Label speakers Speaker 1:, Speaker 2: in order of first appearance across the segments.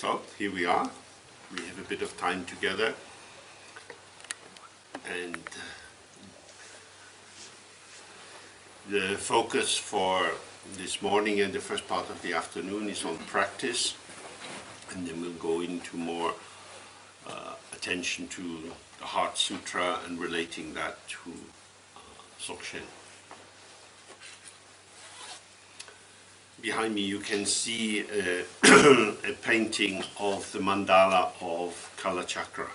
Speaker 1: So here we are. We have a bit of time together, and the focus for this morning and the first part of the afternoon is on practice, and then we'll go into more attention to the Heart Sutra and relating that to Dzogchen. Behind me you can see a painting of the mandala of Kalachakra.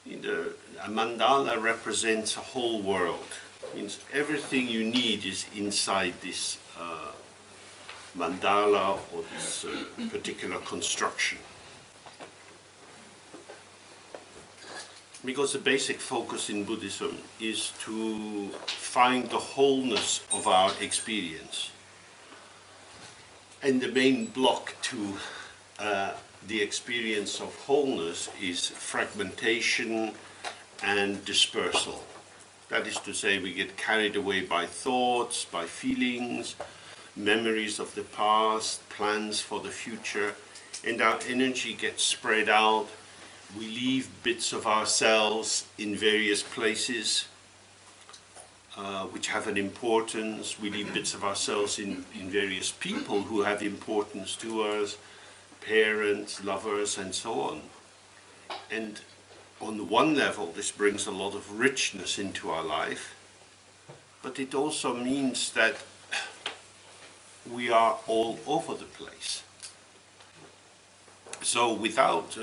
Speaker 1: A mandala represents a whole world. It means everything you need is inside this mandala or this particular construction. Because the basic focus in Buddhism is to find the wholeness of our experience. And the main block to the experience of wholeness is fragmentation and dispersal. That is to say, we get carried away by thoughts, by feelings, memories of the past, plans for the future, and our energy gets spread out. We leave bits of ourselves in various places which have an importance. We leave bits of ourselves in various people who have importance to us, parents, lovers, and so on. And on the one level, this brings a lot of richness into our life, but it also means that we are all over the place. So without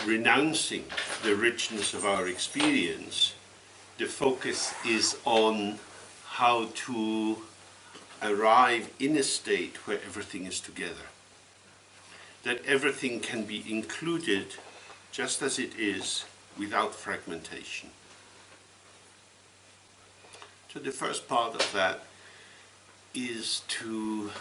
Speaker 1: renouncing the richness of our experience, the focus is on how to arrive in a state where everything is together. That everything can be included just as it is, without fragmentation. So the first part of that is to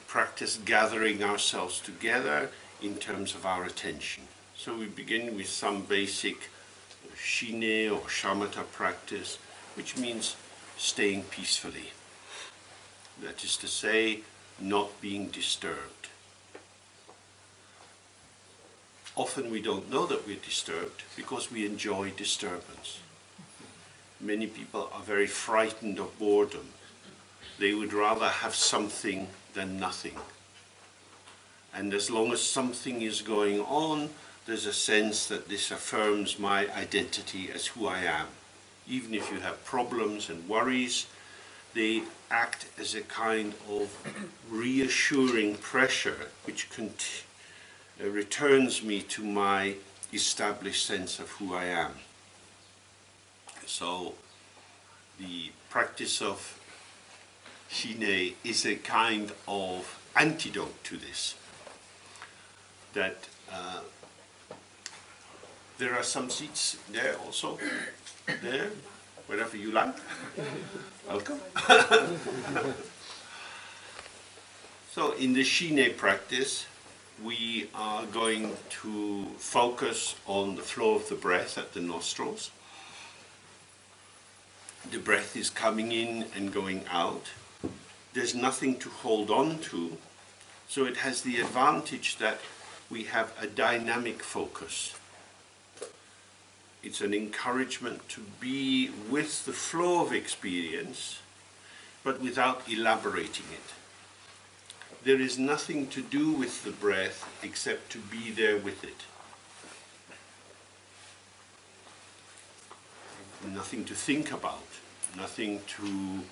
Speaker 1: practice gathering ourselves together in terms of our attention. So we begin with some basic shine or shamatha practice, which means staying peacefully. That is to say, not being disturbed. Often we don't know that we're disturbed because we enjoy disturbance. Many people are very frightened of boredom. They would rather have something than nothing. And as long as something is going on, there's a sense that this affirms my identity as who I am. Even if you have problems and worries, they act as a kind of reassuring pressure which returns me to my established sense of who I am. So the practice of shine is a kind of antidote to this. That there are some seats there also, there, wherever you like. Welcome. So in the shine practice, we are going to focus on the flow of the breath at the nostrils. The breath is coming in and going out. There's nothing to hold on to, so it has the advantage that we have a dynamic focus. It's an encouragement to be with the flow of experience, but without elaborating it. There is nothing to do with the breath except to be there with it. Nothing to think about, nothing to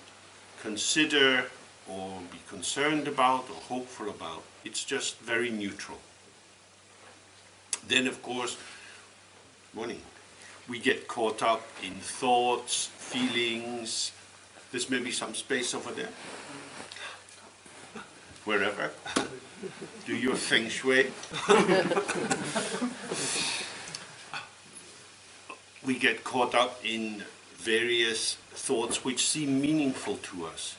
Speaker 1: consider or be concerned about or hopeful about. It's just very neutral. Then, of course, we get caught up in thoughts, feelings. There's maybe some space over there. Wherever. Do your feng shui. We get caught up in various thoughts which seem meaningful to us.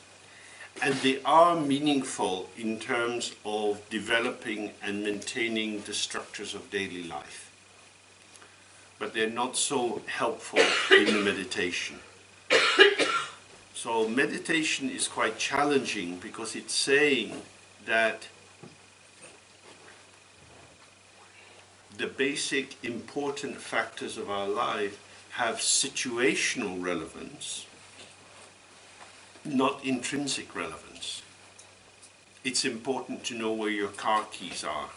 Speaker 1: And they are meaningful in terms of developing and maintaining the structures of daily life. But they're not so helpful in meditation. So meditation is quite challenging because it's saying that the basic important factors of our life have situational relevance, not intrinsic relevance. It's important to know where your car keys are.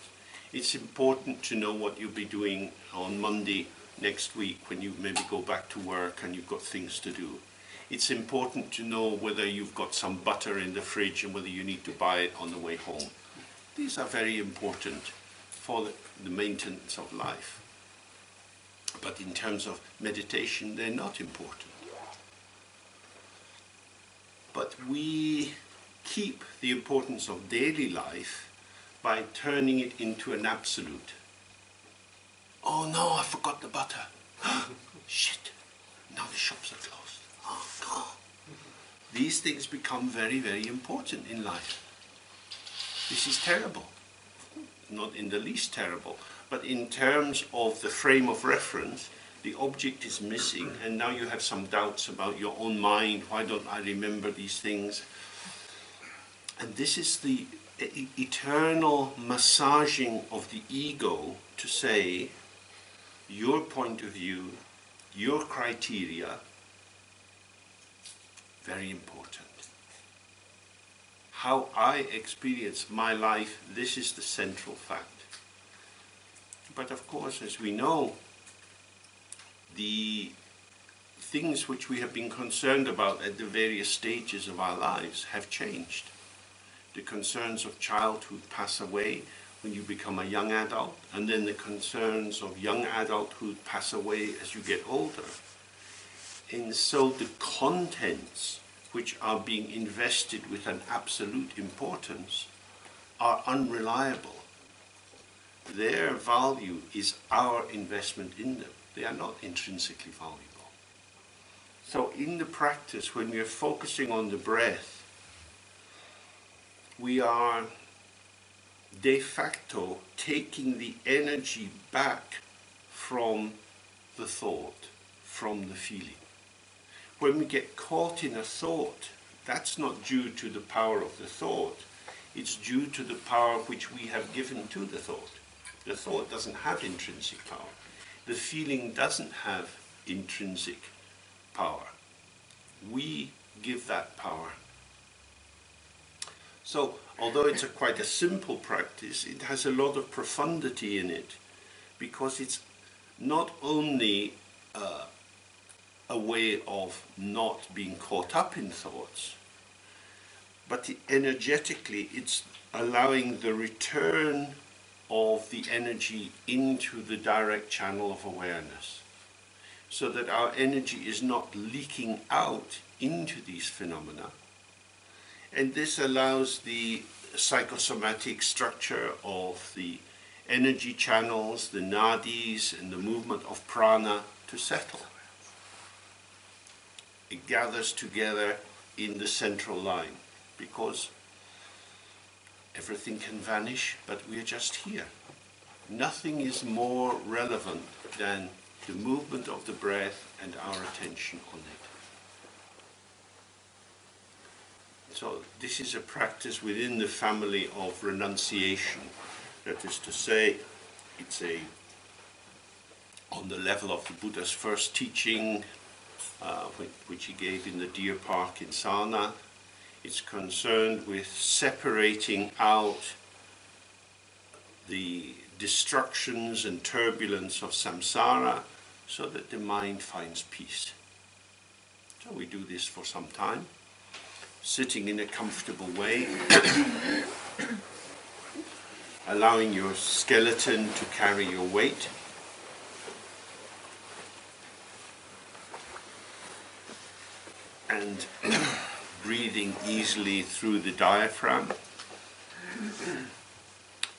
Speaker 1: It's important to know what you'll be doing on Monday next week when you maybe go back to work and you've got things to do. It's important to know whether you've got some butter in the fridge and whether you need to buy it on the way home. These are very important for the maintenance of life. But in terms of meditation, they're not important. But we keep the importance of daily life by turning it into an absolute. Oh no, I forgot the butter. Shit, now the shops are closed. Oh no. These things become very, very important in life. This is terrible. Not in the least terrible, but in terms of the frame of reference, the object is missing, and now you have some doubts about your own mind. Why don't I remember these things? And this is the eternal massaging of the ego to say, your point of view, your criteria, very important. How I experience my life, this is the central fact. But of course, as we know, the things which we have been concerned about at the various stages of our lives have changed. The concerns of childhood pass away when you become a young adult, and then the concerns of young adulthood pass away as you get older. And so the contents which are being invested with an absolute importance are unreliable. Their value is our investment in them. They are not intrinsically valuable. So in the practice, when we are focusing on the breath, we are de facto taking the energy back from the thought, from the feeling. When we get caught in a thought, that's not due to the power of the thought, it's due to the power which we have given to the thought. The thought doesn't have intrinsic power. The feeling doesn't have intrinsic power. We give that power. So, although it's quite a simple practice, it has a lot of profundity in it, because it's not only a way of not being caught up in thoughts, but energetically it's allowing the return of the energy into the direct channel of awareness, so that our energy is not leaking out into these phenomena. And this allows the psychosomatic structure of the energy channels, the nadis, and the movement of prana to settle. It gathers together in the central line, because everything can vanish, but we are just here. Nothing is more relevant than the movement of the breath and our attention on it. So this is a practice within the family of renunciation. That is to say, it's on the level of the Buddha's first teaching, which he gave in the deer park in Sana. It's concerned with separating out the destructions and turbulence of samsara so that the mind finds peace. So we do this for some time, sitting in a comfortable way, allowing your skeleton to carry your weight. And breathing easily through the diaphragm.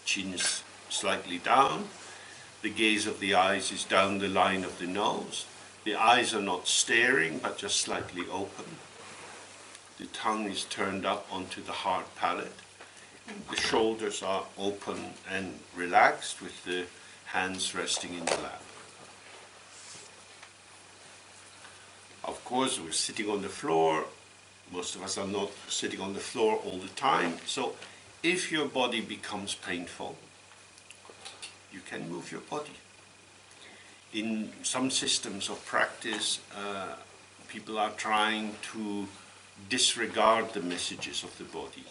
Speaker 1: Chin is slightly down. The gaze of the eyes is down the line of the nose. The eyes are not staring, but just slightly open. The tongue is turned up onto the hard palate. The shoulders are open and relaxed, with the hands resting in the lap. Of course, we're sitting on the floor. Most of us are not sitting on the floor all the time. So if your body becomes painful, you can move your body. In some systems of practice, people are trying to disregard the messages of the body.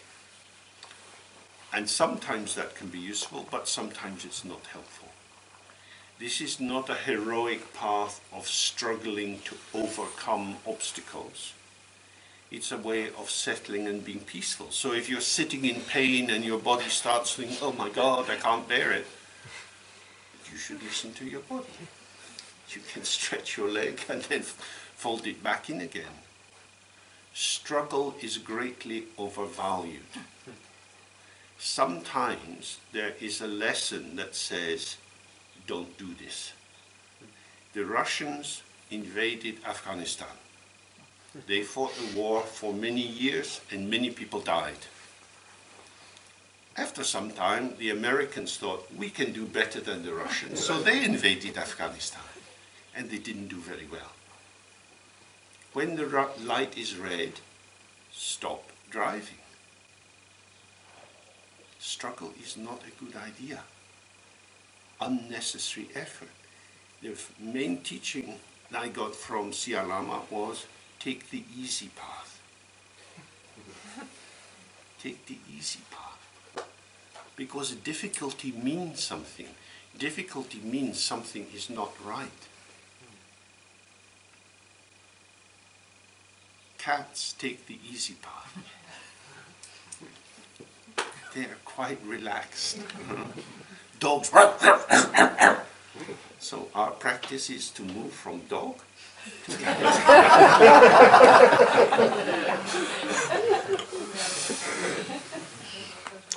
Speaker 1: And sometimes that can be useful, but sometimes it's not helpful. This is not a heroic path of struggling to overcome obstacles. It's a way of settling and being peaceful. So if you're sitting in pain and your body starts thinking, oh my God, I can't bear it, you should listen to your body. You can stretch your leg and then fold it back in again. Struggle is greatly overvalued. Sometimes there is a lesson that says, don't do this. The Russians invaded Afghanistan. They fought a war for many years and many people died. After some time, the Americans thought, we can do better than the Russians, so they invaded Afghanistan, and they didn't do very well. When the light is red, stop driving. Struggle is not a good idea. Unnecessary effort. The main teaching I got from Siya Lama was, take the easy path. Take the easy path. Because difficulty means something. Difficulty means something is not right. Cats take the easy path. They are quite relaxed. Dogs. So our practice is to move from dog to cat.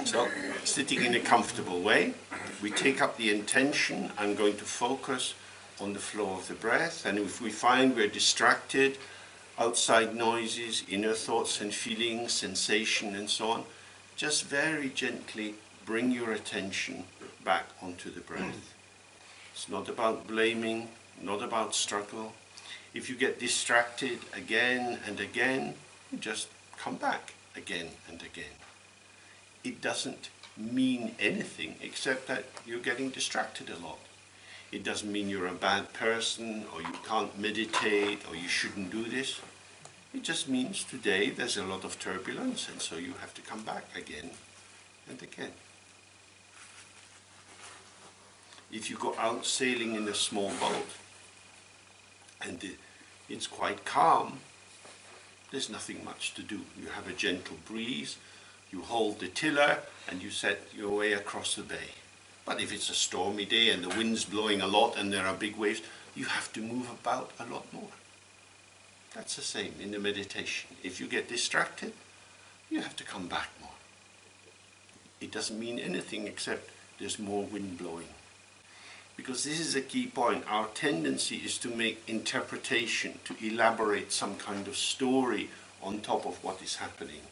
Speaker 1: So, sitting in a comfortable way, we take up the intention, I'm going to focus on the flow of the breath, and if we find we're distracted, outside noises, inner thoughts and feelings, sensation and so on, just very gently bring your attention back onto the breath. It's not about blaming, not about struggle. If you get distracted again and again, just come back again and again. It doesn't mean anything except that you're getting distracted a lot. It doesn't mean you're a bad person or you can't meditate or you shouldn't do this. It just means today there's a lot of turbulence and so you have to come back again and again. If you go out sailing in a small boat and it's quite calm, there's nothing much to do. You have a gentle breeze, you hold the tiller and you set your way across the bay. But if it's a stormy day and the wind's blowing a lot and there are big waves, you have to move about a lot more. That's the same in the meditation. If you get distracted, you have to come back more. It doesn't mean anything except there's more wind blowing. Because this is a key point. Our tendency is to make interpretation, to elaborate some kind of story on top of what is happening.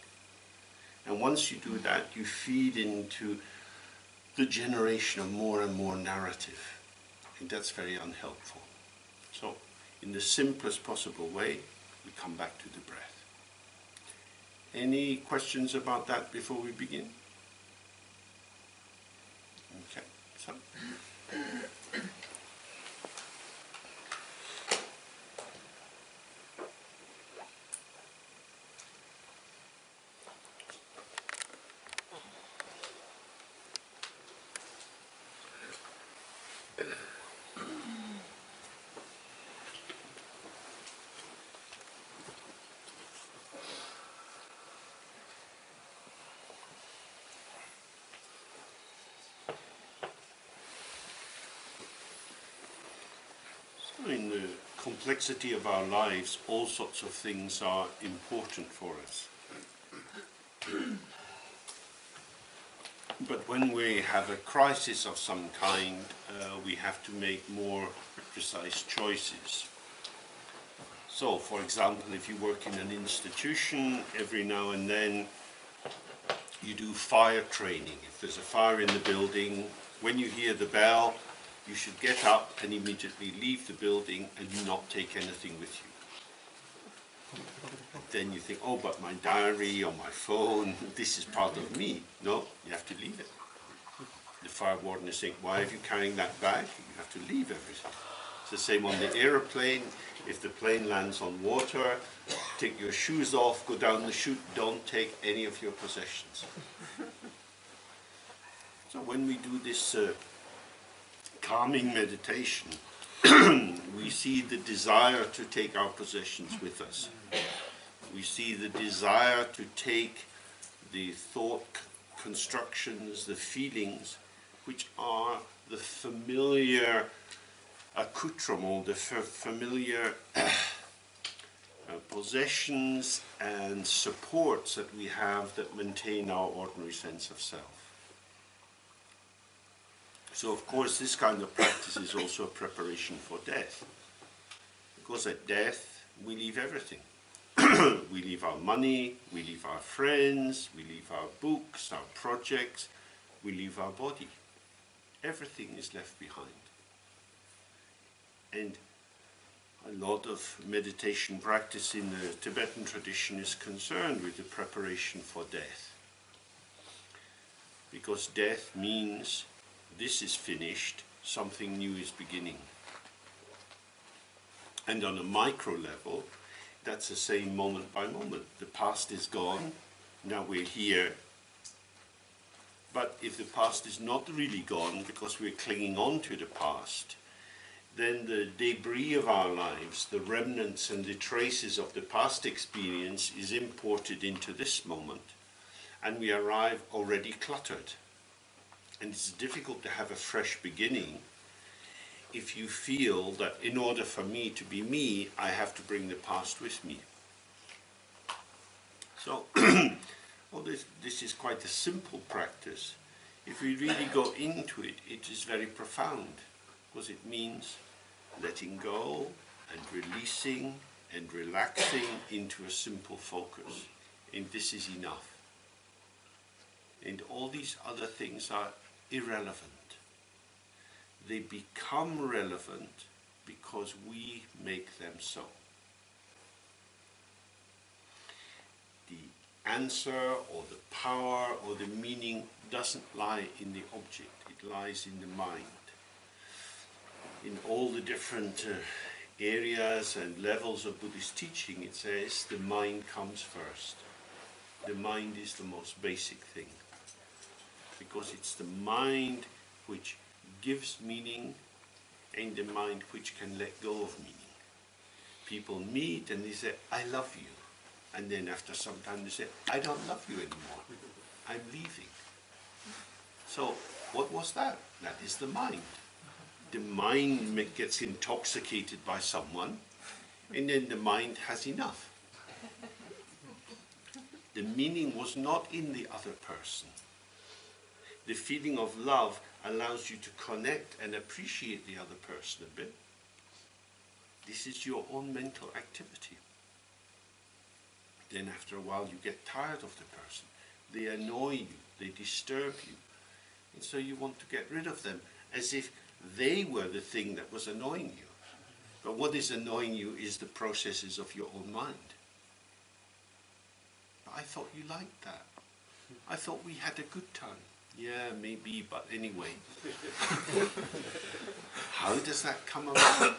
Speaker 1: And once you do that, you feed into the generation of more and more narrative. And that's very unhelpful. So, in the simplest possible way, we come back to the breath. Any questions about that before we begin? Okay, so. In the complexity of our lives, all sorts of things are important for us. But when we have a crisis of some kind, we have to make more precise choices. So, for example, if you work in an institution, every now and then you do fire training. If there's a fire in the building, when you hear the bell, you should get up and immediately leave the building and not take anything with you. And then you think, oh, but my diary or my phone, this is part of me. No, you have to leave it. the fire warden is saying, why are you carrying that bag? You have to leave everything. It's the same on the aeroplane. If the plane lands on water, take your shoes off, go down the chute, don't take any of your possessions. So when we do this calming meditation, we see the desire to take our possessions with us. We see the desire to take the thought constructions, the feelings, which are the familiar accoutrement, the familiar possessions and supports that we have that maintain our ordinary sense of self. So of course this kind of practice is also a preparation for death, because at death we leave everything. We leave our money, we leave our friends, we leave our books, our projects, we leave our body. Everything is left behind. And a lot of meditation practice in the Tibetan tradition is concerned with the preparation for death. Because death means this is finished, something new is beginning. And on a micro level, that's the same moment by moment. The past is gone, now we're here. But if the past is not really gone because we're clinging on to the past, then the debris of our lives, the remnants and the traces of the past experience is imported into this moment. And we arrive already cluttered. And it's difficult to have a fresh beginning if you feel that in order for me to be me, I have to bring the past with me. So, well, this is quite a simple practice. If we really go into it, it is very profound, because it means letting go and releasing and relaxing into a simple focus. And this is enough. And all these other things are irrelevant. They become relevant because we make them so. The answer or the power or the meaning doesn't lie in the object, it lies in the mind. In all the different areas and levels of Buddhist teaching, it says the mind comes first. The mind is the most basic thing, because it's the mind which gives meaning and the mind which can let go of meaning. People meet and they say, I love you. And then after some time they say, I don't love you anymore. I'm leaving. So what was that? That is the mind. The mind gets intoxicated by someone, and then the mind has enough. The meaning was not in the other person. The feeling of love allows you to connect and appreciate the other person a bit. This is your own mental activity. Then after a while you get tired of the person. They annoy you, they disturb you. And so you want to get rid of them, as if they were the thing that was annoying you. But what is annoying you is the processes of your own mind. But I thought you liked that. I thought we had a good time. Yeah, maybe, but anyway. How does that come about?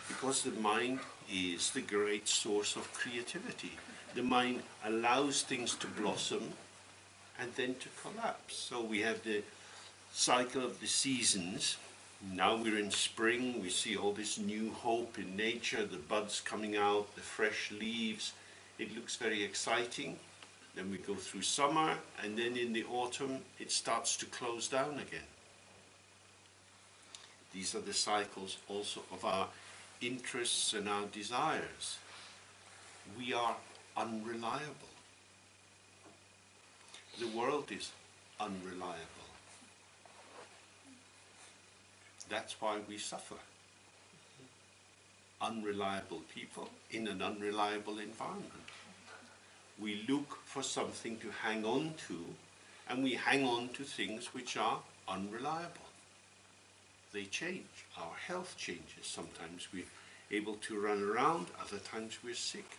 Speaker 1: Because the mind is the great source of creativity. The mind allows things to blossom and then to collapse. So we have the cycle of the seasons. Now we're in spring, we see all this new hope in nature, the buds coming out, the fresh leaves. It looks very exciting. Then we go through summer, and then in the autumn it starts to close down again. These are the cycles also of our interests and our desires. We are unreliable. The world is unreliable. That's why we suffer. Unreliable people in an unreliable environment. We look for something to hang on to, and we hang on to things which are unreliable. They change. Our health changes. Sometimes we're able to run around, other times we're sick.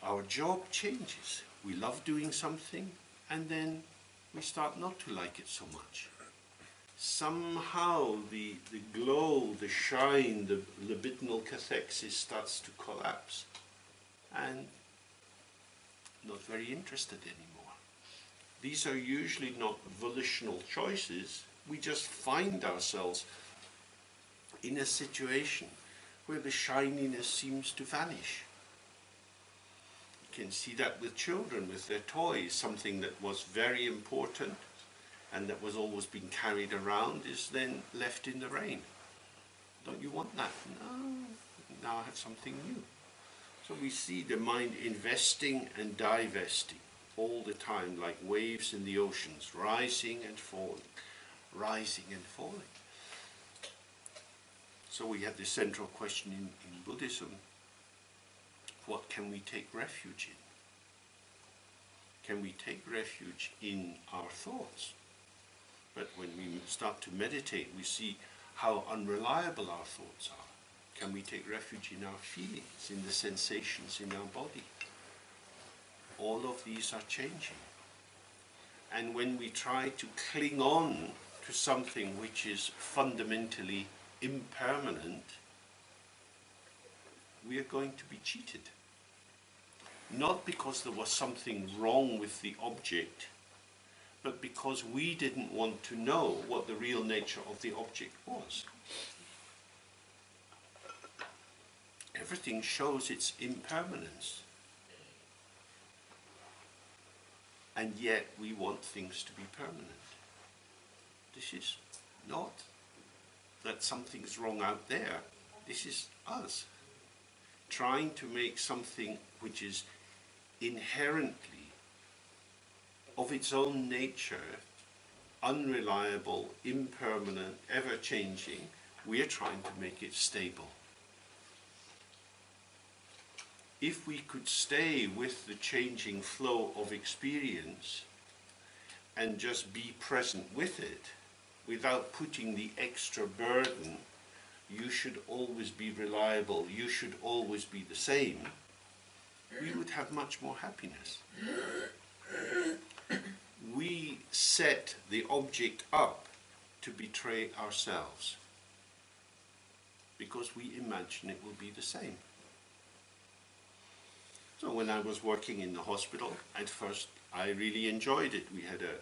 Speaker 1: Our job changes. We love doing something, and then we start not to like it so much. somehow the glow, the shine, the libidinal cathexis starts to collapse, and not very interested anymore. These are usually not volitional choices. We just find ourselves in a situation where the shininess seems to vanish. You can see that with children, with their toys. Something that was very important and that was always being carried around is then left in the rain. Don't you want that? No, now I have something new. So we see the mind investing and divesting all the time, like waves in the oceans, rising and falling, rising and falling. So we have the central question in Buddhism: what can we take refuge in? Can we take refuge in our thoughts? But when we start to meditate, we see how unreliable our thoughts are. Can we take refuge in our feelings, in the sensations in our body? All of these are changing. And when we try to cling on to something which is fundamentally impermanent, we are going to be cheated. Not because there was something wrong with the object, but because we didn't want to know what the real nature of the object was. Everything shows its impermanence. And yet we want things to be permanent. This is not that something's wrong out there. This is us trying to make something which is inherently of its own nature, unreliable, impermanent, ever-changing. We are trying to make it stable. If we could stay with the changing flow of experience and just be present with it without putting the extra burden, you should always be reliable, you should always be the same, we would have much more happiness. We set the object up to betray ourselves because we imagine it will be the same. So when I was working in the hospital, at first I really enjoyed it. We had a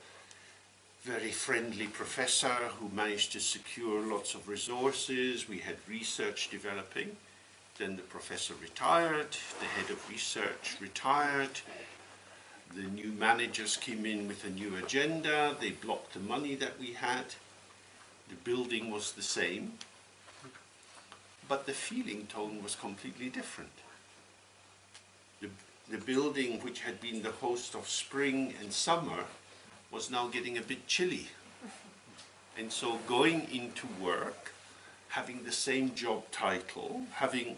Speaker 1: very friendly professor who managed to secure lots of resources. We had research developing. Then the professor retired, the head of research retired. The new managers came in with a new agenda. They blocked the money that we had. The building was the same, but the feeling tone was completely different. The building, which had been the host of spring and summer, was now getting a bit chilly. And so going into work, having the same job title, having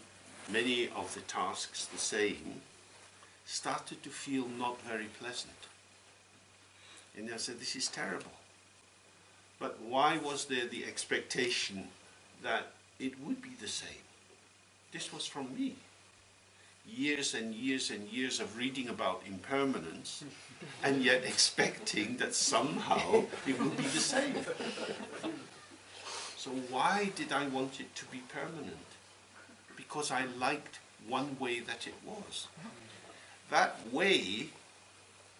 Speaker 1: many of the tasks the same, started to feel not very pleasant. And I said, this is terrible. But why was there the expectation that it would be the same? This was from me. Years and years and years of reading about impermanence, and yet expecting that somehow it would be the same. So why did I want it to be permanent? Because I liked one way that it was. That way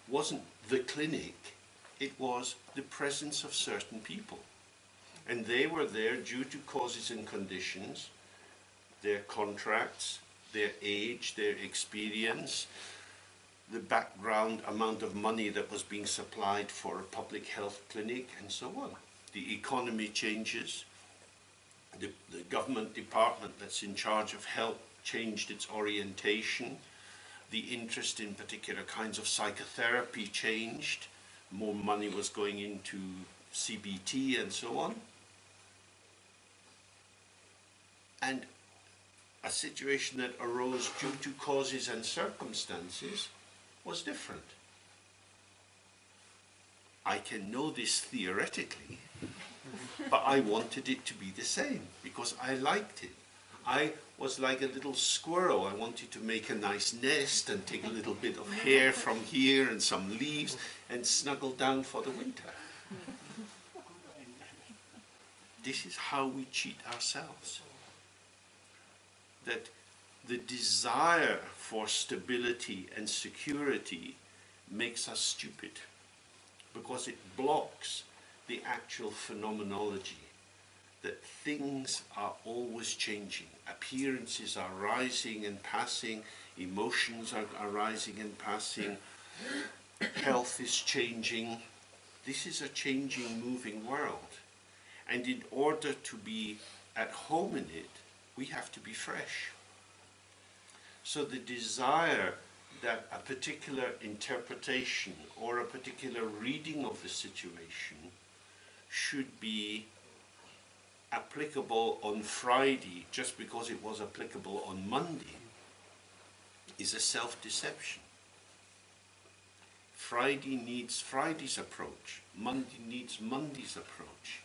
Speaker 1: wasn't the clinic, it was the presence of certain people. And they were there due to causes and conditions, their contracts, their age, their experience, the background amount of money that was being supplied for a public health clinic, and so on. The economy changes. The government department that's in charge of health changed its orientation. The interest in particular kinds of psychotherapy changed. More money was going into CBT and so on. And a situation that arose due to causes and circumstances was different. I can know this theoretically, but I wanted it to be the same because I liked it. I was like a little squirrel. I wanted to make a nice nest and take a little bit of hair from here and some leaves and snuggle down for the winter. this is how we cheat ourselves. That the desire for stability and security makes us stupid, because it blocks the actual phenomenology, that things are always changing. Appearances are rising and passing, emotions are rising and passing, health is changing. This is a changing, moving world. And in order to be at home in it, we have to be fresh. So the desire that a particular interpretation or a particular reading of the situation should be applicable on Friday just because it was applicable on Monday is a self-deception. Friday needs Friday's approach. Monday needs Monday's approach.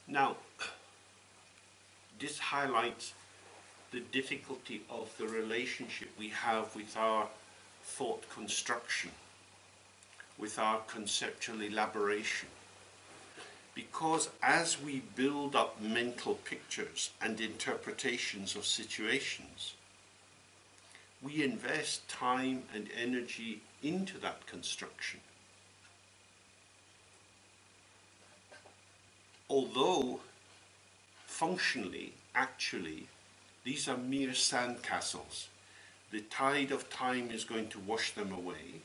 Speaker 1: Now, this highlights the difficulty of the relationship we have with our thought construction, with our conceptual elaboration. Because as we build up mental pictures and interpretations of situations, we invest time and energy into that construction. Although functionally, actually, these are mere sandcastles. The tide of time is going to wash them away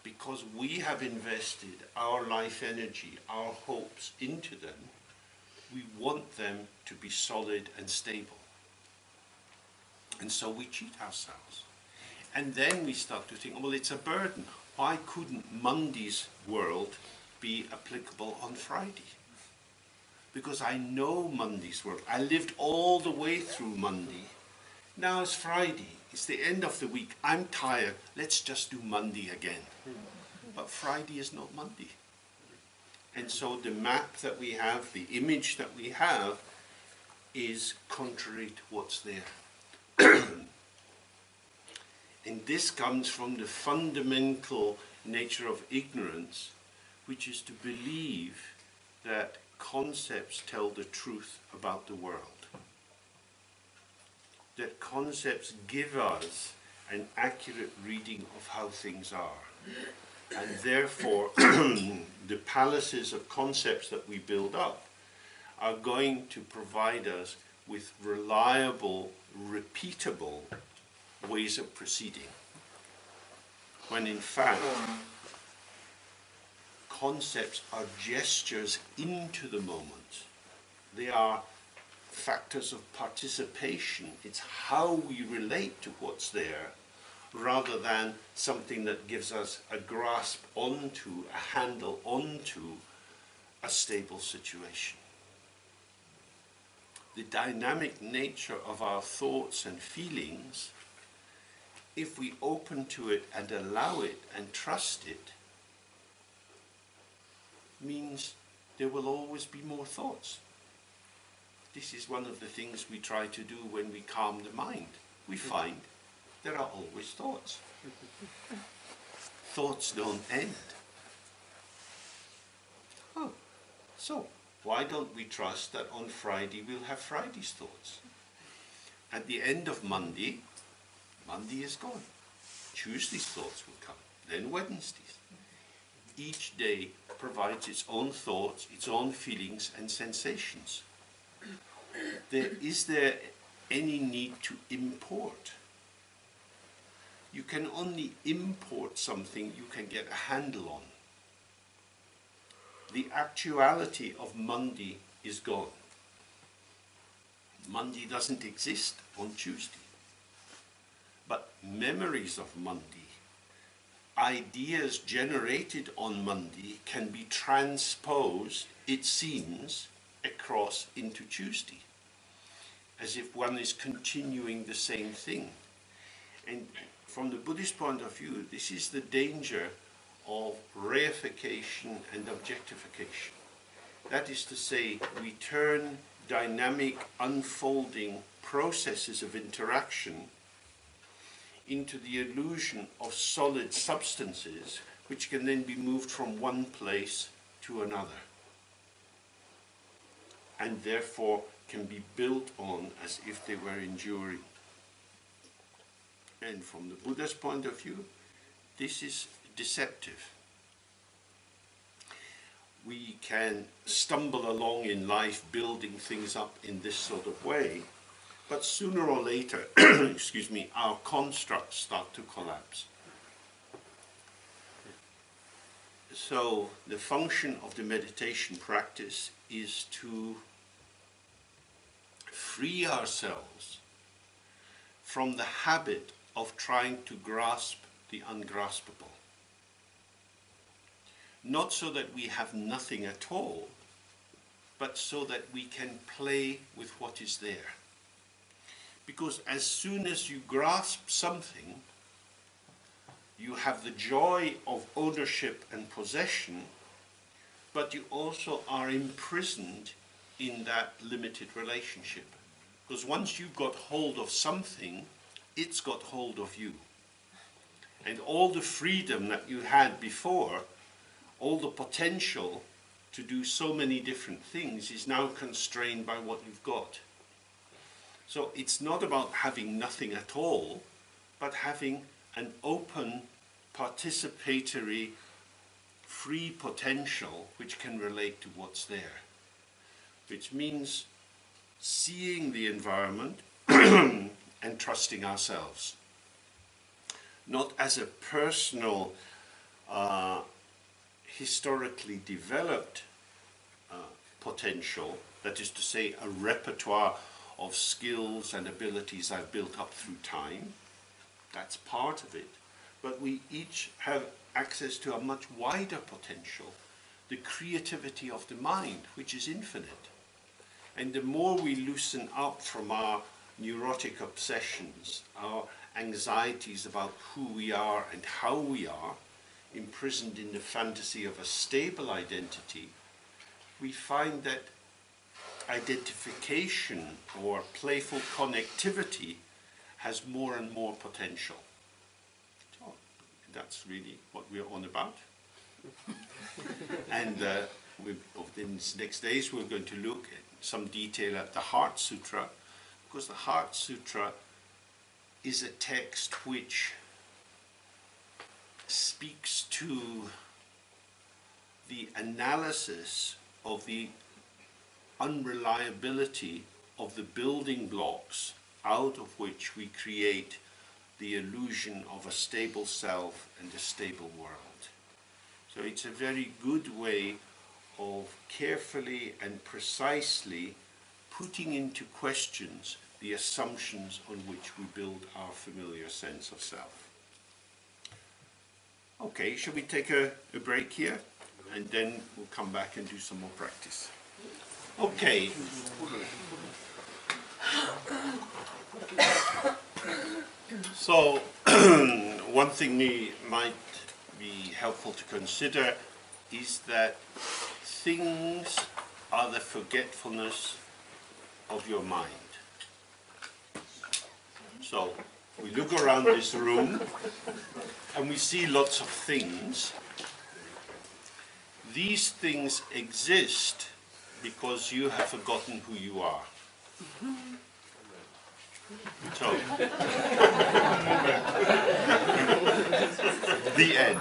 Speaker 1: because we have invested our life energy, our hopes into them. We want them to be solid and stable. And so we cheat ourselves. And then we start to think, well, it's a burden. Why couldn't Monday's world be applicable on Friday? Because I know Monday's world. I lived all the way through Monday. Now it's Friday. It's the end of the week. I'm tired. Let's just do Monday again. But Friday is not Monday. And so the map that we have, the image that we have, is contrary to what's there. And this comes from the fundamental nature of ignorance, which is to believe that concepts tell the truth about the world. That concepts give us an accurate reading of how things are. And therefore, the palaces of concepts that we build up are going to provide us with reliable, repeatable ways of proceeding. When in fact, concepts are gestures into the moment. They are factors of participation. It's how we relate to what's there, rather than something that gives us a grasp onto, a handle onto a stable situation. The dynamic nature of our thoughts and feelings, if we open to it and allow it and trust it, means there will always be more thoughts. This is one of the things we try to do when we calm the mind. We find there are always thoughts. Thoughts don't end. Oh, so why don't we trust that on Friday we'll have Friday's thoughts? At the end of Monday, Monday is gone. Tuesday's thoughts will come, then Wednesday's. Each day provides its own thoughts, its own feelings and sensations. Is there any need to import? You can only import something you can get a handle on. The actuality of Monday is gone. Monday doesn't exist on Tuesday. But memories of Monday, ideas generated on Monday, can be transposed, it seems, across into Tuesday, as if one is continuing the same thing. And from the Buddhist point of view, this is the danger of reification and objectification. That is to say, we turn dynamic, unfolding processes of interaction into the illusion of solid substances, which can then be moved from one place to another. and therefore can be built on as if they were enduring. And from the Buddha's point of view, this is deceptive. We can stumble along in life building things up in this sort of way, but sooner or later, excuse me, our constructs start to collapse. So the function of the meditation practice is to free ourselves from the habit of trying to grasp the ungraspable. Not so that we have nothing at all, but so that we can play with what is there. Because as soon as you grasp something, you have the joy of ownership and possession, but you also are imprisoned in that limited relationship. Because once you've got hold of something, it's got hold of you. And all the freedom that you had before, all the potential to do so many different things is now constrained by what you've got. So it's not about having nothing at all, but having an open, participatory, free potential which can relate to what's there. Which means seeing the environment and trusting ourselves. Not as a personal, historically developed potential, that is to say a repertoire of skills and abilities I've built up through time. That's part of it. But we each have access to a much wider potential, the creativity of the mind, which is infinite. And the more we loosen up from our neurotic obsessions, our anxieties about who we are and how we are, imprisoned in the fantasy of a stable identity, we find that identification or playful connectivity has more and more potential. So that's really what we're on about. And within these next days we're going to look at some detail at the Heart Sutra, because the Heart Sutra is a text which speaks to the analysis of the unreliability of the building blocks out of which we create the illusion of a stable self and a stable world. So it's a very good way of carefully and precisely putting into questions the assumptions on which we build our familiar sense of self. Okay, shall we take a break here? And then we'll come back and do some more practice. Okay. So, one thing might be helpful to consider is that things are the forgetfulness of your mind. So, we look around this room and we see lots of things. These things exist because you have forgotten who you are. So, the end.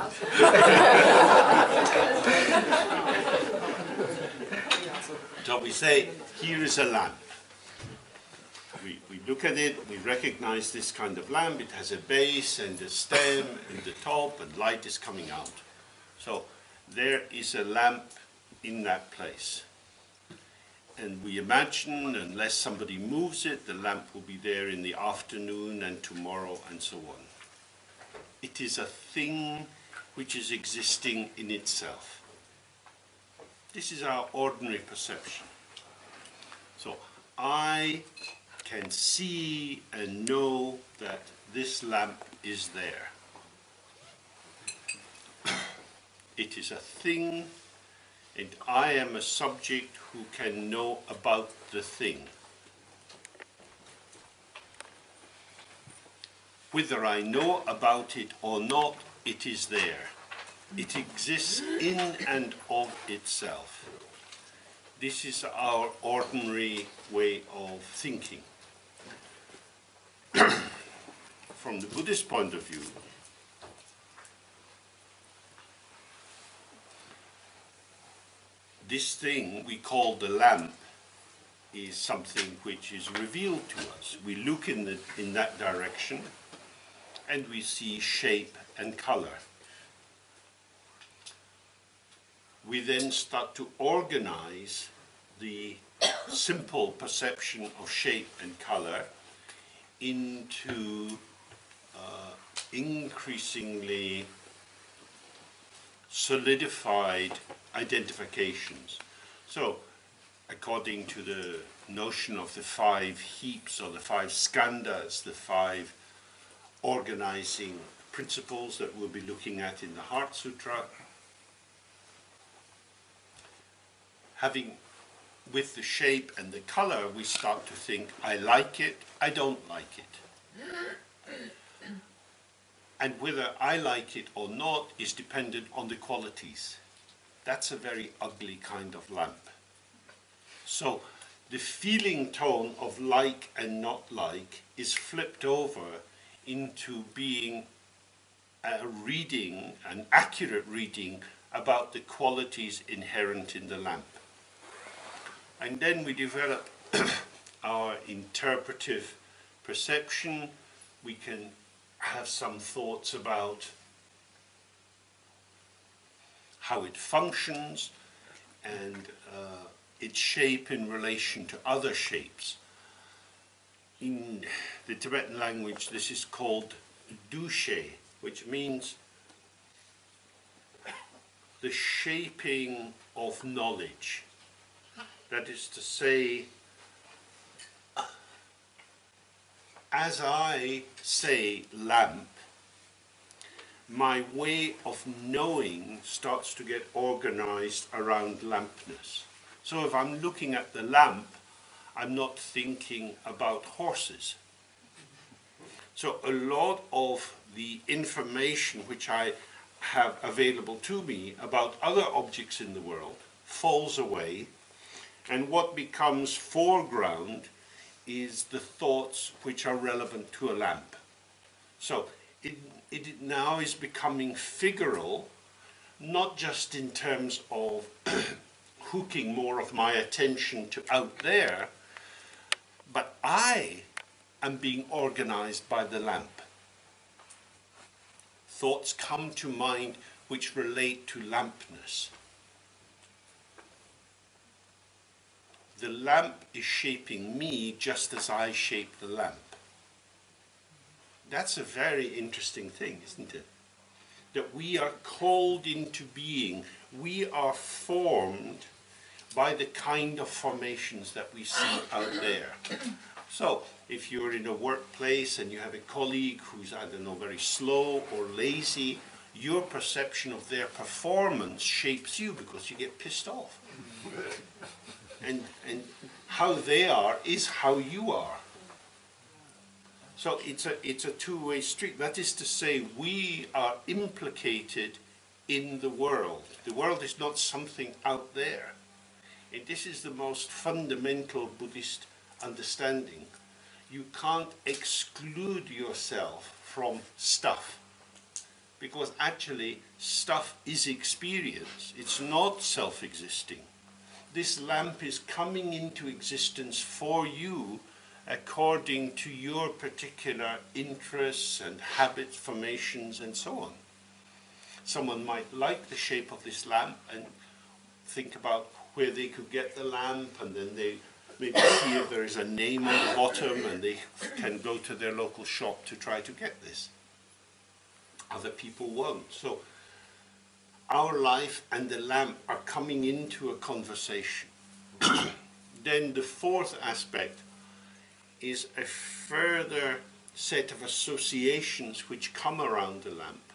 Speaker 1: So we say, here is a lamp. We look at it, we recognize this kind of lamp. It has a base and a stem and the top, and light is coming out. So there is a lamp in that place. And we imagine, unless somebody moves it, the lamp will be there in the afternoon and tomorrow and so on. It is a thing which is existing in itself. This is our ordinary perception. So I can see and know that this lamp is there. It is a thing, and I am a subject who can know about the thing. Whether I know about it or not, it is there. It exists in and of itself. this is our ordinary way of thinking. From the Buddhist point of view, this thing we call the lamp is something which is revealed to us. We look in that direction and we see shape and color. We then start to organize the simple perception of shape and color into increasingly solidified identifications. So, according to the notion of the 5 heaps or the 5 skandhas, the 5 organizing principles that we'll be looking at in the Heart Sutra, having with the shape and the color, we start to think, I like it, I don't like it. And whether I like it or not is dependent on the qualities. That's a very ugly kind of lamp. So the feeling tone of like and not like is flipped over into being a reading, an accurate reading about the qualities inherent in the lamp. And then we develop our interpretive perception. We can have some thoughts about how it functions and its shape in relation to other shapes. In the Tibetan language, this is called dushe, which means the shaping of knowledge. That is to say, as I say lamp, my way of knowing starts to get organized around lampness. So if I'm looking at the lamp, I'm not thinking about horses. So a lot of the information which I have available to me about other objects in the world falls away, and what becomes foreground is the thoughts which are relevant to a lamp. So it now is becoming figural, not just in terms of hooking more of my attention to out there, but I am being organized by the lamp. Thoughts come to mind which relate to lampness. The lamp is shaping me just as I shape the lamp. That's a very interesting thing, isn't it? That we are called into being. We are formed by the kind of formations that we see out there. So, if you're in a workplace and you have a colleague who's, I don't know, very slow or lazy, your perception of their performance shapes you because you get pissed off. And how they are is how you are. So it's a two-way street. That is to say, we are implicated in the world. The world is not something out there. And this is the most fundamental Buddhist understanding. You can't exclude yourself from stuff, because actually stuff is experience. It's not self-existing. This lamp is coming into existence for you according to your particular interests and habits, formations, and so on. Someone might like the shape of this lamp and think about where they could get the lamp, and then they maybe see if there is a name on the bottom, and they can go to their local shop to try to get this. Other people won't. So our life and the lamp are coming into a conversation. Then the fourth aspect is a further set of associations which come around the lamp.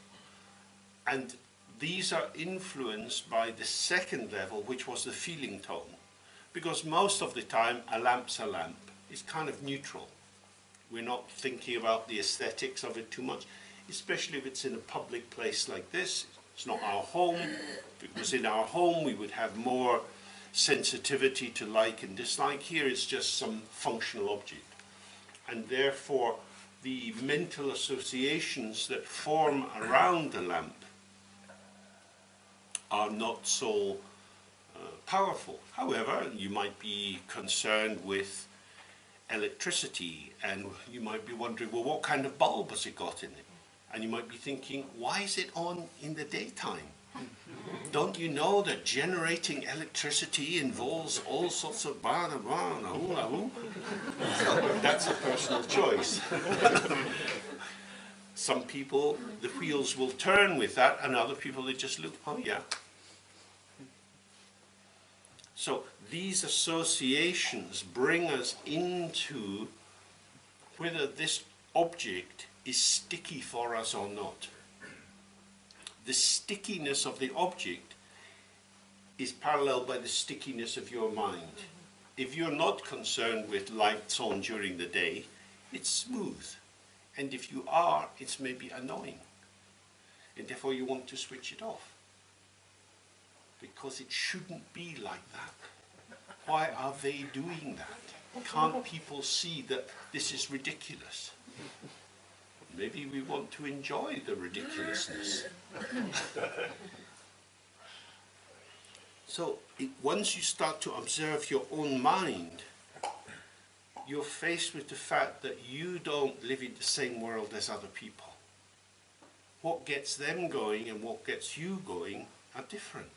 Speaker 1: And these are influenced by the second level, which was the feeling tone. Because most of the time, a lamp's a lamp. It's kind of neutral. We're not thinking about the aesthetics of it too much, especially if it's in a public place like this. It's not our home. If it was in our home, we would have more sensitivity to like and dislike. Here it's just some functional object. And therefore, the mental associations that form around the lamp are not so powerful. However, you might be concerned with electricity, and you might be wondering, well, what kind of bulb has it got in it? And you might be thinking, why is it on in the daytime? Don't you know that generating electricity involves all sorts of blah, blah, blah, blah, blah. So that's a personal choice. Some people, the wheels will turn with that, and other people, they just look, oh yeah. So these associations bring us into whether this object is sticky for us or not. The stickiness of the object is paralleled by the stickiness of your mind. If you're not concerned with lights on during the day, it's smooth. And if you are, it's maybe annoying. And therefore you want to switch it off. Because it shouldn't be like that. Why are they doing that? Can't people see that this is ridiculous? Maybe we want to enjoy the ridiculousness. So once you start to observe your own mind, you're faced with the fact that you don't live in the same world as other people. What gets them going and what gets you going are different.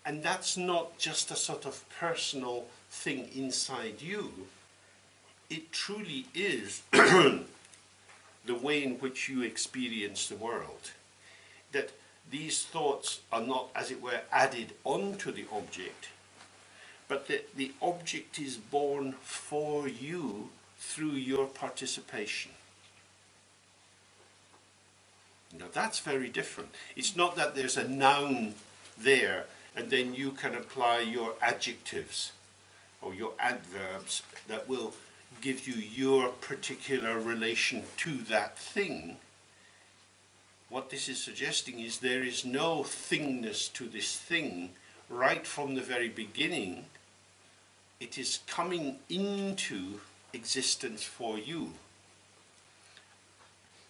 Speaker 1: And that's not just a sort of personal thing inside you. It truly is the way in which you experience the world. That these thoughts are not, as it were, added onto the object, but that the object is born for you through your participation. Now that's very different. It's not that there's a noun there and then you can apply your adjectives or your adverbs that will give you your particular relation to that thing. What this is suggesting is there is no thingness to this thing right from the very beginning. It is coming into existence for you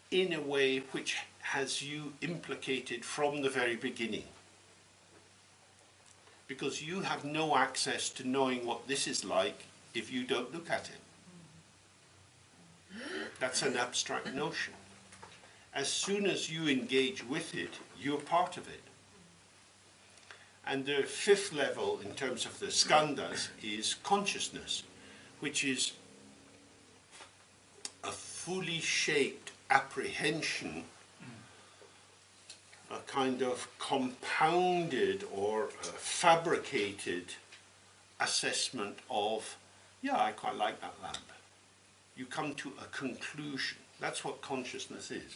Speaker 1: in a way which has you implicated from the very beginning. Because you have no access to knowing what this is like if you don't look at it. That's an abstract notion. As soon as you engage with it, you're part of it. And the fifth level in terms of the skandhas is consciousness, which is a fully shaped apprehension, a kind of compounded or fabricated assessment of, yeah, I quite like that lamp. You come to a conclusion. That's what consciousness is.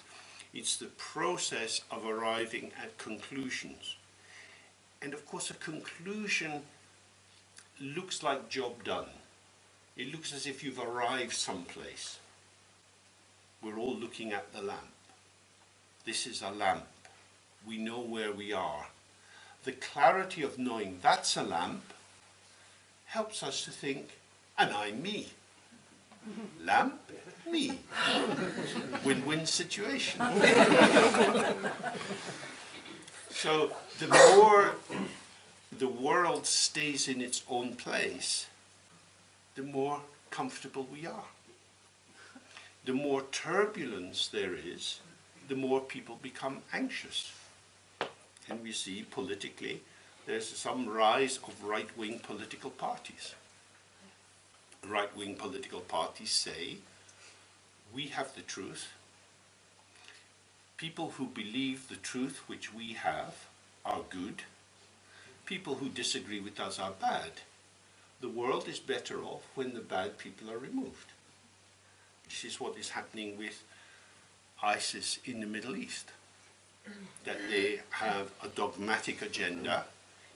Speaker 1: It's the process of arriving at conclusions. And of course a conclusion looks like job done. It looks as if you've arrived someplace. We're all looking at the lamp. This is a lamp. We know where we are. The clarity of knowing that's a lamp helps us to think, and I'm me. Lamp, me. Win-win situation. So the more the world stays in its own place, the more comfortable we are. The more turbulence there is, the more people become anxious. And we see politically there's some rise of right-wing political parties. Right-wing political parties say, we have the truth. People who believe the truth which we have are good. People who disagree with us are bad. The world is better off when the bad people are removed. This is what is happening with ISIS in the Middle East. That they have a dogmatic agenda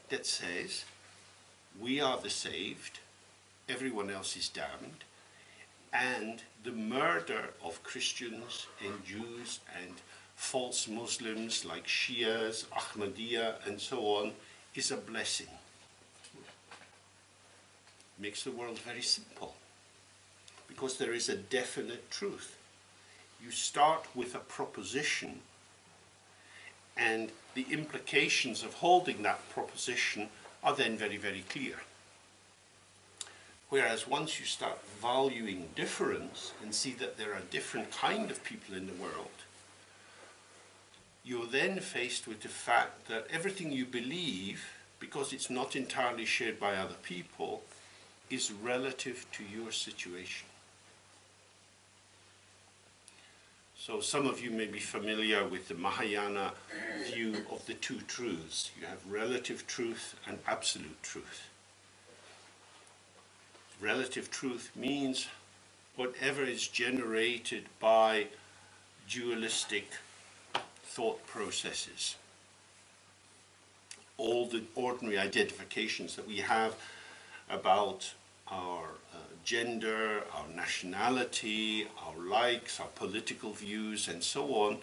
Speaker 1: that says, we are the saved, everyone else is damned, and the murder of Christians and Jews and false Muslims like Shias, Ahmadiyya and so on is a blessing. makes the world very simple, because there is a definite truth. You start with a proposition, and the implications of holding that proposition are then very, very clear. Whereas once you start valuing difference and see that there are different kind of people in the world, you're then faced with the fact that everything you believe, because it's not entirely shared by other people, is relative to your situation. So some of you may be familiar with the Mahayana view of the two truths. You have relative truth and absolute truth. Relative truth means whatever is generated by dualistic thought processes. All the ordinary identifications that we have about our gender, our nationality, our likes, our political views, and so on,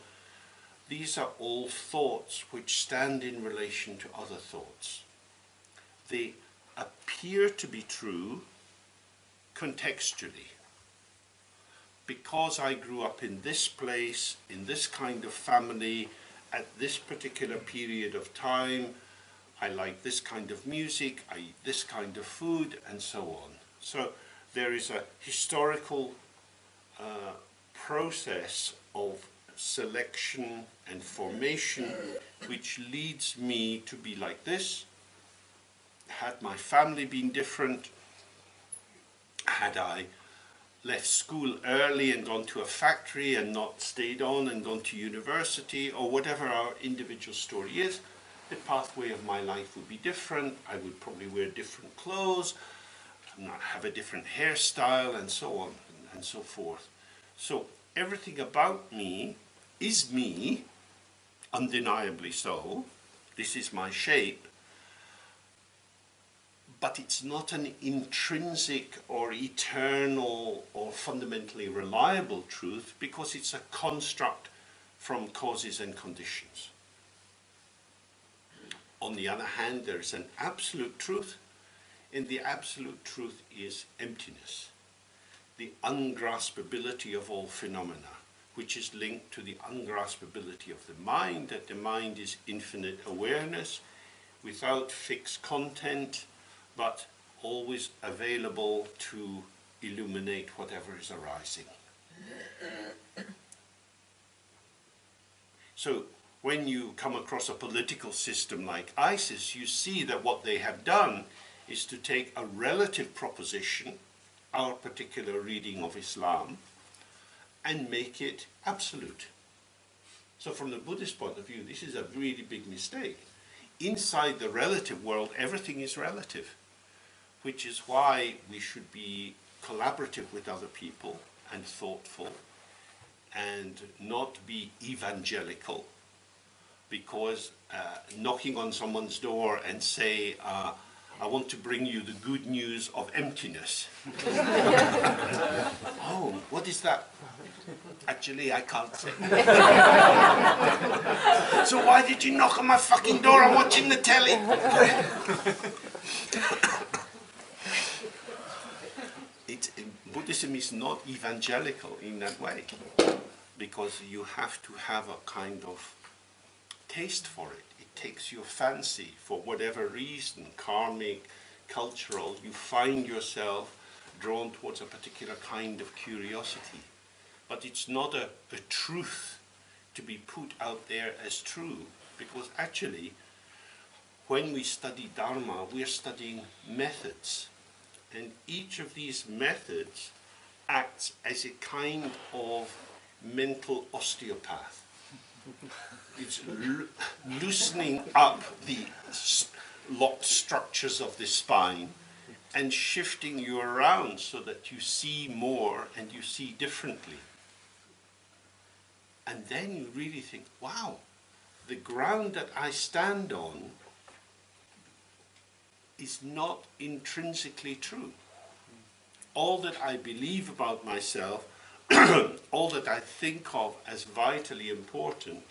Speaker 1: these are all thoughts which stand in relation to other thoughts. They appear to be true contextually. Because I grew up in this place, in this kind of family, at this particular period of time, I like this kind of music, I eat this kind of food, and so on. So there is a historical process of selection and formation which leads me to be like this. Had my family been different, had I left school early and gone to a factory and not stayed on and gone to university, or whatever our individual story is, the pathway of my life would be different. I would probably wear different clothes, not have a different hairstyle, and so on and so forth. So everything about me is me, undeniably so. This is my shape. But it's not an intrinsic or eternal or fundamentally reliable truth, because it's a construct from causes and conditions. On the other hand, there is an absolute truth, and the absolute truth is emptiness, the ungraspability of all phenomena, which is linked to the ungraspability of the mind, that the mind is infinite awareness without fixed content, but always available to illuminate whatever is arising. So when you come across a political system like ISIS, you see that what they have done is to take a relative proposition, our particular reading of Islam, and make it absolute. So from the Buddhist point of view, this is a really big mistake. Inside the relative world, everything is relative, which is why we should be collaborative with other people and thoughtful, and not be evangelical, because knocking on someone's door and say, I want to bring you the good news of emptiness. Oh, what is that? Actually, I can't say. So why did you knock on my fucking door? I'm watching the telly. Buddhism is not evangelical in that way, because you have to have a kind of taste for it. It takes your fancy for whatever reason, karmic, cultural. You find yourself drawn towards a particular kind of curiosity. But it's not a truth to be put out there as true, because actually, when we study dharma, we're studying methods. And each of these methods acts as a kind of mental osteopath. It's loosening up the locked structures of the spine and shifting you around so that you see more and you see differently. And then you really think, wow, the ground that I stand on is not intrinsically true. All that I believe about myself, all that I think of as vitally important,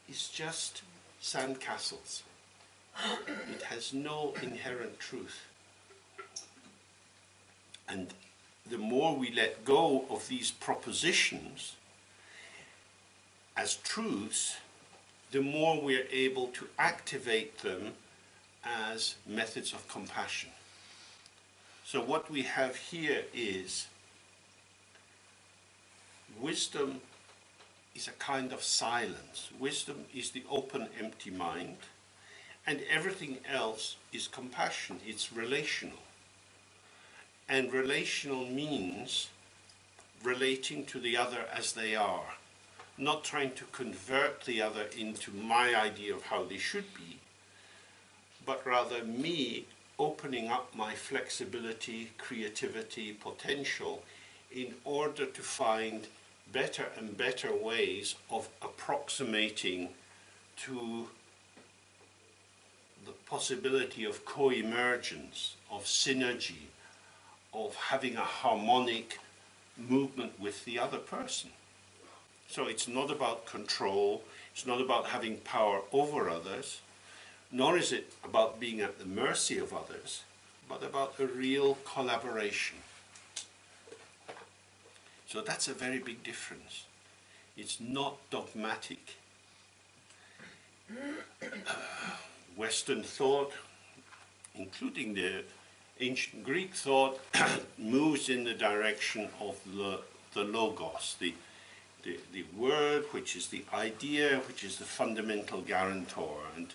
Speaker 1: is just sandcastles. It has no inherent truth. And the more we let go of these propositions as truths, the more we're able to activate them as methods of compassion. So what we have here is wisdom is a kind of silence. Wisdom is the open, empty mind, and everything else is compassion. It's relational. And relational means relating to the other as they are, not trying to convert the other into my idea of how they should be, but rather me opening up my flexibility, creativity, potential in order to find better and better ways of approximating to the possibility of co-emergence, of synergy, of having a harmonic movement with the other person. So it's not about control, it's not about having power over others, nor is it about being at the mercy of others, but about a real collaboration. So that's a very big difference. It's not dogmatic. Western thought, including the ancient Greek thought, moves in the direction of the logos, the word, which is the idea, which is the fundamental guarantor. And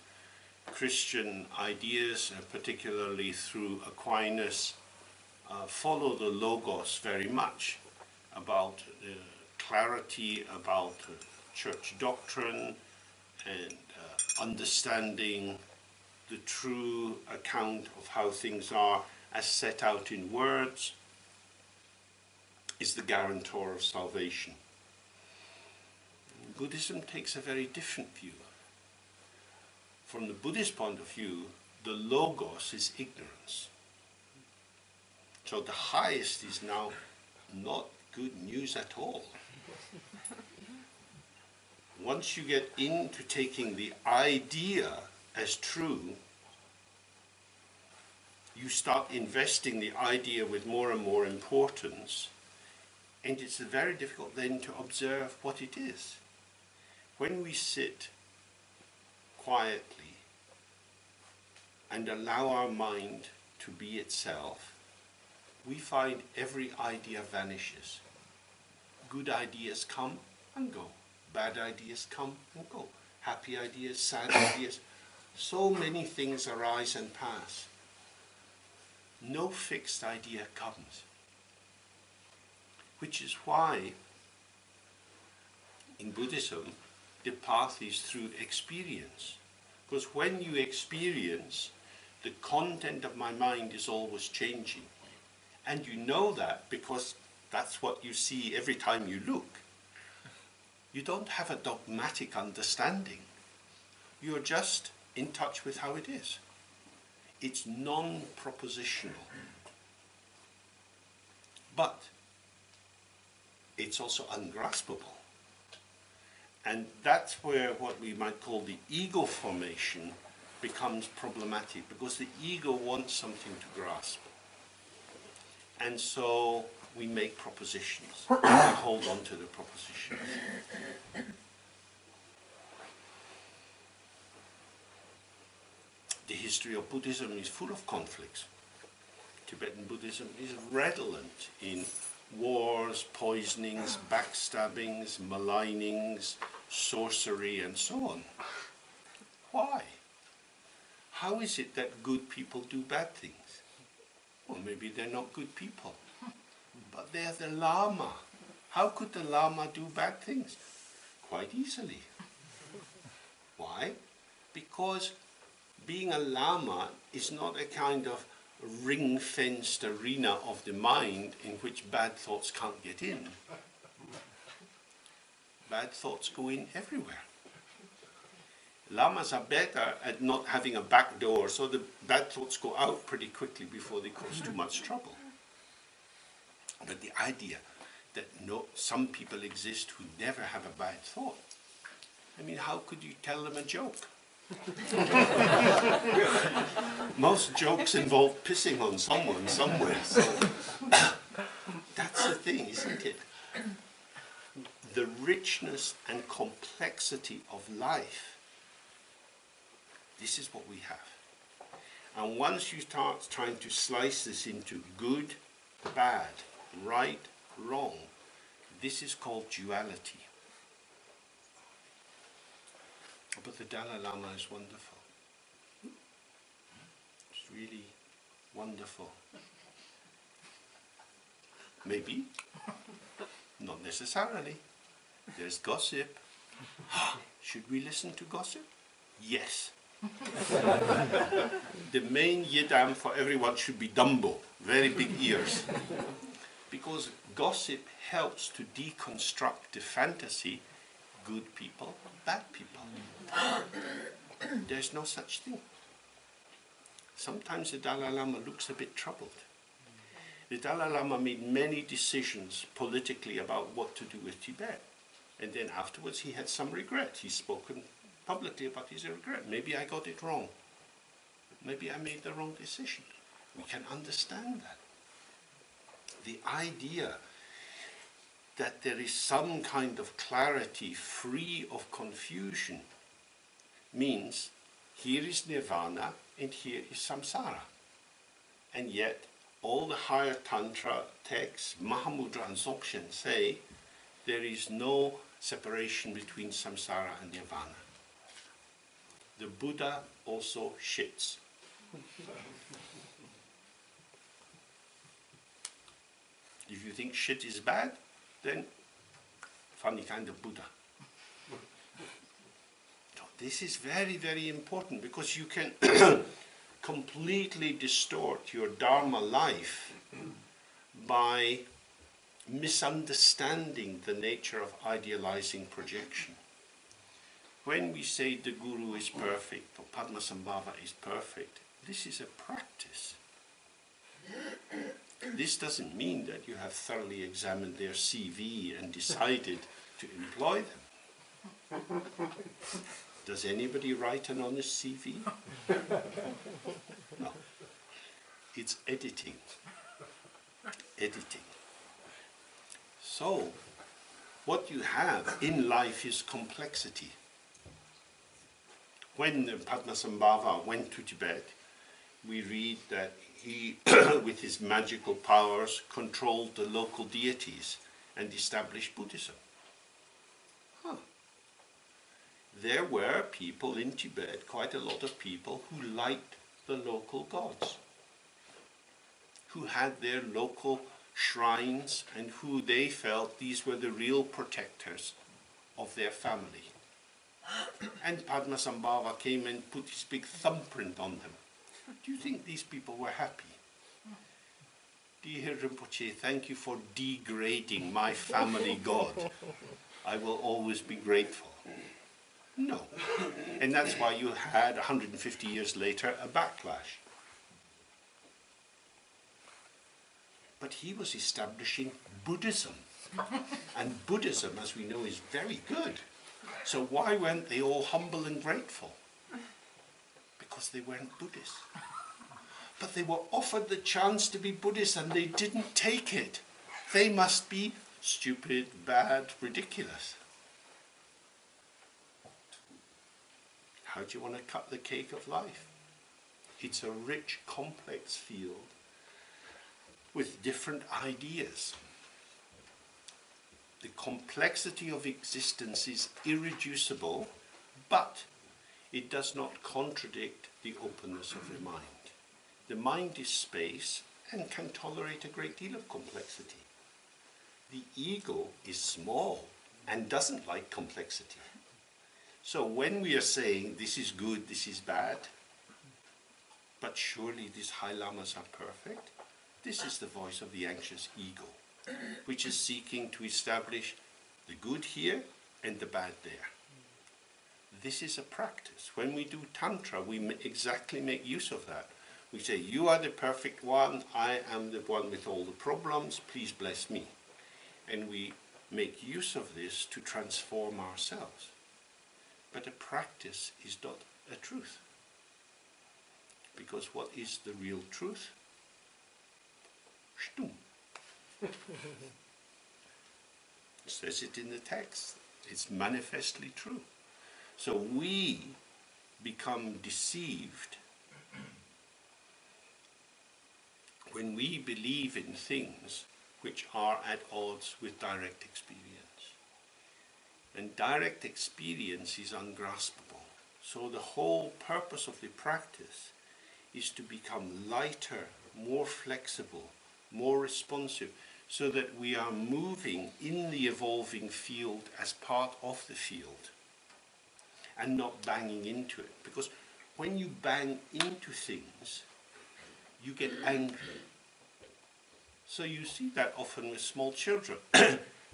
Speaker 1: Christian ideas, particularly through Aquinas, follow the logos very much, about clarity, about church doctrine, and understanding the true account of how things are as set out in words is the guarantor of salvation. Buddhism takes a very different view. From the Buddhist point of view, the logos is ignorance. So the highest is now not good news at all. Once you get into taking the idea as true, you start investing the idea with more and more importance, and it's very difficult then to observe what it is. When we sit quietly and allow our mind to be itself, we find every idea vanishes. Good ideas come and go. Bad ideas come and go. Happy ideas, sad ideas. So many things arise and pass. No fixed idea comes. Which is why in Buddhism the path is through experience. Because when you experience, the content of my mind is always changing. And you know that because that's what you see every time you look. You don't have a dogmatic understanding. You're just in touch with how it is. It's non-propositional. But it's also ungraspable. And that's where what we might call the ego formation becomes problematic, because the ego wants something to grasp. And so we make propositions. We hold on to the propositions. The history of Buddhism is full of conflicts. Tibetan Buddhism is redolent in wars, poisonings, backstabbings, malignings, sorcery, and so on. Why? How is it that good people do bad things? Well, maybe they're not good people, but they're the Lama. How could the Lama do bad things? Quite easily. Why? Because being a Lama is not a kind of ring-fenced arena of the mind in which bad thoughts can't get in. Bad thoughts go in everywhere. Lamas are better at not having a back door, so the bad thoughts go out pretty quickly before they cause too much trouble. But the idea that some people exist who never have a bad thought, I mean, how could you tell them a joke? Most jokes involve pissing on someone somewhere. So that's the thing, isn't it? The richness and complexity of life, this is what we have. And once you start trying to slice this into good, bad, right, wrong, this is called duality. But the Dalai Lama is wonderful. It's really wonderful. Maybe, not necessarily. There's gossip. Should we listen to gossip? Yes. The main yidam for everyone should be Dumbo, very big ears. Because gossip helps to deconstruct the fantasy, good people, bad people. There's no such thing. Sometimes the Dalai Lama looks a bit troubled. The Dalai Lama made many decisions politically about what to do with Tibet. And then afterwards he had some regret. He's spoken publicly about his regret. Maybe I got it wrong. Maybe I made the wrong decision. We can understand that. The idea that there is some kind of clarity free of confusion means here is nirvana and here is samsara. And yet all the higher tantra texts, Mahamudra and Dzogchen, say there is no separation between samsara and nirvana. The Buddha also shits. If you think shit is bad, then funny kind of Buddha. So this is very, very important, because you can completely distort your dharma life by misunderstanding the nature of idealizing projection. When we say the guru is perfect or Padmasambhava is perfect, this is a practice. This doesn't mean that you have thoroughly examined their CV and decided to employ them. Does anybody write an honest CV? No. It's editing. Editing. So, what you have in life is complexity. When Padmasambhava went to Tibet, we read that he, with his magical powers, controlled the local deities and established Buddhism. There were people in Tibet, quite a lot of people, who liked the local gods, who had their local shrines, and who they felt these were the real protectors of their family. And Padmasambhava came and put his big thumbprint on them. Do you think these people were happy? Dear Rinpoche, thank you for degrading my family god. I will always be grateful. No. And that's why you had, 150 years later, a backlash. But he was establishing Buddhism. And Buddhism, as we know, is very good. So why weren't they all humble and grateful? Because they weren't Buddhists. But they were offered the chance to be Buddhists and they didn't take it. They must be stupid, bad, ridiculous. How do you want to cut the cake of life? It's a rich, complex field with different ideas. The complexity of existence is irreducible, but it does not contradict the openness of the mind. The mind is space and can tolerate a great deal of complexity. The ego is small and doesn't like complexity. So when we are saying this is good, this is bad, but surely these high lamas are perfect, this is the voice of the anxious ego, which is seeking to establish the good here and the bad there. This is a practice. When we do Tantra, we exactly make use of that. We say, you are the perfect one, I am the one with all the problems, please bless me. And we make use of this to transform ourselves. But a practice is not a truth. Because what is the real truth? Stumm. It says it in the text. It's manifestly true. So we become deceived when we believe in things which are at odds with direct experience. And direct experience is ungraspable. So the whole purpose of the practice is to become lighter, more flexible, more responsive, so that we are moving in the evolving field as part of the field and not banging into it. Because when you bang into things, you get angry. So you see that often with small children.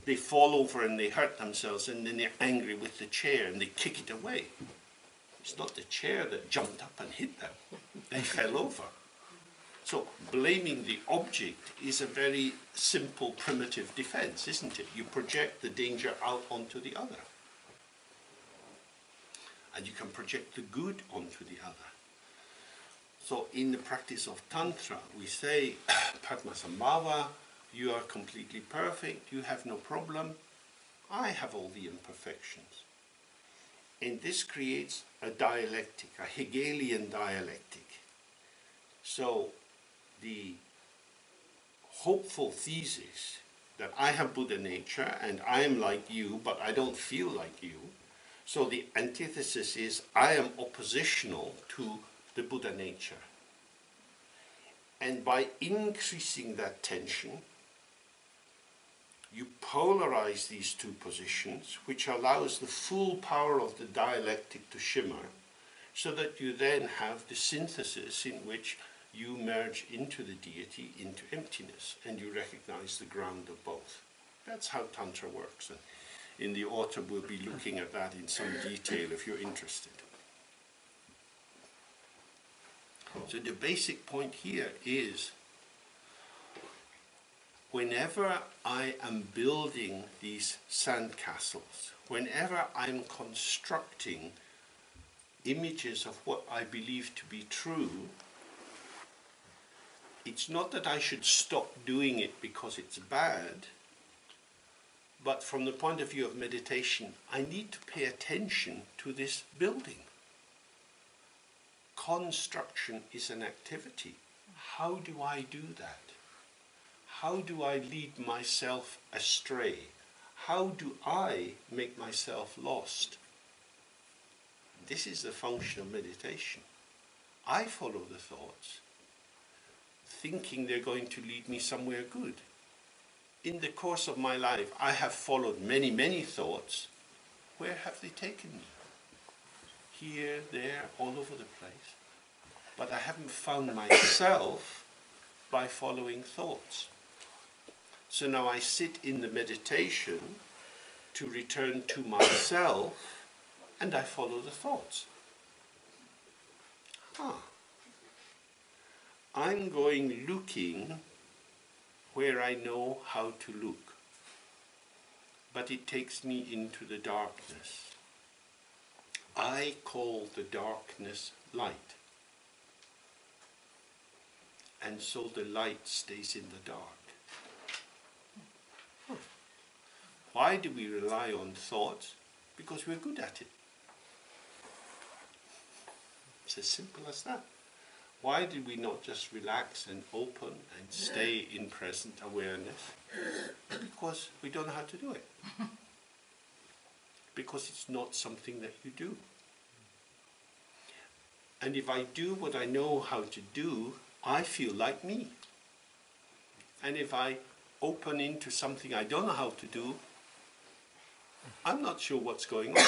Speaker 1: They fall over and they hurt themselves, and then they're angry with the chair and they kick it away. It's not the chair that jumped up and hit them. They fell over. So blaming the object is a very simple, primitive defense, isn't it? You project the danger out onto the other. And you can project the good onto the other. So in the practice of Tantra, we say, Padmasambhava, you are completely perfect, you have no problem, I have all the imperfections. And this creates a dialectic, a Hegelian dialectic. So the hopeful thesis that I have Buddha nature and I am like you, but I don't feel like you. So the antithesis is I am oppositional to the Buddha nature. And by increasing that tension, you polarize these two positions, which allows the full power of the dialectic to shimmer, so that you then have the synthesis in which you merge into the deity, into emptiness, and you recognize the ground of both. That's how Tantra works. And in the autumn, we'll be looking at that in some detail if you're interested. So the basic point here is, whenever I am building these sandcastles, whenever I'm constructing images of what I believe to be true, it's not that I should stop doing it because it's bad, but from the point of view of meditation, I need to pay attention to this building. Construction is an activity. How do I do that? How do I lead myself astray? How do I make myself lost? This is the function of meditation. I follow the thoughts, thinking they're going to lead me somewhere good. In the course of my life, I have followed many, many thoughts. Where have they taken me? Here, there, all over the place. But I haven't found myself by following thoughts. So now I sit in the meditation to return to myself, and I follow the thoughts. I'm going looking where I know how to look, but it takes me into the darkness. I call the darkness light, and so the light stays in the dark. Why do we rely on thoughts? Because we're good at it. It's as simple as that. Why did we not just relax and open and stay in present awareness? Because we don't know how to do it. Because it's not something that you do. And if I do what I know how to do, I feel like me. And if I open into something I don't know how to do, I'm not sure what's going on.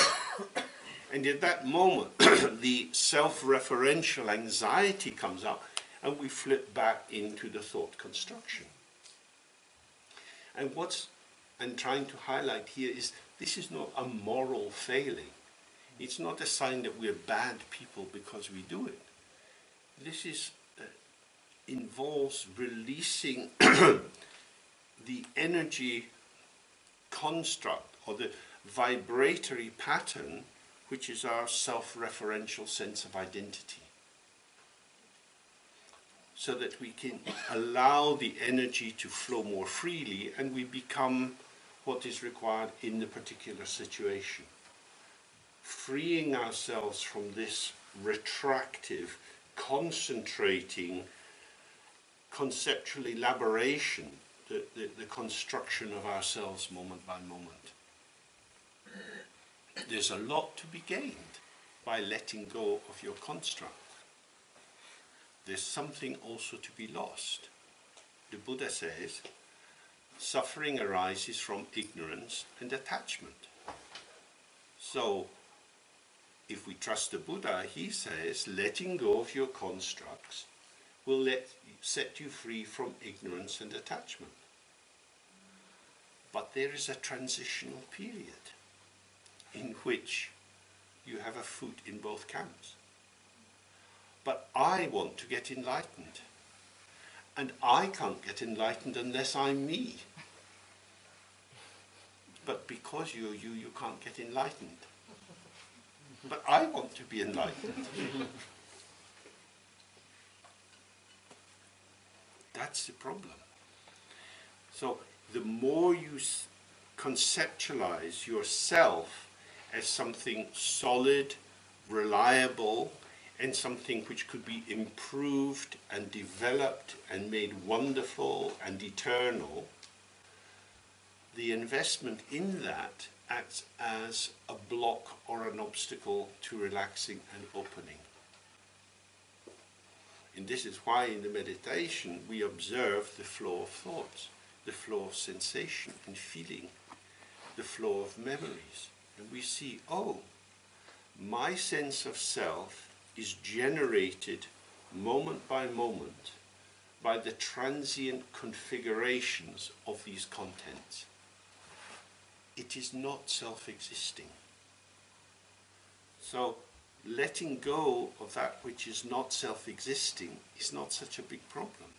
Speaker 1: And at that moment, the self-referential anxiety comes up, and we flip back into the thought construction. And what I'm trying to highlight here is this is not a moral failing. It's not a sign that we're bad people because we do it. This is involves releasing the energy construct or the vibratory pattern which is our self-referential sense of identity, so that we can allow the energy to flow more freely and we become what is required in the particular situation. Freeing ourselves from this retractive, concentrating, conceptual elaboration, the construction of ourselves moment by moment. There's a lot to be gained by letting go of your construct. There's something also to be lost. The Buddha says, suffering arises from ignorance and attachment. So, if we trust the Buddha, he says, letting go of your constructs will set you free from ignorance and attachment. But there is a transitional period in which you have a foot in both camps. But I want to get enlightened. And I can't get enlightened unless I'm me. But because you're you, you can't get enlightened. But I want to be enlightened. That's the problem. So the more you conceptualize yourself as something solid, reliable, and something which could be improved and developed and made wonderful and eternal, the investment in that acts as a block or an obstacle to relaxing and opening. And this is why in the meditation we observe the flow of thoughts, the flow of sensation and feeling, the flow of memories. And we see, oh, my sense of self is generated moment by moment by the transient configurations of these contents. It is not self-existing. So letting go of that which is not self-existing is not such a big problem.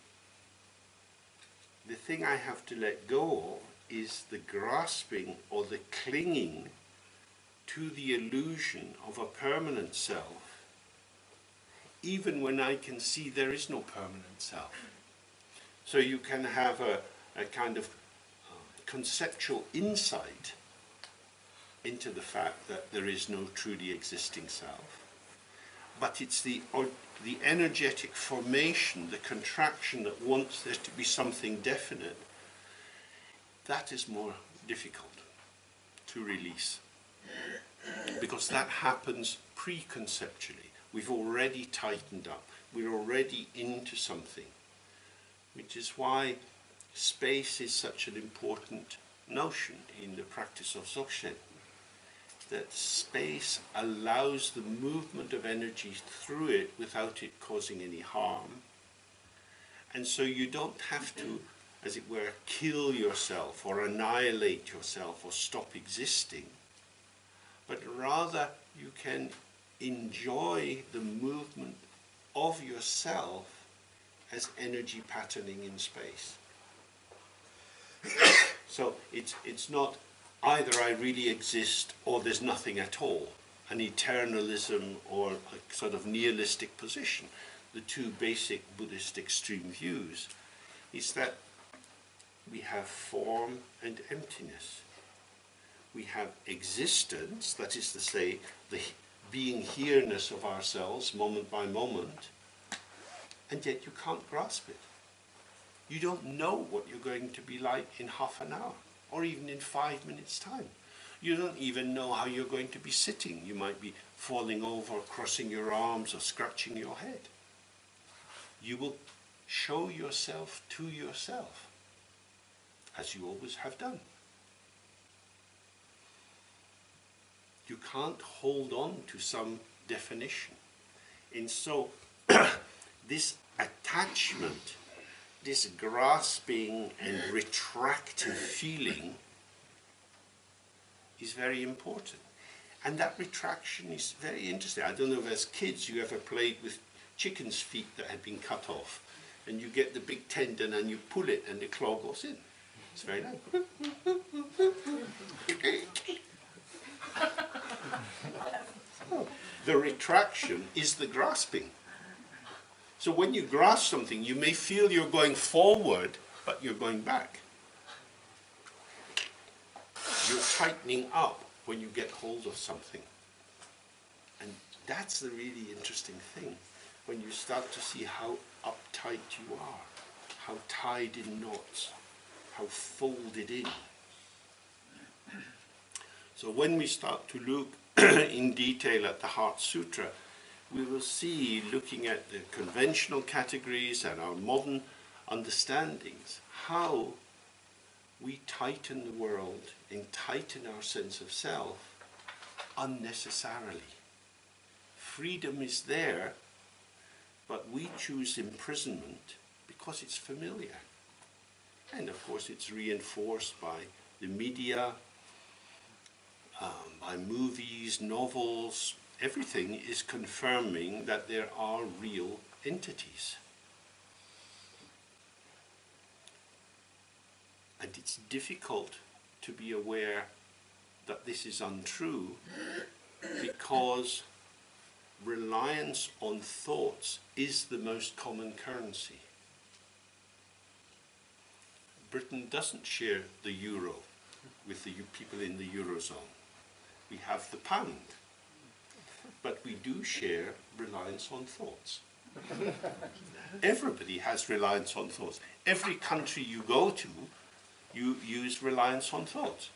Speaker 1: The thing I have to let go of is the grasping or the clinging to the illusion of a permanent self, even when I can see there is no permanent self. So you can have a kind of conceptual insight into the fact that there is no truly existing self. But it's the energetic formation, the contraction that wants there to be something definite, that is more difficult to release. Because that happens preconceptually. We've already tightened up. We're already into something. Which is why space is such an important notion in the practice of Dzogchen. That space allows the movement of energy through it without it causing any harm. And so you don't have to, as it were, kill yourself or annihilate yourself or stop existing. But rather you can enjoy the movement of yourself as energy patterning in space. So it's not either I really exist or there's nothing at all, an eternalism or a sort of nihilistic position. The two basic Buddhist extreme views is that we have form and emptiness. We have existence, that is to say, the being here-ness of ourselves moment by moment, and yet you can't grasp it. You don't know what you're going to be like in half an hour, or even in 5 minutes' time. You don't even know how you're going to be sitting. You might be falling over, crossing your arms, or scratching your head. You will show yourself to yourself, as you always have done. You can't hold on to some definition. And so this attachment, this grasping and retractive feeling is very important. And that retraction is very interesting. I don't know if as kids you ever played with chicken's feet that had been cut off, and you get the big tendon and you pull it and the claw goes in. It's very nice. The retraction is the grasping. So when you grasp something, you may feel you're going forward, but you're going back. You're tightening up when you get hold of something. And that's the really interesting thing, when you start to see how uptight you are, how tied in knots, how folded in. So when we start to look in detail at the Heart Sutra, we will see, looking at the conventional categories and our modern understandings, how we tighten the world and tighten our sense of self unnecessarily. Freedom is there, but we choose imprisonment because it's familiar. And of course it's reinforced by the media, by movies, novels. Everything is confirming that there are real entities. And it's difficult to be aware that this is untrue, because reliance on thoughts is the most common currency. Britain doesn't share the euro with the people in the Eurozone. We have the pound, but we do share reliance on thoughts. Everybody has reliance on thoughts. Every country you go to, you use reliance on thoughts.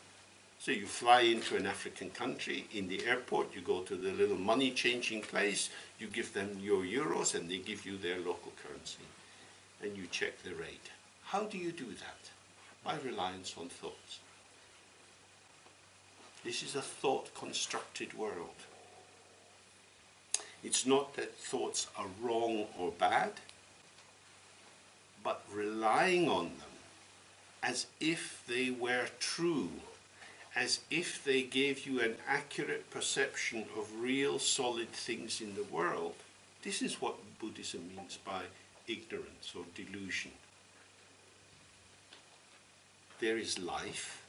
Speaker 1: So you fly into an African country, in the airport you go to the little money changing place, you give them your euros and they give you their local currency, and you check the rate. How do you do that? By reliance on thoughts. This is a thought constructed world. It's not that thoughts are wrong or bad, but relying on them as if they were true, as if they gave you an accurate perception of real solid things in the world. This is what Buddhism means by ignorance or delusion. There is life,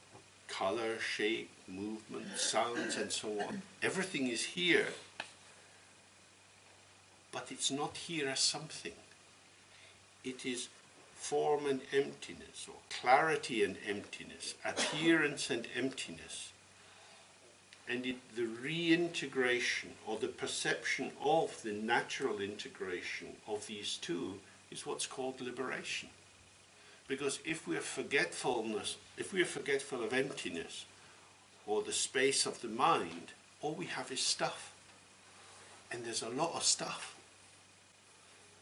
Speaker 1: color, shape, movement, sounds, and so on. Everything is here, but it's not here as something. It is form and emptiness, or clarity and emptiness, appearance and emptiness. And the reintegration, or the perception of the natural integration of these two, is what's called liberation. Because if we are forgetful of emptiness, or the space of the mind, all we have is stuff. And there's a lot of stuff.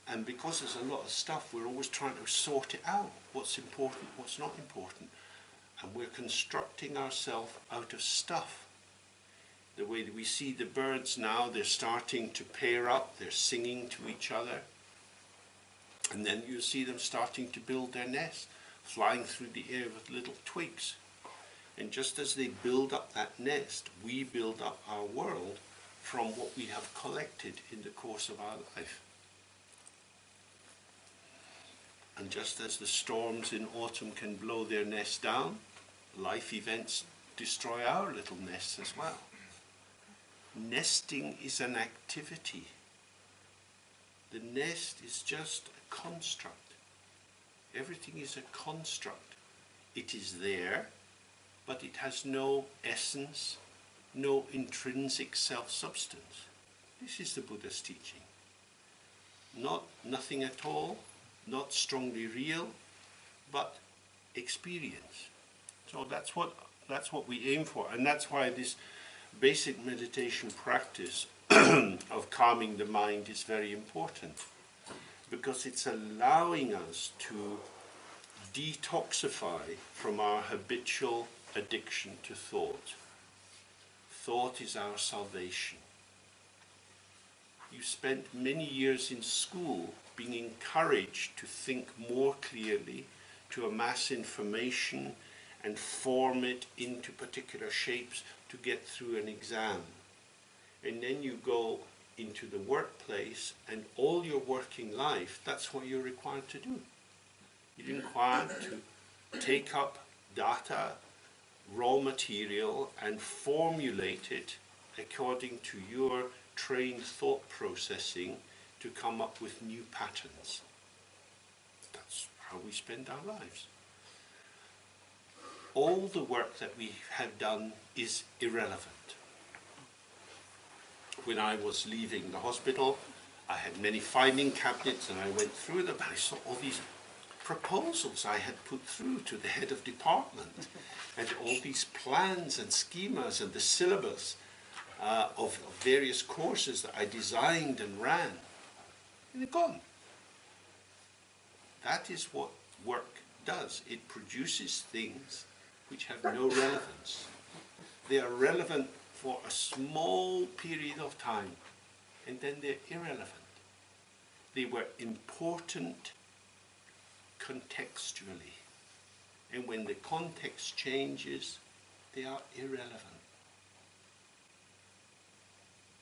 Speaker 1: And because there's a lot of stuff, we're always trying to sort it out. What's important, what's not important. And we're constructing ourselves out of stuff. The way that we see the birds now, they're starting to pair up, they're singing to each other. And then you see them starting to build their nest, flying through the air with little twigs. And just as they build up that nest, we build up our world from what we have collected in the course of our life. And just as the storms in autumn can blow their nest down, life events destroy our little nests as well. Nesting is an activity. The nest is just a construct. Everything is a construct. It is there, but it has no essence, no intrinsic self-substance. This is the Buddha's teaching. Nothing at all, not strongly real, but experience. So that's what we aim for, and that's why this basic meditation practice of calming the mind is very important, because it's allowing us to detoxify from our habitual addiction to thought. Thought is our salvation. You spent many years in school being encouraged to think more clearly, to amass information and form it into particular shapes to get through an exam. And then you go into the workplace, and all your working life, that's what you're required to do. You're required to take up data, raw material and formulate it according to your trained thought processing to come up with new patterns. That's how we spend our lives. All the work that we have done is irrelevant. When I was leaving the hospital, I had many filing cabinets and I went through them and I saw all these proposals I had put through to the head of department and all these plans and schemas and the syllabus of various courses that I designed and ran. And they're gone. That is what work does. It produces things which have no relevance. They are relevant for a small period of time and then they're irrelevant. They were important contextually. And when the context changes, they are irrelevant.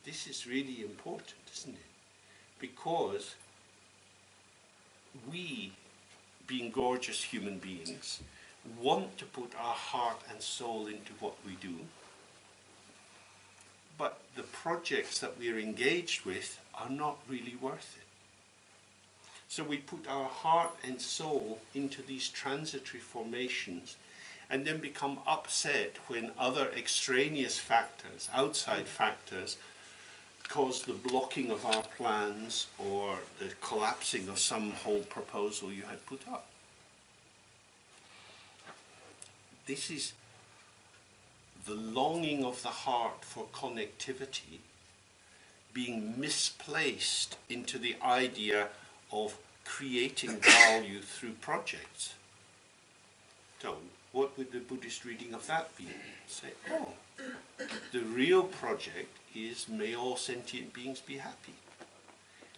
Speaker 1: This is really important, isn't it? Because we, being gorgeous human beings, want to put our heart and soul into what we do, but the projects that we're engaged with are not really worth it. So we put our heart and soul into these transitory formations and then become upset when other extraneous factors, outside factors, cause the blocking of our plans or the collapsing of some whole proposal you had put up. This is the longing of the heart for connectivity being misplaced into the idea of creating value through projects. So, what would the Buddhist reading of that be? Say, oh, the real project is may all sentient beings be happy.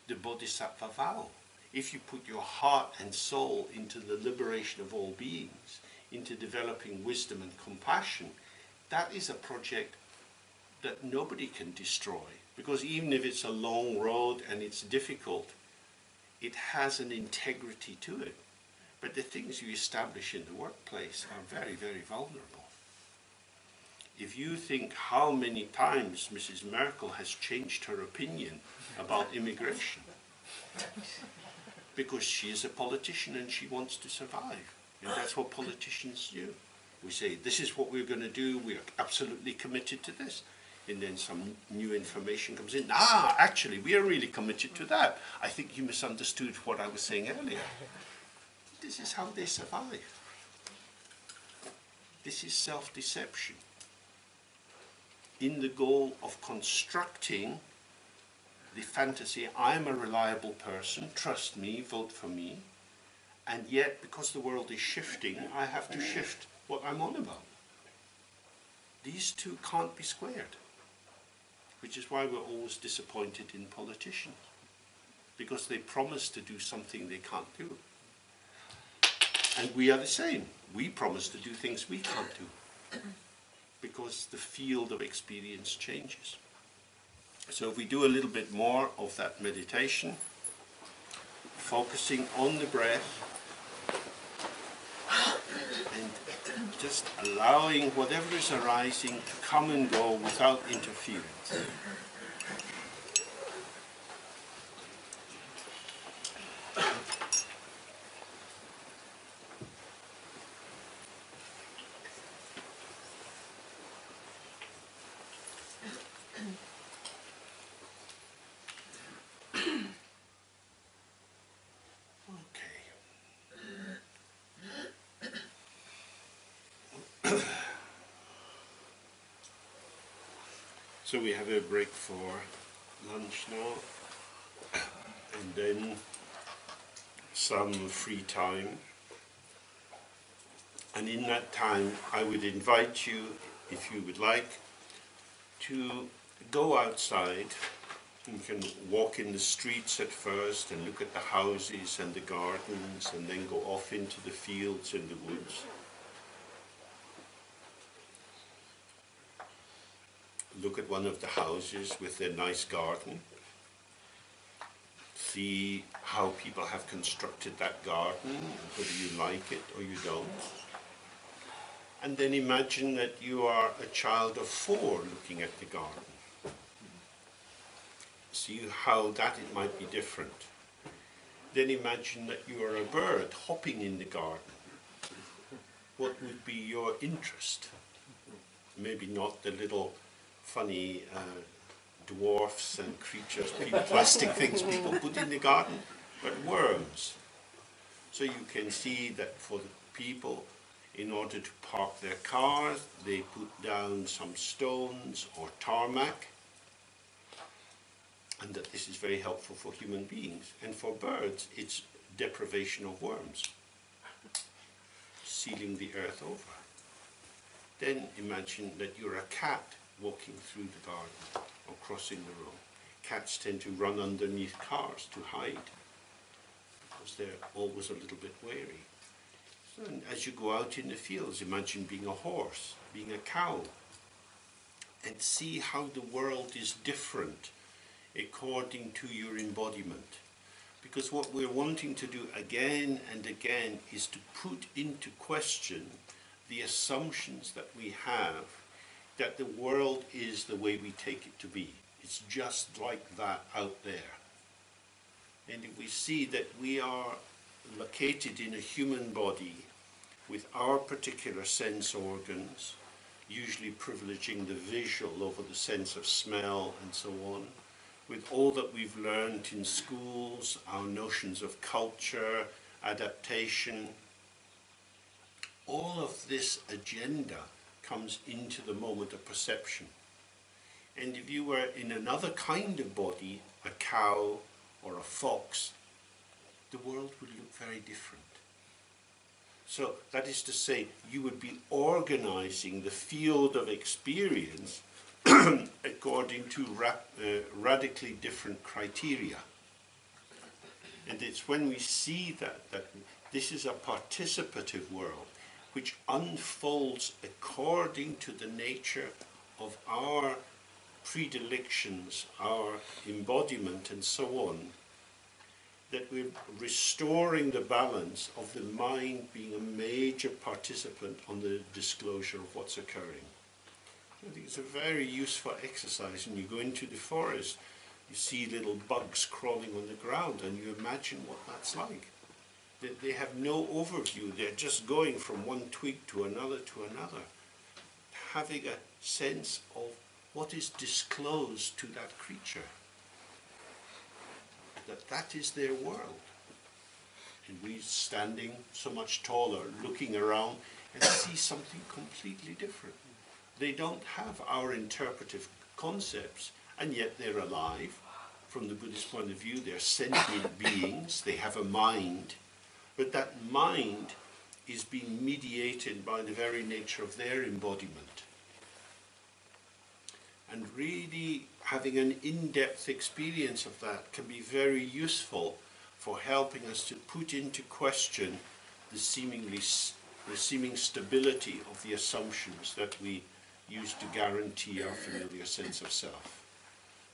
Speaker 1: The Bodhisattva vow. If you put your heart and soul into the liberation of all beings, into developing wisdom and compassion, that is a project that nobody can destroy. Because even if it's a long road and it's difficult, it has an integrity to it. But the things you establish in the workplace are very, very vulnerable. If you think how many times Mrs. Merkel has changed her opinion about immigration, because she is a politician and she wants to survive. And that's what politicians do. We say, this is what we're going to do, we are absolutely committed to this. And then some new information comes in. Actually, we are really committed to that. I think you misunderstood what I was saying earlier. This is how they survive. This is self-deception. In the goal of constructing the fantasy, I'm a reliable person, trust me, vote for me. And yet, because the world is shifting, I have to shift what I'm on about. These two can't be squared. Which is why we're always disappointed in politicians. Because they promise to do something they can't do. And we are the same. We promise to do things we can't do. Because the field of experience changes. So if we do a little bit more of that meditation, focusing on the breath, and just allowing whatever is arising to come and go without interference. So we have a break for lunch now, and then some free time. And in that time, I would invite you, if you would like, to go outside. You can walk in the streets at first and look at the houses and the gardens, and then go off into the fields and the woods. Look at one of the houses with their nice garden. See how people have constructed that garden, whether you like it or you don't. And then imagine that you are a child of 4 looking at the garden. See how that it might be different. Then imagine that you are a bird hopping in the garden. What would be your interest? Maybe not the little funny dwarfs and creatures, plastic things people put in the garden, but worms. So you can see that for the people, in order to park their cars, they put down some stones or tarmac, and that this is very helpful for human beings. And for birds, it's deprivation of worms, sealing the earth over. Then imagine that you're a cat walking through the garden or crossing the road. Cats tend to run underneath cars to hide because they're always a little bit wary. So, and as you go out in the fields, imagine being a horse, being a cow, and see how the world is different according to your embodiment. Because what we're wanting to do again and again is to put into question the assumptions that we have that the world is the way we take it to be. It's just like that out there. And if we see that we are located in a human body with our particular sense organs, usually privileging the visual over the sense of smell and so on, with all that we've learned in schools, our notions of culture, adaptation, all of this agenda comes into the moment of perception. And if you were in another kind of body, a cow or a fox, the world would look very different. So that is to say, you would be organizing the field of experience according to radically different criteria. And it's when we see that this is a participative world which unfolds according to the nature of our predilections, our embodiment and so on, that we're restoring the balance of the mind being a major participant on the disclosure of what's occurring. I think it's a very useful exercise. When you go into the forest, you see little bugs crawling on the ground and you imagine what that's like. They have no overview, they're just going from one twig to another, having a sense of what is disclosed to that creature. That is their world. And we standing so much taller, looking around and see something completely different. They don't have our interpretive concepts, and yet they're alive. From the Buddhist point of view, they're sentient beings, they have a mind, but that mind is being mediated by the very nature of their embodiment. And really having an in-depth experience of that can be very useful for helping us to put into question the seeming stability of the assumptions that we use to guarantee our familiar sense of self.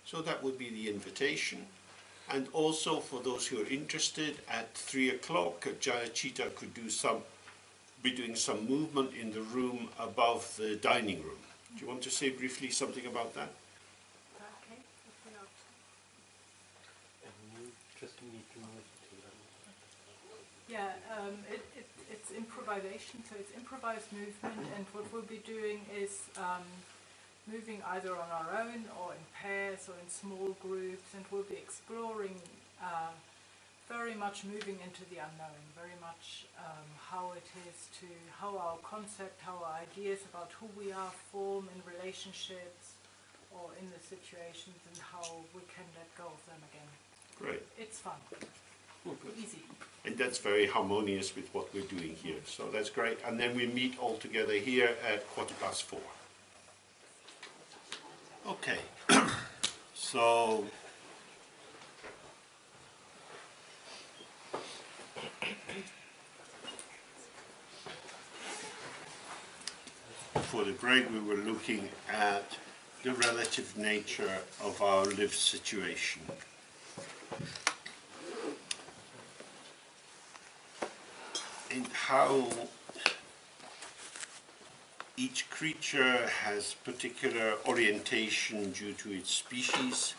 Speaker 1: So that would be the invitation. And also for those who are interested, at 3 o'clock, Jayachita could be doing some movement in the room above the dining room. Do you want to say briefly something about that?
Speaker 2: Okay. Yeah, it's improvisation, so it's improvised movement, and what we'll be doing is moving either on our own or in pairs or in small groups, and we'll be exploring very much moving into the unknown, very much how it is to, how our concept, how our ideas about who we are form in relationships or in the situations, and how we can let go of them again.
Speaker 1: Great.
Speaker 2: It's fun. Easy.
Speaker 1: And that's very harmonious with what we're doing here. So that's great. And then we meet all together here at 4:15. Okay. So for the break we were looking at the relative nature of our lived situation. And how Each creature has particular orientation due to its species,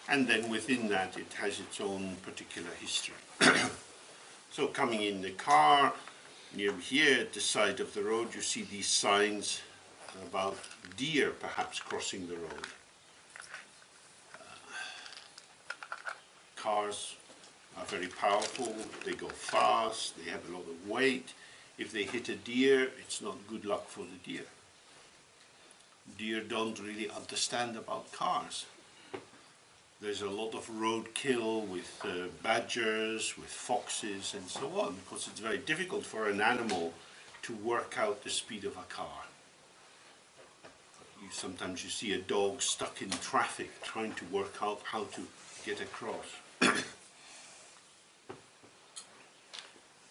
Speaker 1: and then within that it has its own particular history. So coming in the car, near here at the side of the road, you see these signs about deer perhaps crossing the road. Cars are very powerful, they go fast, they have a lot of weight. If they hit a deer, it's not good luck for the deer. Deer don't really understand about cars. There's a lot of roadkill with badgers, with foxes and so on, because it's very difficult for an animal to work out the speed of a car. Sometimes you see a dog stuck in traffic trying to work out how to get across.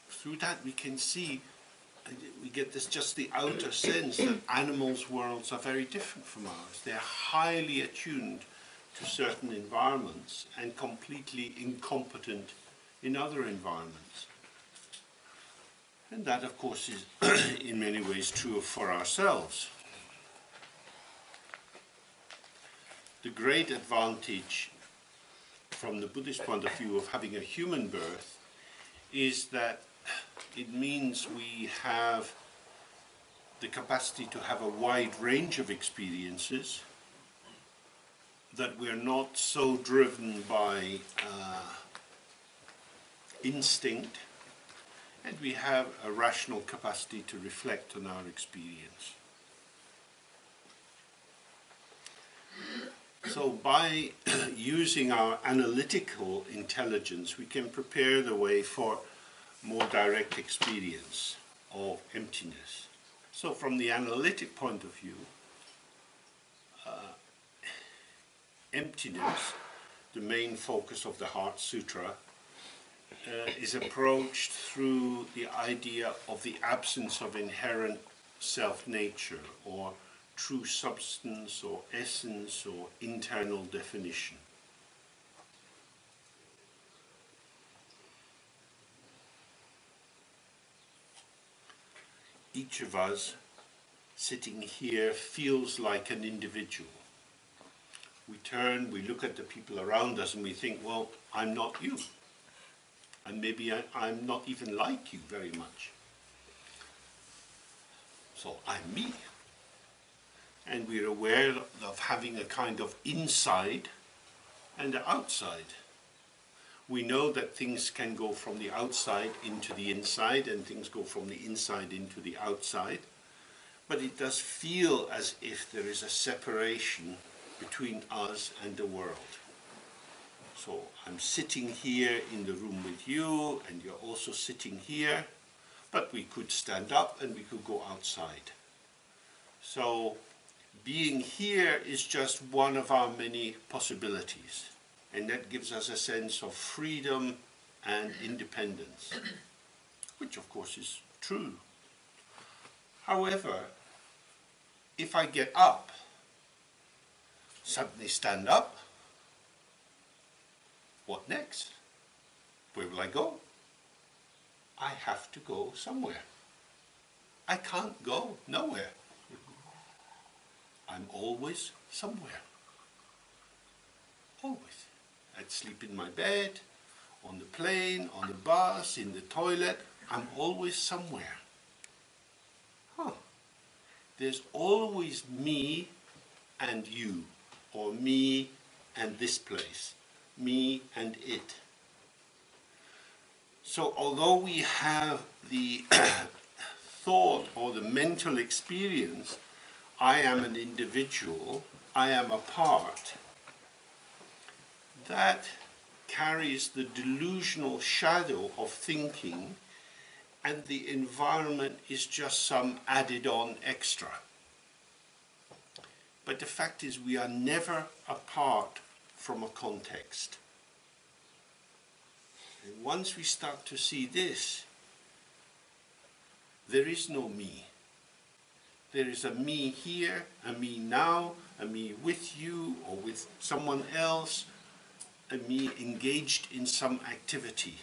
Speaker 1: Through that we can see, we get this just the outer sense that animals' worlds are very different from ours. They're highly attuned to certain environments and completely incompetent in other environments. And that, of course, is in many ways true for ourselves. The great advantage from the Buddhist point of view of having a human birth is that it means we have the capacity to have a wide range of experiences, that we're not so driven by instinct, and we have a rational capacity to reflect on our experience. So by using our analytical intelligence, we can prepare the way for more direct experience of emptiness. So from the analytic point of view, emptiness, the main focus of the Heart Sutra, is approached through the idea of the absence of inherent self-nature, or true substance, or essence, or internal definition. Each of us sitting here feels like an individual. We turn, we look at the people around us and we think, well, I'm not you. And maybe I'm not even like you very much. So I'm me. And we're aware of having a kind of inside and the outside. We know that things can go from the outside into the inside, and things go from the inside into the outside. But it does feel as if there is a separation between us and the world. So I'm sitting here in the room with you, and you're also sitting here, but we could stand up and we could go outside. So being here is just one of our many possibilities, and that gives us a sense of freedom and independence, which of course is true. However, if I get up, suddenly stand up, what next? Where will I go? I have to go somewhere. I can't go nowhere. I'm always somewhere. Always. I'd sleep in my bed, on the plane, on the bus, in the toilet. I'm always somewhere. There's always me and you, or me and this place, me and it. So although we have the thought or the mental experience, I am an individual, I am a part, that carries the delusional shadow of thinking, and the environment is just some added on extra. But the fact is, we are never apart from a context. And once we start to see this, there is no me. There is a me here, a me now, a me with you or with someone else, a me engaged in some activity.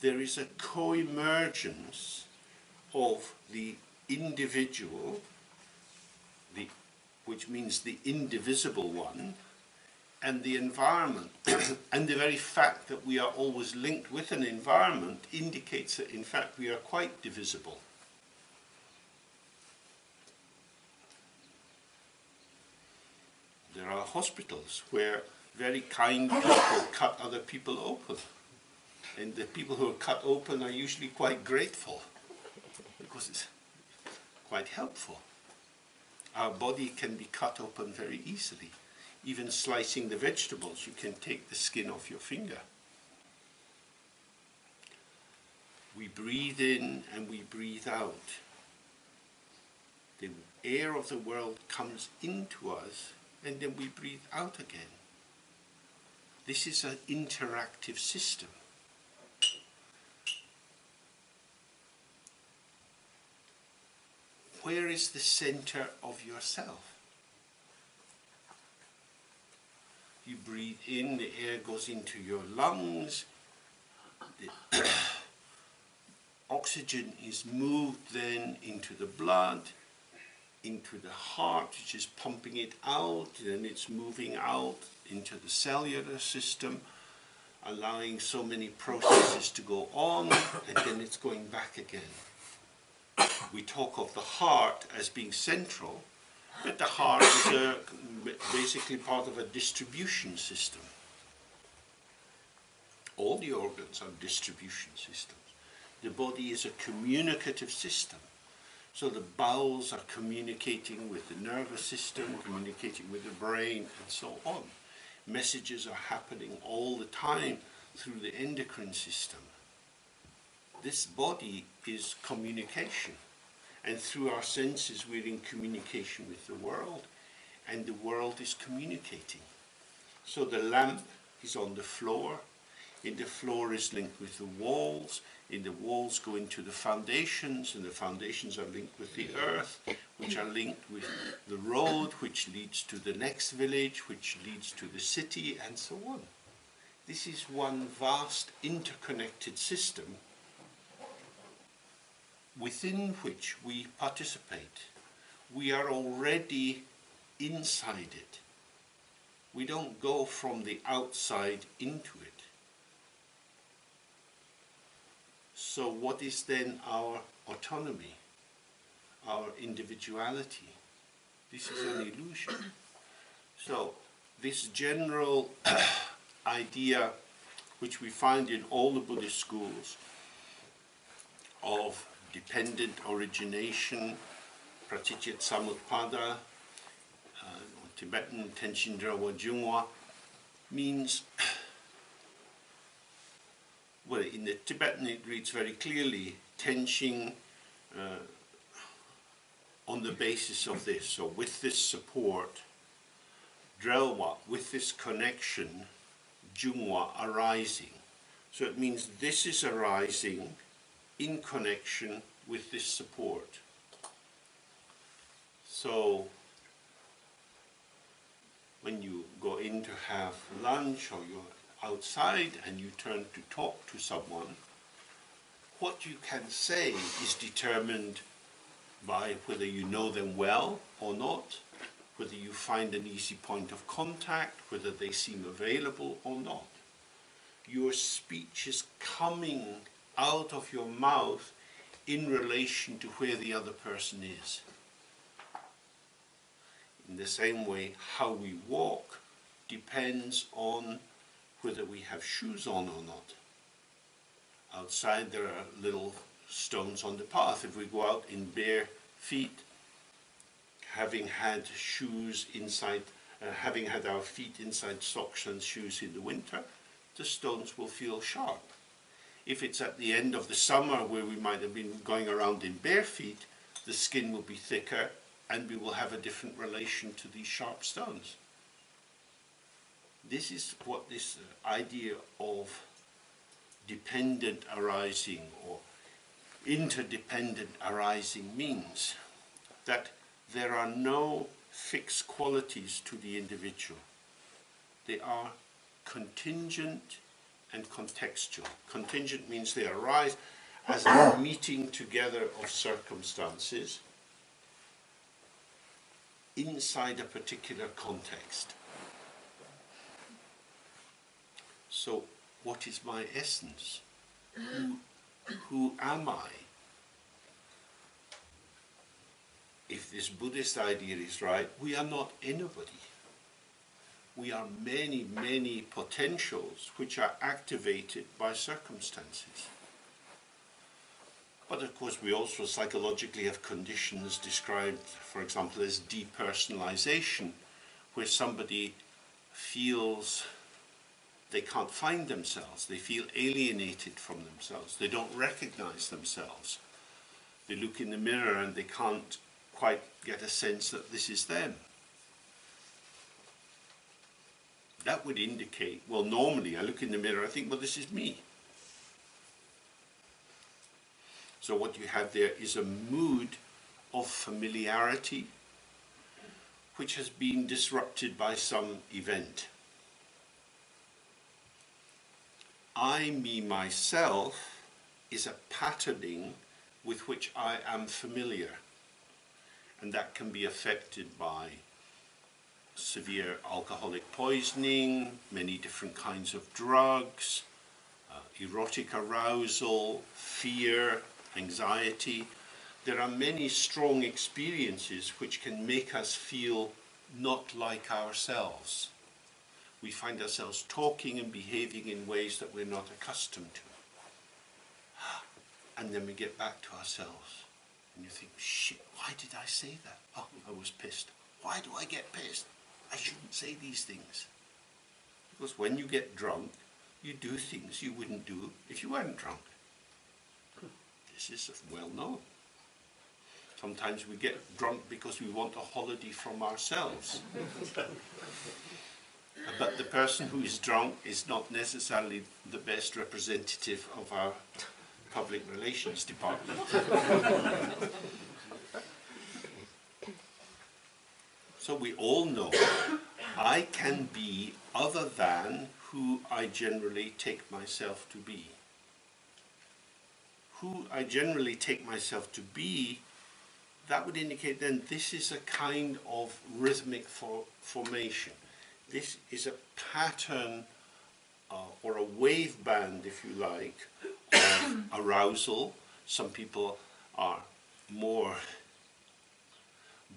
Speaker 1: there is a co-emergence of the individual, which means the indivisible one, and the environment. And the very fact that we are always linked with an environment indicates that in fact we are quite divisible. There are hospitals where very kind people cut other people open. And the people who are cut open are usually quite grateful because it's quite helpful. Our body can be cut open very easily. Even slicing the vegetables, you can take the skin off your finger. We breathe in and we breathe out. The air of the world comes into us and then we breathe out again. This is an interactive system. Where is the center of yourself? You breathe in, the air goes into your lungs, the oxygen is moved then into the blood, into the heart, which is pumping it out, and it's moving out into the cellular system, allowing so many processes to go on, and then it's going back again. We talk of the heart as being central, but the heart is basically part of a distribution system. All the organs are distribution systems. The body is a communicative system. So the bowels are communicating with the nervous system, communicating with the brain, and so on. Messages are happening all the time through the endocrine system. This body is communication. And through our senses, we're in communication with the world, and the world is communicating. So the lamp is on the floor, and the floor is linked with the walls, and the walls go into the foundations, and the foundations are linked with the earth, which are linked with the road, which leads to the next village, which leads to the city, and so on. This is one vast interconnected system within which we participate. We are already inside it. We don't go from the outside into it. So what is then our autonomy, our individuality? This is an illusion. So this general idea, which we find in all the Buddhist schools, of dependent origination, pratichet samutpada, Tibetan Tenshin Drawa Jungwa, means, well, in the Tibetan it reads very clearly, Tenshin on the basis of this, so with this support, Drawa, with this connection, Jungwa, arising. So it means this is arising in connection with this support. So when you go in to have lunch or you're outside and you turn to talk to someone, what you can say is determined by whether you know them well or not, whether you find an easy point of contact, whether they seem available or not. Your speech is coming out of your mouth in relation to where the other person is. In the same way, how we walk depends on whether we have shoes on or not. Outside there are little stones on the path. If we go out in bare feet, having had shoes inside, having had our feet inside socks and shoes in the winter, the stones will feel sharp. If it's at the end of the summer where we might have been going around in bare feet, the skin will be thicker and we will have a different relation to these sharp stones. This is what this idea of dependent arising or interdependent arising means. That there are no fixed qualities to the individual. They are contingent, and contextual. Contingent means they arise as a meeting together of circumstances inside a particular context. So, what is my essence? Who am I? If this Buddhist idea is right, we are not anybody. We are many, many potentials which are activated by circumstances. But of course we also psychologically have conditions described, for example, as depersonalization, where somebody feels they can't find themselves, they feel alienated from themselves, they don't recognize themselves. They look in the mirror and they can't quite get a sense that this is them. That would indicate, well, normally I look in the mirror, I think, well, this is me. So what you have there is a mood of familiarity which has been disrupted by some event. I, me, myself is a patterning with which I am familiar, and that can be affected by severe alcoholic poisoning, many different kinds of drugs, erotic arousal, fear, anxiety. There are many strong experiences which can make us feel not like ourselves. We find ourselves talking and behaving in ways that we're not accustomed to. And then we get back to ourselves. And you think, shit, why did I say that? Oh, I was pissed. Why do I get pissed? I shouldn't say these things. Because when you get drunk, you do things you wouldn't do if you weren't drunk. This is well known. Sometimes we get drunk because we want a holiday from ourselves. But the person who is drunk is not necessarily the best representative of our public relations department. So we all know I can be other than who I generally take myself to be. Who I generally take myself to be, that would indicate then this is a kind of rhythmic formation. This is a pattern or a wave band, if you like, of arousal. Some people are more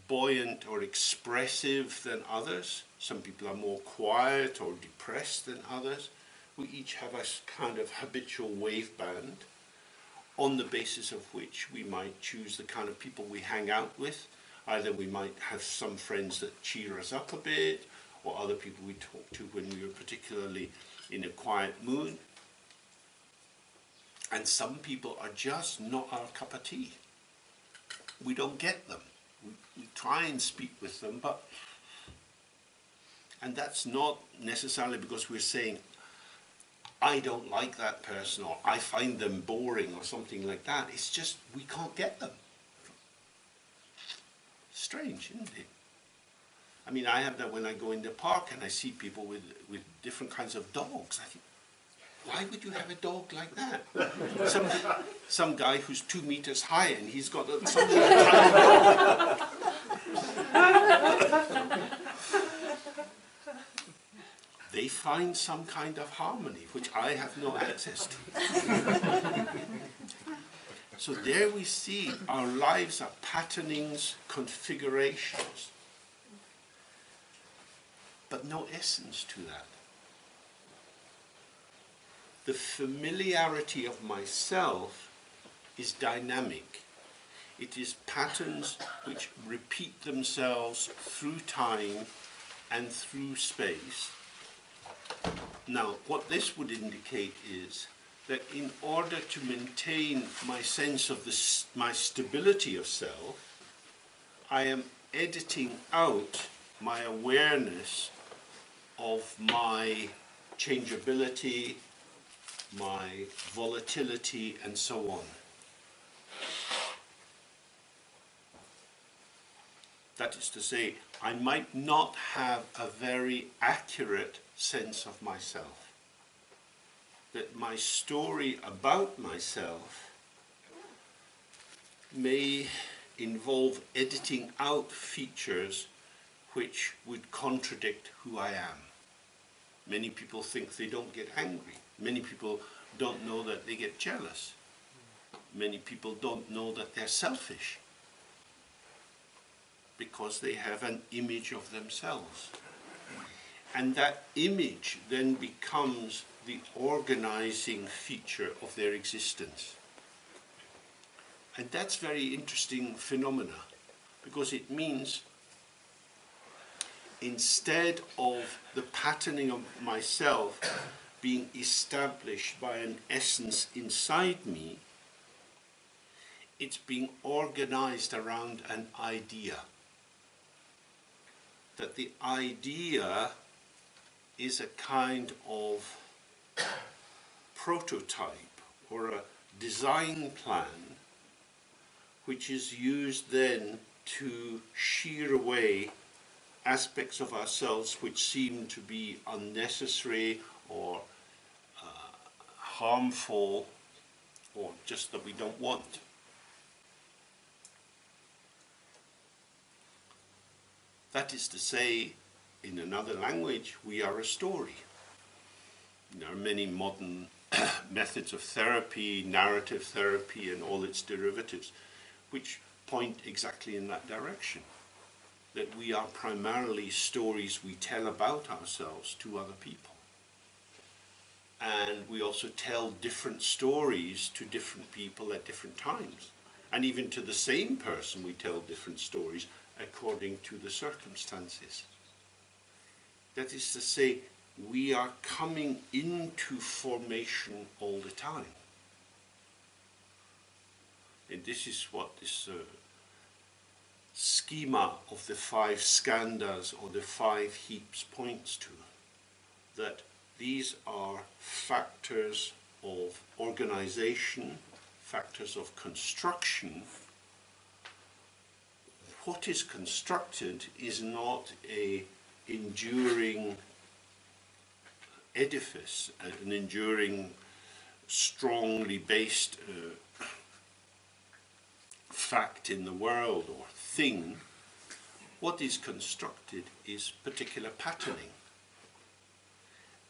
Speaker 1: buoyant or expressive than others. Some people are more quiet or depressed than others. We each have a kind of habitual wave band on the basis of which we might choose the kind of people we hang out with. Either we might have some friends that cheer us up a bit, or other people we talk to when we are particularly in a quiet mood. And some people are just not our cup of tea. We don't get them. We try and speak with them, and that's not necessarily because we're saying, I don't like that person, or I find them boring, or something like that. It's just we can't get them. Strange, isn't it? I mean, I have that when I go in the park and I see people with different kinds of dogs. I think, why would you have a dog like that? Some guy who's 2 meters high and he's got some tiny dog. They find some kind of harmony, which I have no access to. So there we see our lives are patternings, configurations, but no essence to that. The familiarity of myself is dynamic. It is patterns which repeat themselves through time and through space. Now, what this would indicate is that in order to maintain my sense of my stability of self, I am editing out my awareness of my changeability, my volatility, and so on. That is to say, I might not have a very accurate sense of myself. that my story about myself may involve editing out features which would contradict who I am. Many people think they don't get angry. Many people don't know that they get jealous. Many people don't know that they're selfish because they have an image of themselves. And that image then becomes the organizing feature of their existence. And that's very interesting phenomena, because it means instead of the patterning of myself being established by an essence inside me, it's being organized around an idea. That the idea is a kind of prototype or a design plan which is used then to shear away aspects of ourselves which seem to be unnecessary or harmful, or just that we don't want. That is to say, in another language, we are a story. There are many modern methods of therapy, narrative therapy, and all its derivatives, which point exactly in that direction. That we are primarily stories we tell about ourselves to other people. And we also tell different stories to different people at different times. And even to the same person we tell different stories according to the circumstances. That is to say, we are coming into formation all the time. And this is what this schema of the 5 skandhas or the 5 heaps points to. That these are factors of organization, factors of construction. What is constructed is not an enduring edifice, an enduring, strongly based fact in the world or thing. What is constructed is particular patterning.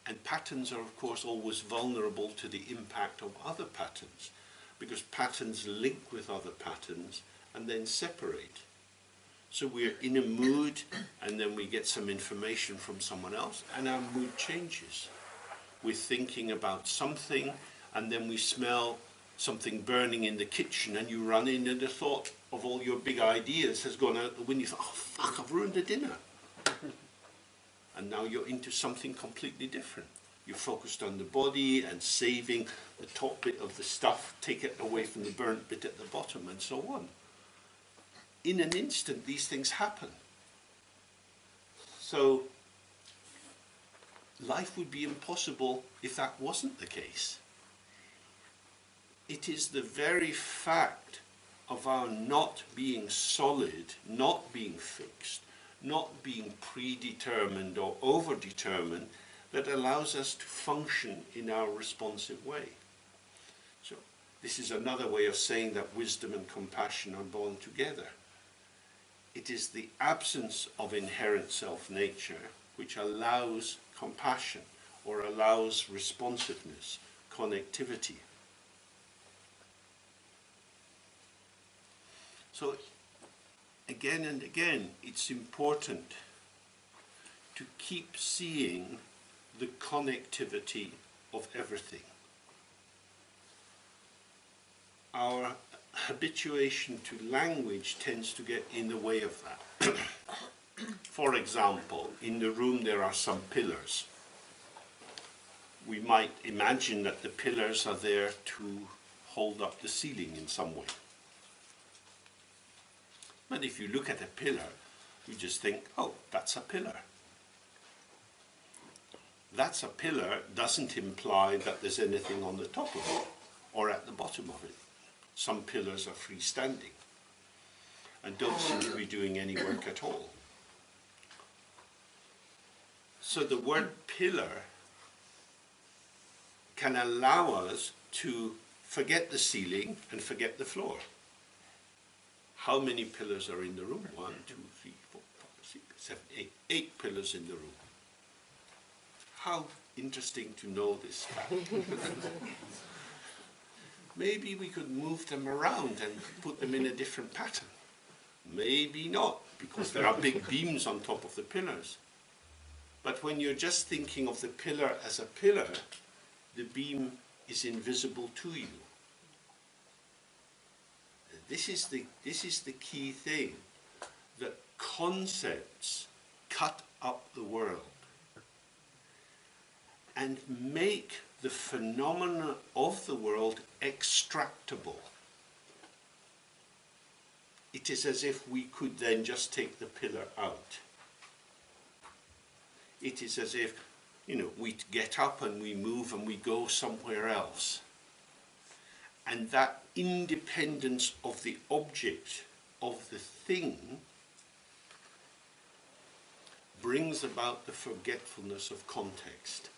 Speaker 1: And patterns are, of course, always vulnerable to the impact of other patterns, because patterns link with other patterns and then separate. So we're in a mood, and then we get some information from someone else, and our mood changes. We're thinking about something, and then we smell something burning in the kitchen, and you run in, and the thought of all your big ideas has gone out the window. You thought, oh fuck, I've ruined the dinner. And now you're into something completely different. You're focused on the body and saving the top bit of the stuff, take it away from the burnt bit at the bottom, and so on. In an instant, these things happen. So life would be impossible if that wasn't the case. It is the very fact of our not being solid, not being fixed, not being predetermined or overdetermined, that allows us to function in our responsive way. So this is another way of saying that wisdom and compassion are born together. It is the absence of inherent self-nature which allows compassion or allows responsiveness, connectivity. So again and again, it's important to keep seeing the connectivity of everything. Our habituation to language tends to get in the way of that. For example, in the room there are some pillars. We might imagine that the pillars are there to hold up the ceiling in some way. But if you look at a pillar, you just think, oh, that's a pillar. That's a pillar doesn't imply that there's anything on the top of it or at the bottom of it. Some pillars are freestanding and don't seem to be doing any work at all. So the word pillar can allow us to forget the ceiling and forget the floor. How many pillars are in the room? 1, 2, 3, 4, 5, 6, 7, 8. 8 pillars in the room. How interesting to know this fact. Maybe we could move them around and put them in a different pattern. Maybe not, because there are big beams on top of the pillars. But when you're just thinking of the pillar as a pillar, the beam is invisible to you. This is the key thing, that concepts cut up the world and make the phenomena of the world extractable. It is as if we could then just take the pillar out. It is as if, we get up and we move and we go somewhere else. And that independence of the object, of the thing, brings about the forgetfulness of context.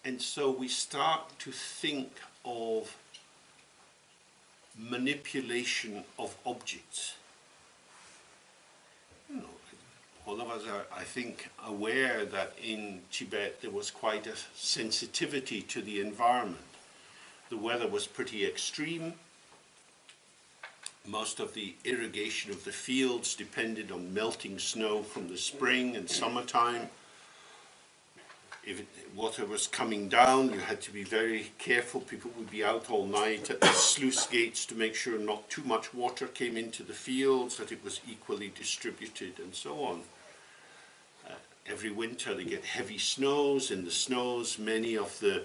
Speaker 1: And so we start to think of manipulation of objects. All of us are, I think, aware that in Tibet there was quite a sensitivity to the environment. The weather was pretty extreme. Most of the irrigation of the fields depended on melting snow from the spring and summertime. If water was coming down, you had to be very careful. People would be out all night at the sluice gates to make sure not too much water came into the fields, that it was equally distributed, and so on. Every winter they get heavy snows. In the snows, many of the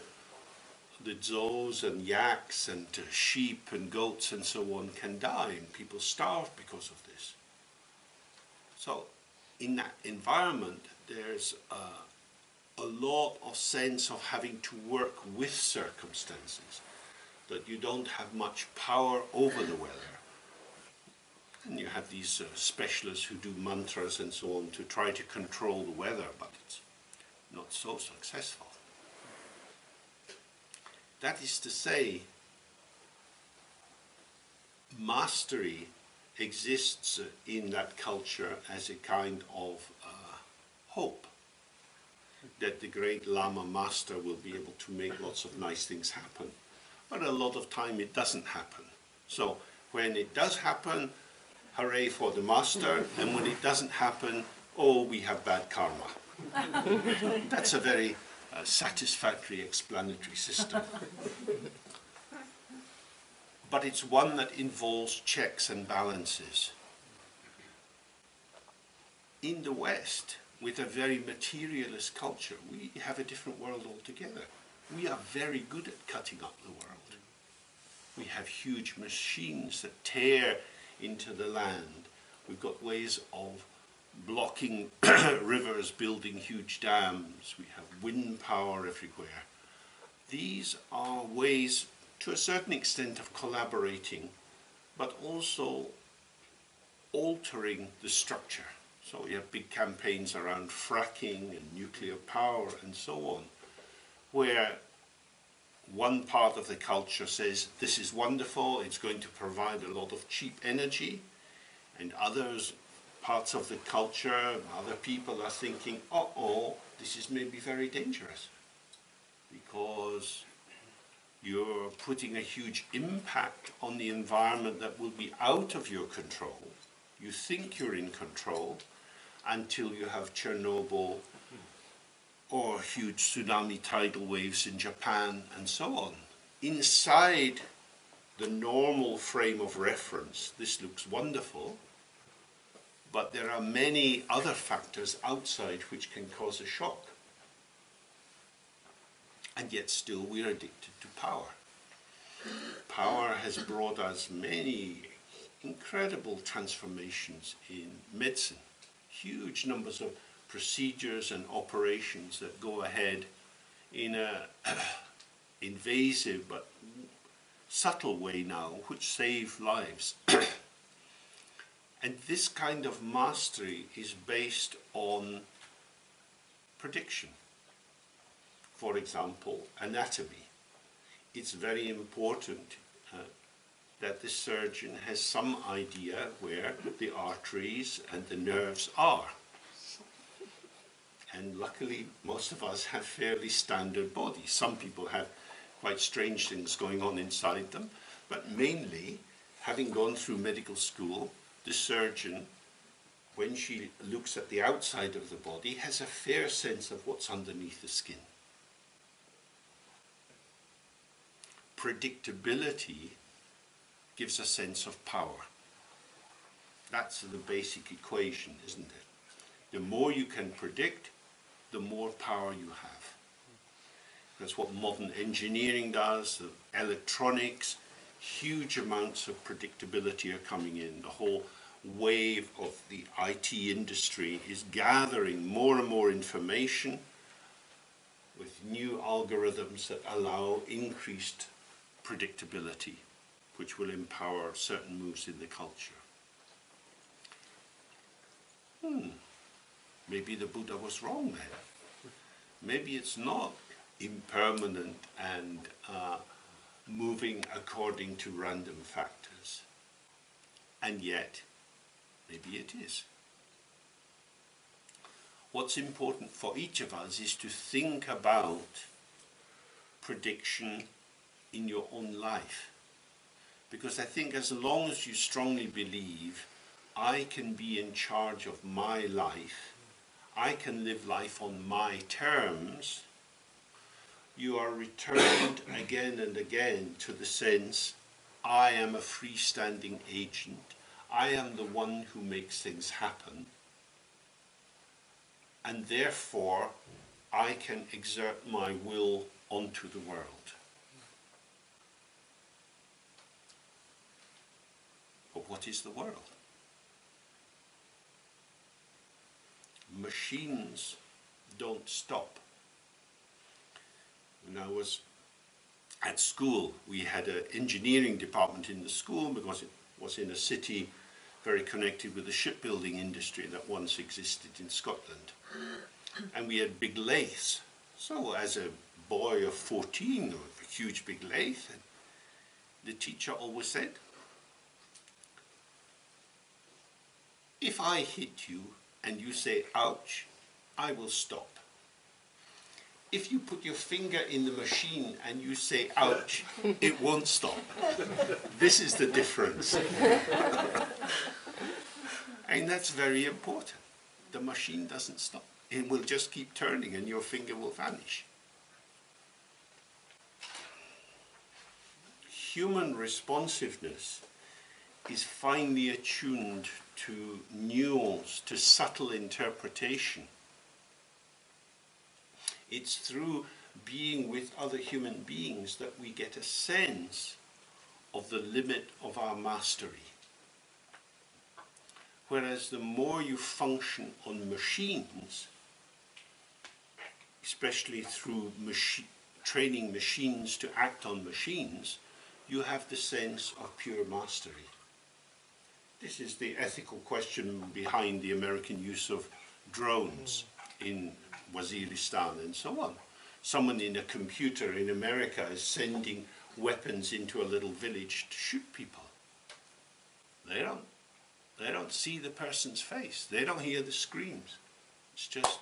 Speaker 1: dzos and yaks and sheep and goats and so on can die, and people starve because of this. So in that environment, there's a lot of sense of having to work with circumstances, that you don't have much power over the weather. And you have these specialists who do mantras and so on to try to control the weather, but it's not so successful. That is to say, mastery exists in that culture as a kind of hope that the great Lama master will be able to make lots of nice things happen. But a lot of time it doesn't happen. So when it does happen, hooray for the master, and when it doesn't happen, oh, we have bad karma. That's a very satisfactory explanatory system. But it's one that involves checks and balances. In the West, with a very materialist culture, we have a different world altogether. We are very good at cutting up the world. We have huge machines that tear into the land. We've got ways of blocking rivers, building huge dams. We have wind power everywhere. These are ways, to a certain extent, of collaborating, but also altering the structure. So we have big campaigns around fracking and nuclear power and so on, where one part of the culture says, this is wonderful, it's going to provide a lot of cheap energy, and others, parts of the culture, other people are thinking, uh-oh, this is maybe very dangerous, because you're putting a huge impact on the environment that will be out of your control. You think you're in control until you have Chernobyl or huge tsunami tidal waves in Japan and so on. Inside the normal frame of reference, this looks wonderful, but there are many other factors outside which can cause a shock. And yet still we're addicted to power. Power has brought us many incredible transformations in medicine. Huge numbers of procedures and operations that go ahead in a invasive but subtle way now, which save lives. And this kind of mastery is based on prediction. for example, anatomy. It's very important that the surgeon has some idea where the arteries and the nerves are. And luckily, most of us have fairly standard bodies. Some people have quite strange things going on inside them, but mainly, having gone through medical school, the surgeon, when she looks at the outside of the body, has a fair sense of what's underneath the skin. Predictability gives a sense of power. That's the basic equation, isn't it? The more you can predict, the more power you have. That's what modern engineering does, electronics, huge amounts of predictability are coming in. The whole wave of the IT industry is gathering more and more information with new algorithms that allow increased predictability, which will empower certain moves in the culture. Maybe the Buddha was wrong there. Maybe it's not impermanent and moving according to random factors. And yet, maybe it is. What's important for each of us is to think about prediction in your own life. Because I think as long as you strongly believe, I can be in charge of my life, I can live life on my terms, you are returned again and again to the sense, I am a freestanding agent, I am the one who makes things happen, and therefore I can exert my will onto the world. But what is the world? Machines don't stop. When I was at school, we had an engineering department in the school because it was in a city very connected with the shipbuilding industry that once existed in Scotland. And we had big lathes. So as a boy of 14, a huge big lathe, and the teacher always said, if I hit you and you say, ouch, I will stop. If you put your finger in the machine and you say, ouch, it won't stop. This is the difference. And that's very important. The machine doesn't stop. It will just keep turning and your finger will vanish. Human responsiveness is finely attuned to nuance, to subtle interpretation. It's through being with other human beings that we get a sense of the limit of our mastery. Whereas the more you function on machines, especially through training machines to act on machines, you have the sense of pure mastery. This is the ethical question behind the American use of drones in Waziristan and so on. Someone in a computer in America is sending weapons into a little village to shoot people. They don't see the person's face. They don't hear the screams. It's just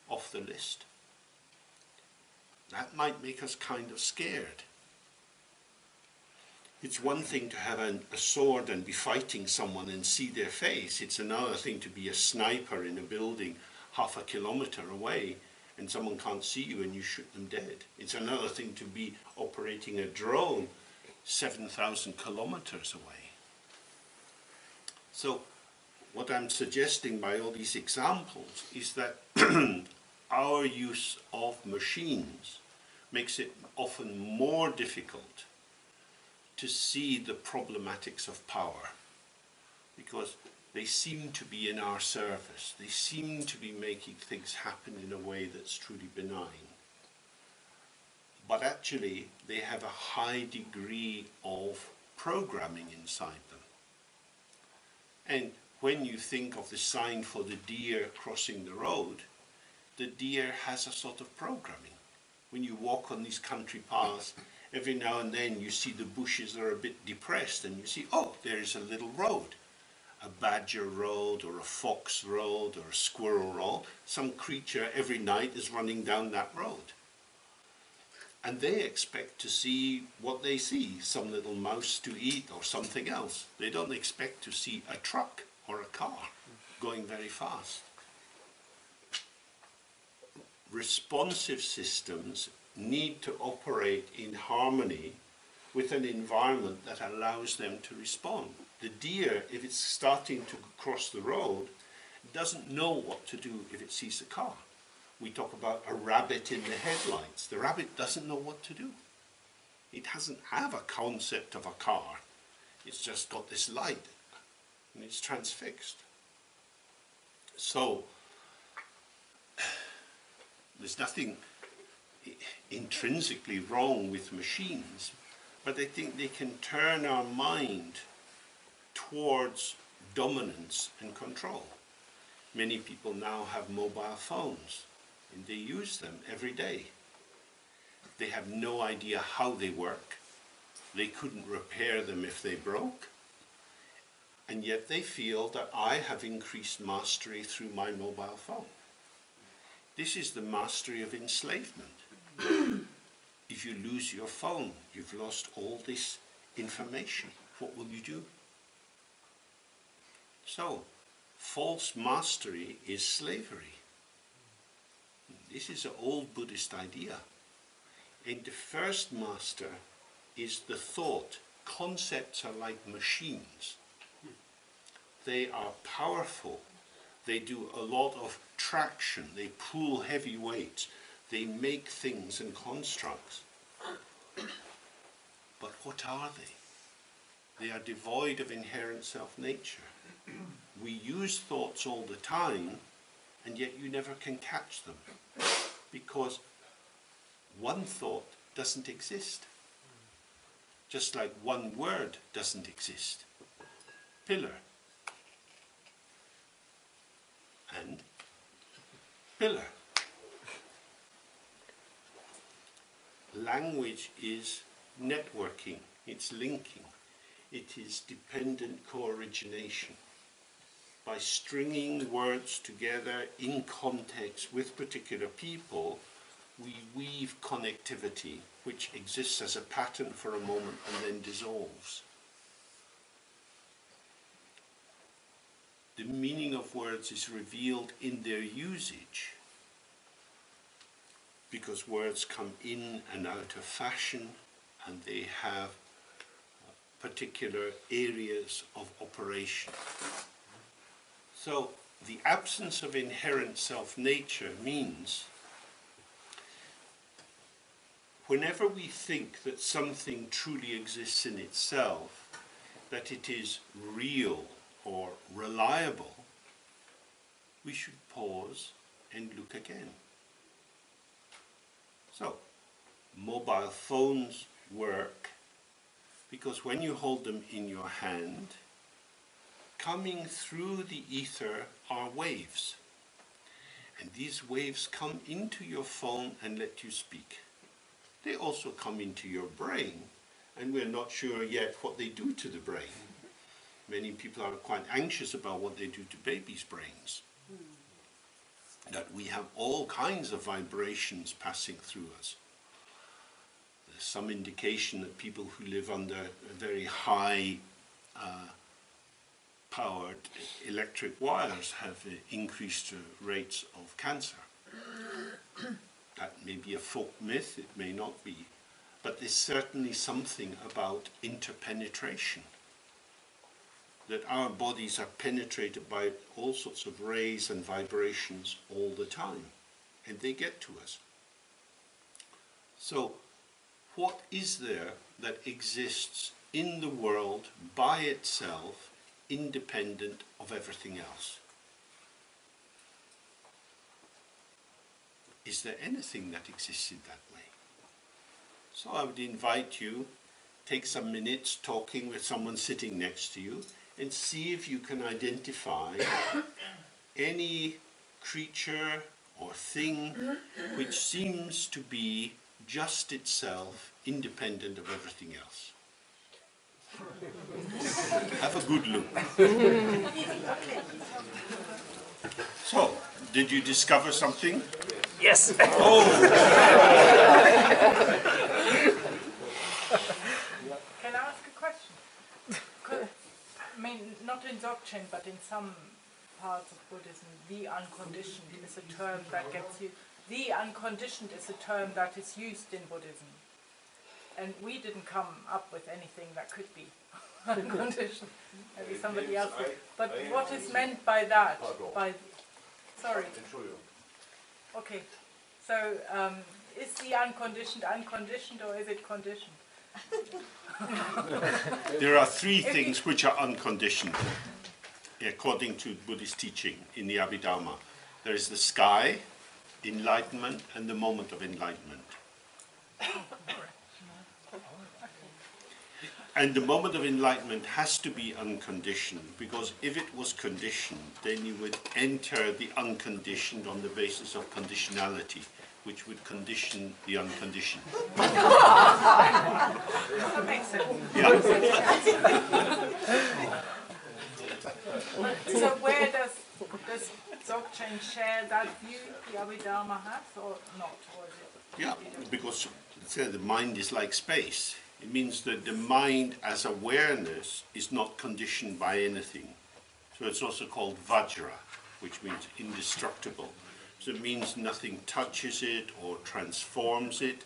Speaker 1: off the list. That might make us kind of scared. It's one thing to have a sword and be fighting someone and see their face. It's another thing to be a sniper in a building half a kilometer away and someone can't see you and you shoot them dead. It's another thing to be operating a drone 7,000 kilometers away. So what I'm suggesting by all these examples is that our use of machines makes it often more difficult to see the problematics of power, because they seem to be in our service. They seem to be making things happen in a way that's truly benign. But actually, they have a high degree of programming inside them. And when you think of the sign for the deer crossing the road, the deer has a sort of programming, When you walk on these country paths, every now and then you see the bushes are a bit depressed and you see, oh, there is a little road. A badger road or a fox road or a squirrel road. Some creature every night is running down that road. And they expect to see what they see, some little mouse to eat or something else. They don't expect to see a truck or a car going very fast. Responsive systems need to operate in harmony with an environment that allows them to respond. The deer, if it's starting to cross the road, doesn't know what to do if it sees a car. We talk about a rabbit in the headlights. The rabbit doesn't know what to do. It doesn't have a concept of a car. It's just got this light and it's transfixed. So there's nothing intrinsically wrong with machines, but I think they can turn our mind towards dominance and control. Many people now have mobile phones and they use them every day. They have no idea how they work. They couldn't repair them if they broke. And yet they feel that I have increased mastery through my mobile phone. This is the mastery of enslavement. If you lose your phone, you've lost all this information. What will you do? So, false mastery is slavery. This is an old Buddhist idea. And the first master is the thought. Concepts are like machines. They are powerful. They do a lot of traction. They pull heavy weights. They make things and constructs. But what are they? They are devoid of inherent self-nature. We use thoughts all the time, and yet you never can catch them. Because one thought doesn't exist. Just like one word doesn't exist. Pillar. And pillar. Language is networking, it's linking, it is dependent co-origination. By stringing words together in context with particular people, we weave connectivity which exists as a pattern for a moment and then dissolves. The meaning of words is revealed in their usage, because words come in and out of fashion and they have particular areas of operation. So the absence of inherent self-nature means whenever we think that something truly exists in itself, that it is real or reliable, we should pause and look again. So, mobile phones work because when you hold them in your hand, coming through the ether are waves. And these waves come into your phone and let you speak. They also come into your brain, and we're not sure yet what they do to the brain. Many people are quite anxious about what they do to babies' brains. That we have all kinds of vibrations passing through us. There's some indication that people who live under very high powered electric wires have increased rates of cancer. That may be a folk myth, it may not be, but there's certainly something about interpenetration. That our bodies are penetrated by all sorts of rays and vibrations all the time, and they get to us. So, what is there that exists in the world by itself, independent of everything else? Is there anything that exists in that way? So I would invite you, take some minutes talking with someone sitting next to you, and see if you can identify any creature or thing which seems to be just itself, independent of everything else. Have a good look. So, did you discover something?
Speaker 3: Yes.
Speaker 1: Oh!
Speaker 2: Can I ask a question? 'Cause, I mean, not in Dzogchen, but in some parts of Buddhism, the unconditioned is a term that gets used. The unconditioned is a term that is used in Buddhism. And we didn't come up with anything that could be unconditioned. Maybe somebody else did. But what is meant by that? Sorry. Okay. So, is the unconditioned unconditioned or is it conditioned?
Speaker 1: There are three things which are unconditioned, according to Buddhist teaching in the Abhidharma. There is the sky, enlightenment, and the moment of enlightenment. And the moment of enlightenment has to be unconditioned, because if it was conditioned, then you would enter the unconditioned on the basis of conditionality, which would condition the unconditioned.
Speaker 2: That makes sense.
Speaker 1: Yeah.
Speaker 2: So where does Dzogchen share that view the Abhidharma has, or not? Or is it?
Speaker 1: Yeah, because the mind is like space. It means that the mind as awareness is not conditioned by anything. So it's also called Vajra, which means indestructible. So it means nothing touches it or transforms it,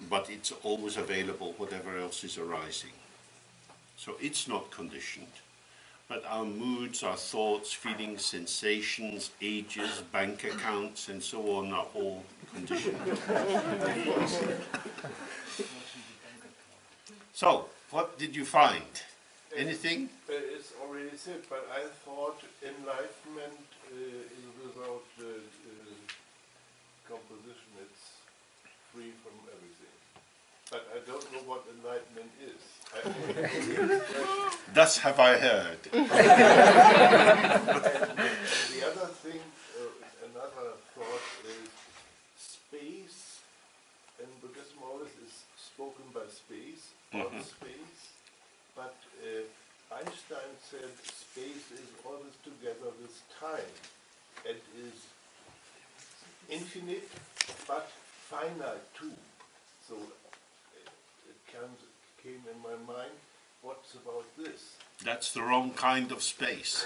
Speaker 1: but it's always available, whatever else is arising. So it's not conditioned. But our moods, our thoughts, feelings, sensations, ages, bank accounts, and so on are all conditioned. So, what did you find? Anything?
Speaker 4: It's already said, but I thought enlightenment is without composition. It's free from everything. But I don't know what enlightenment is.
Speaker 1: Thus have I heard.
Speaker 4: And the other thing, another thought is space. In Buddhism always is spoken by space, or space. But Einstein said space is always together with time. It is infinite, but finite too. So it came in my mind, what's about this?
Speaker 1: That's the wrong kind of space.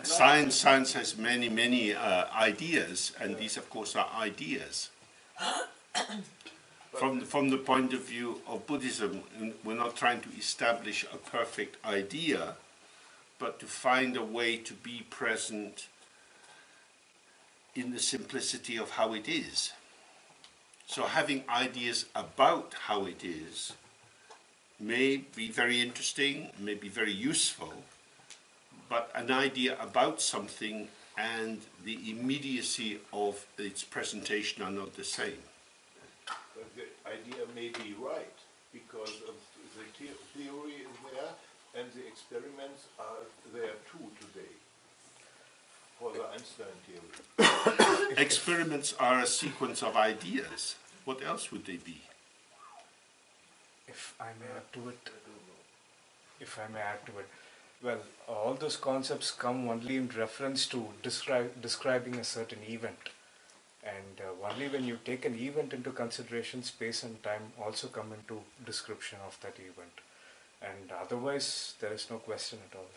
Speaker 1: Science has many ideas, and these, of course, are ideas. From the point of view of Buddhism, we're not trying to establish a perfect idea, but to find a way to be present in the simplicity of how it is. So having ideas about how it is may be very interesting, may be very useful, but an idea about something and the immediacy of its presentation are not the same.
Speaker 4: But the idea may be right, because of the theory is there, and the experiments are there too today, for the Einstein theory.
Speaker 1: Experiments are a sequence of ideas. What else would they be?
Speaker 3: If I may add to it, well, all those concepts come only in reference to describing a certain event. And only when you take an event into consideration, space and time also come into description of that event. And otherwise, there is no question at all.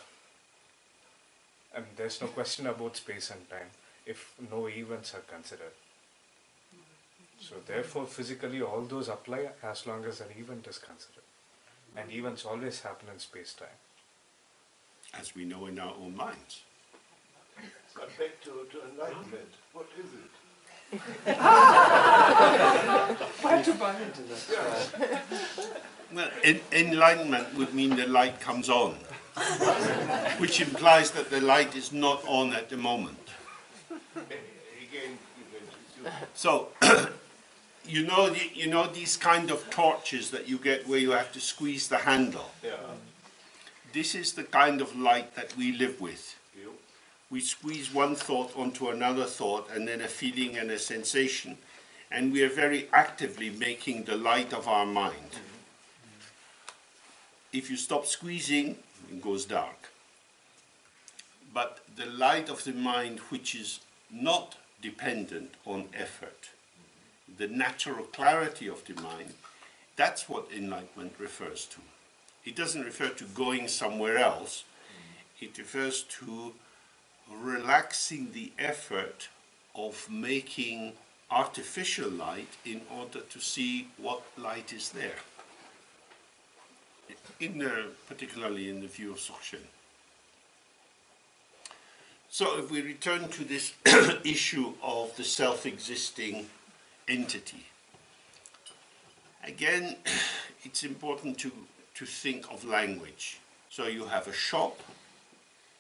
Speaker 3: I mean, there's no question about space and time if no events are considered. So therefore, physically, all those apply as long as an event is considered. And events always happen in space-time.
Speaker 1: As we know in our own minds.
Speaker 4: But back to enlightenment, what is it?
Speaker 5: Why to buy into that?
Speaker 1: Well, enlightenment would mean the light comes on, which implies that the light is not on at the moment.
Speaker 4: Again,
Speaker 1: So, you know these kind of torches that you get where you have to squeeze the handle.
Speaker 4: yeah.
Speaker 1: this is the kind of light that we live with.
Speaker 4: Yep.
Speaker 1: We squeeze one thought onto another thought, and then a feeling and a sensation, and we are very actively making the light of our mind. If you stop squeezing, it goes dark. But the light of the mind, which is not dependent on effort, the natural clarity of the mind, that's what enlightenment refers to. It doesn't refer to going somewhere else. It refers to relaxing the effort of making artificial light in order to see what light is there. Particularly in the view of Dzogchen. So if we return to this issue of the self-existing entity, again, it's important to think of language. So you have a shop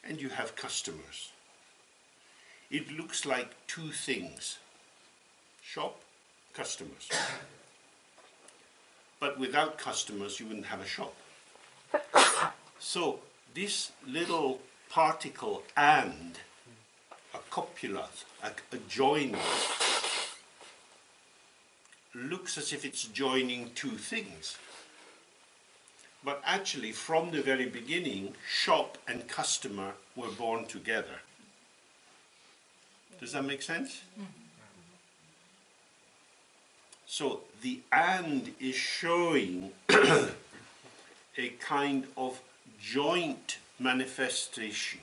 Speaker 1: and you have customers. It looks like two things: shop, customers. But without customers, you wouldn't have a shop. So this little particle and, a copula, a joiner, looks as if it's joining two things. But actually, from the very beginning, shop and customer were born together. Does that make sense? So the and is showing a kind of joint manifestation,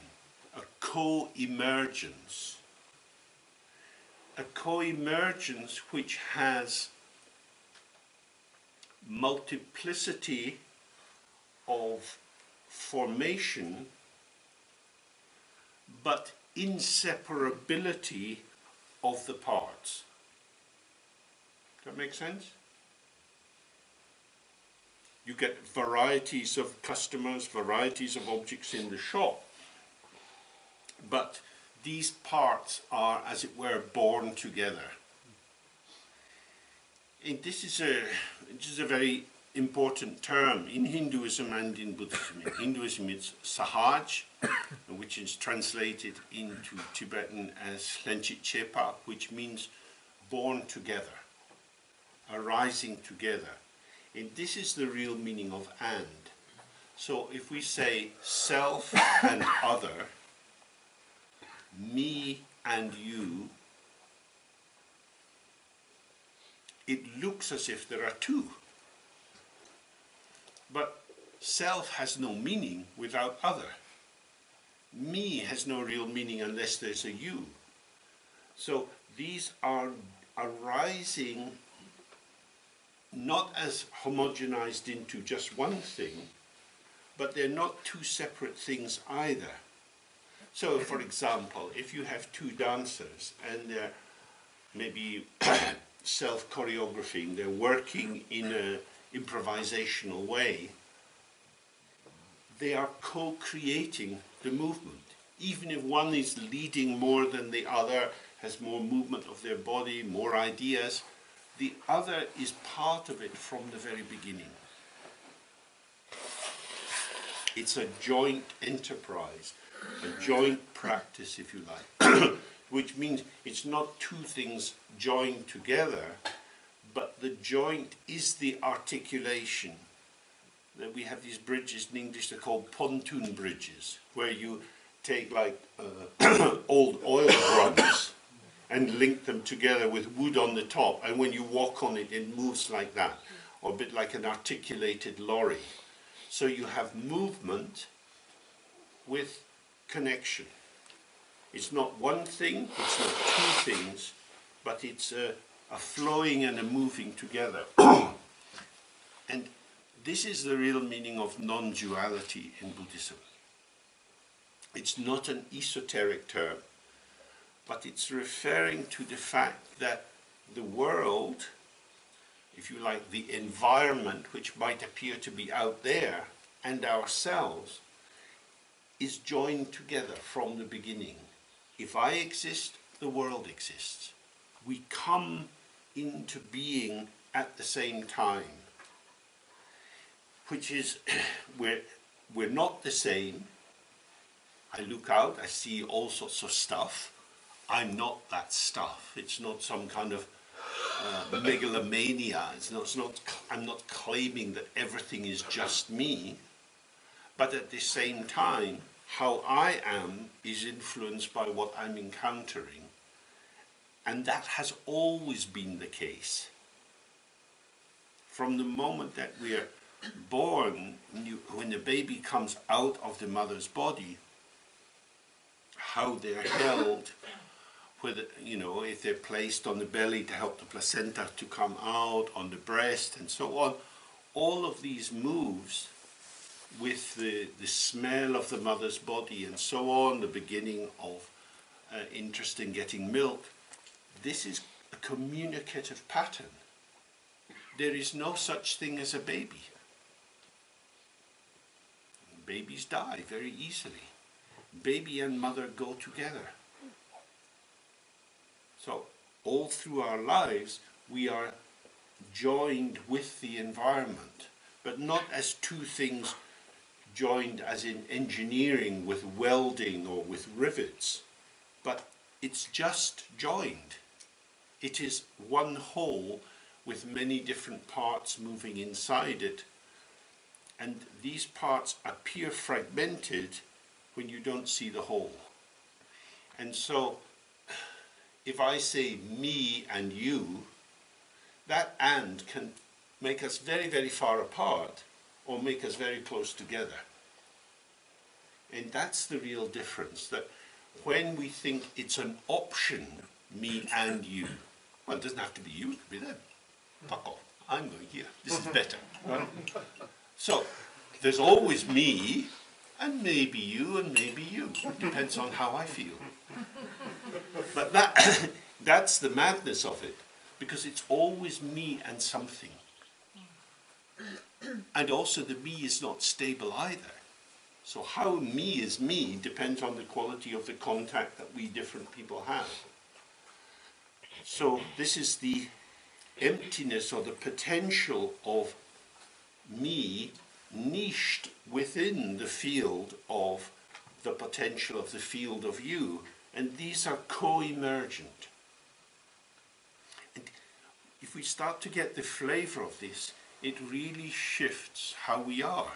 Speaker 1: a co-emergence. A co-emergence which has multiplicity of formation, but inseparability of the parts. Does that make sense? You get varieties of customers, varieties of objects in the shop, but these parts are, as it were, born together. And this is a very important term in Hinduism and in Buddhism. In Hinduism it's sahaj, which is translated into Tibetan as Lenchit Chepa, which means born together, arising together. And this is the real meaning of and. So if we say self and other, me and you, it looks as if there are two. But self has no meaning without other. Me has no real meaning unless there's a you. So these are arising not as homogenized into just one thing, but they're not two separate things either. So, for example, if you have two dancers and they're maybe self-choreographing, they're working in an improvisational way, they are co-creating the movement. Even if one is leading more than the other, has more movement of their body, more ideas, the other is part of it from the very beginning. It's a joint enterprise, a joint practice, if you like, which means it's not two things joined together, but the joint is the articulation. That we have these bridges in English, they're called pontoon bridges, where you take like old oil drums and link them together with wood on the top, and when you walk on it, it moves like that, or a bit like an articulated lorry. So you have movement with connection. It's not one thing, it's not two things, but it's a flowing and a moving together. And this is the real meaning of non-duality in Buddhism. It's not an esoteric term, but it's referring to the fact that the world, if you like, the environment which might appear to be out there, and ourselves, is joined together from the beginning. If I exist, the world exists. We come into being at the same time, which is where we're not the same. I look out, I see all sorts of stuff. I'm not that stuff. It's not some kind of megalomania. I'm not claiming that everything is just me. But at the same time, how I am is influenced by what I'm encountering. And that has always been the case. From the moment that we are born, when the baby comes out of the mother's body, how they're held, whether, if they're placed on the belly to help the placenta to come out, on the breast, and so on, all of these moves with the smell of the mother's body and so on, the beginning of interest in getting milk, this is a communicative pattern. There is no such thing as a baby. Babies die very easily. Baby and mother go together. So all through our lives, we are joined with the environment, but not as two things joined as in engineering with welding or with rivets, but it's just joined. It is one whole with many different parts moving inside it, and these parts appear fragmented when you don't see the whole. And so if I say me and you, that and can make us very, very far apart or make us very close together. And that's the real difference, that when we think it's an option, me and you, well, it doesn't have to be you, it could be them. Fuck off, I'm going here, this is better. So there's always me, and maybe you, and maybe you. It depends on how I feel. But that's the madness of it, because it's always me and something. And also the me is not stable either. So how me is me depends on the quality of the contact that we different people have. So this is the emptiness or the potential of me niched within the field of the potential of the field of you. And these are co-emergent. And if we start to get the flavor of this, it really shifts how we are.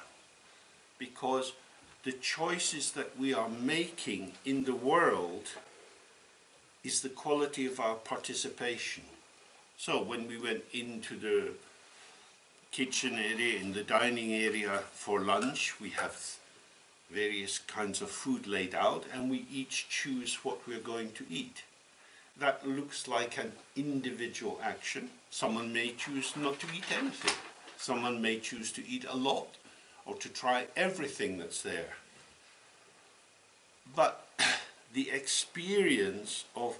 Speaker 1: Because the choices that we are making in the world is the quality of our participation. So when we went into the kitchen area, in the dining area for lunch, we have various kinds of food laid out, and we each choose what we're going to eat. That looks like an individual action. Someone may choose not to eat anything. Someone may choose to eat a lot, or to try everything that's there. But the experience of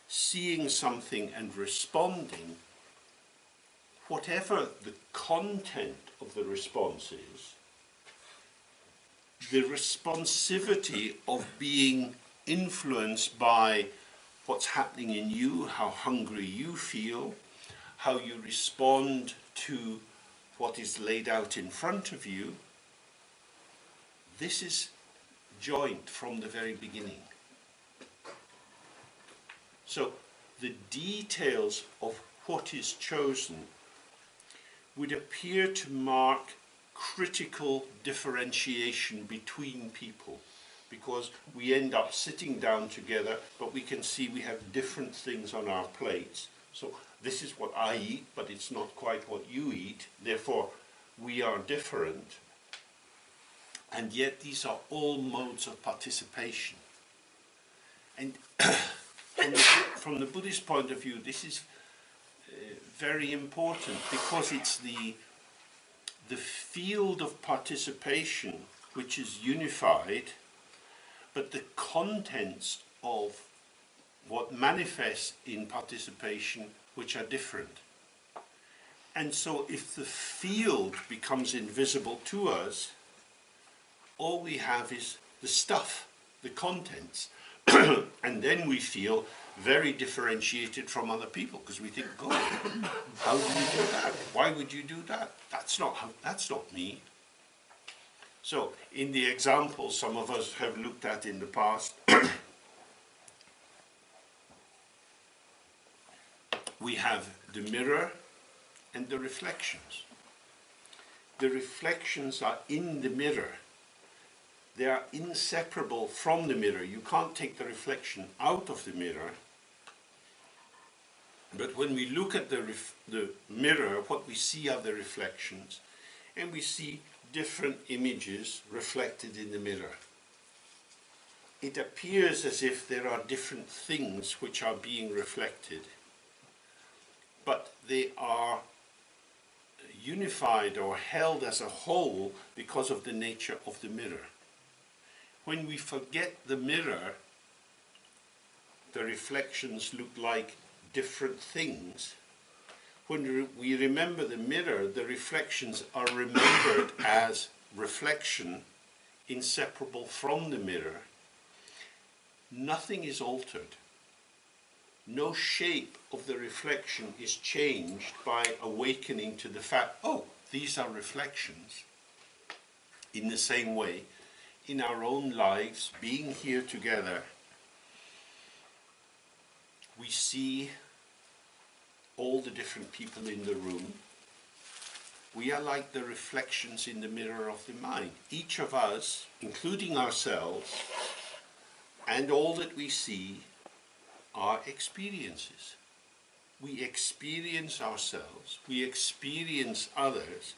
Speaker 1: seeing something and responding, whatever the content of the response is, the responsivity of being influenced by what's happening in you, how hungry you feel, how you respond to what is laid out in front of you, this is joint from the very beginning. So the details of what is chosen would appear to mark critical differentiation between people, because we end up sitting down together, but we can see we have different things on our plates. So this is what I eat, but it's not quite what you eat, therefore we are different. And yet these are all modes of participation. And from the Buddhist point of view, this is very important, because it's the field of participation which is unified, but the contents of what manifests in participation which are different. And so if the field becomes invisible to us, all we have is the stuff, the contents. And then we feel very differentiated from other people, because we think, God, how do you do that? Why would you do that? That's not me. So, in the example some of us have looked at in the past, we have the mirror and the reflections. The reflections are in the mirror. They are inseparable from the mirror. You can't take the reflection out of the mirror. But when we look at the mirror, what we see are the reflections, and we see different images reflected in the mirror. It appears as if there are different things which are being reflected, but they are unified or held as a whole because of the nature of the mirror. When we forget the mirror, the reflections look like different things. When we remember the mirror, the reflections are remembered as reflection, inseparable from the mirror. Nothing is altered. No shape of the reflection is changed by awakening to the fact, oh, these are reflections. In the same way, in our own lives, being here together, we see all the different people in the room. We are like the reflections in the mirror of the mind. Each of us, including ourselves, and all that we see are experiences. We experience ourselves, we experience others.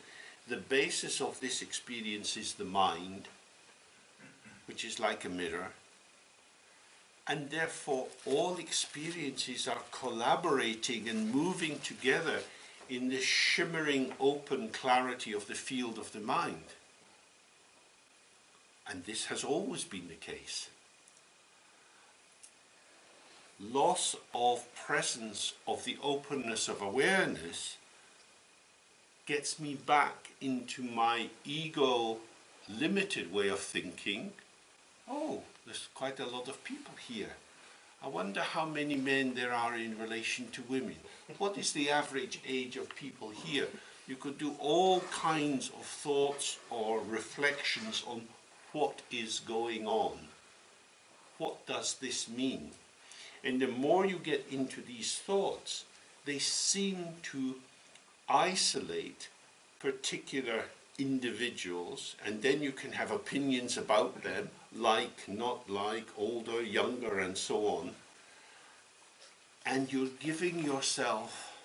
Speaker 1: The basis of this experience is the mind, which is like a mirror. And therefore all experiences are collaborating and moving together in this shimmering open clarity of the field of the mind. And this has always been the case. Loss of presence of the openness of awareness gets me back into my ego limited way of thinking. Oh, there's quite a lot of people here. I wonder how many men there are in relation to women. What is the average age of people here? You could do all kinds of thoughts or reflections on what is going on. What does this mean? And the more you get into these thoughts, they seem to isolate particular individuals, and then you can have opinions about them, like, not like, older, younger, and so on. And you're giving yourself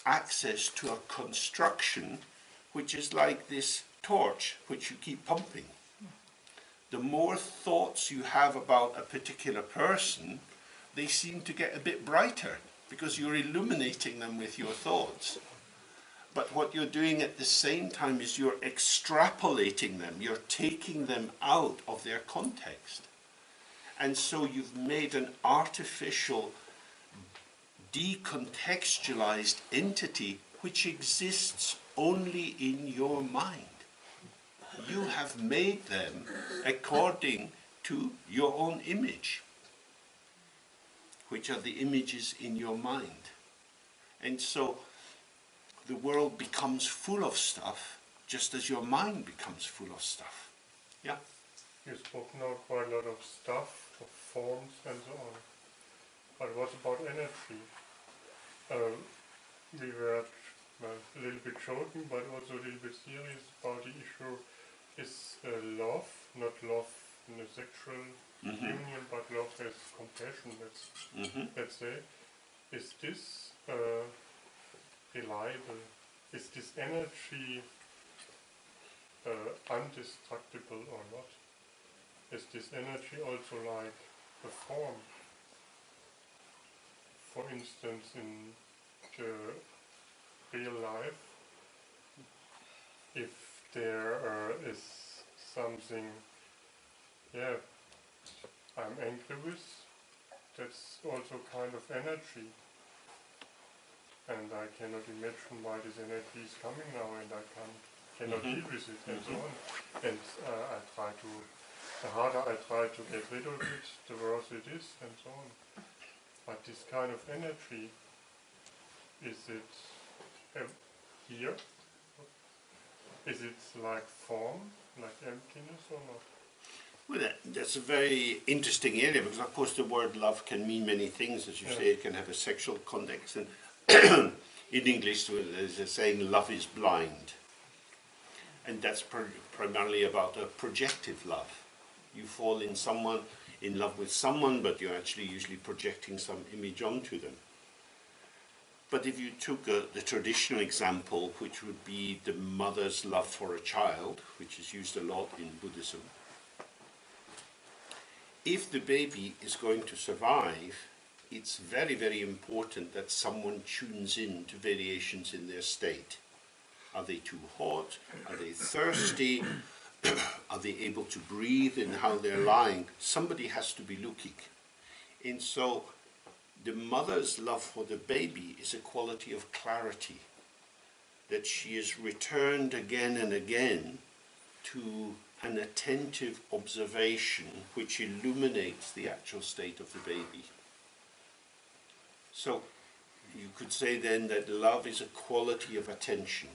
Speaker 1: access to a construction which is like this torch which you keep pumping. The more thoughts you have about a particular person, they seem to get a bit brighter because you're illuminating them with your thoughts. But what you're doing at the same time is you're extrapolating them, you're taking them out of their context. And so you've made an artificial, decontextualized entity which exists only in your mind. You have made them according to your own image, which are the images in your mind. And so the world becomes full of stuff, just as your mind becomes full of stuff. Yeah?
Speaker 6: You spoke now quite a lot of stuff, of forms and so on. But what about energy? We were a little bit joking, but also a little bit serious about the issue. Is love, not love in a sexual union, but love as compassion, let's say. Is this reliable? Is this energy undestructible or not? Is this energy also like a form? For instance, in the real life, if there is something, I'm angry with, that's also kind of energy. And I cannot imagine why this energy is coming now, and I cannot deal with it, and so on. And the harder I try to get rid of it, the worse it is, and so on. But this kind of energy, is it here? Is it like form, like emptiness or not?
Speaker 1: Well, that's a very interesting area because, of course, the word love can mean many things. As you say, it can have a sexual context. And in English, there's a saying, love is blind. And that's primarily about a projective love. You fall in love with someone, but you're actually usually projecting some image onto them. But if you took the traditional example, which would be the mother's love for a child, which is used a lot in Buddhism, if the baby is going to survive, it's very, very important that someone tunes in to variations in their state. Are they too hot? Are they thirsty? Are they able to breathe in how they're lying? Somebody has to be looking. And so the mother's love for the baby is a quality of clarity, that she is returned again and again to an attentive observation which illuminates the actual state of the baby. So you could say then that love is a quality of attention.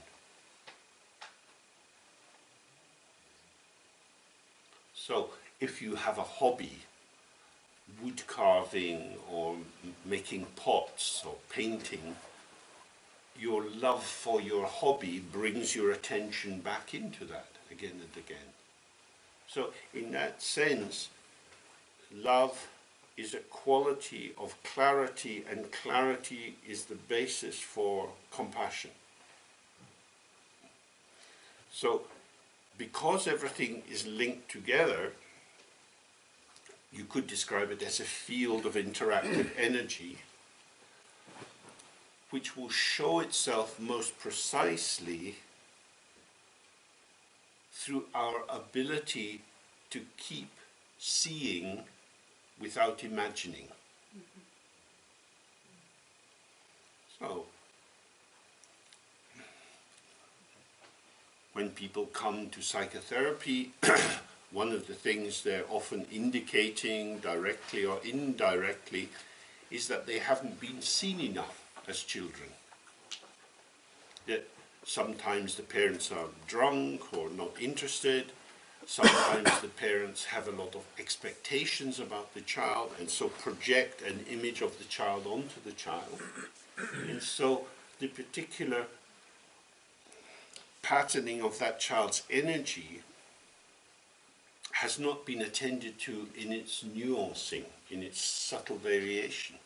Speaker 1: So if you have a hobby, wood carving or making pots or painting, your love for your hobby brings your attention back into that again and again. So in that sense, love is a quality of clarity, and clarity is the basis for compassion. So because everything is linked together, you could describe it as a field of interactive energy which will show itself most precisely through our ability to keep seeing without imagining. So, when people come to psychotherapy, one of the things they're often indicating, directly or indirectly, is that they haven't been seen enough as children. That sometimes the parents are drunk or not interested. Sometimes the parents have a lot of expectations about the child and so project an image of the child onto the child. And so the particular patterning of that child's energy has not been attended to in its nuancing, in its subtle variation.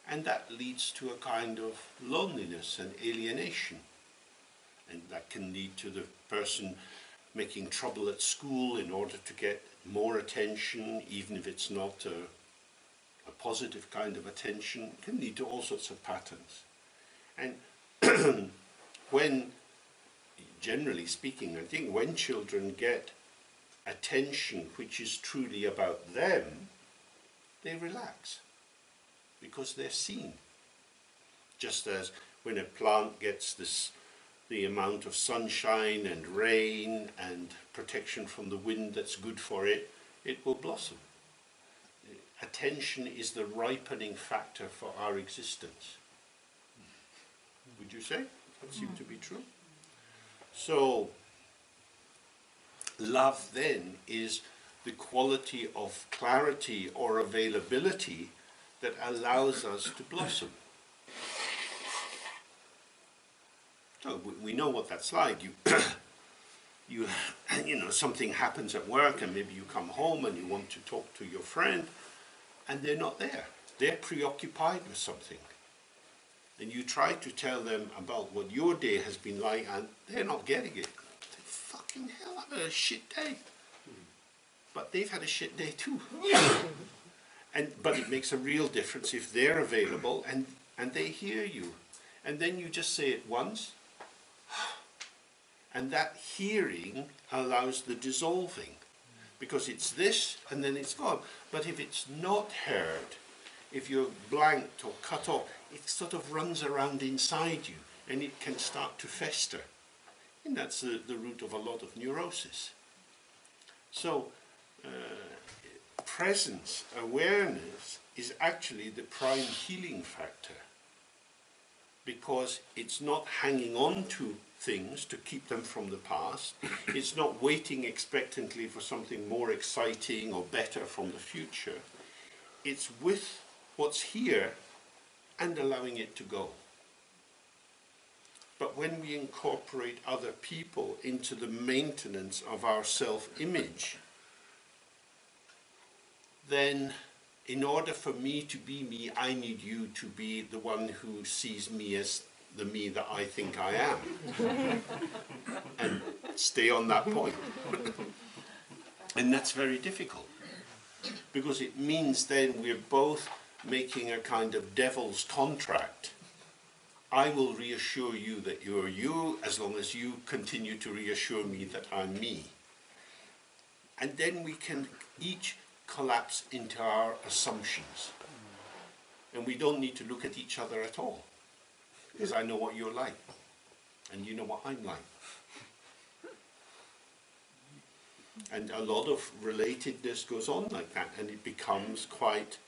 Speaker 1: And that leads to a kind of loneliness and alienation. And that can lead to the person making trouble at school in order to get more attention, even if it's not a positive kind of attention. It can lead to all sorts of patterns. And when, generally speaking, I think when children get attention which is truly about them, they relax because they're seen. Just as when a plant gets the amount of sunshine and rain and protection from the wind that's good for it, it will blossom. Attention is the ripening factor for our existence. Would you say? That seems to be true. So, love then is the quality of clarity or availability that allows us to blossom. So we know what that's like. You know, something happens at work and maybe you come home and you want to talk to your friend and they're not there. They're preoccupied with something. And you try to tell them about what your day has been like and they're not getting it. They fucking hell, I've had a shit day. But they've had a shit day too. But it makes a real difference if they're available and they hear you. And then you just say it once. And that hearing allows the dissolving, because it's this and then it's gone. But if it's not heard, if you're blanked or cut off, it sort of runs around inside you and it can start to fester. And that's the root of a lot of neurosis. So presence, awareness, is actually the prime healing factor. because it's not hanging on to things to keep them from the past. It's not waiting expectantly for something more exciting or better from the future. It's with what's here and allowing it to go. But when we incorporate other people into the maintenance of our self-image, then in order for me to be me, I need you to be the one who sees me as the me that I think I am. And stay on that point. And that's very difficult, because it means then we're both making a kind of devil's contract. I will reassure you that you're you as long as you continue to reassure me that I'm me. And then we can each collapse into our assumptions. And we don't need to look at each other at all, because I know what you're like, and you know what I'm like. And a lot of relatedness goes on like that, and it becomes quite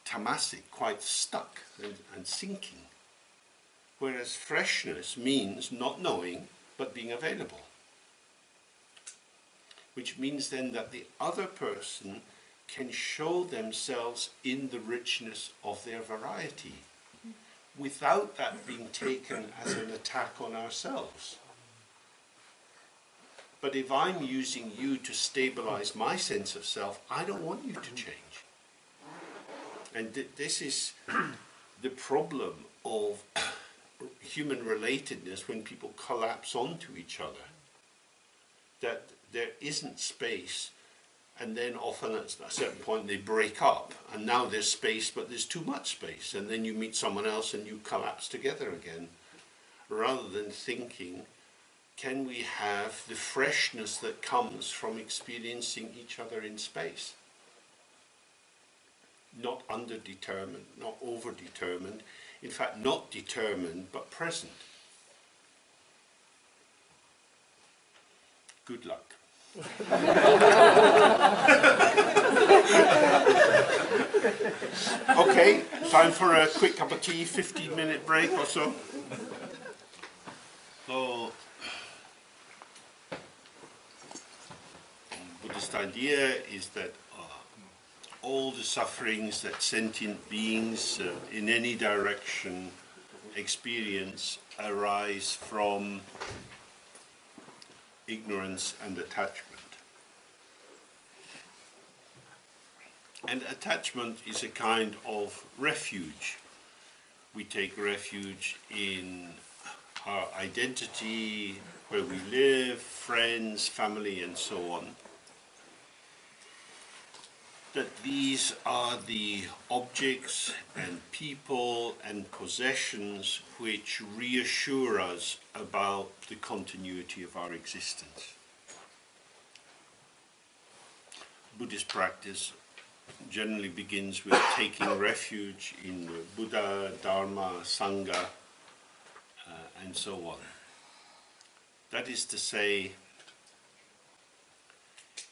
Speaker 1: tamasic, quite stuck and sinking. Whereas freshness means not knowing, but being available. Which means then that the other person can show themselves in the richness of their variety, without that being taken as an attack on ourselves. But if I'm using you to stabilize my sense of self, I don't want you to change. And this is the problem of human relatedness when people collapse onto each other. That there isn't space, and then often at a certain point they break up, and now there's space, but there's too much space, and then you meet someone else and you collapse together again, rather than thinking, can we have the freshness that comes from experiencing each other in space? Not underdetermined, not overdetermined, in fact not determined but present. Good luck. Okay, time for a quick cup of tea, 15-minute break or so. So, Buddhist idea is that all the sufferings that sentient beings in any direction experience arise from ignorance and attachment. And attachment is a kind of refuge. We take refuge in our identity, where we live, friends, family, and so on. That these are the objects and people and possessions which reassure us about the continuity of our existence. Buddhist practice generally begins with taking refuge in Buddha, Dharma, Sangha, and so on. That is to say,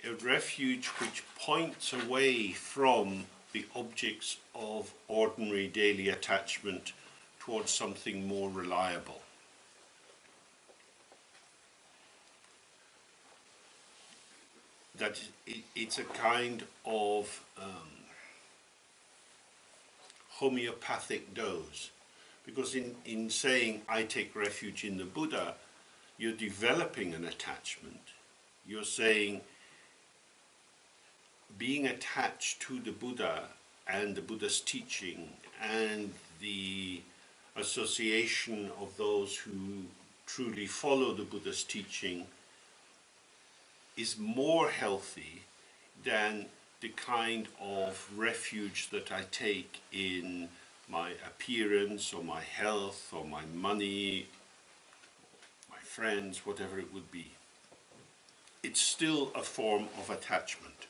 Speaker 1: a refuge which points away from the objects of ordinary daily attachment towards something more reliable. That it's a kind of homeopathic dose, because in saying I take refuge in the Buddha, you're developing an attachment. You're saying, being attached to the Buddha and the Buddha's teaching and the association of those who truly follow the Buddha's teaching is more healthy than the kind of refuge that I take in my appearance or my health or my money, my friends, whatever it would be. It's still a form of attachment.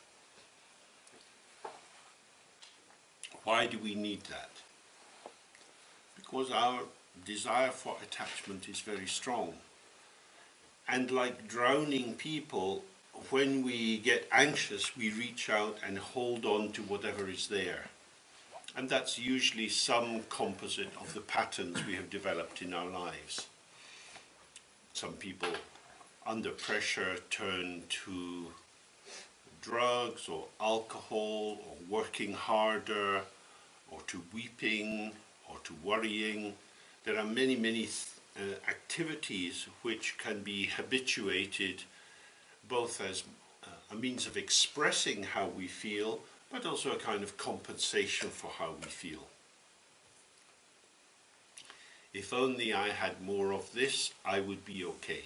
Speaker 1: Why do we need that? Because our desire for attachment is very strong. And like drowning people, when we get anxious, we reach out and hold on to whatever is there. And that's usually some composite of the patterns we have developed in our lives. Some people under pressure turn to drugs or alcohol or working harder or to weeping or to worrying. There are many activities which can be habituated both as a means of expressing how we feel, but also a kind of compensation for how we feel. If only I had more of this, I would be okay.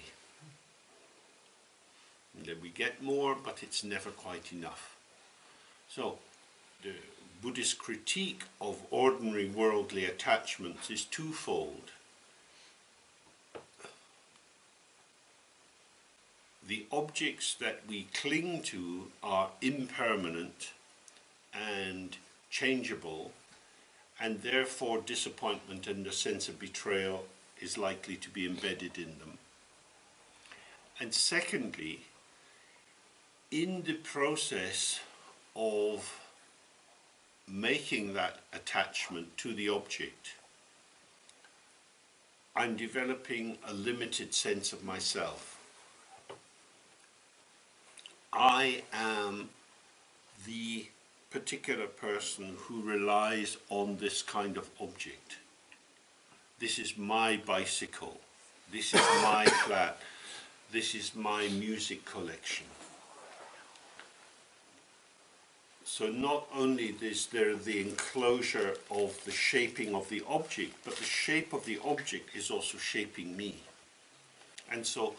Speaker 1: And then we get more, but it's never quite enough. So, the Buddhist critique of ordinary worldly attachments is twofold. The objects that we cling to are impermanent and changeable, and therefore disappointment and a sense of betrayal is likely to be embedded in them. And secondly, in the process of making that attachment to the object, I'm developing a limited sense of myself. I am the particular person who relies on this kind of object. This is my bicycle. This is my flat. This is my music collection. So not only is there the enclosure of the shaping of the object, but the shape of the object is also shaping me. And so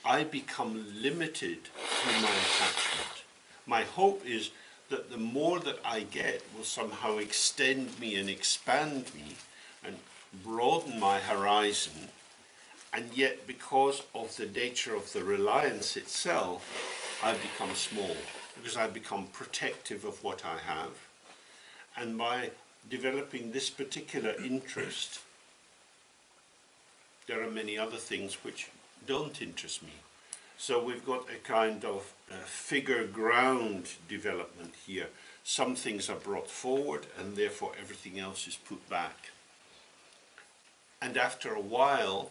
Speaker 1: I become limited through my attachment. My hope is that the more that I get will somehow extend me and expand me and broaden my horizon, and yet because of the nature of the reliance itself, I become small, because I become protective of what I have. And by developing this particular interest, there are many other things which don't interest me. So we've got a kind of figure ground development here. Some things are brought forward and therefore everything else is put back. And after a while,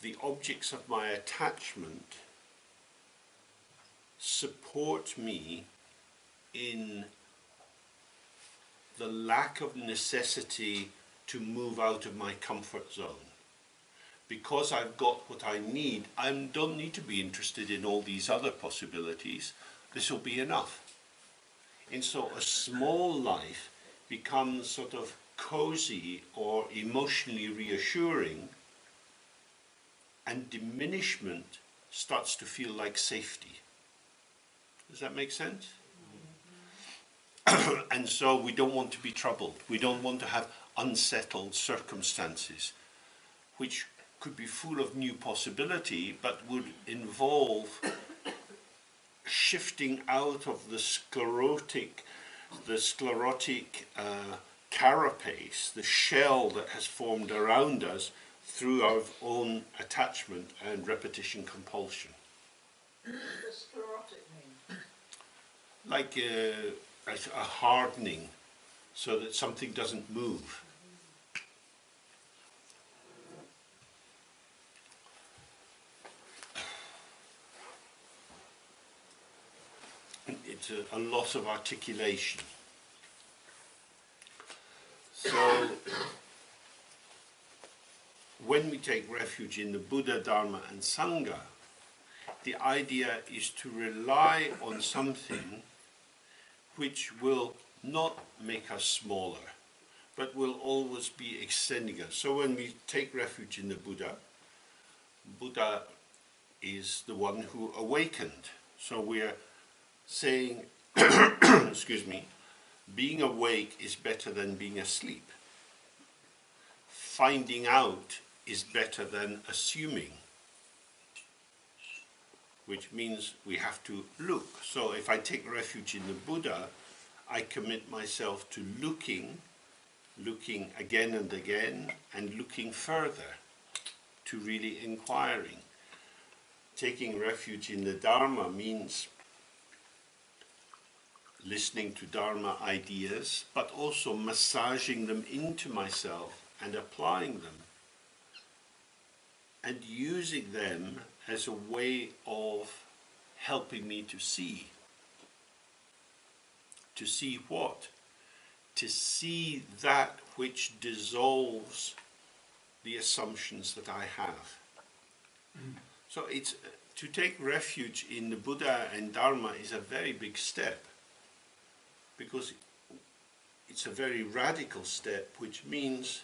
Speaker 1: the objects of my attachment support me in the lack of necessity to move out of my comfort zone. Because I've got what I need, I don't need to be interested in all these other possibilities. This will be enough. And so a small life becomes sort of cozy or emotionally reassuring, and diminishment starts to feel like safety. Does that make sense? And so we don't want to be troubled. We don't want to have unsettled circumstances, which could be full of new possibility, but would involve shifting out of the sclerotic carapace, the shell that has formed around us through our own attachment and repetition compulsion.
Speaker 7: What does sclerotic mean?
Speaker 1: Like a hardening, so that something doesn't move. It's a loss of articulation. So, when we take refuge in the Buddha, Dharma and Sangha, the idea is to rely on something which will not make us smaller, but will always be extending us. So when we take refuge in the Buddha, Buddha is the one who awakened. So we're saying, excuse me, being awake is better than being asleep. Finding out is better than assuming, which means we have to look. So if I take refuge in the Buddha, I commit myself to looking again and again, and looking further, to really inquiring. Taking refuge in the Dharma means listening to Dharma ideas, but also massaging them into myself and applying them and using them as a way of helping me to see. To see what? To see that which dissolves the assumptions that I have. So it's to take refuge in the Buddha and Dharma is a very big step, because it's a very radical step, which means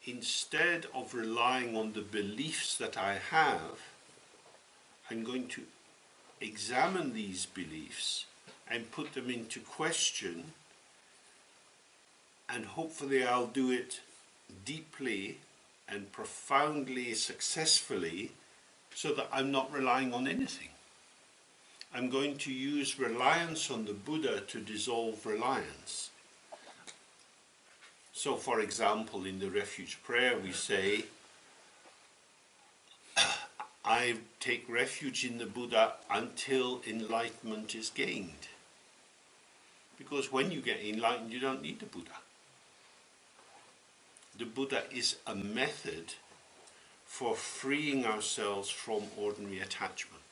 Speaker 1: instead of relying on the beliefs that I have, I'm going to examine these beliefs and put them into question, and hopefully I'll do it deeply and profoundly successfully, so that I'm not relying on anything. I'm going to use reliance on the Buddha to dissolve reliance. So, for example, in the refuge prayer we say, I take refuge in the Buddha until enlightenment is gained. Because when you get enlightened, you don't need the Buddha. The Buddha is a method for freeing ourselves from ordinary attachment.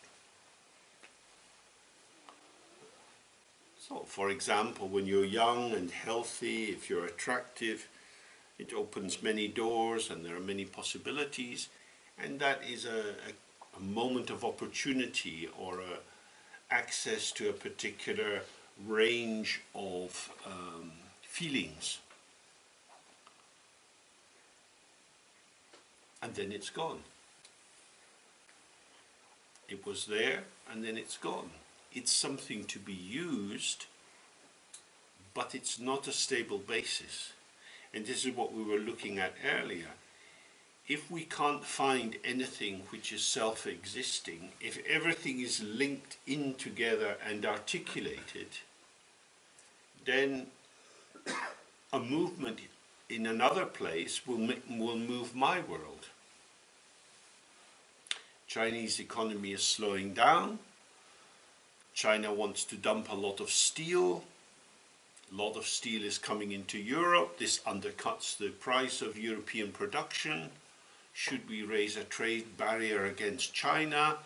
Speaker 1: So, for example, when you're young and healthy, if you're attractive, it opens many doors and there are many possibilities, and that is a moment of opportunity or access to a particular range of feelings. And then it's gone. It was there and then it's gone. It's something to be used, but it's not a stable basis. And this is what we were looking at earlier. If we can't find anything which is self-existing, if everything is linked in together and articulated, then a movement in another place will move my world. Chinese economy is slowing down. China wants to dump a lot of steel. A lot of steel is coming into Europe. This undercuts the price of European production. Should we raise a trade barrier against China?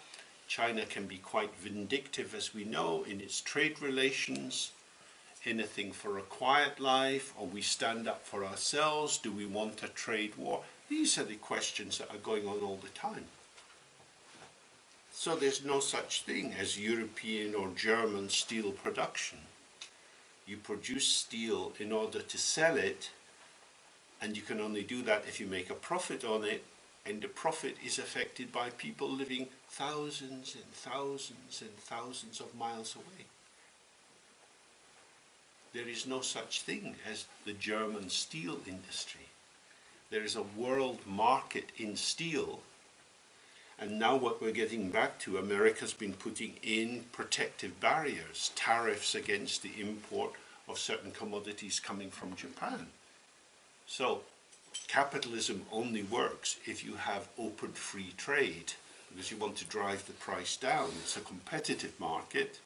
Speaker 1: China can be quite vindictive, as we know, in its trade relations. Anything for a quiet life, or we stand up for ourselves? Do we want a trade war? These are the questions that are going on all the time. So there's no such thing as European or German steel production. You produce steel in order to sell it, and you can only do that if you make a profit on it, and the profit is affected by people living thousands and thousands and thousands of miles away. There is no such thing as the German steel industry. There is a world market in steel. And now what we're getting back to, America's been putting in protective barriers, tariffs against the import of certain commodities coming from Japan. So capitalism only works if you have open free trade, because you want to drive the price down. It's a competitive market,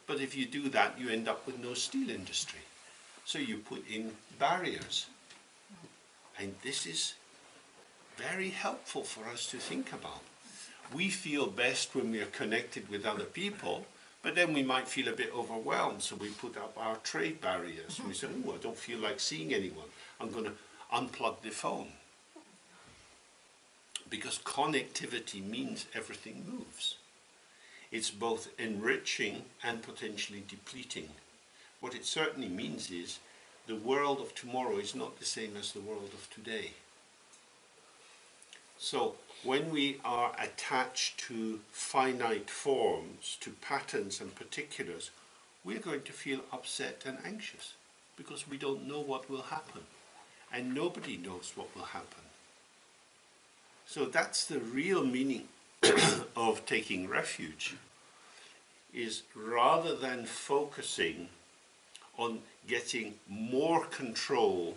Speaker 1: but if you do that, you end up with no steel industry. So you put in barriers. And this is very helpful for us to think about. We feel best when we are connected with other people, but then we might feel a bit overwhelmed, so we put up our trade barriers. And we say, oh, I don't feel like seeing anyone. I'm going to unplug the phone. Because connectivity means everything moves. It's both enriching and potentially depleting. What it certainly means is the world of tomorrow is not the same as the world of today. So when we are attached to finite forms, to patterns and particulars, we're going to feel upset and anxious because we don't know what will happen. And nobody knows what will happen. So that's the real meaning of taking refuge, is rather than focusing on getting more control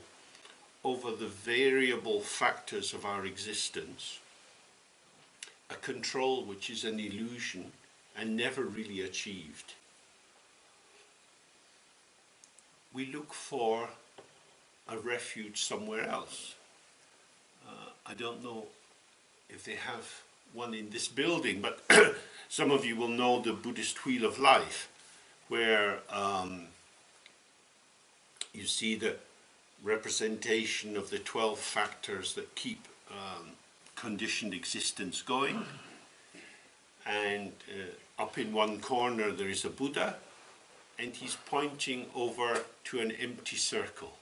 Speaker 1: over the variable factors of our existence, a control which is an illusion and never really achieved. we look for a refuge somewhere else. I don't know if they have one in this building, but some of you will know the Buddhist Wheel of Life, where you see the representation of the 12 factors that keep conditioned existence going. And up in one corner there is a Buddha, and he's pointing over to an empty circle,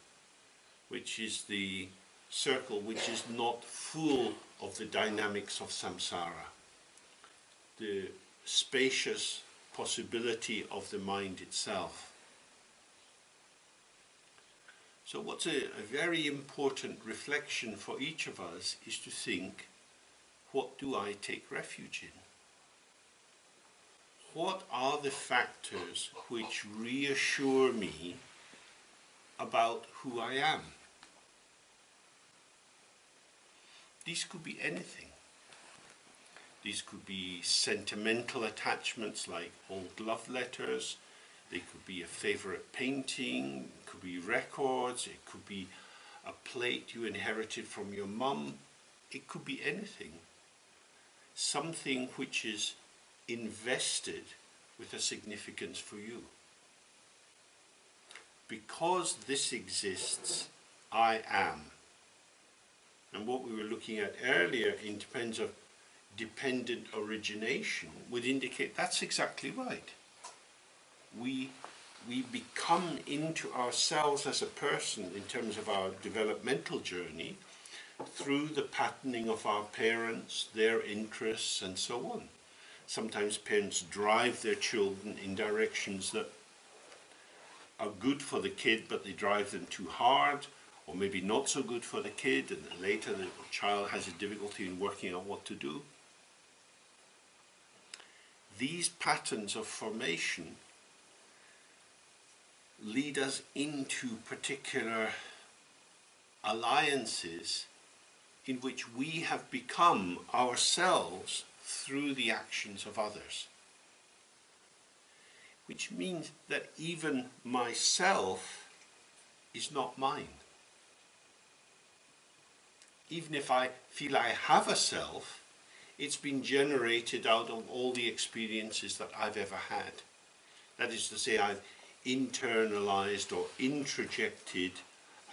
Speaker 1: which is the circle which is not full of the dynamics of samsara, the spacious possibility of the mind itself. So what's a very important reflection for each of us is to think, what do I take refuge in? What are the factors which reassure me about who I am? These could be anything. These could be sentimental attachments like old love letters. They could be a favorite painting. It could be records. It could be a plate you inherited from your mum. It could be anything. Something which is invested with a significance for you. Because this exists, I am. And what we were looking at earlier in terms of dependent origination would indicate that's exactly right. We become into ourselves as a person in terms of our developmental journey through the patterning of our parents, their interests, and so on. Sometimes parents drive their children in directions that are good for the kid, but they drive them too hard, or maybe not so good for the kid, and then later the child has a difficulty in working out what to do. These patterns of formation lead us into particular alliances in which we have become ourselves through the actions of others. Which means that even myself is not mine. Even if I feel I have a self, it's been generated out of all the experiences that I've ever had. That is to say, I've internalized or introjected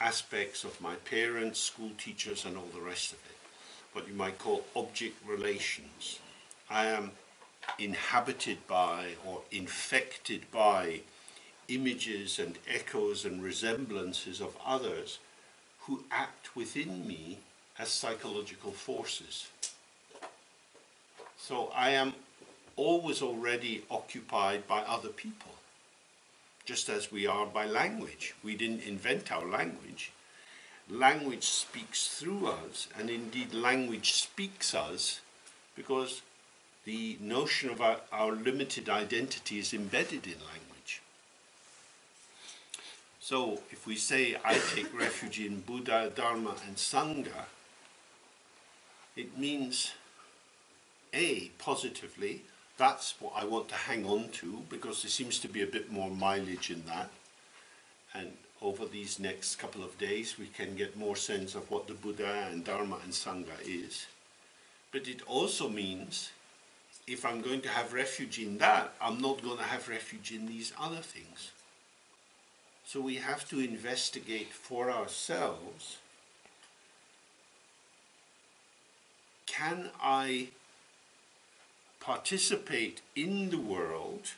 Speaker 1: aspects of my parents, school teachers, and all the rest of it. What you might call object relations. I am inhabited by or infected by images and echoes and resemblances of others who act within me as psychological forces. So I am always already occupied by other people, just as we are by language. We didn't invent our language. Language speaks through us, and indeed language speaks us because the notion of our limited identity is embedded in language. So if we say, I take refuge in Buddha, Dharma, and Sangha, it means, A, positively, that's what I want to hang on to, because there seems to be a bit more mileage in that. And over these next couple of days, we can get more sense of what the Buddha and Dharma and Sangha is. But it also means, if I'm going to have refuge in that, I'm not going to have refuge in these other things. So we have to investigate for ourselves, can I participate in the world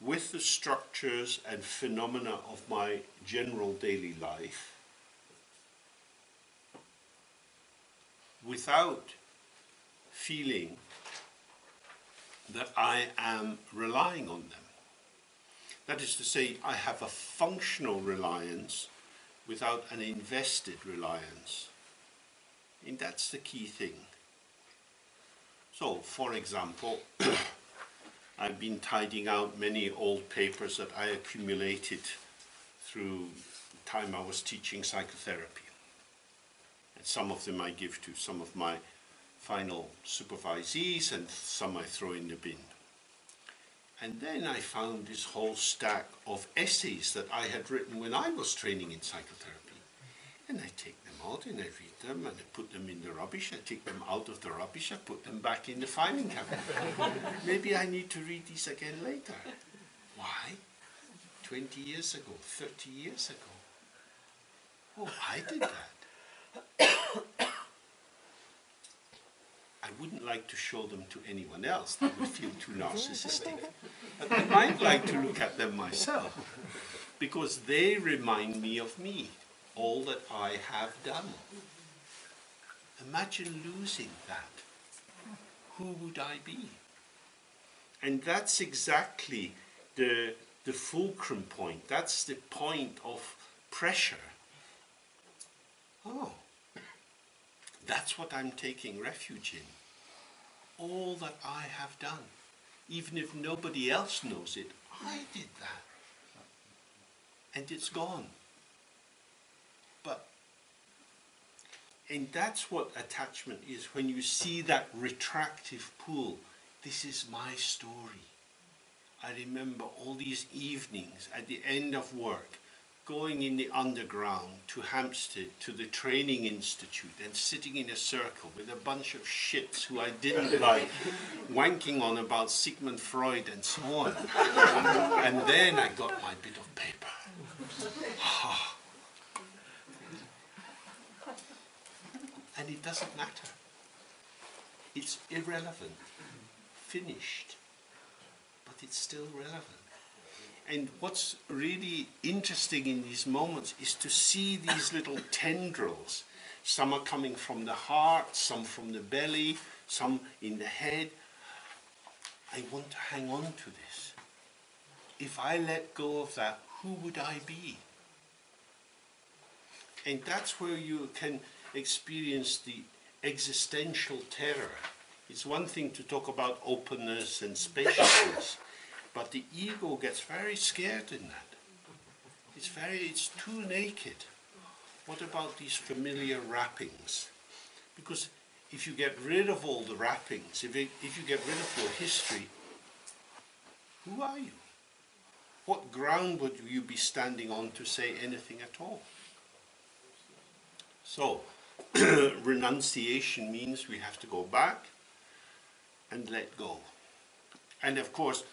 Speaker 1: with the structures and phenomena of my general daily life without feeling that I am relying on them? That is to say, I have a functional reliance without an invested reliance. And that's the key thing. So, for example, I've been tidying out many old papers that I accumulated through the time I was teaching psychotherapy. And some of them I give to some of my final supervisees, and some I throw in the bin. And then I found this whole stack of essays that I had written when I was training in psychotherapy. And I take them out and I read them and I put them in the rubbish. I take them out of the rubbish, I put them back in the filing cabinet. Maybe I need to read these again later. Why? 20 years ago, 30 years ago. Oh, I did that. I wouldn't like to show them to anyone else. That would feel too narcissistic. But I might like to look at them myself because they remind me of me. All that I have done. Imagine losing that. Who would I be? And that's exactly the fulcrum point. That's the point of pressure. Oh, that's what I'm taking refuge in. All that I have done. Even if nobody else knows it, I did that. And it's gone. And that's what attachment is. When you see that retractive pull, this is my story. I remember all these evenings at the end of work, going in the underground to Hampstead, to the training institute, and sitting in a circle with a bunch of shits who I didn't like, wanking on about Sigmund Freud and so on. And then I got my bit of paper. And it doesn't matter. It's irrelevant, finished, but it's still relevant. And what's really interesting in these moments is to see these little tendrils. Some are coming from the heart, some from the belly, some in the head. I want to hang on to this. If I let go of that, who would I be? And that's where you can experience the existential terror. It's one thing to talk about openness and spaciousness, but the ego gets very scared in that. It's too naked. What about these familiar wrappings? Because if you get rid of all the wrappings, if you get rid of your history, who are you? What ground would you be standing on to say anything at all? So, renunciation means we have to go back and let go. And of course,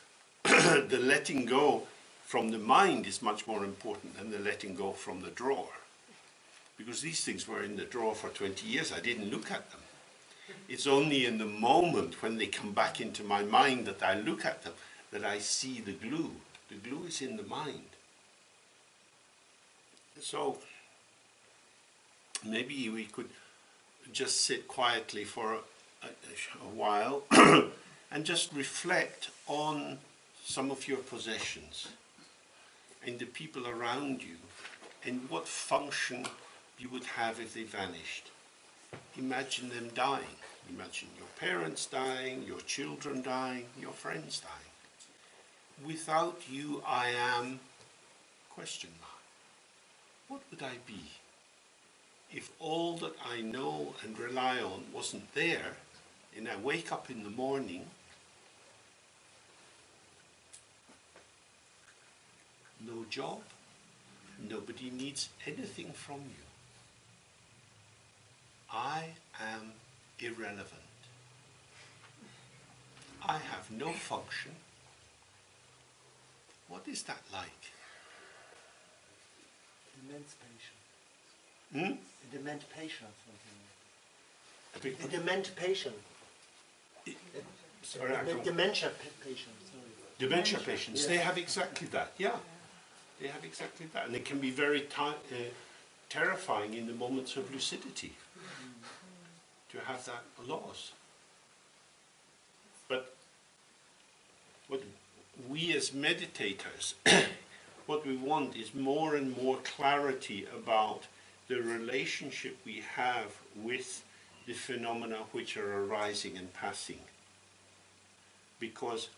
Speaker 1: the letting go from the mind is much more important than the letting go from the drawer. Because these things were in the drawer for 20 years, I didn't look at them. It's only in the moment when they come back into my mind that I look at them, that I see the glue. The glue is in the mind. So, maybe we could just sit quietly for a while and just reflect on some of your possessions and the people around you and what function you would have if they vanished. Imagine them dying. Imagine your parents dying, your children dying, your friends dying. Without you, I am, question mark. What would I be? If all that I know and rely on wasn't there, and I wake up in the morning, no job, nobody needs anything from you. I am irrelevant. I have no function. What is that like?
Speaker 5: Emancipation.
Speaker 1: Hmm?
Speaker 5: A dement patient, something.
Speaker 1: A
Speaker 5: A dement patient.
Speaker 1: Sorry, I don't-
Speaker 5: Dementia patient. Sorry.
Speaker 1: Dementia patients,
Speaker 5: Yes.
Speaker 1: they have exactly that, yeah. They have exactly that. And it can be very terrifying in the moments of lucidity to have that loss. But what we as meditators, what we want is more and more clarity about the relationship we have with the phenomena which are arising and passing. Because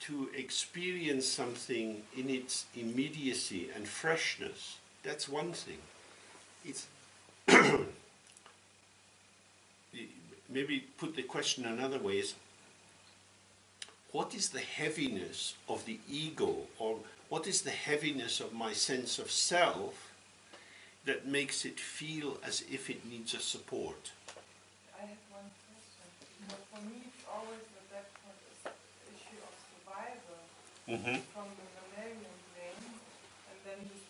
Speaker 1: to experience something in its immediacy and freshness, that's one thing. It's maybe put the question another way is, what is the heaviness of the ego, or what is the heaviness of my sense of self that makes it feel as if it needs a support?
Speaker 8: I have one question. For me, it's always at that point is the issue of survival from the mammalian brain, and then this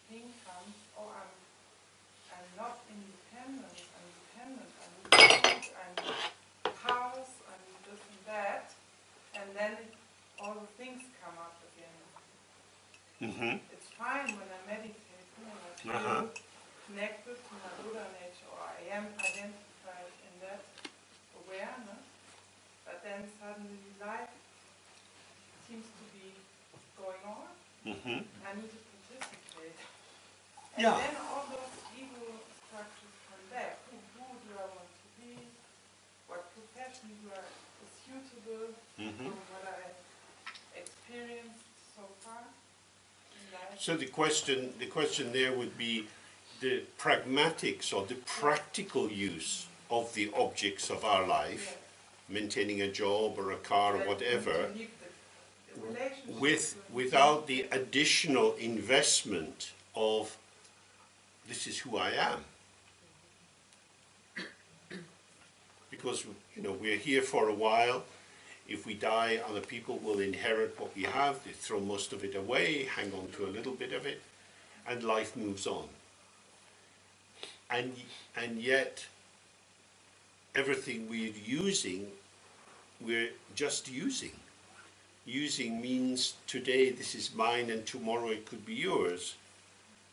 Speaker 8: thing comes, oh, I'm not independent, I'm dependent, I'm food, I'm house, I'm this and that, and then all the things come up again. It's fine when I meditate, and I feel connected to my Buddha nature, or I am identified in that awareness, but then suddenly life seems to be going on. I need to participate. And then all those ego structures come back. Who do I want to be? What profession is suitable for what I experienced so far in life?
Speaker 1: So the question there would be the pragmatics or the practical use of the objects of our life, maintaining a job or a car or whatever, without the additional investment of this is who I am. Because we're here for a while. If we die, other people will inherit what we have. They throw most of it away, hang on to a little bit of it, and life moves on. And yet, everything we're using, we're just using. Using means today this is mine and tomorrow it could be yours.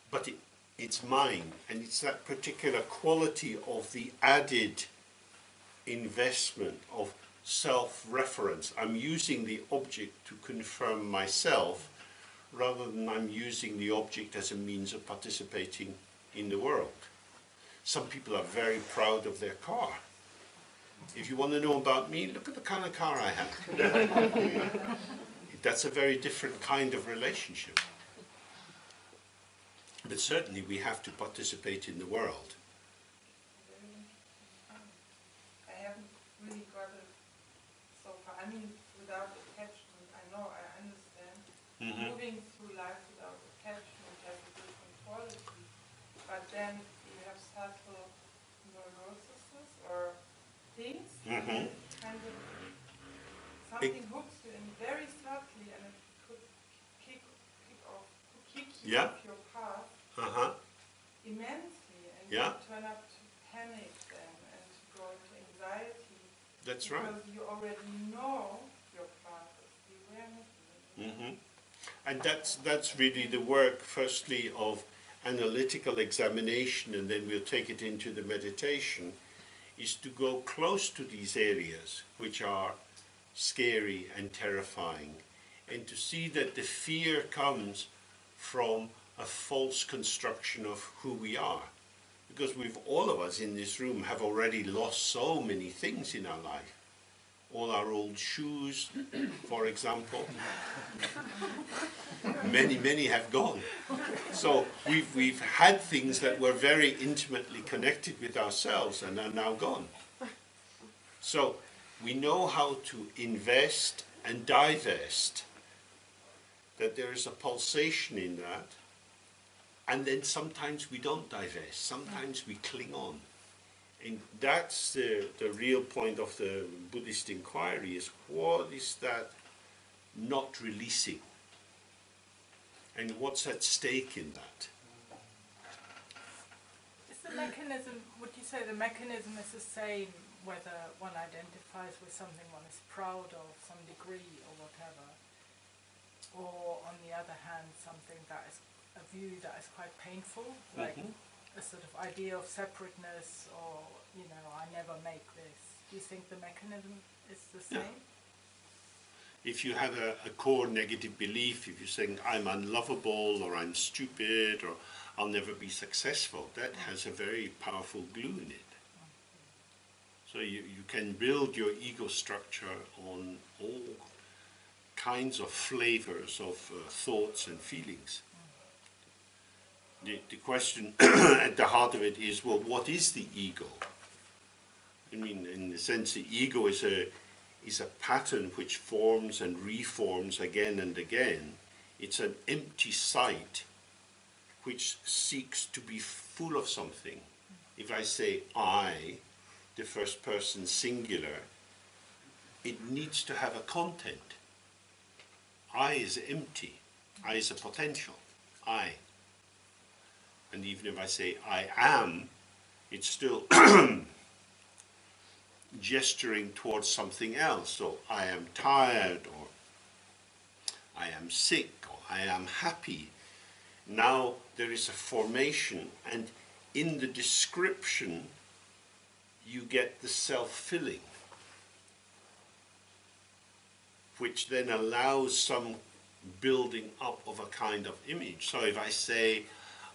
Speaker 1: But it's mine, and it's that particular quality of the added investment of self-reference. I'm using the object to confirm myself rather than I'm using the object as a means of participating in the world. Some people are very proud of their car. If you want to know about me, look at the kind of car I have. That's a very different kind of relationship. But certainly we have to participate in the world.
Speaker 8: I haven't really got it so far. I mean, without attachment, I know, I understand. Moving through life without attachment has a different quality. But then you have subtle neuroses or things, kind of something hooks you in very subtly, and it could kick you off your path immensely, and you turn up to panic then and to go into anxiety.
Speaker 1: That's right.
Speaker 8: Because you already know your path is the awareness.
Speaker 1: And that's really the work, firstly, of analytical examination, and then we'll take it into the meditation, is to go close to these areas which are scary and terrifying, and to see that the fear comes from a false construction of who we are. Because all of us in this room have already lost so many things in our life. All our old shoes, for example. Many have gone. So we've had things that were very intimately connected with ourselves and are now gone. So we know how to invest and divest, that there is a pulsation in that, and then sometimes we don't divest, sometimes we cling on. And that's the real point of the Buddhist inquiry, is what is that not releasing? And what's at stake in that?
Speaker 2: Is the mechanism, would you say the mechanism is the same whether one identifies with something one is proud of, some degree or whatever, or on the other hand something that is a view that is quite painful, like a sort of idea of separateness, or, I never make this. Do you think the mechanism is the same?
Speaker 1: If you have a core negative belief, if you're saying I'm unlovable or I'm stupid or I'll never be successful, that has a very powerful glue in it. So you can build your ego structure on all kinds of flavors of thoughts and feelings. The question at the heart of it is, well, what is the ego? I mean, in the sense, the ego is is a pattern which forms and reforms again and again. It's an empty sight which seeks to be full of something. If I say I, the first person singular, it needs to have a content. I is empty. I is a potential. I. And even if I say I am, it's still gesturing towards something else. So I am tired, or I am sick, or I am happy. Now there is a formation, and in the description you get the self-filling, which then allows some building up of a kind of image. So if I say,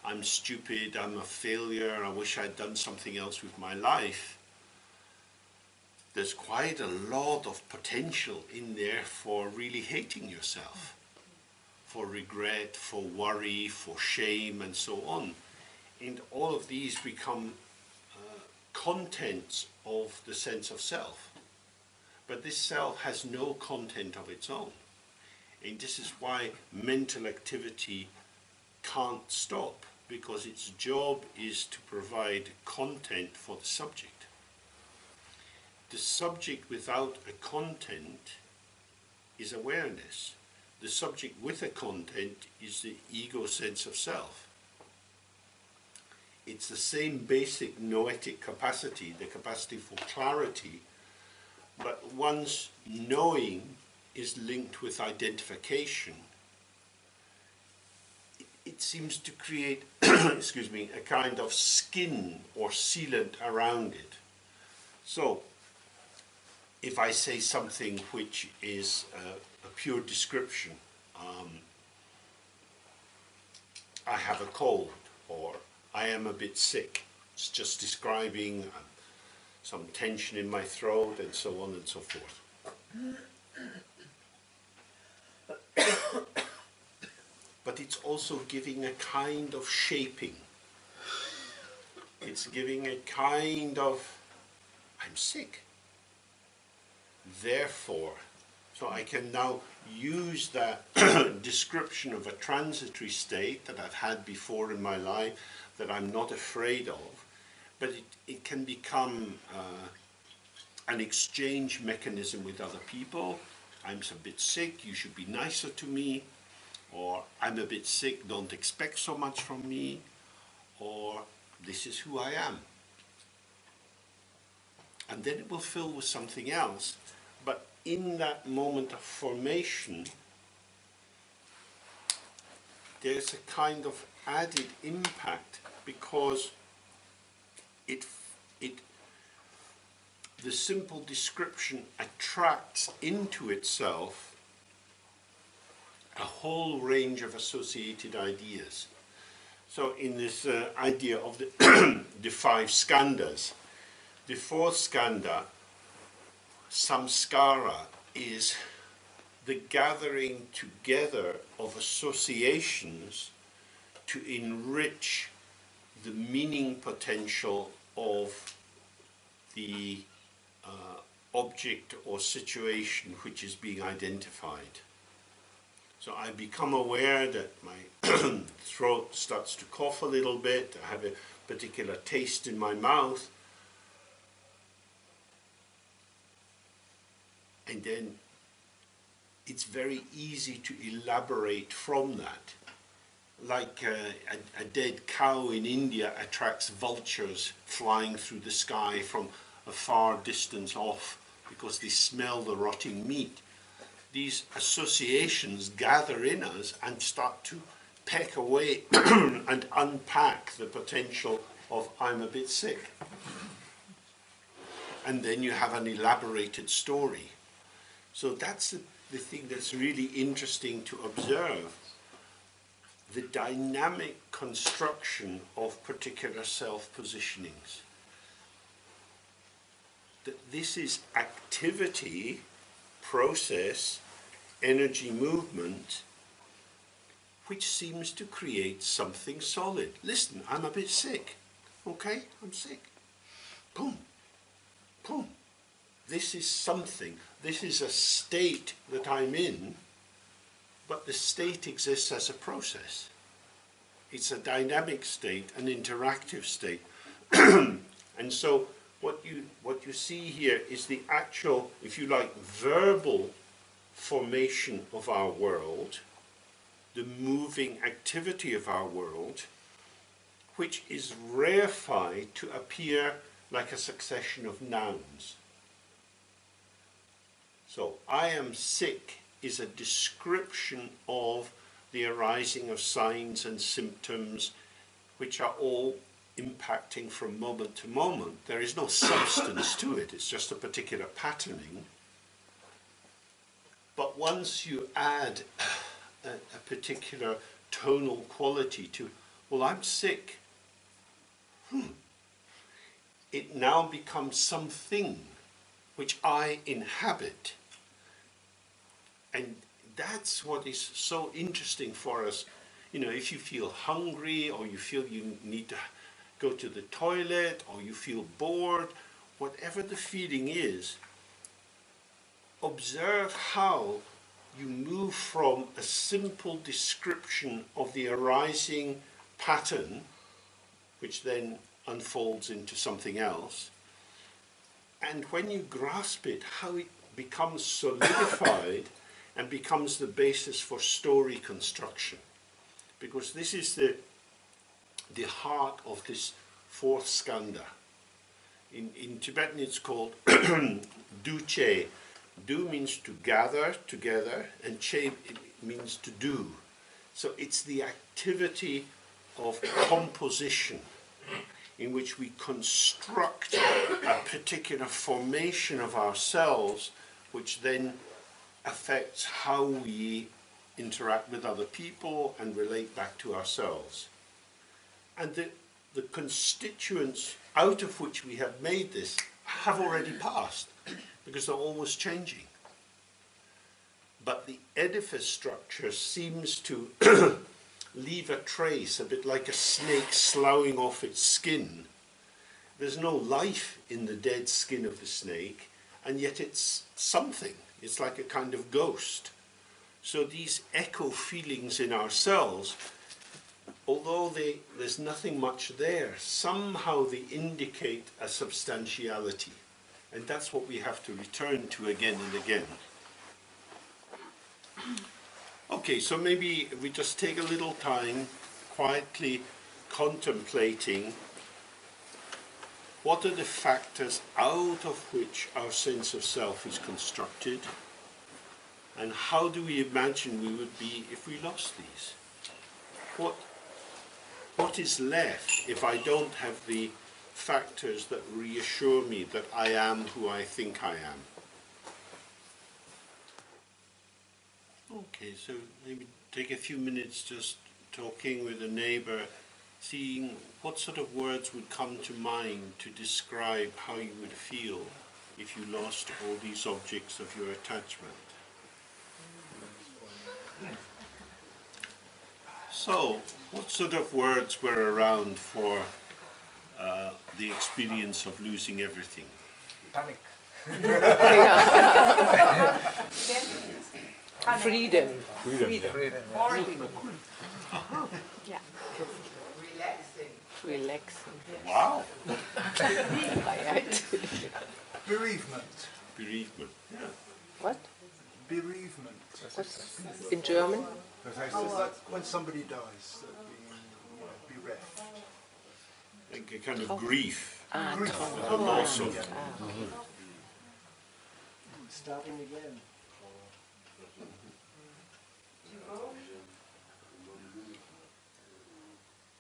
Speaker 1: I'm stupid, I'm a failure, I wish I'd done something else with my life, there's quite a lot of potential in there for really hating yourself, for regret, for worry, for shame, and so on. And all of these become contents of the sense of self. But this self has no content of its own. And this is why mental activity can't stop, because its job is to provide content for the subject. The subject without a content is awareness. The subject with a content is the ego sense of self. It's the same basic noetic capacity, the capacity for clarity, but one's knowing is linked with identification. It seems to create excuse me, a kind of skin or sealant around it. So, if I say something which is a pure description, I have a cold, or I am a bit sick, it's just describing some tension in my throat, and so on and so forth. But it's also giving a kind of shaping. It's giving a kind of, I'm sick. Therefore, so I can now use that description of a transitory state that I've had before in my life, that I'm not afraid of, but it can become an exchange mechanism with other people. I'm a bit sick, you should be nicer to me, or I'm a bit sick, don't expect so much from me, or this is who I am. And then it will fill with something else. But in that moment of formation, there's a kind of added impact, because the simple description attracts into itself a whole range of associated ideas. So in this idea of the 5 skandhas, the 4th skandha, samskara, is the gathering together of associations to enrich the meaning potential of the object or situation which is being identified. So I become aware that my throat starts to cough a little bit, I have a particular taste in my mouth, and then it's very easy to elaborate from that. Like a dead cow in India attracts vultures flying through the sky from a far distance off because they smell the rotting meat. These associations gather in us and start to peck away and unpack the potential of I'm a bit sick. And then you have an elaborated story. So that's the thing that's really interesting to observe. The dynamic construction of particular self-positionings. That this is activity, process, energy movement, which seems to create something solid. Listen, I'm a bit sick. Okay, I'm sick. Boom, boom. this is something, this is a state that I'm in, but the state exists as a process. It's a dynamic state, an interactive state. And so what you see here is the actual, if you like, verbal formation of our world, the moving activity of our world, which is reified to appear like a succession of nouns. So, I am sick is a description of the arising of signs and symptoms, which are all impacting from moment to moment. There is no substance to it, it's just a particular patterning. But once you add a particular tonal quality to, well, I'm sick, it now becomes something which I inhabit. And that's what is so interesting for us. You know, if you feel hungry, or you feel you need to go to the toilet, or you feel bored, whatever the feeling is, observe how you move from a simple description of the arising pattern, which then unfolds into something else, and when you grasp it, how it becomes solidified and becomes the basis for story construction. Because this is the heart of this fourth skanda. In Tibetan it's called du-che. Du means to gather together, and che means to do. So it's the activity of composition, in which we construct a particular formation of ourselves, which then affects how we interact with other people and relate back to ourselves. And the constituents out of which we have made this have already passed, because they're always changing. But the edifice structure seems to leave a trace, a bit like a snake sloughing off its skin. There's no life in the dead skin of the snake, and yet it's something. It's like a kind of ghost. So these echo feelings in ourselves, although there's nothing much there, somehow they indicate a substantiality. And that's what we have to return to again and again. Okay, so maybe we just take a little time quietly contemplating what are the factors out of which our sense of self is constructed, and how do we imagine we would be if we lost these? What is left if I don't have the factors that reassure me that I am who I think I am? Okay, so maybe take a few minutes just talking with a neighbor, seeing what sort of words would come to mind to describe how you would feel if you lost all these objects of your attachment. So, what sort of words were around for the experience of losing everything?
Speaker 3: Panic.
Speaker 9: Freedom.
Speaker 7: Yeah.
Speaker 9: Relaxing.
Speaker 1: Wow!
Speaker 5: Bereavement.
Speaker 1: Bereavement. Yeah.
Speaker 9: What?
Speaker 5: Bereavement.
Speaker 9: What's in German?
Speaker 5: Like when somebody dies, being bereft.
Speaker 1: Like a kind of grief.
Speaker 5: Grief.
Speaker 1: The loss of.
Speaker 5: Starting again.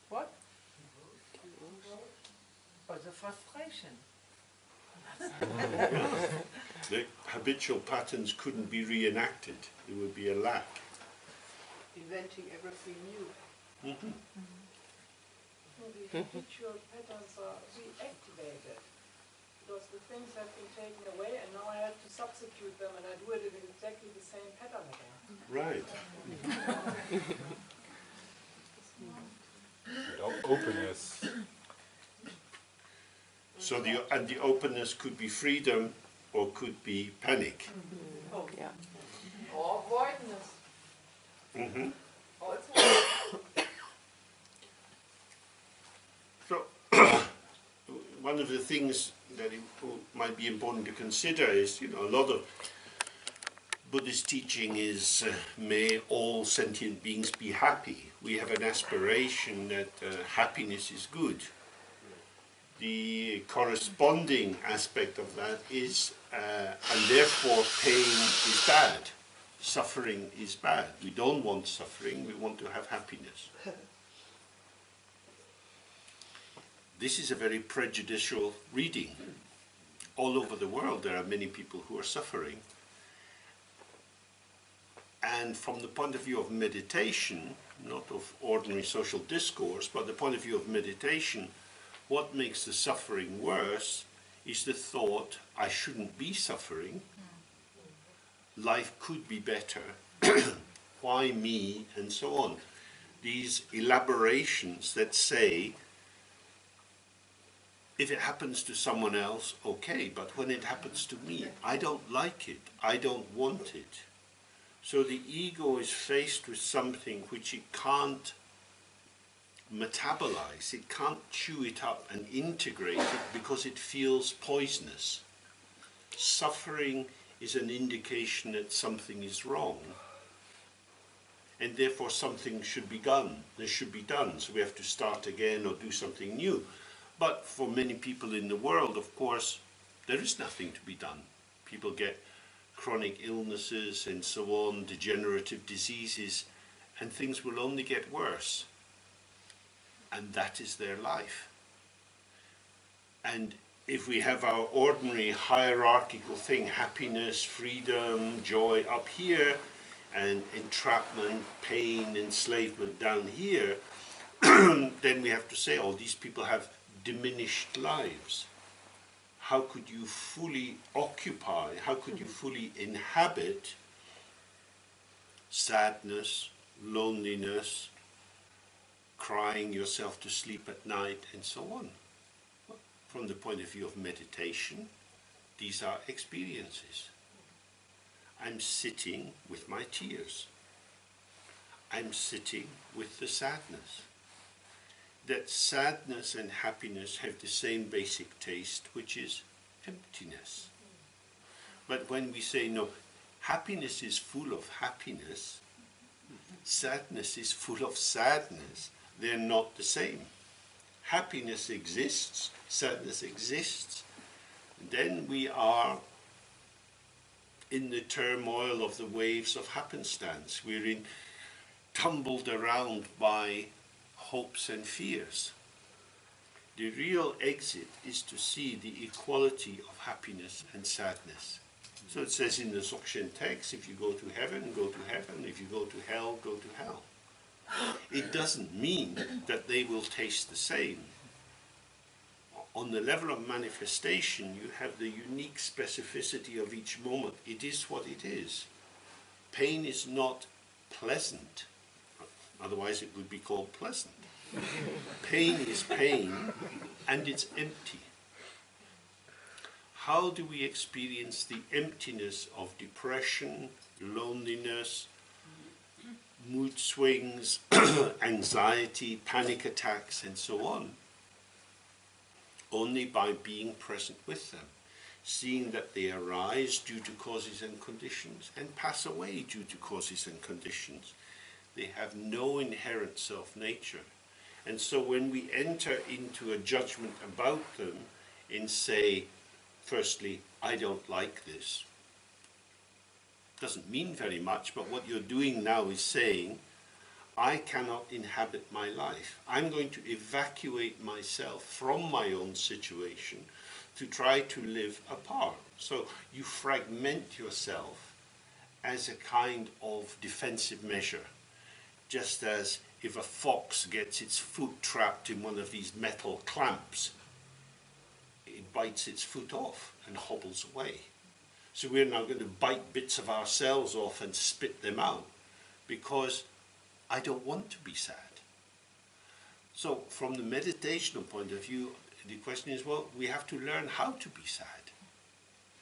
Speaker 7: What? Or the frustration.
Speaker 1: The habitual patterns couldn't be reenacted. There would be a lack.
Speaker 8: Inventing everything new.
Speaker 1: Mm-hmm.
Speaker 8: The habitual patterns are reactivated, because the things have been taken away and now I have to substitute them, and I do it in exactly the same pattern again.
Speaker 1: Right.
Speaker 6: Openness.
Speaker 1: So the openness could be freedom, or could be panic.
Speaker 9: Yeah.
Speaker 8: Or voidness.
Speaker 1: Mhm.
Speaker 8: Also.
Speaker 1: So, one of the things that it might be important to consider is, a lot of Buddhist teaching is may all sentient beings be happy. We have an aspiration that happiness is good. The corresponding aspect of that is, and therefore pain is bad. Suffering is bad. We don't want suffering, we want to have happiness. This is a very prejudicial reading. All over the world there are many people who are suffering. And from the point of view of meditation, not of ordinary social discourse, but the point of view of meditation, what makes the suffering worse is the thought, I shouldn't be suffering, life could be better, why me, and so on. These elaborations that say, if it happens to someone else, okay, but when it happens to me, I don't like it, I don't want it. So the ego is faced with something which it can't metabolize, it can't chew it up and integrate it because it feels poisonous. Suffering is an indication that something is wrong, and therefore something should be done. This should be done, so we have to start again or do something new. But for many people in the world, of course, there is nothing to be done. People get chronic illnesses and so on, degenerative diseases, and things will only get worse. And that is their life. And if we have our ordinary hierarchical thing, happiness, freedom, joy up here, and entrapment, pain, enslavement down here, then we have to say, oh, these people have diminished lives. How could you fully occupy, how could you fully inhabit sadness, loneliness, crying yourself to sleep at night, and so on? Well, from the point of view of meditation, these are experiences. I'm sitting with my tears. I'm sitting with the sadness. That sadness and happiness have the same basic taste, which is emptiness. But when we say, no, happiness is full of happiness, sadness is full of sadness, they're not the same. Happiness exists, sadness exists, then we are in the turmoil of the waves of happenstance. We're tumbled around by hopes and fears. The real exit is to see the equality of happiness and sadness. So it says in the Dzogchen text, if you go to heaven, go to heaven. If you go to hell, go to hell. It doesn't mean that they will taste the same. On the level of manifestation, you have the unique specificity of each moment. It is what it is. Pain is not pleasant. Otherwise it would be called pleasant. Pain is pain, and it's empty. How do we experience the emptiness of depression, loneliness, mood swings, anxiety, panic attacks, and so on? Only by being present with them, seeing that they arise due to causes and conditions and pass away due to causes and conditions. They have no inherent self-nature. And so when we enter into a judgment about them and say, firstly, I don't like this, doesn't mean very much, but what you're doing now is saying, I cannot inhabit my life. I'm going to evacuate myself from my own situation to try to live apart. So you fragment yourself as a kind of defensive measure. Just as if a fox gets its foot trapped in one of these metal clamps, it bites its foot off and hobbles away. So we're now going to bite bits of ourselves off and spit them out because I don't want to be sad. So from the meditational point of view, the question is, well, we have to learn how to be sad.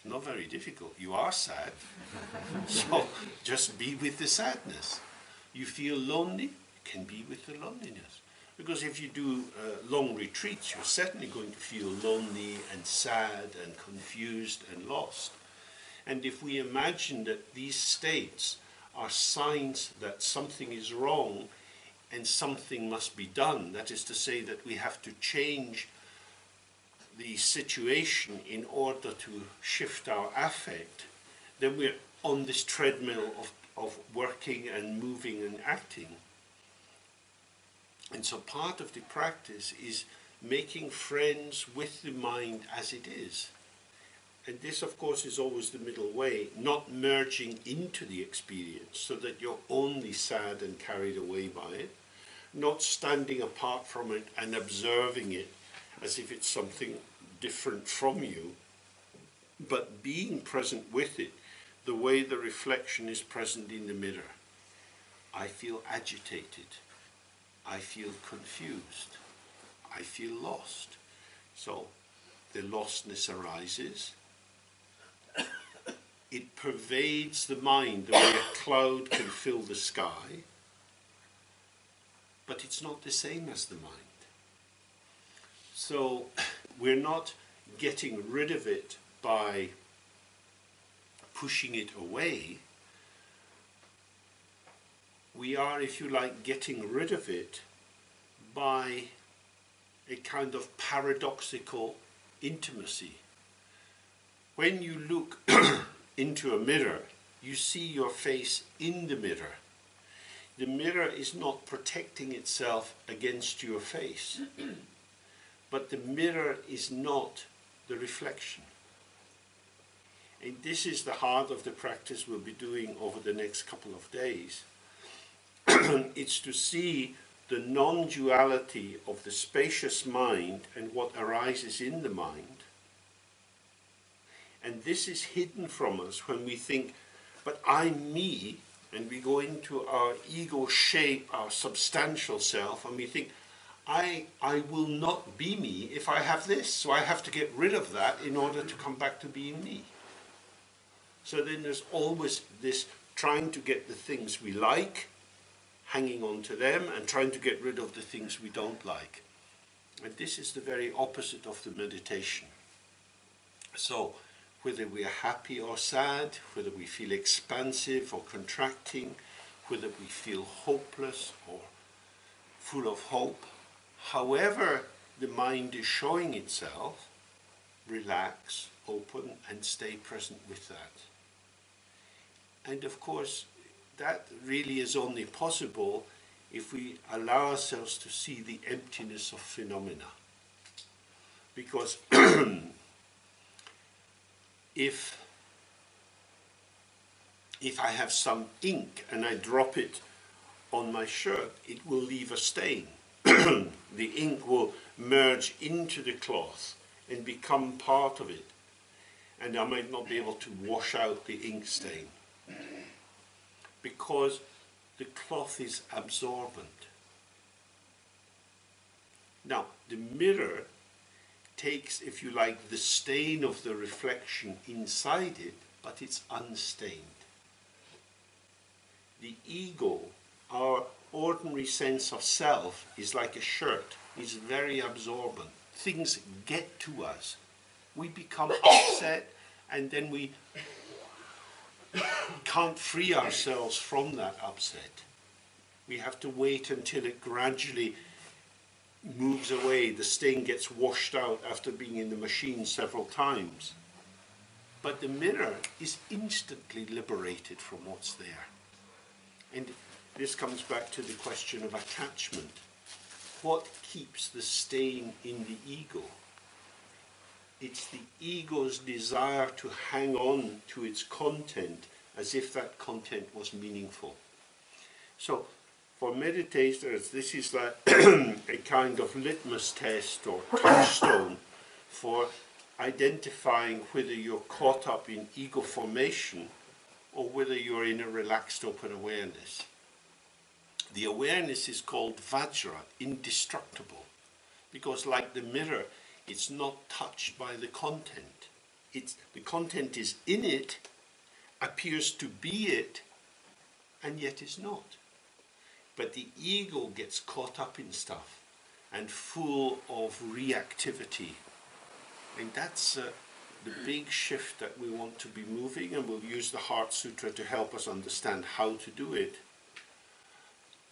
Speaker 1: Not very difficult. You are sad. So just be with the sadness. You feel lonely, you can be with the loneliness. Because if you do long retreats, you're certainly going to feel lonely and sad and confused and lost. And if we imagine that these states are signs that something is wrong and something must be done, that is to say that we have to change the situation in order to shift our affect, then we're on this treadmill of working and moving and acting. And so part of the practice is making friends with the mind as it is. And this, of course, is always the middle way, not merging into the experience so that you're only sad and carried away by it, not standing apart from it and observing it as if it's something different from you, but being present with it the way the reflection is present in the mirror. I feel agitated. I feel confused. I feel lost. So the lostness arises. It pervades the mind the way a cloud can fill the sky, but it's not the same as the mind. So we're not getting rid of it by pushing it away. We are, if you like, getting rid of it by a kind of paradoxical intimacy. When you look into a mirror, you see your face in the mirror. The mirror is not protecting itself against your face, but the mirror is not the reflection. And this is the heart of the practice we'll be doing over the next couple of days. It's to see the non-duality of the spacious mind and what arises in the mind. And this is hidden from us when we think, but I'm me, and we go into our ego shape, our substantial self, and we think, I will not be me if I have this, so I have to get rid of that in order to come back to being me. So then there's always this trying to get the things we like, hanging on to them, and trying to get rid of the things we don't like. And this is the very opposite of the meditation. So whether we are happy or sad, whether we feel expansive or contracting, whether we feel hopeless or full of hope, however the mind is showing itself, relax, open, and stay present with that. And of course, that really is only possible if we allow ourselves to see the emptiness of phenomena. Because if I have some ink and I drop it on my shirt, it will leave a stain. The ink will merge into the cloth and become part of it. And I might not be able to wash out the ink stain, because the cloth is absorbent. Now, the mirror takes, if you like, the stain of the reflection inside it, but it's unstained. The ego, our ordinary sense of self, is like a shirt. It's very absorbent. Things get to us. We become upset, and then we can't free ourselves from that upset. We have to wait until it gradually moves away. The stain gets washed out after being in the machine several times. But the mirror is instantly liberated from what's there. And this comes back to the question of attachment. What keeps the stain in the ego? It's the ego's desire to hang on to its content as if that content was meaningful. So for meditators, this is like a kind of litmus test or touchstone for identifying whether you're caught up in ego formation or whether you're in a relaxed open awareness. The awareness is called Vajra, indestructible, because like the mirror, it's not touched by the content. the content is in it, appears to be it, and yet is not. But the ego gets caught up in stuff and full of reactivity. And that's the big shift that we want to be moving, and we'll use the Heart Sutra to help us understand how to do it.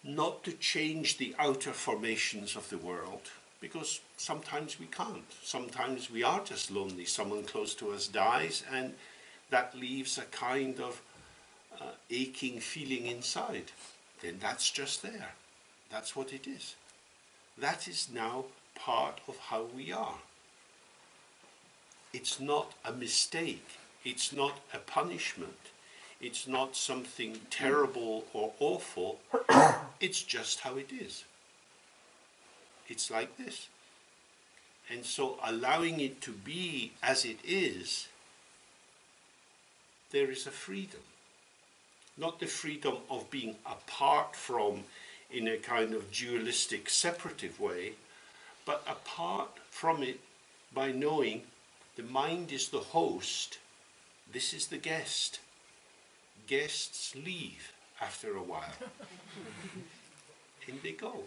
Speaker 1: Not to change the outer formations of the world, because sometimes we can't. Sometimes we are just lonely. Someone close to us dies, and that leaves a kind of aching feeling inside. Then that's just there. That's what it is. That is now part of how we are. It's not a mistake. It's not a punishment. It's not something terrible or awful. It's just how it is. It's like this. And so allowing it to be as it is, there is a freedom. Not the freedom of being apart from in a kind of dualistic separative way, but apart from it by knowing the mind is the host, this is the guest. Guests leave after a while. And they go,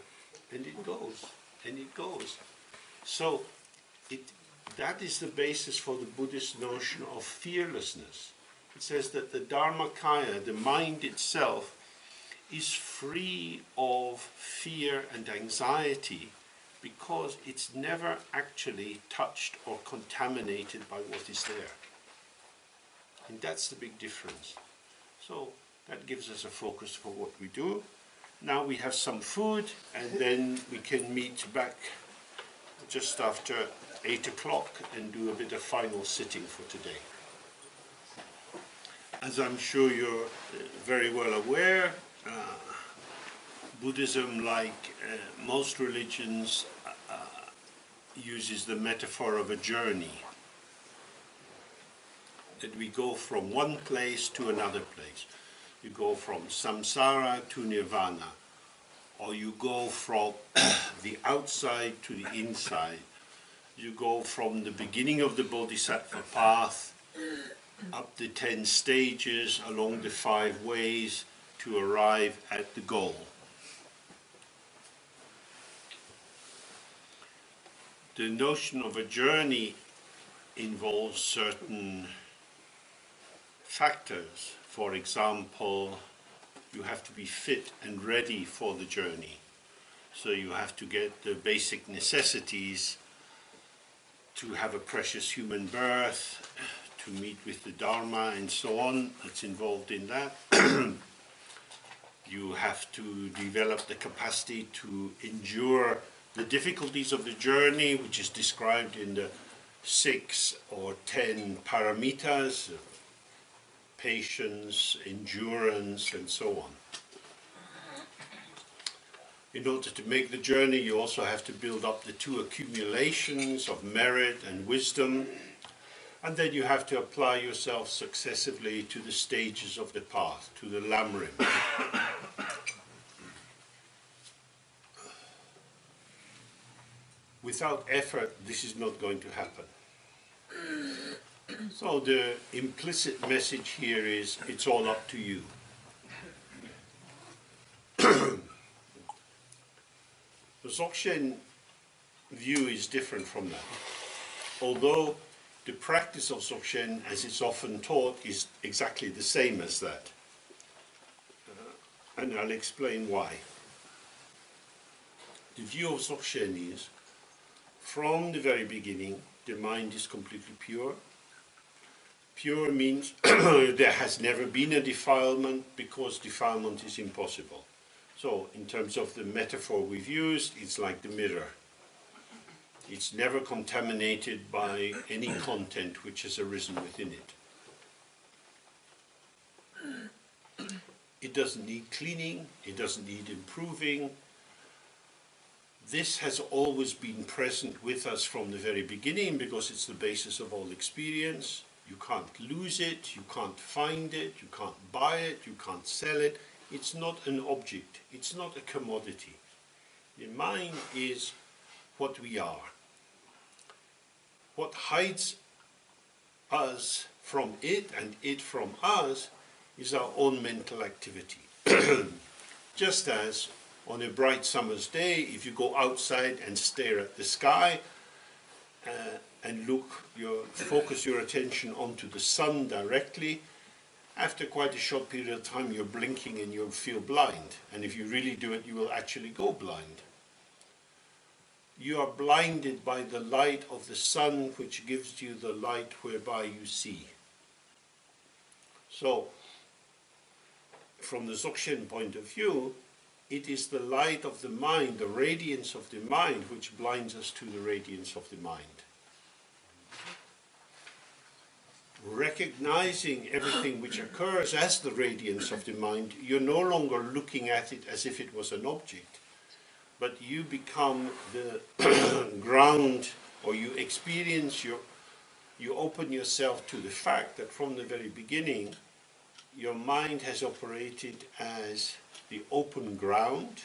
Speaker 1: and it goes, and it goes. So that is the basis for the Buddhist notion of fearlessness. It says that the Dharmakaya, the mind itself, is free of fear and anxiety because it's never actually touched or contaminated by what is there. And that's the big difference. So that gives us a focus for what we do. Now we have some food, and then we can meet back just after 8 o'clock and do a bit of final sitting for today. As I'm sure you're very well aware, Buddhism, like most religions, uses the metaphor of a journey. That we go from one place to another place. You go from samsara to nirvana, or you go from the outside to the inside. You go from the beginning of the bodhisattva path up the 10 stages along the 5 ways to arrive at the goal. The notion of a journey involves certain factors. For example, you have to be fit and ready for the journey. So you have to get the basic necessities to have a precious human birth, to meet with the dharma and so on. That's involved in that. You have to develop the capacity to endure the difficulties of the journey, which is described in the 6 or 10 paramitas: patience, endurance, and so on. In order to make the journey, you also have to build up the 2 accumulations of merit and wisdom, and then you have to apply yourself successively to the stages of the path, to the lamrim. Without effort, this is not going to happen. So the implicit message here is, it's all up to you. The Dzogchen view is different from that. Although the practice of Dzogchen, as it's often taught, is exactly the same as that. And I'll explain why. The view of Dzogchen is, from the very beginning, the mind is completely pure. Pure means there has never been a defilement, because defilement is impossible. So in terms of the metaphor we've used, it's like the mirror. It's never contaminated by any content which has arisen within it. It doesn't need cleaning, it doesn't need improving. This has always been present with us from the very beginning, because it's the basis of all experience. You can't lose it, you can't find it, you can't buy it, you can't sell it. It's not an object, it's not a commodity. The mind is what we are. What hides us from it and it from us is our own mental activity. Just as on a bright summer's day, if you go outside and stare at the sky and focus your attention onto the sun directly, after quite a short period of time you're blinking and you'll feel blind. And if you really do it, you will actually go blind. You are blinded by the light of the sun, which gives you the light whereby you see. So, from the Dzogchen point of view, it is the light of the mind, the radiance of the mind, which blinds us to the radiance of the mind. Recognizing everything which occurs as the radiance of the mind, you're no longer looking at it as if it was an object, but you become the ground, or you experience, you open yourself to the fact that from the very beginning, your mind has operated as the open ground,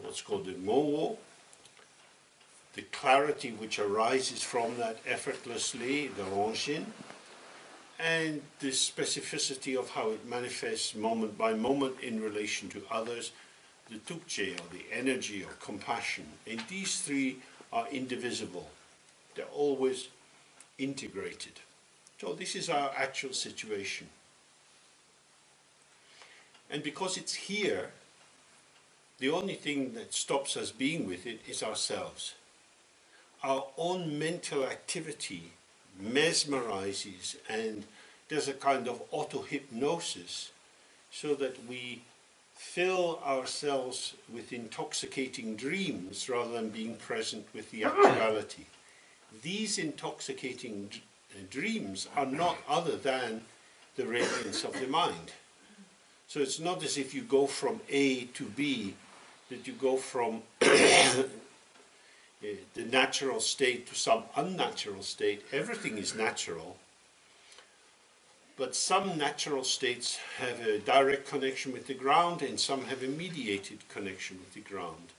Speaker 1: what's called the mowo, the clarity which arises from that effortlessly, the ronshin, and the specificity of how it manifests moment by moment in relation to others, the tukche, or the energy or compassion. And these three are indivisible. They're always integrated. So this is our actual situation. And because it's here, the only thing that stops us being with it is ourselves. Our own mental activity mesmerizes, and there's a kind of auto-hypnosis so that we fill ourselves with intoxicating dreams rather than being present with the actuality. These intoxicating dreams are not other than the radiance of the mind. So it's not as if you go from A to B, that you go from the natural state to some unnatural state. Everything is natural, but some natural states have a direct connection with the ground and some have a mediated connection with the ground.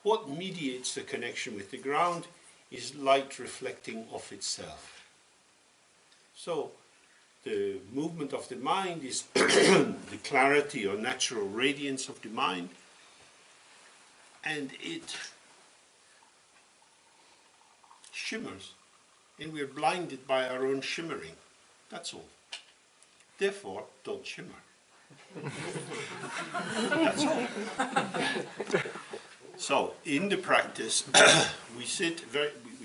Speaker 1: What mediates the connection with the ground is light reflecting off itself. So the movement of the mind is the clarity or natural radiance of the mind, and it shimmers, and we're blinded by our own shimmering. That's all. Therefore, don't shimmer. That's all. So, in the practice, we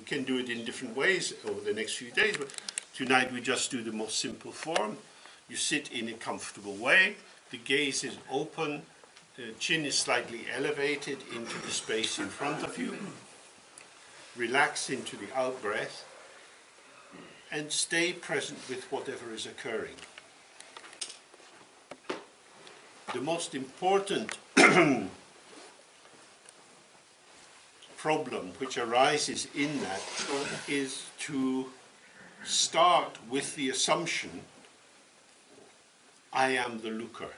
Speaker 1: can do it in different ways over the next few days, but tonight we just do the most simple form. You sit in a comfortable way, the gaze is open, the chin is slightly elevated into the space in front of you. Relax into the out-breath and stay present with whatever is occurring. The most important problem which arises in that is to start with the assumption, I am the looker.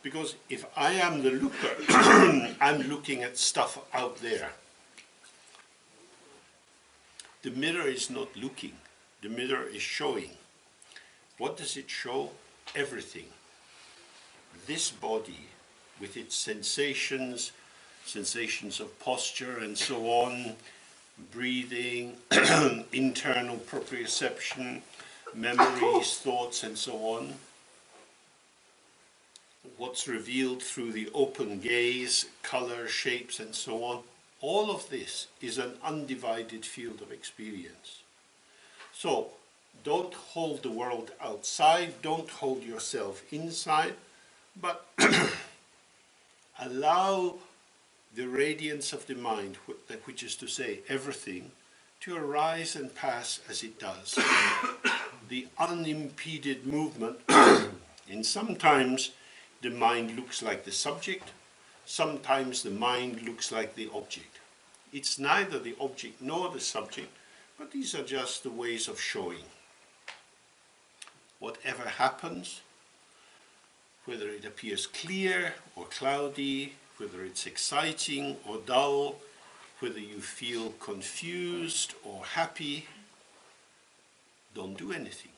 Speaker 1: Because if I am the looker, I'm looking at stuff out there. The mirror is not looking, the mirror is showing. What does it show? Everything. This body, with its sensations of posture and so on, breathing, internal proprioception, memories, thoughts and so on. What's revealed through the open gaze, color, shapes and so on. All of this is an undivided field of experience. So, don't hold the world outside, don't hold yourself inside, but allow the radiance of the mind, which is to say everything, to arise and pass as it does. The unimpeded movement, and sometimes the mind looks like the subject, sometimes the mind looks like the object. It's neither the object nor the subject, but these are just the ways of showing. Whatever happens, whether it appears clear or cloudy, whether it's exciting or dull, whether you feel confused or happy, don't do anything.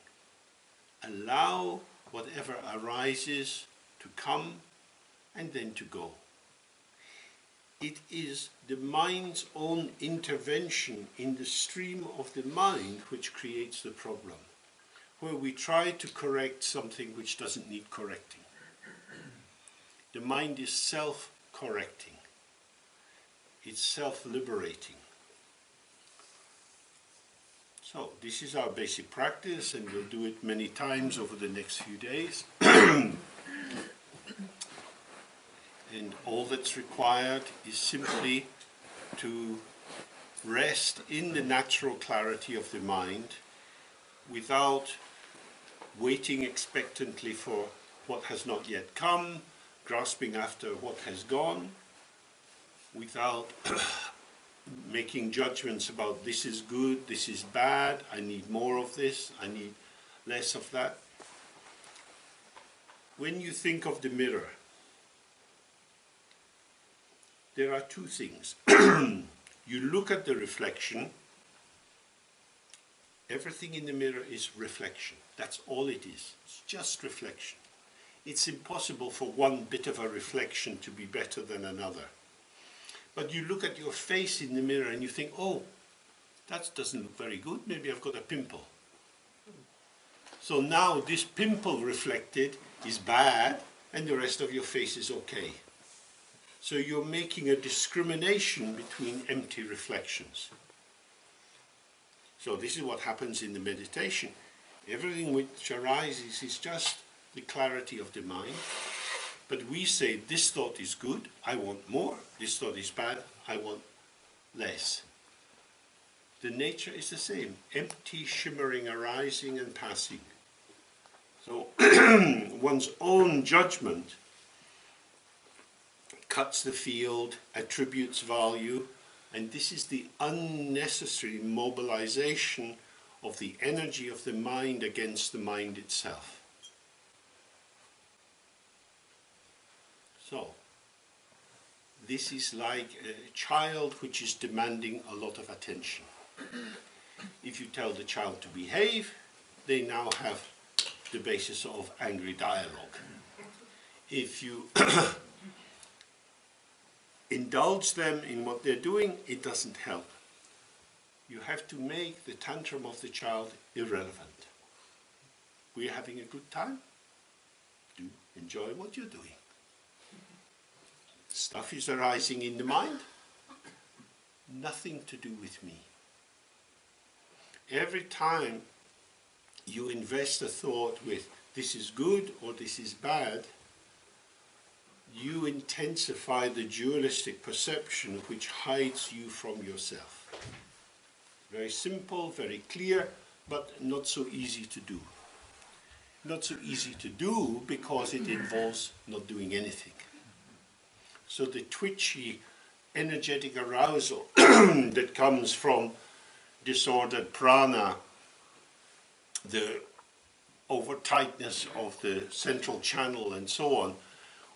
Speaker 1: Allow whatever arises to come and then to go. It is the mind's own intervention in the stream of the mind which creates the problem, where we try to correct something which doesn't need correcting. The mind is self-correcting. It's self-liberating. So this is our basic practice, and we'll do it many times over the next few days. And all that's required is simply to rest in the natural clarity of the mind without waiting expectantly for what has not yet come, grasping after what has gone, without making judgments about this is good, this is bad, I need more of this, I need less of that. When you think of the mirror, there are two things. You look at the reflection. Everything in the mirror is reflection. That's all it is. It's just reflection. It's impossible for one bit of a reflection to be better than another. But you look at your face in the mirror and you think, oh, that doesn't look very good. Maybe I've got a pimple. So now this pimple reflected is bad and the rest of your face is okay. So you're making a discrimination between empty reflections. So this is what happens in the meditation. Everything which arises is just the clarity of the mind. But we say, this thought is good, I want more. This thought is bad, I want less. The nature is the same. Empty, shimmering, arising and passing. So one's own judgment cuts the field, attributes value, and this is the unnecessary mobilization of the energy of the mind against the mind itself. So, this is like a child which is demanding a lot of attention. If you tell the child to behave, they now have the basis of angry dialogue. If you indulge them in what they're doing, it doesn't help. You have to make the tantrum of the child irrelevant. We're having a good time? Do enjoy what you're doing. Stuff is arising in the mind, nothing to do with me. Every time you invest a thought with this is good or this is bad, you intensify the dualistic perception which hides you from yourself. Very simple, very clear, but not so easy to do. Not so easy to do because it involves not doing anything. So the twitchy, energetic arousal that comes from disordered prana, the over-tightness of the central channel and so on,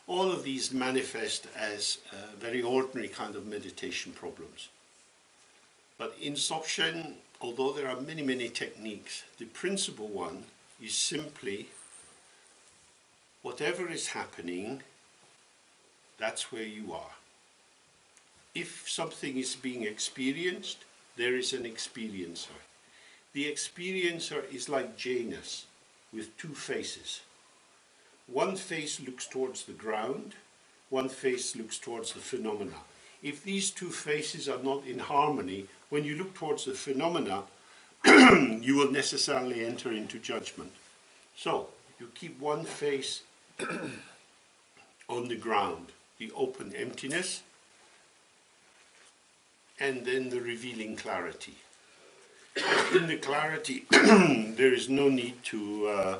Speaker 1: all of these manifest as very ordinary kind of meditation problems. But in Dzogchen, although there are many, many techniques, the principal one is simply whatever is happening, that's where you are. If something is being experienced, there is an experiencer. The experiencer is like Janus with two faces. One face looks towards the ground, one face looks towards the phenomena. If these two faces are not in harmony, when you look towards the phenomena, you will necessarily enter into judgment. So, you keep one face on the ground, the open emptiness, and then the revealing clarity. In the clarity, there is no need to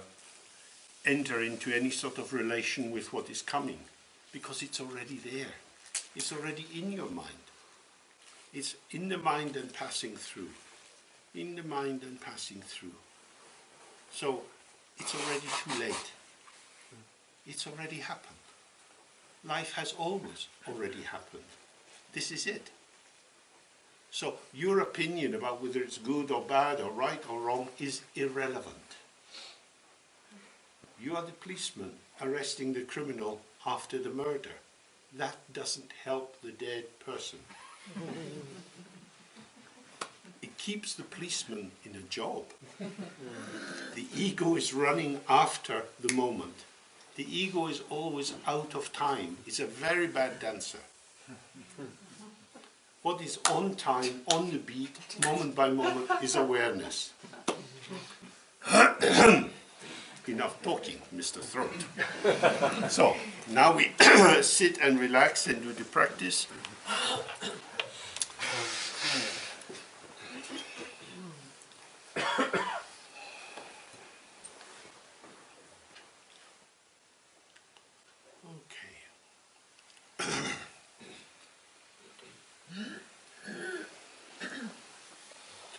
Speaker 1: enter into any sort of relation with what is coming, because it's already there. It's already in your mind. It's in the mind and passing through. In the mind and passing through. So, it's already too late. It's already happened. Life has always already happened. This is it. So your opinion about whether it's good or bad or right or wrong is irrelevant. You are the policeman arresting the criminal after the murder. That doesn't help the dead person. It keeps the policeman in a job. The ego is running after the moment. The ego is always out of time. It's a very bad dancer. What is on time, on the beat, moment by moment, is awareness. Enough talking, Mr. Throat. So, now we sit and relax and do the practice.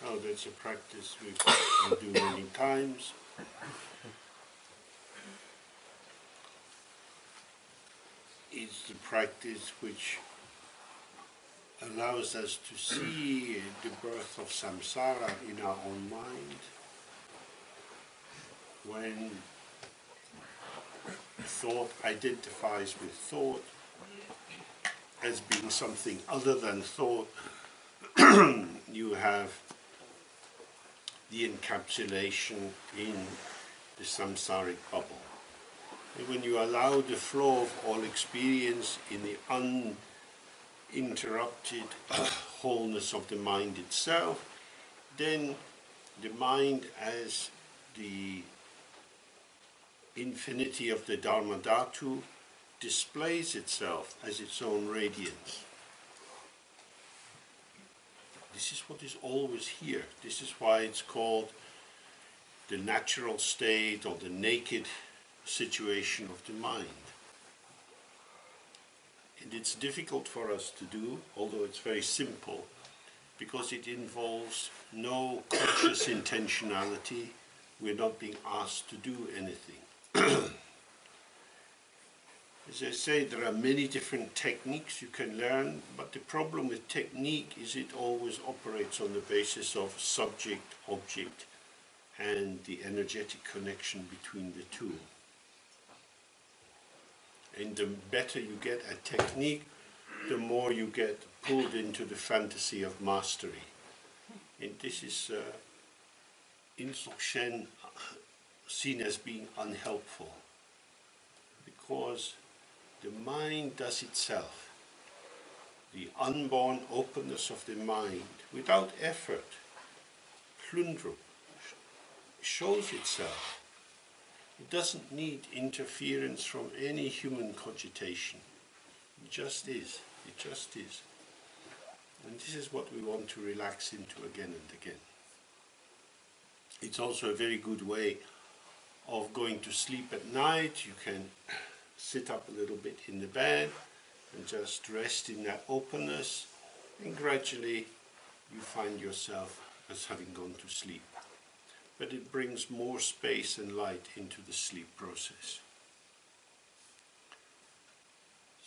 Speaker 1: So that's a practice we do many times. It's the practice which allows us to see the birth of samsara in our own mind. When thought identifies with thought as being something other than thought, you have the encapsulation in the samsaric bubble. And when you allow the flow of all experience in the uninterrupted wholeness of the mind itself, then the mind as the infinity of the dharma dhatu displays itself as its own radiance. This is what is always here. This is why it's called the natural state or the naked situation of the mind. And it's difficult for us to do, although it's very simple, because it involves no conscious intentionality. We're not being asked to do anything. As I say, there are many different techniques you can learn, but the problem with technique is it always operates on the basis of subject, object, and the energetic connection between the two. And the better you get at technique, the more you get pulled into the fantasy of mastery. And this is in Dzogchen seen as being unhelpful, because the mind does itself. The unborn openness of the mind, without effort, plundrum, shows itself. It doesn't need interference from any human cogitation. It just is. It just is. And this is what we want to relax into again and again. It's also a very good way of going to sleep at night. You can sit up a little bit in the bed and just rest in that openness, and gradually you find yourself as having gone to sleep. But it brings more space and light into the sleep process.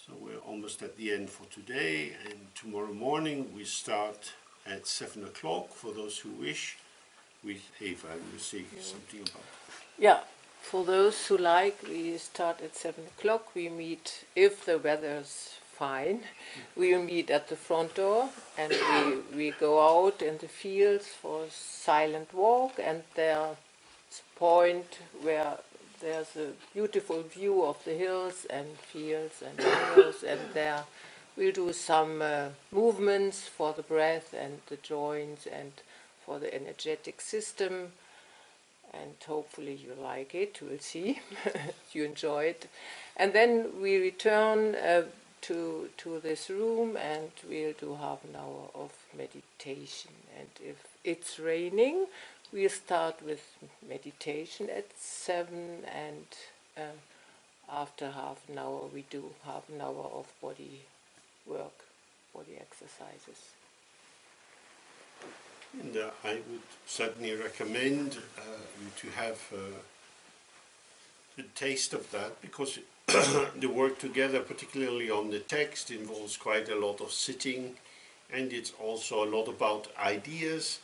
Speaker 1: So we're almost at the end for today, and tomorrow morning we start at 7 o'clock for those who wish with Eva. And we'll say something about that.
Speaker 9: Yeah, for those who like, we start at 7 o'clock. We meet, if the weather's fine, we will meet at the front door, and we go out in the fields for a silent walk, and there's a point where there's a beautiful view of the hills and fields and meadows, and there we'll do some movements for the breath and the joints and for the energetic system, and hopefully you like it. We'll see. You enjoy it. And then we return to this room, and we'll do half an hour of meditation. And if it's raining, we'll start with meditation at 7, and after half an hour we do half an hour of body work, body exercises.
Speaker 1: And I would certainly recommend you to have a taste of that, because the work together, particularly on the text, involves quite a lot of sitting and it's also a lot about ideas.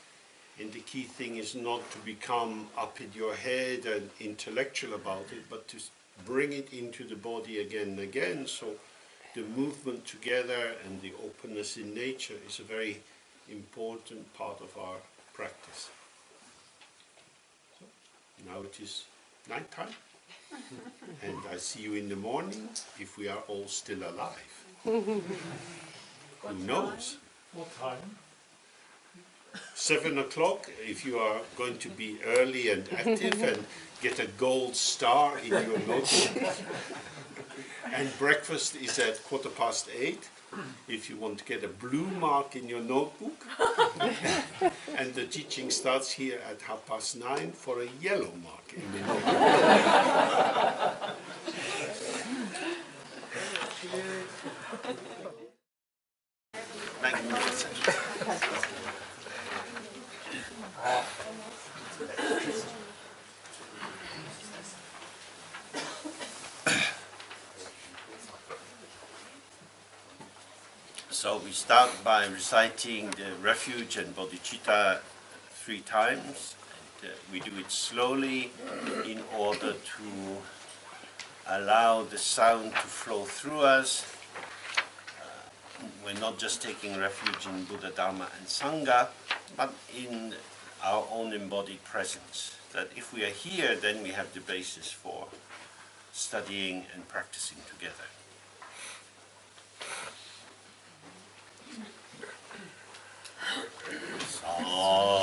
Speaker 1: And the key thing is not to become up in your head and intellectual about it, but to bring it into the body again and again. So the movement together and the openness in nature is a very important part of our practice. So now it is night time, and I see you in the morning if we are all still alive. Who knows?
Speaker 6: What time?
Speaker 1: 7 o'clock, if you are going to be early and active and get a gold star in your notebook. And breakfast is at 8:15, if you want to get a blue mark in your notebook. And the teaching starts here at 9:30 for a yellow mark in the notebook. Magnificent. So we start by reciting the refuge and bodhicitta 3 times. And, we do it slowly in order to allow the sound to flow through us. We're not just taking refuge in Buddha, Dharma and Sangha, but in our own embodied presence. That if we are here, then we have the basis for studying and practicing together. Oh.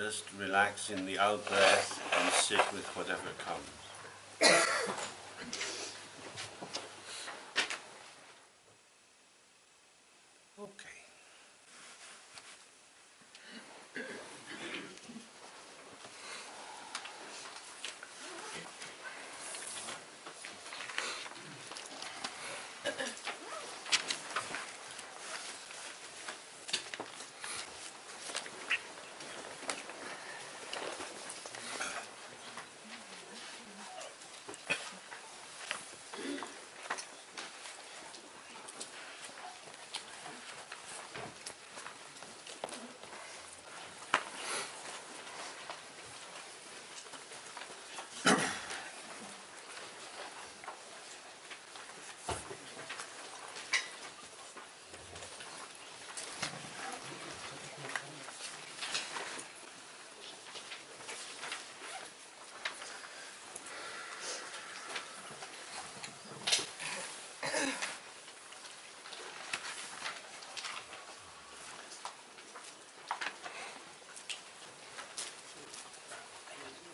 Speaker 1: just relax in the out breath and sit with whatever comes. Okay.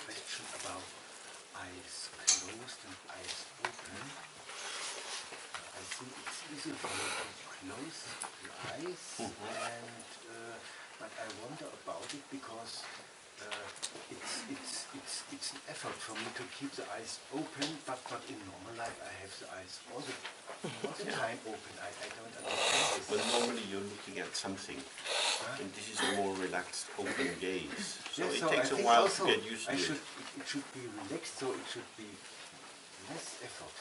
Speaker 10: Question about eyes closed and eyes open. I think it's easy for me to close the eyes, and but I wonder about it because it's an effort for me to keep the eyes open, but in normal life I have the eyes all the time open. I don't understand this.
Speaker 1: Well, normally you're looking at something, and this is a more relaxed, open gaze. So
Speaker 10: Yes,
Speaker 1: it
Speaker 10: so I
Speaker 1: takes a
Speaker 10: think
Speaker 1: while
Speaker 10: also
Speaker 1: to get used to it.
Speaker 10: It should be relaxed, so it should be less effort.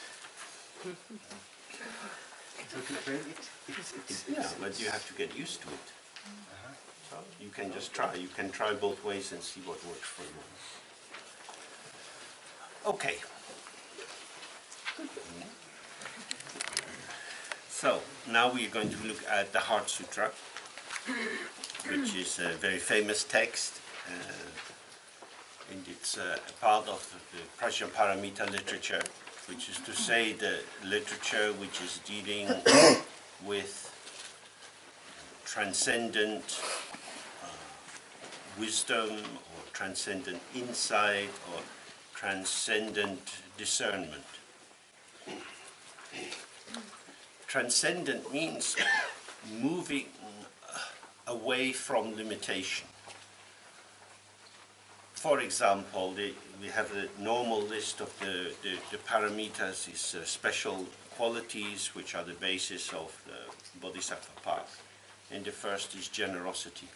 Speaker 10: So to train it,
Speaker 1: Yeah, but you have to get used to it. So you can just try. You can try both ways and see what works for you. Okay. So now we are going to look at the Heart Sutra, which is a very famous text, and it's a part of the Prajnaparamita literature, which is to say the literature which is dealing with transcendent wisdom or transcendent insight or transcendent discernment. Transcendent means moving away from limitation. For example, we have the normal list of the paramitas, these special qualities which are the basis of the Bodhisattva path. And the first is generosity.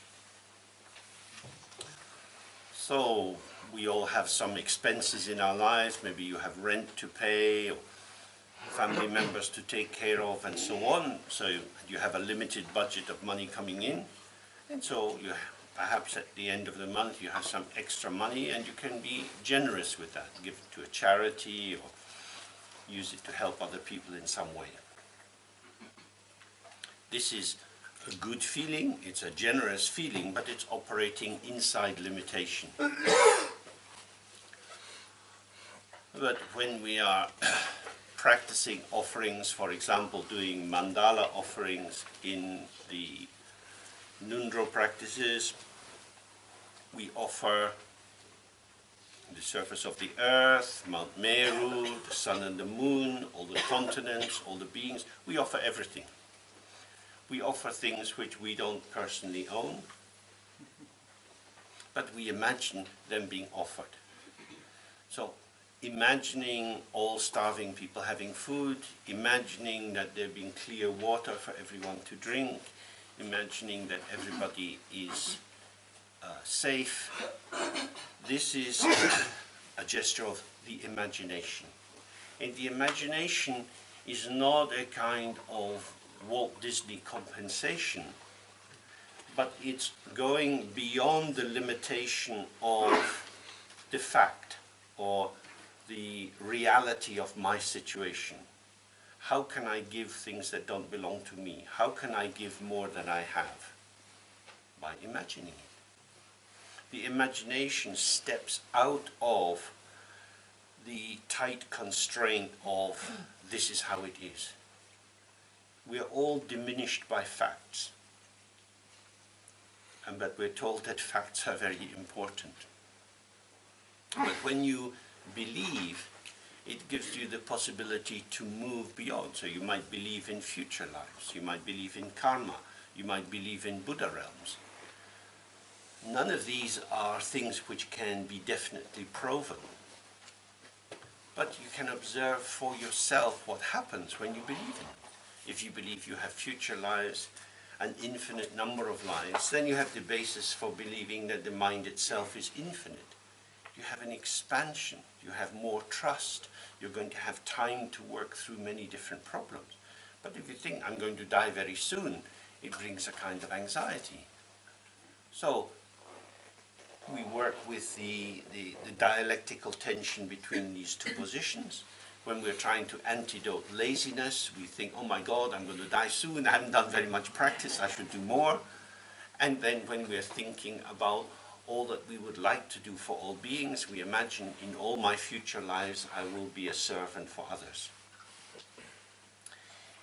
Speaker 1: So we all have some expenses in our lives. Maybe you have rent to pay, or family members to take care of, and so on. So you have a limited budget of money coming in, and so you perhaps at the end of the month you have some extra money, and you can be generous with that. Give it to a charity or use it to help other people in some way. This is a good feeling, it's a generous feeling, but it's operating inside limitation. But when we are practicing offerings, for example, doing mandala offerings in the Nundro practices, we offer the surface of the earth, Mount Meru, the sun and the moon, all the continents, all the beings. We offer everything. We offer things which we don't personally own, but we imagine them being offered. So imagining all starving people having food, imagining that there being clear water for everyone to drink, imagining that everybody is safe. This is a gesture of the imagination. And the imagination is not a kind of Walt Disney compensation, but it's going beyond the limitation of the fact or the reality of my situation. How can I give things that don't belong to me? How can I give more than I have? By imagining it. The imagination steps out of the tight constraint of this is how it is. We are all diminished by facts. but we're told that facts are very important. But when you believe, it gives you the possibility to move beyond. So you might believe in future lives, you might believe in karma, you might believe in Buddha realms. None of these are things which can be definitely proven. But you can observe for yourself what happens when you believe in it. If you believe you have future lives, an infinite number of lives, then you have the basis for believing that the mind itself is infinite. You have an expansion, you have more trust, you're going to have time to work through many different problems. But if you think, I'm going to die very soon, it brings a kind of anxiety. So we work with the dialectical tension between these two positions. When we're trying to antidote laziness, we think, oh my God, I'm going to die soon, I haven't done very much practice, I should do more. And then when we're thinking about all that we would like to do for all beings, we imagine in all my future lives I will be a servant for others.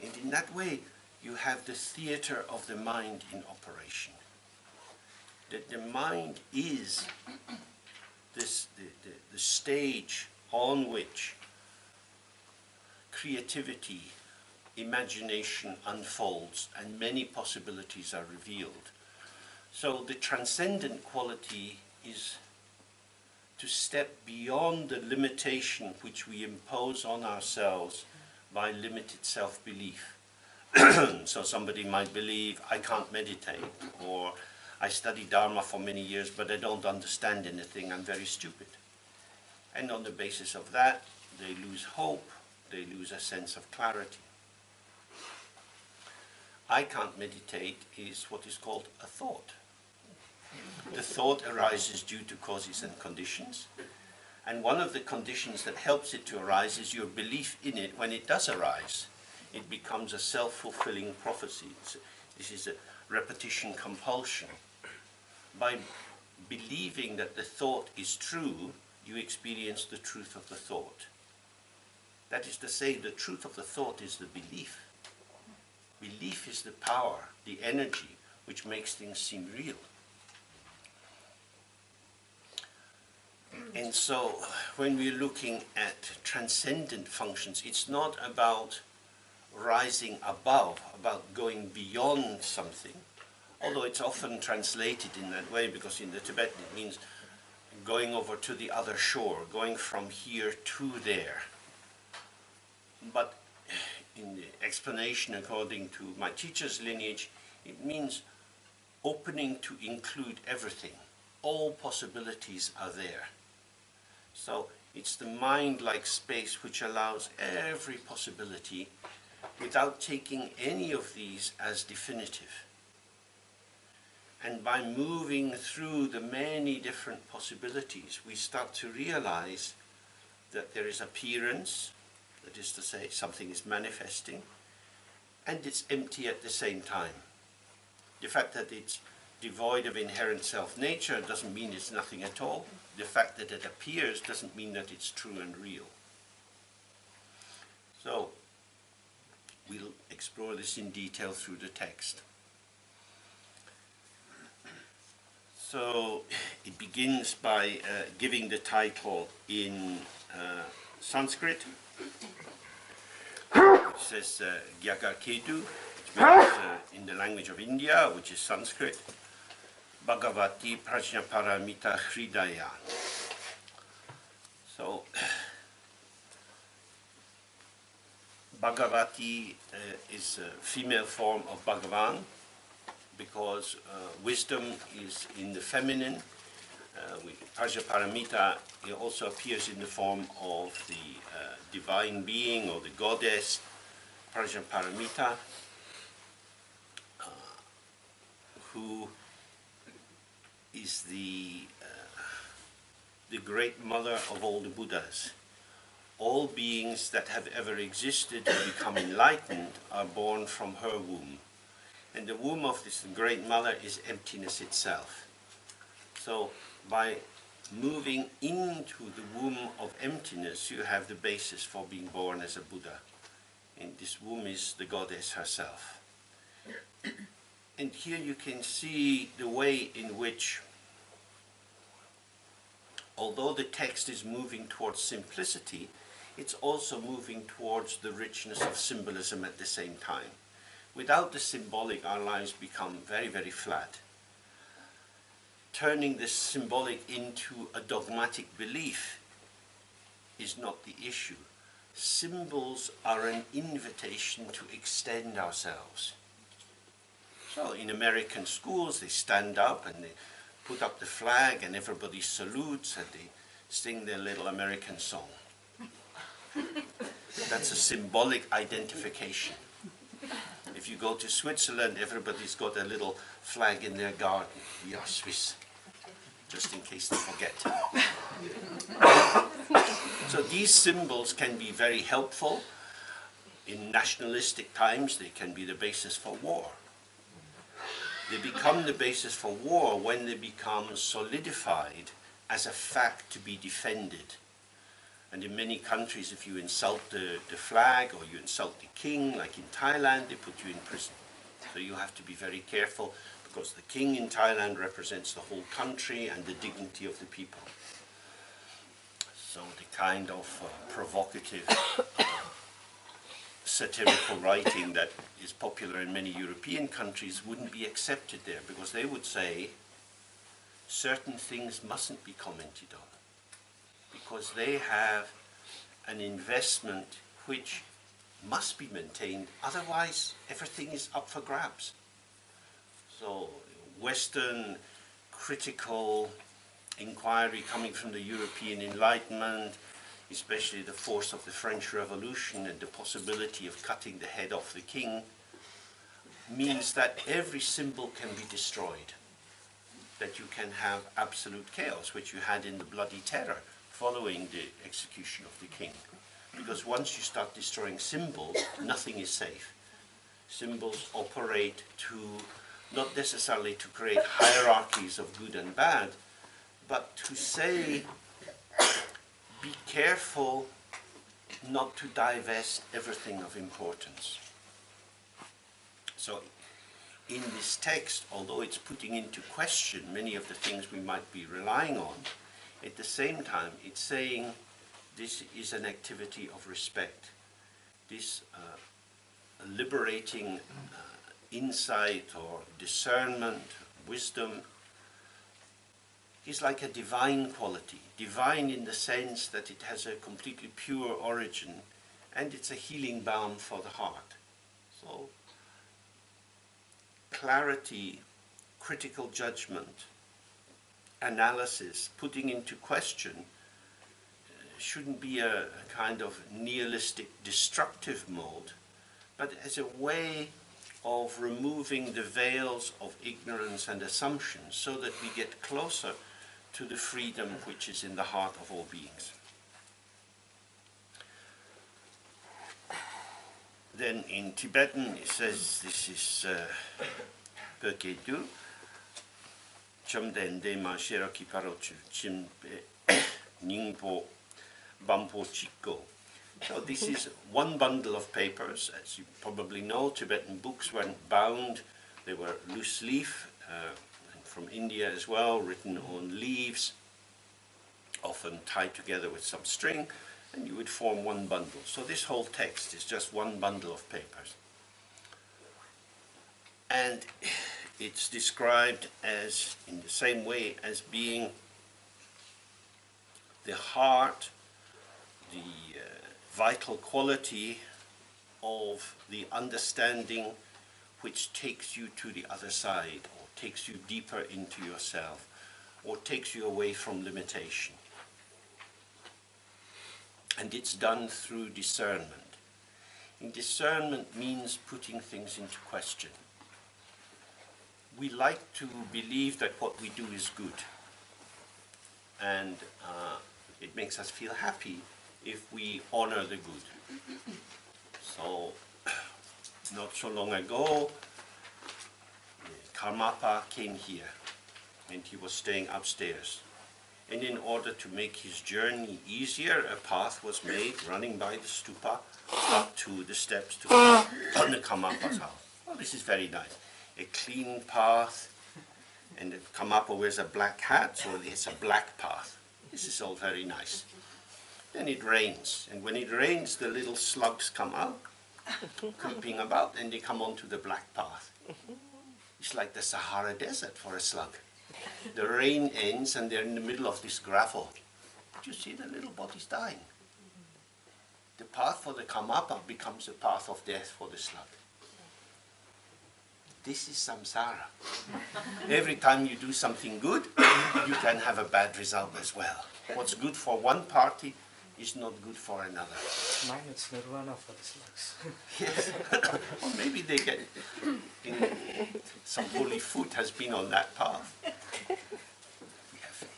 Speaker 1: And in that way, you have the theater of the mind in operation. That the mind is this, the stage on which creativity, imagination unfolds and many possibilities are revealed. So the transcendent quality is to step beyond the limitation which we impose on ourselves by limited self-belief. So somebody might believe, I can't meditate, or I study dharma for many years but I don't understand anything, I'm very stupid. And on the basis of that, they lose hope, they lose a sense of clarity. I can't meditate is what is called a thought. The thought arises due to causes and conditions, and one of the conditions that helps it to arise is your belief in it. When it does arise, it becomes a self-fulfilling prophecy. This is a repetition compulsion. By believing that the thought is true, you experience the truth of the thought. That is to say, the truth of the thought is the belief. Belief is the power, the energy, which makes things seem real. And so, when we're looking at transcendent functions, it's not about rising above, about going beyond something, although it's often translated in that way, because in the Tibetan it means going over to the other shore, going from here to there. But in the explanation according to my teacher's lineage, it means opening to include everything. All possibilities are there. So it's the mind-like space which allows every possibility without taking any of these as definitive. And by moving through the many different possibilities, we start to realize that there is appearance, that is to say, something is manifesting, and it's empty at the same time. The fact that it's devoid of inherent self-nature doesn't mean it's nothing at all. The fact that it appears doesn't mean that it's true and real. So, we'll explore this in detail through the text. So, it begins by giving the title in Sanskrit. It says Gyagaketu, which means in the language of India, which is Sanskrit, Bhagavati Prajnaparamita Hridaya. So, Bhagavati is a female form of Bhagavan, because wisdom is in the feminine. Prajnaparamita also appears in the form of the divine being or the goddess Prajnaparamita, who is the great mother of all the Buddhas. All beings that have ever existed and become enlightened are born from her womb. And the womb of this great mother is emptiness itself. So by moving into the womb of emptiness, you have the basis for being born as a Buddha. And this womb is the goddess herself. And here you can see the way in which, although the text is moving towards simplicity, it's also moving towards the richness of symbolism at the same time. Without the symbolic, our lives become very, very flat. Turning the symbolic into a dogmatic belief is not the issue. Symbols are an invitation to extend ourselves. So in American schools, they stand up and they put up the flag and everybody salutes and they sing their little American song. That's a symbolic identification. If you go to Switzerland, everybody's got a little flag in their garden. We are Swiss, just in case they forget. So these symbols can be very helpful. In nationalistic times, they can be the basis for war. They become the basis for war when they become solidified as a fact to be defended. And in many countries, if you insult the flag or you insult the king, like in Thailand, they put you in prison. So you have to be very careful because the king in Thailand represents the whole country and the dignity of the people. So the kind of provocative, satirical writing that is popular in many European countries wouldn't be accepted there because they would say certain things mustn't be commented on, because they have an investment which must be maintained, otherwise everything is up for grabs. So Western critical inquiry coming from the European Enlightenment, especially the force of the French Revolution and the possibility of cutting the head off the king, means that every symbol can be destroyed, that you can have absolute chaos, which you had in the Bloody Terror following the execution of the king. Because once you start destroying symbols, nothing is safe. Symbols operate to, not necessarily to create hierarchies of good and bad, but to say, be careful not to divest everything of importance. So in this text, although it's putting into question many of the things we might be relying on, at the same time it's saying this is an activity of respect. This liberating insight or discernment, wisdom, is like a divine quality. Divine in the sense that it has a completely pure origin and it's a healing balm for the heart. So clarity, critical judgment, analysis, putting into question shouldn't be a kind of nihilistic destructive mode, but as a way of removing the veils of ignorance and assumptions so that we get closer to the freedom which is in the heart of all beings. Then in Tibetan it says, this is Perketu, Chamden de ma Cherokee Parochu Chimpe Ningpo Bampo Chiko. So this is one bundle of papers. As you probably know, Tibetan books weren't bound. They were loose leaf, from India as well, written on leaves, often tied together with some string, and you would form one bundle. So this whole text is just one bundle of papers. And it's described as, in the same way, as being the heart, the vital quality of the understanding which takes you to the other side, or takes you deeper into yourself, or takes you away from limitation. And it's done through discernment. And discernment means putting things into question. We like to believe that what we do is good. And it makes us feel happy if we honor the good. So, not so long ago, Karmapa came here, and he was staying upstairs. And in order to make his journey easier, a path was made running by the stupa up to the steps to on the Karmapa's house. Well, this is very nice. a clean path, and the Karmapa wears a black hat, so it's a black path. This is all very nice. Then it rains, and when it rains, the little slugs come out, creeping about, and they come onto the black path. It's like the Sahara Desert for a slug. The rain ends, and they're in the middle of this gravel. You see the little bodies dying. The path for the Karmapa becomes the path of death for the slug. This is samsara. Every time you do something good, you can have a bad result as well. What's good for one party is not good for another.
Speaker 3: Mine, it's nirvana for the slugs.
Speaker 1: Yes. Or maybe they get some holy food has been on that path. We have faith.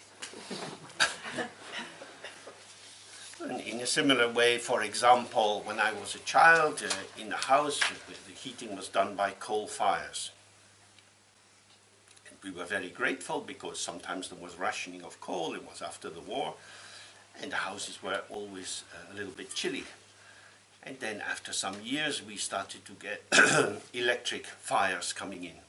Speaker 1: And in a similar way, for example, when I was a child in the house, the heating was done by coal fires. And we were very grateful because sometimes there was rationing of coal. It was after the war. And the houses were always a little bit chilly. And then after some years, we started to get electric fires coming in.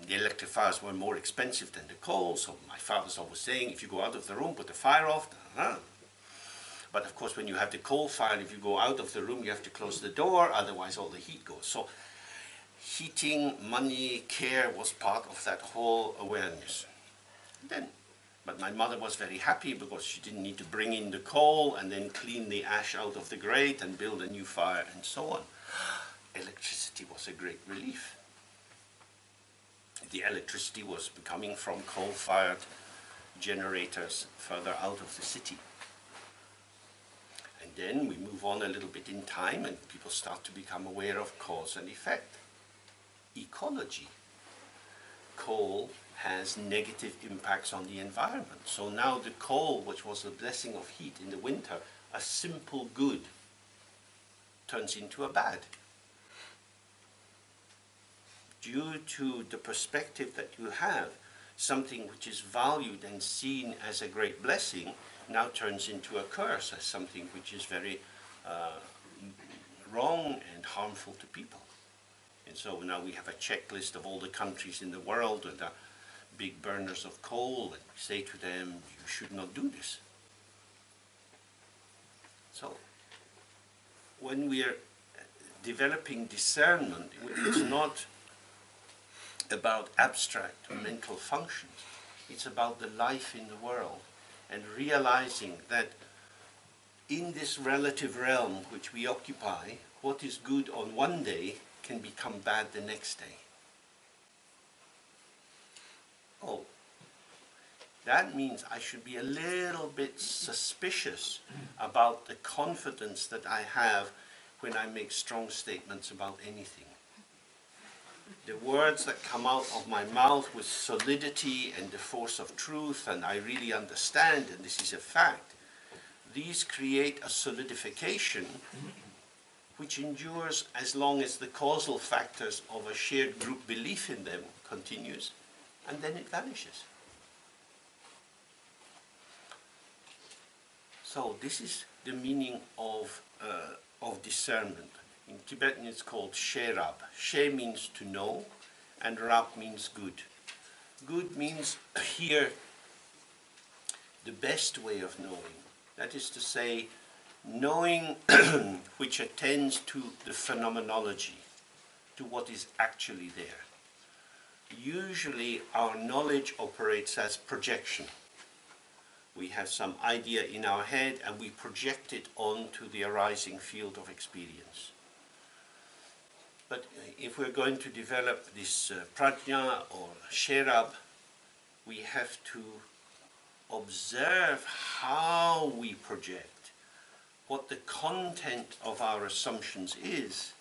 Speaker 1: The electric fires were more expensive than the coal, so my father's always saying, if you go out of the room, put the fire off. But of course, when you have the coal fire, if you go out of the room, you have to close the door, otherwise all the heat goes. So heating, money, care was part of that whole awareness. But my mother was very happy because she didn't need to bring in the coal and then clean the ash out of the grate and build a new fire and so on. Electricity was a great relief. The electricity was coming from coal-fired generators further out of the city. And then we move on a little bit in time and people start to become aware of cause and effect. Ecology. Coal has negative impacts on the environment. So now the coal, which was a blessing of heat in the winter, a simple good, turns into a bad. Due to the perspective that you have, something which is valued and seen as a great blessing now turns into a curse, as something which is very wrong and harmful to people. And so now we have a checklist of all the countries in the world that are big burners of coal, and we say to them, you should not do this. So when we are developing discernment, it's not about abstract mental functions. It's about the life in the world and realizing that in this relative realm which we occupy, what is good on one day can become bad the next day. Oh, that means I should be a little bit suspicious about the confidence that I have when I make strong statements about anything. The words that come out of my mouth with solidity and the force of truth, and I really understand, and this is a fact, these create a solidification which endures as long as the causal factors of a shared group belief in them continues, and then it vanishes. So this is the meaning of discernment. In Tibetan it's called She Rab. She means to know, and Rab means good. Good means here the best way of knowing. That is to say, knowing which attends to the phenomenology, to what is actually there. Usually our knowledge operates as projection. We have some idea in our head and we project it onto the arising field of experience. But if we're going to develop this prajna or sherab, we have to observe how we project, what the content of our assumptions is,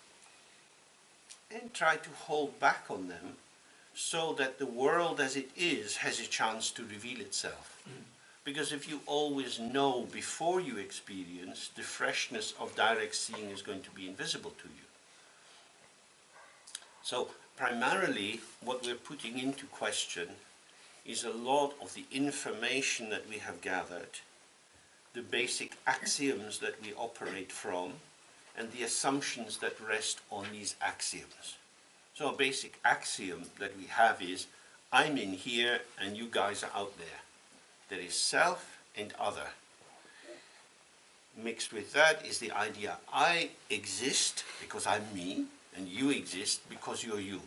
Speaker 1: and try to hold back on them so that the world as it is has a chance to reveal itself. Because if you always know before you experience, the freshness of direct seeing is going to be invisible to you. So primarily what we're putting into question is a lot of the information that we have gathered, the basic axioms that we operate from, and the assumptions that rest on these axioms. So a basic axiom that we have is, I'm in here and you guys are out there. There is self and other. Mixed with that is the idea, I exist because I'm me, and you exist because you're you.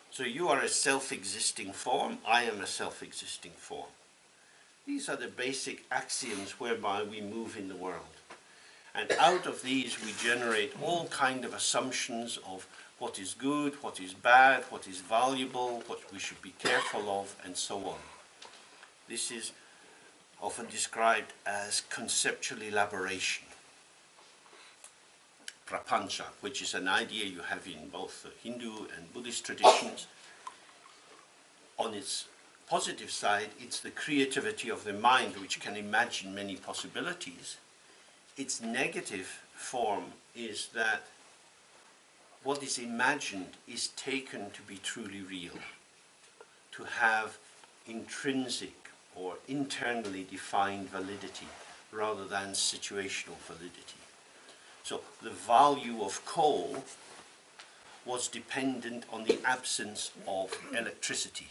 Speaker 1: So you are a self-existing form, I am a self-existing form. These are the basic axioms whereby we move in the world. And out of these we generate all kind of assumptions of what is good, what is bad, what is valuable, what we should be careful of, and so on. This is often described as conceptual elaboration. Prapancha, which is an idea you have in both Hindu and Buddhist traditions. On its positive side, it's the creativity of the mind which can imagine many possibilities. Its negative form is that what is imagined is taken to be truly real, to have intrinsic or internally defined validity rather than situational validity. So the value of coal was dependent on the absence of electricity.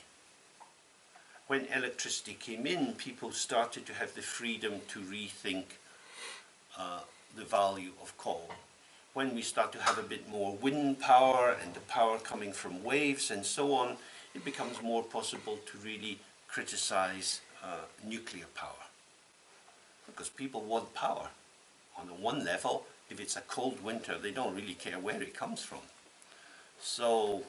Speaker 1: When electricity came in, people started to have the freedom to rethink the value of coal. When we start to have a bit more wind power and the power coming from waves and so on, it becomes more possible to really criticize nuclear power. Because people want power. On the one level, if it's a cold winter, they don't really care where it comes from. So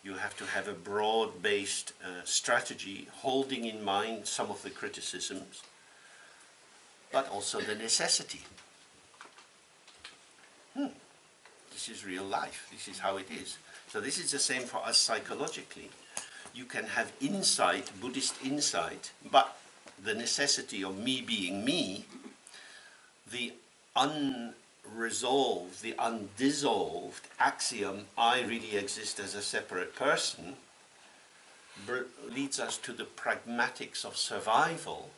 Speaker 1: you have to have a broad-based strategy, holding in mind some of the criticisms, but also the necessity. This is real life. This is how it is. So this is the same for us psychologically. You can have insight, Buddhist insight, but the necessity of me being me, the unresolved, the undissolved axiom, I really exist as a separate person, leads us to the pragmatics of survival,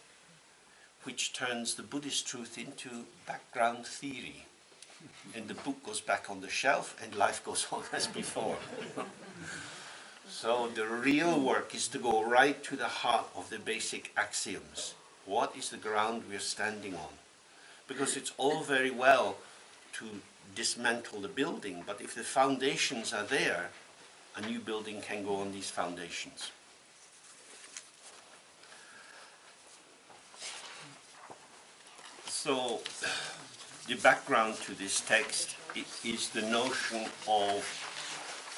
Speaker 1: which turns the Buddhist truth into background theory. And the book goes back on the shelf and life goes on as before. So the real work is to go right to the heart of the basic axioms. What is the ground we are standing on? Because it's all very well to dismantle the building, but if the foundations are there, a new building can go on these foundations. So the background to this text is the notion of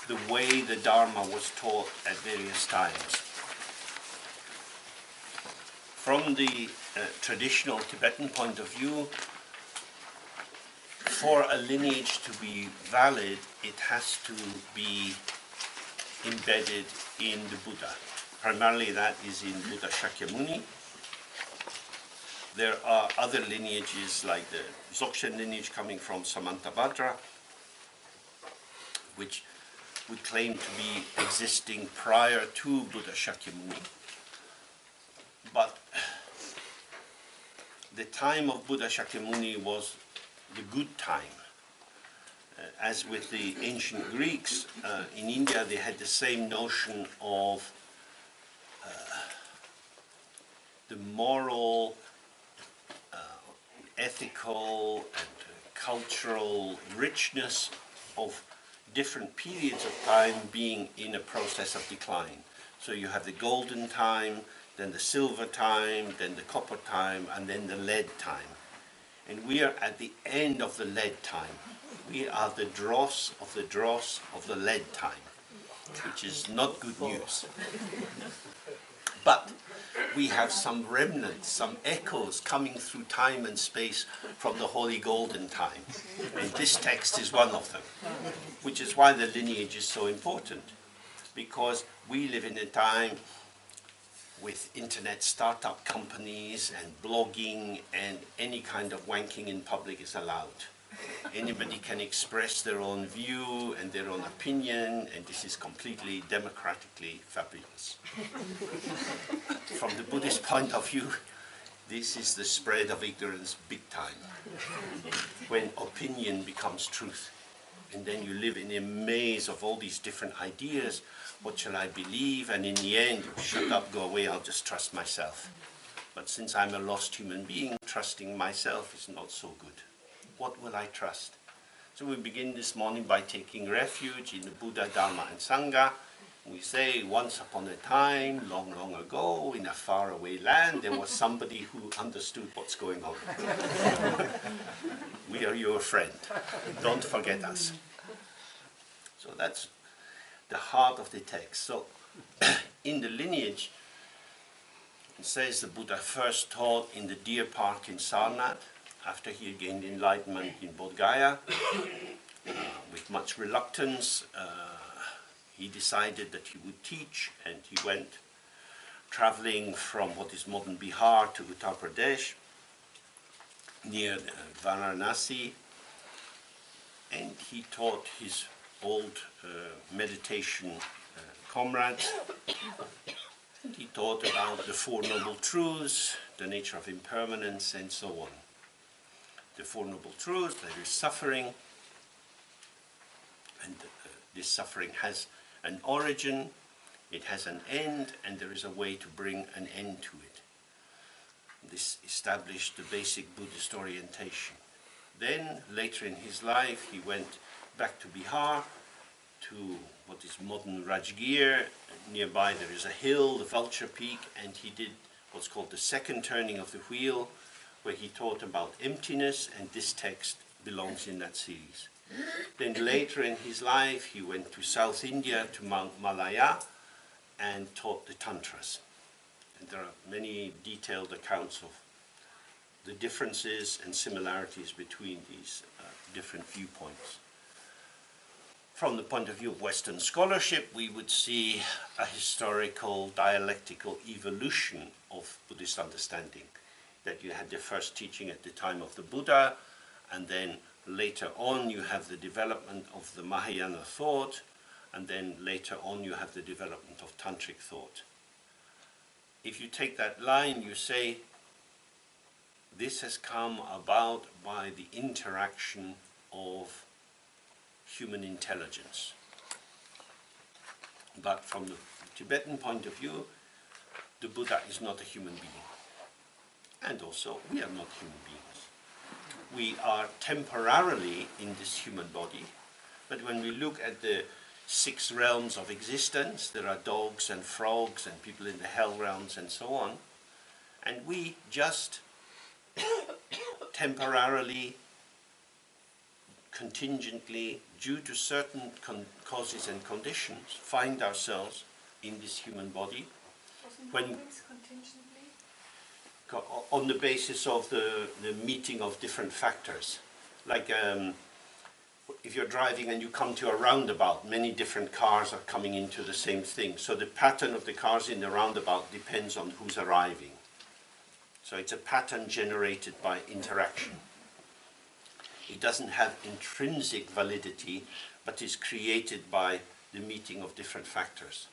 Speaker 1: the way the Dharma was taught at various times. From the traditional Tibetan point of view, for a lineage to be valid, it has to be embedded in the Buddha. Primarily that is in Buddha Shakyamuni. There are other lineages like the Dzogchen lineage coming from Samantabhadra, which would claim to be existing prior to Buddha Shakyamuni. But the time of Buddha Shakyamuni was the good time. As with the ancient Greeks, in India they had the same notion of the moral, ethical and cultural richness of different periods of time being in a process of decline. So you have the golden time, then the silver time, then the copper time, and then the lead time. And we are at the end of the lead time. We are the dross of the lead time, which is not good news. But we have some remnants, some echoes coming through time and space from the holy golden time. And this text is one of them, which is why the lineage is so important. Because we live in a time with internet startup companies and blogging, and any kind of wanking in public is allowed. Anybody can express their own view and their own opinion, and this is completely democratically fabulous. From the Buddhist point of view, this is the spread of ignorance big time, when opinion becomes truth. And then you live in a maze of all these different ideas. What shall I believe? And in the end, shut up, go away, I'll just trust myself. But since I'm a lost human being, trusting myself is not so good. What will I trust? So we begin this morning by taking refuge in the Buddha, Dharma and Sangha. We say, once upon a time, long, long ago, in a faraway land, there was somebody who understood what's going on. We are your friend. Don't forget us. So that's the heart of the text. So in the lineage, it says the Buddha first taught in the deer park in Sarnath, after he had gained enlightenment in Bodh Gaya. With much reluctance, he decided that he would teach, and he went traveling from what is modern Bihar to Uttar Pradesh, near Varanasi, and he taught his old meditation comrades. And he taught about the Four Noble Truths, the nature of impermanence, and so on. The Four Noble Truths, there is suffering, and this suffering has an origin, it has an end, and there is a way to bring an end to it. This established the basic Buddhist orientation. Then, later in his life, he went back to Bihar, to what is modern Rajgir. Nearby there is a hill, the Vulture Peak, and he did what's called the second turning of the wheel, where he taught about emptiness, and this text belongs in that series. Then later in his life, he went to South India, to Mount Malaya, and taught the Tantras. And there are many detailed accounts of the differences and similarities between these different viewpoints. From the point of view of Western scholarship, we would see a historical dialectical evolution of Buddhist understanding. That you had the first teaching at the time of the Buddha, and then later on you have the development of the Mahayana thought, and then later on you have the development of Tantric thought. If you take that line, you say, this has come about by the interaction of human intelligence. But from the Tibetan point of view, the Buddha is not a human being. And also, we are not human beings. We are temporarily in this human body, but when we look at the 6 realms of existence, there are dogs and frogs and people in the hell realms and so on, and we just temporarily, contingently, due to certain causes and conditions, find ourselves in this human body. When on the basis of the meeting of different factors. Like if you're driving and you come to a roundabout, many different cars are coming into the same thing. So the pattern of the cars in the roundabout depends on who's arriving. So it's a pattern generated by interaction. It doesn't have intrinsic validity, but is created by the meeting of different factors.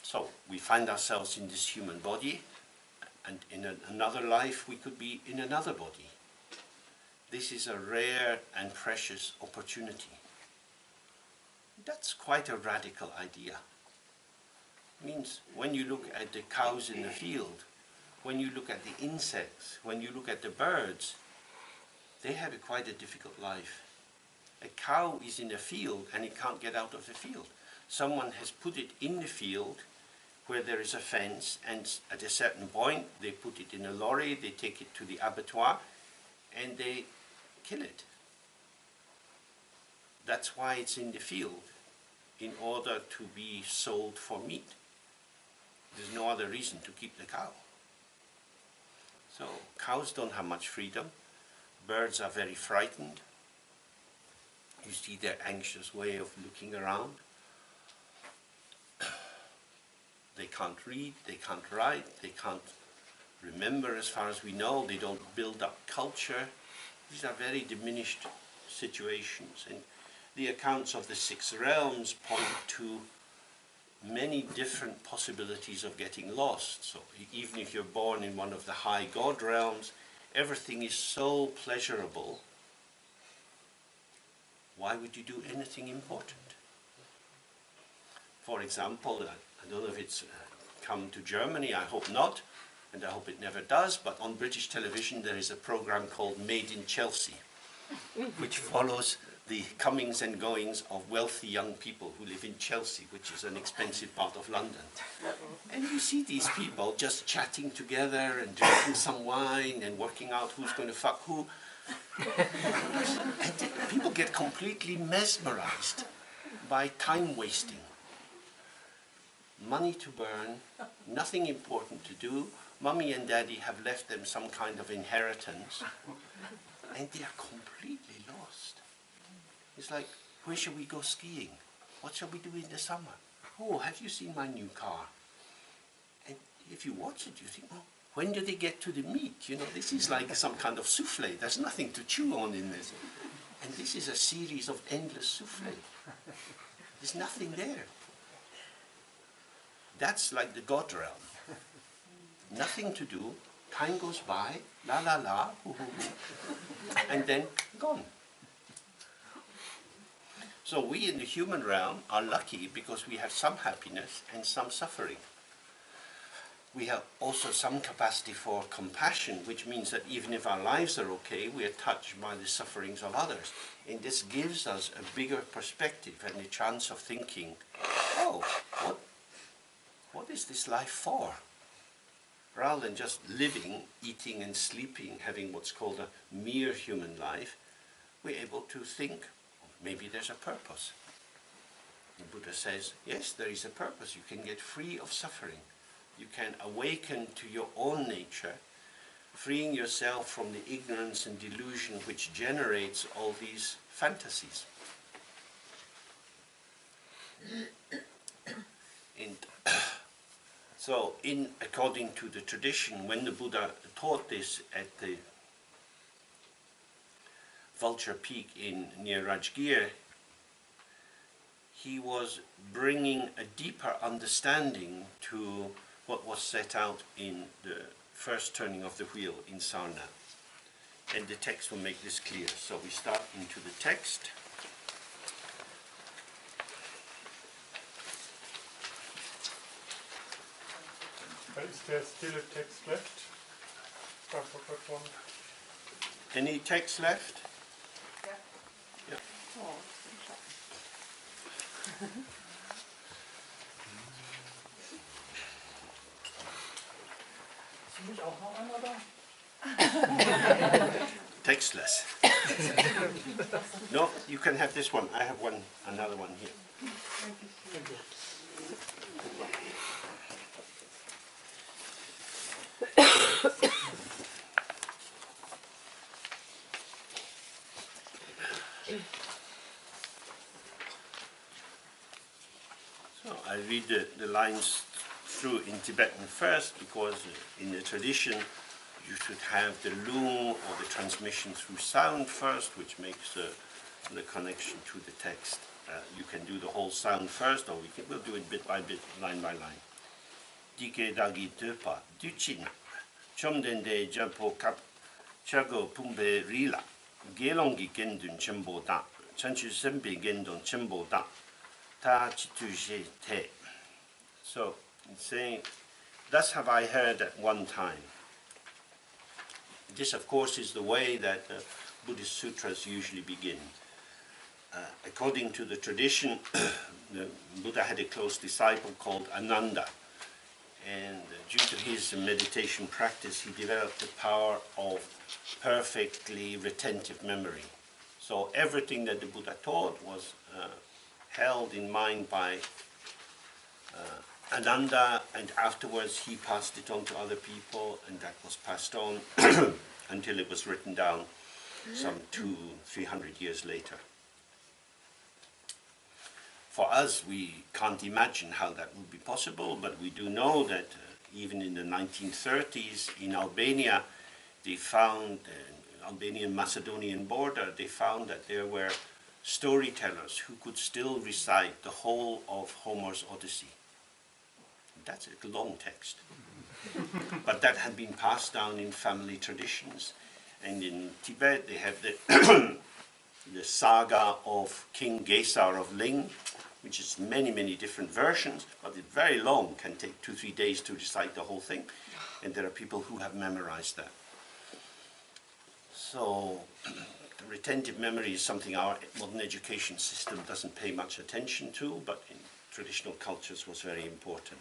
Speaker 1: So we find ourselves in this human body, and in another life we could be in another body. This is a rare and precious opportunity. That's quite a radical idea. It means when you look at the cows in the field, when you look at the insects, when you look at the birds, they have quite a difficult life. A cow is in a field and it can't get out of the field. Someone has put it in the field where there is a fence, and at a certain point they put it in a lorry, they take it to the abattoir, and they kill it. That's why it's in the field, in order to be sold for meat. There's no other reason to keep the cow. So cows don't have much freedom. Birds are very frightened. You see their anxious way of looking around. They can't read, they can't write, they can't remember as far as we know, they don't build up culture. These are very diminished situations. And the accounts of the 6 realms point to many different possibilities of getting lost. So even if you're born in one of the high God realms, everything is so pleasurable why would you do anything important? For example, I don't know if it's come to Germany, I hope not, and I hope it never does, but on British television there is a program called Made in Chelsea, which follows the comings and goings of wealthy young people who live in Chelsea, which is an expensive part of London. And you see these people just chatting together and drinking some wine and working out who's going to fuck who. And people get completely mesmerized by time wasting. Money to burn, nothing important to do. Mummy and daddy have left them some kind of inheritance, and they are completely lost. It's like, where shall we go skiing? What shall we do in the summer? Oh, have you seen my new car? And if you watch it, you think, oh, when do they get to the meat? You know, this is like some kind of souffle. There's nothing to chew on in this. And this is a series of endless souffle. There's nothing there. That's like the God realm. Nothing to do. Time goes by, la la la, hoo hoo hoo, and then gone. So we in the human realm are lucky because we have some happiness and some suffering. We have also some capacity for compassion, which means that even if our lives are okay, we are touched by the sufferings of others. And this gives us a bigger perspective and a chance of thinking, oh, what is this life for? Rather than just living, eating and sleeping, having what's called a mere human life, we're able to think, maybe there's a purpose. The Buddha says, yes, there is a purpose. You can get free of suffering. You can awaken to your own nature, freeing yourself from the ignorance and delusion which generates all these fantasies. And so, according to the tradition, when the Buddha taught this at the Vulture Peak near Rajgir, he was bringing a deeper understanding to what was set out in the first turning of the wheel in Sarna. And the text will make this clear. So we start into the text.
Speaker 6: Is there still a text left? I forgot one.
Speaker 1: Any text left?
Speaker 8: Yeah.
Speaker 1: Yeah.
Speaker 9: Oh,
Speaker 1: Textless. No, you can have this one. I have another one here.
Speaker 8: Thank you.
Speaker 1: So I read the lines through in Tibetan first, because in the tradition you should have the lung or the transmission through sound first, which makes the connection to the text. You can do the whole sound first, or we'll do it bit by bit, line by line. Dike dagi tepa, duchin, chomdende japo kap, chago pumbe rila, gelongi gendun chembo da, chanchu sembe gendun chembo da, ta chitu je te. So, it's saying, thus have I heard at one time. This, of course, is the way that Buddhist sutras usually begin. According to the tradition, the Buddha had a close disciple called Ananda, and due to his meditation practice, he developed the power of perfectly retentive memory. So everything that the Buddha taught was held in mind by Ananda, and afterwards he passed it on to other people, and that was passed on until it was written down some 200-300 years later. For us, we can't imagine how that would be possible, but we do know that even in the 1930s in Albania, they found, Albanian-Macedonian border, they found that there were storytellers who could still recite the whole of Homer's Odyssey. That's a long text. But that had been passed down in family traditions. And in Tibet, they have the saga of King Gesar of Ling, which is many, many different versions, but it's very long, can take 2-3 days to recite the whole thing. And there are people who have memorized that. So retentive memory is something our modern education system doesn't pay much attention to, but in traditional cultures was very important.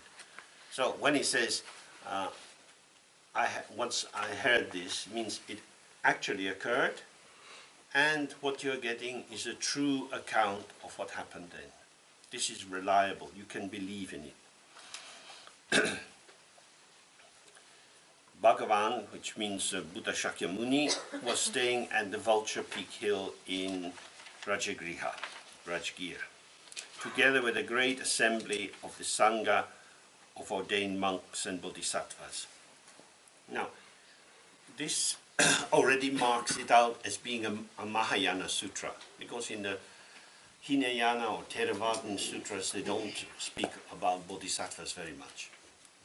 Speaker 1: So when he says, once I heard this, means it actually occurred, and what you're getting is a true account of what happened then. This is reliable, you can believe in it. Bhagavan, which means Buddha Shakyamuni, was staying at the Vulture Peak Hill in Rajagriha, Rajgir, together with a great assembly of the Sangha of ordained monks and bodhisattvas. Now, this already marks it out as being a Mahayana sutra, because in the Hinayana or Theravadan sutras, they don't speak about bodhisattvas very much.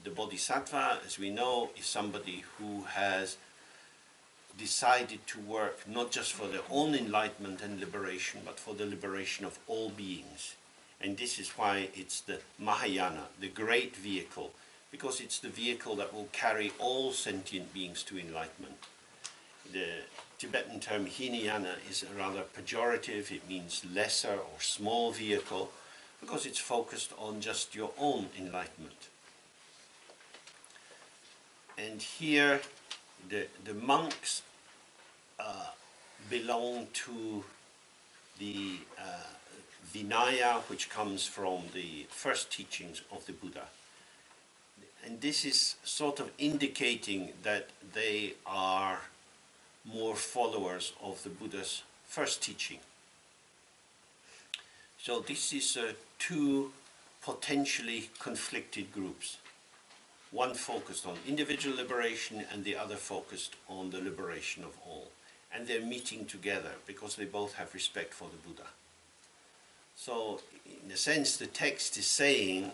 Speaker 1: The bodhisattva, as we know, is somebody who has decided to work not just for their own enlightenment and liberation, but for the liberation of all beings. And this is why it's the Mahayana, the great vehicle, because it's the vehicle that will carry all sentient beings to enlightenment. The Tibetan term Hinayana is rather pejorative. It means lesser or small vehicle, because it's focused on just your own enlightenment. And here the monks belong to the Vinaya, which comes from the first teachings of the Buddha. And this is sort of indicating that they are more followers of the Buddha's first teaching. So this is two potentially conflicted groups. One focused on individual liberation and the other focused on the liberation of all. And they're meeting together because they both have respect for the Buddha. So in a sense, the text is saying,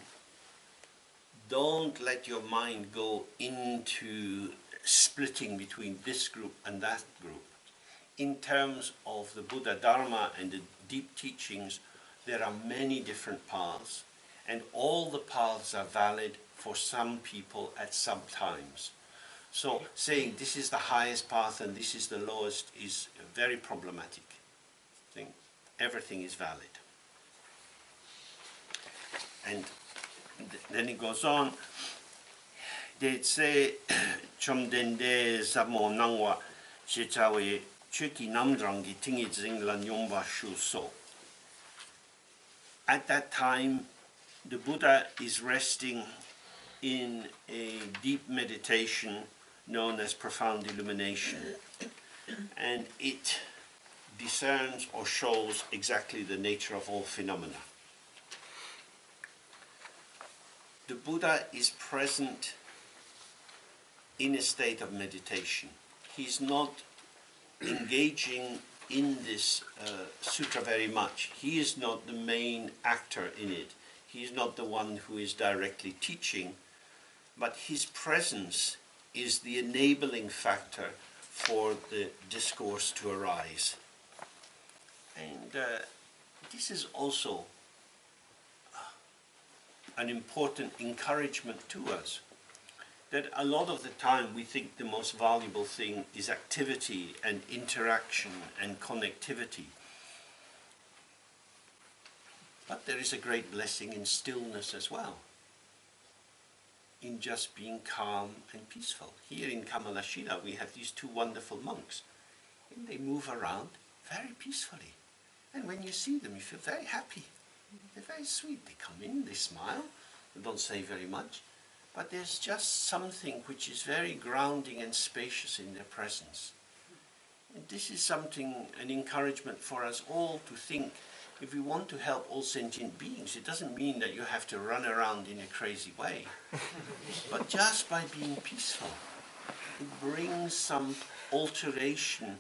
Speaker 1: don't let your mind go into splitting between this group and that group. In terms of the Buddha Dharma and the deep teachings, there are many different paths, and all the paths are valid for some people at some times. So saying this is the highest path and this is the lowest is very problematic. Everything is valid. And then it goes on. They say, Chomdende Zamo Nangwa Shichawe Chuki Namdrangi Tingi Zinglan Yomba Shu So. At that time, the Buddha is resting in a deep meditation known as profound illumination, and it discerns or shows exactly the nature of all phenomena. The Buddha is present in a state of meditation. He's not engaging in this sutra very much. He is not the main actor in it. He is not the one who is directly teaching, but his presence is the enabling factor for the discourse to arise. And this is also an important encouragement to us, that a lot of the time we think the most valuable thing is activity and interaction and connectivity. But there is a great blessing in stillness as well, in just being calm and peaceful. Here in Kamalashila we have these two wonderful monks, and they move around very peacefully. And when you see them, you feel very happy. They're very sweet. They come in, they smile, they don't say very much, but there's just something which is very grounding and spacious in their presence. And this is something, an encouragement for us all to think, if we want to help all sentient beings, it doesn't mean that you have to run around in a crazy way, but just by being peaceful, it brings some alteration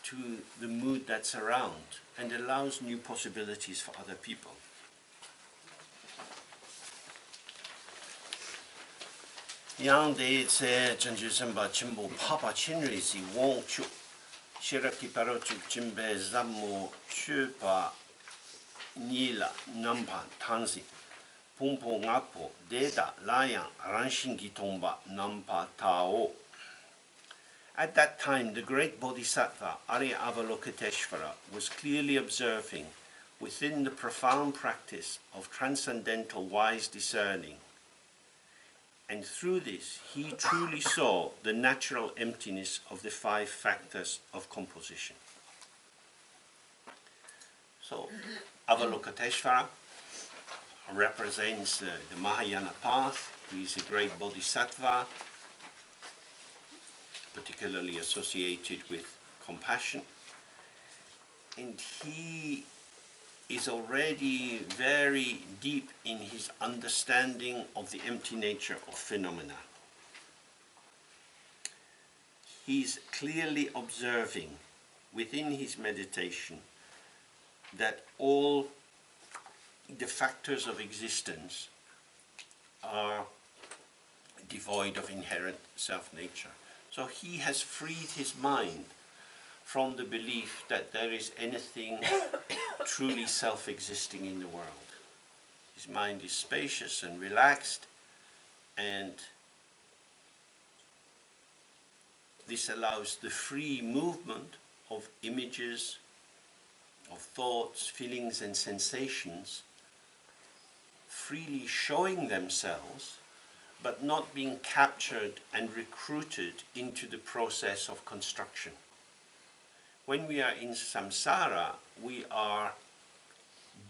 Speaker 1: to the mood that's around and allows new possibilities for other people. Yang de tse chanchu senpa chenpo papa chenri si wong chu Shiraki parochuk jimbe zammo chupa nila nampa tansi. Pumpo ngapo deda layang ranshingi tomba nampa tao. At that time, the great Bodhisattva, Arya Avalokiteshvara, was clearly observing within the profound practice of transcendental wise discerning. And through this, he truly saw the natural emptiness of the 5 factors of composition. So, Avalokiteshvara represents the Mahayana path. He is a great Bodhisattva, particularly associated with compassion. And he is already very deep in his understanding of the empty nature of phenomena. He's clearly observing within his meditation that all the factors of existence are devoid of inherent self-nature. So he has freed his mind from the belief that there is anything truly self-existing in the world. His mind is spacious and relaxed, and this allows the free movement of images, of thoughts, feelings and sensations freely showing themselves, but not being captured and recruited into the process of construction. When we are in samsara, we are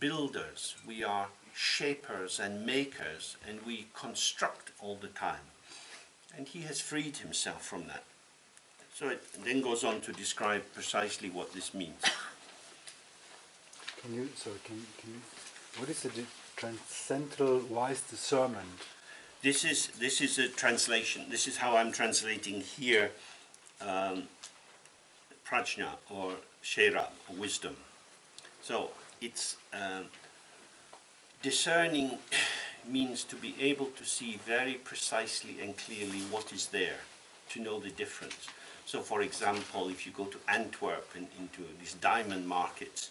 Speaker 1: builders, we are shapers and makers, and we construct all the time. And he has freed himself from that. So it then goes on to describe precisely what this means.
Speaker 11: What is the transcendental wise discernment?
Speaker 1: This is a translation. This is how I'm translating here prajna or shera, or wisdom. So it's discerning means to be able to see very precisely and clearly what is there, to know the difference. So for example, if you go to Antwerp and into these diamond markets,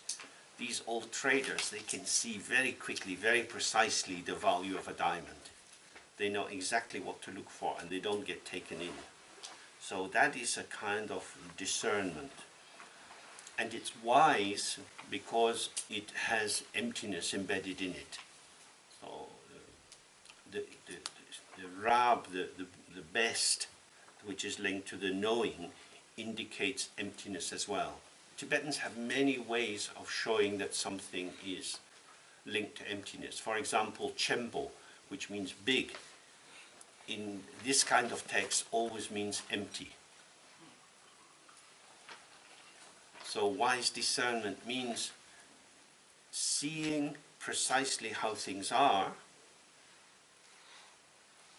Speaker 1: these old traders, they can see very quickly, very precisely the value of a diamond. They know exactly what to look for and they don't get taken in. So that is a kind of discernment. And it's wise because it has emptiness embedded in it. So the rab, the best, which is linked to the knowing, indicates emptiness as well. Tibetans have many ways of showing that something is linked to emptiness. For example, Chembo, which means big, in this kind of text always means empty. So wise discernment means seeing precisely how things are,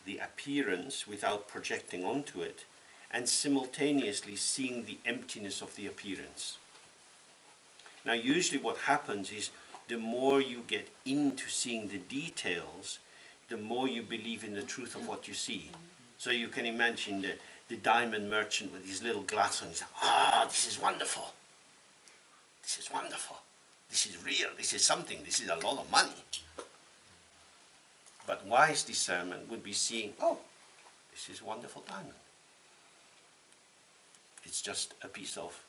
Speaker 1: the appearance without projecting onto it, and simultaneously seeing the emptiness of the appearance. Now usually what happens is the more you get into seeing the details, the more you believe in the truth of what you see. So you can imagine the diamond merchant with his little glass on, he says, this is wonderful. This is wonderful. This is real. This is something. This is a lot of money. But wise discernment would be seeing, this is a wonderful diamond. It's just a piece of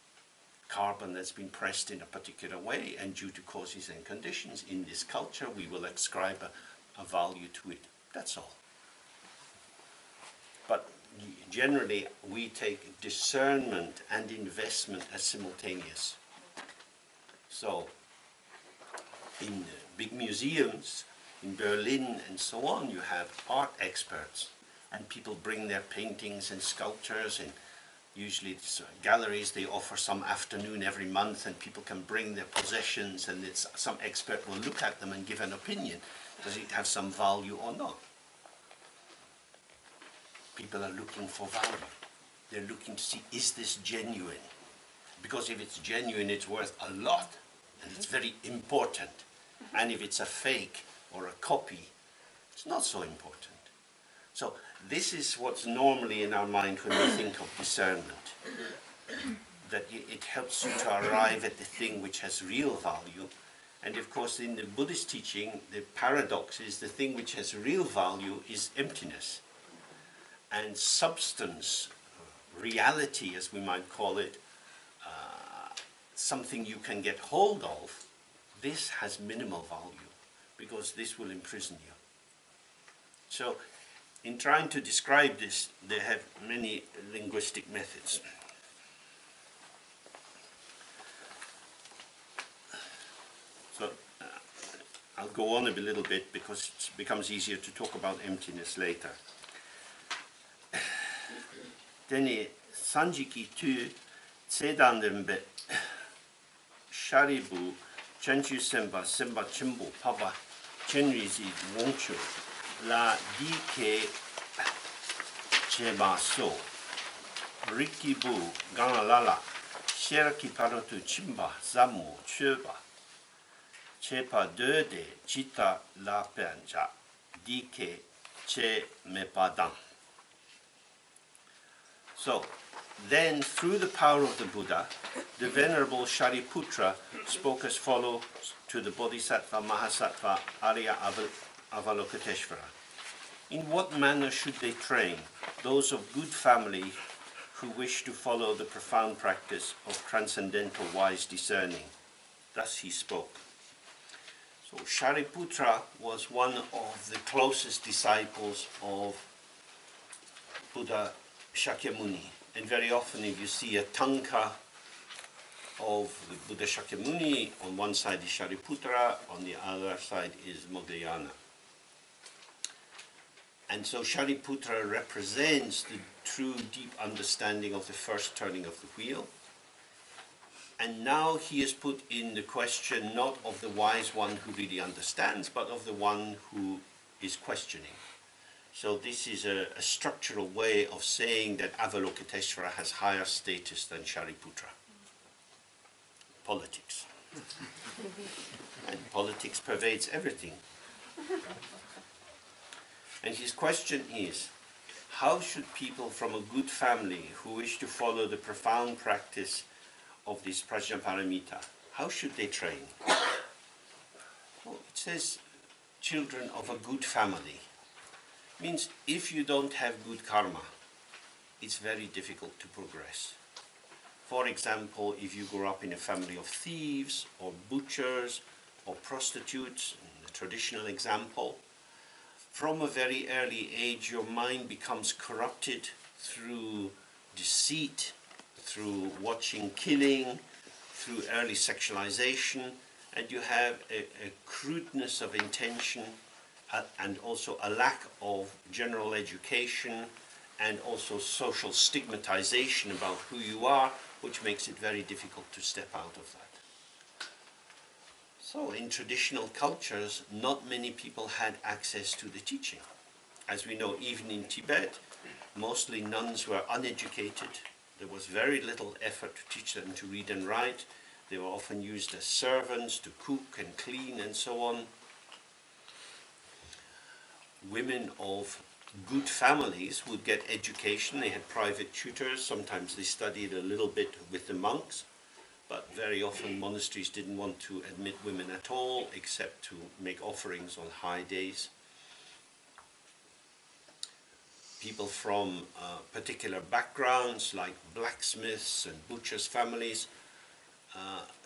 Speaker 1: carbon that's been pressed in a particular way, and due to causes and conditions in this culture, we will ascribe a value to it. That's all. But generally, we take discernment and investment as simultaneous. So, in big museums, in Berlin and so on, you have art experts, and people bring their paintings and sculptures, and usually it's galleries, they offer some afternoon every month, and people can bring their possessions, and some expert will look at them and give an opinion. Does it have some value or not? People are looking for value. They're looking to see, is this genuine? Because if it's genuine, it's worth a lot, and it's very important. And if it's a fake or a copy, it's not so important. So this is what's normally in our mind when we think of discernment. that it helps you to arrive at the thing which has real value. And of course, in the Buddhist teaching, the paradox is the thing which has real value is emptiness. And substance, reality as we might call it, something you can get hold of, this has minimal value because this will imprison you. So in trying to describe this, they have many linguistic methods. So I'll go on a little bit because it becomes easier to talk about emptiness later. Then Sanjiki tu Tsedandembe Sharibu Chenchu Semba Semba Chimbo Papa Chenrizi Wongchu La Dike Cheba So Rikibu Ganalala Sheraki Parotu Chimba Zamu Cheba Chepa Dede Chita La Penja Dike Che Mepadam. So, then through the power of the Buddha, the Venerable Shariputra spoke as follows to the Bodhisattva Mahasattva Arya Avalokiteshvara. In what manner should they train those of good family who wish to follow the profound practice of transcendental wise discerning? Thus he spoke. So Shariputra was one of the closest disciples of Buddha Shakyamuni. And very often if you see a tanka of the Buddha Shakyamuni, on one side is Shariputra, on the other side is Moggallana. And so Shariputra represents the true deep understanding of the first turning of the wheel. And now he is put in the question not of the wise one who really understands, but of the one who is questioning. So this is a structural way of saying that Avalokiteshvara has higher status than Shariputra. Politics. And politics pervades everything. And his question is, how should people from a good family who wish to follow the profound practice of this Prajnaparamita, how should they train? Well, it says children of a good family. Means if you don't have good karma, it's very difficult to progress. For example, if you grow up in a family of thieves or butchers or prostitutes, in the traditional example, from a very early age your mind becomes corrupted through deceit, through watching killing, through early sexualization, and you have a crudeness of intention and also a lack of general education and also social stigmatization about who you are, which makes it very difficult to step out of that. So in traditional cultures, not many people had access to the teaching. As we know, even in Tibet, mostly nuns were uneducated. There was very little effort to teach them to read and write. They were often used as servants to cook and clean and so on. Women of good families would get education. They had private tutors. Sometimes they studied a little bit with the monks, but very often monasteries didn't want to admit women at all, except to make offerings on high days. People from particular backgrounds, like blacksmiths and butchers' families,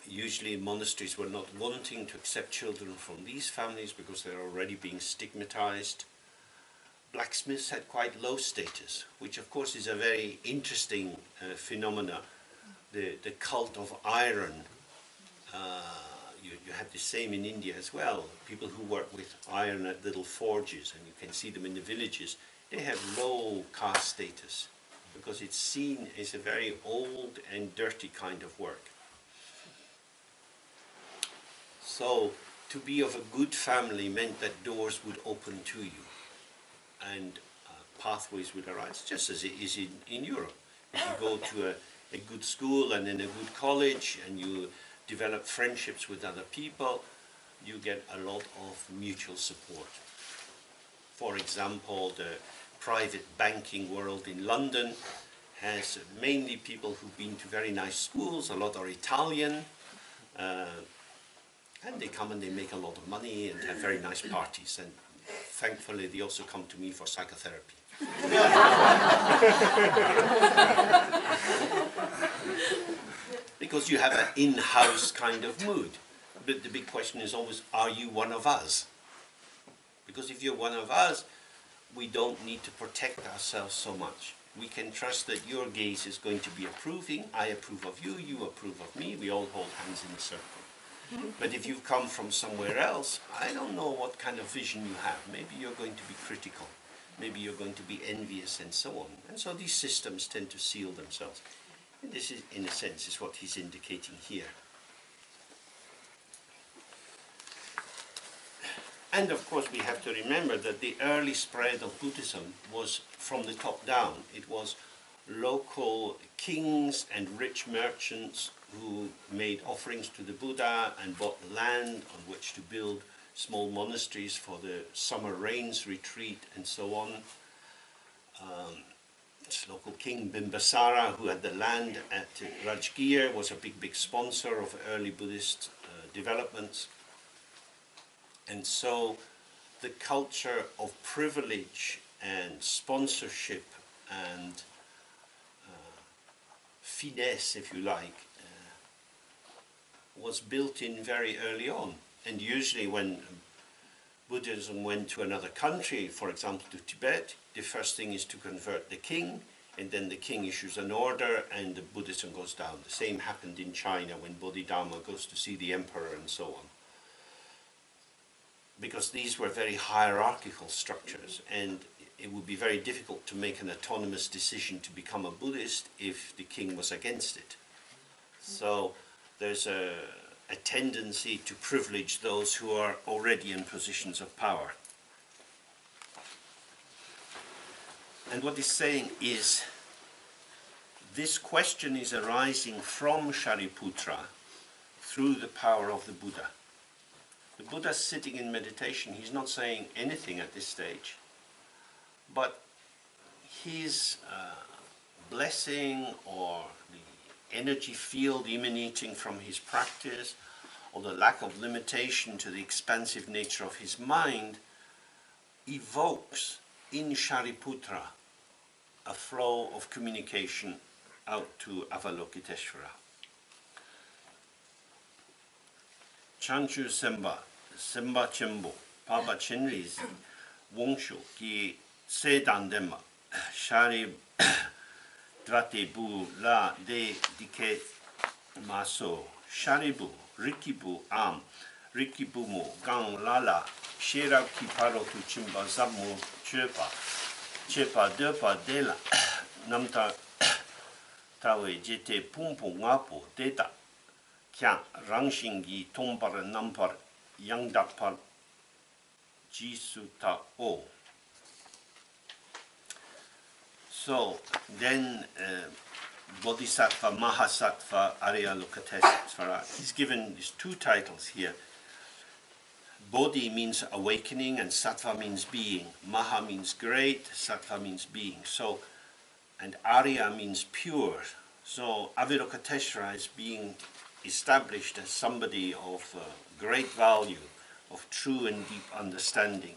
Speaker 1: usually monasteries were not wanting to accept children from these families because they're already being stigmatized. Blacksmiths had quite low status, which of course is a very interesting phenomena. The cult of iron, you have the same in India as well. People who work with iron at little forges, and you can see them in the villages, they have low caste status because it's seen as a very old and dirty kind of work. So to be of a good family meant that doors would open to you and pathways would arise, just as it is in Europe. If you go to a good school and then a good college and you develop friendships with other people, you get a lot of mutual support. For example, the private banking world in London has mainly people who've been to very nice schools. A lot are Italian, and they come and they make a lot of money and have very nice parties. And thankfully, they also come to me for psychotherapy. Because you have an in-house kind of mood. But the big question is always, are you one of us? Because if you're one of us, we don't need to protect ourselves so much. We can trust that your gaze is going to be approving. I approve of you, you approve of me. We all hold hands in a circle. But if you've come from somewhere else, I don't know what kind of vision you have. Maybe you're going to be critical. Maybe you're going to be envious and so on. And so these systems tend to seal themselves. And this is, in a sense, is what he's indicating here. And of course we have to remember that the early spread of Buddhism was from the top down. It was local kings and rich merchants who made offerings to the Buddha and bought land on which to build small monasteries for the summer rains retreat and so on. This local king Bimbasara, who had the land at Rajgir, was a big sponsor of early Buddhist developments. And so the culture of privilege and sponsorship and finesse, if you like, was built in very early on. And usually when Buddhism went to another country, for example to Tibet, the first thing is to convert the king, and then the king issues an order and the Buddhism goes down. The same happened in China when Bodhidharma goes to see the emperor and so on. Because these were very hierarchical structures, and it would be very difficult to make an autonomous decision to become a Buddhist if the king was against it. So there's a tendency to privilege those who are already in positions of power. And what he's saying is, this question is arising from Shariputra through the power of the Buddha. The Buddha is sitting in meditation. He's not saying anything at this stage, but his blessing or the energy field emanating from his practice or the lack of limitation to the expansive nature of his mind evokes in Shariputra a flow of communication out to Avalokiteshvara. Chanchu Semba, Semba Chembo, Papa Chenri's Wongshu, Ki Sedan Dema, Shari Drate Bu La De Dike Maso, Sharibu, Rikibu Am, Rikibu Mo, Gang Lala, Shera Kiparo to Chimba Zamu Chepa Depa Dela, Namta Tawe Jete Pumpu Ngapo, Deta. Kya rangshingi tompar nampar yangdapar jisuta o. So then Bodhisattva, Mahasattva, Aryalokiteshvara. He's given these two titles here. Bodhi means awakening and Sattva means being. Maha means great, Sattva means being. So, and Arya means pure. So Avalokiteshvara is being established as somebody of great value, of true and deep understanding.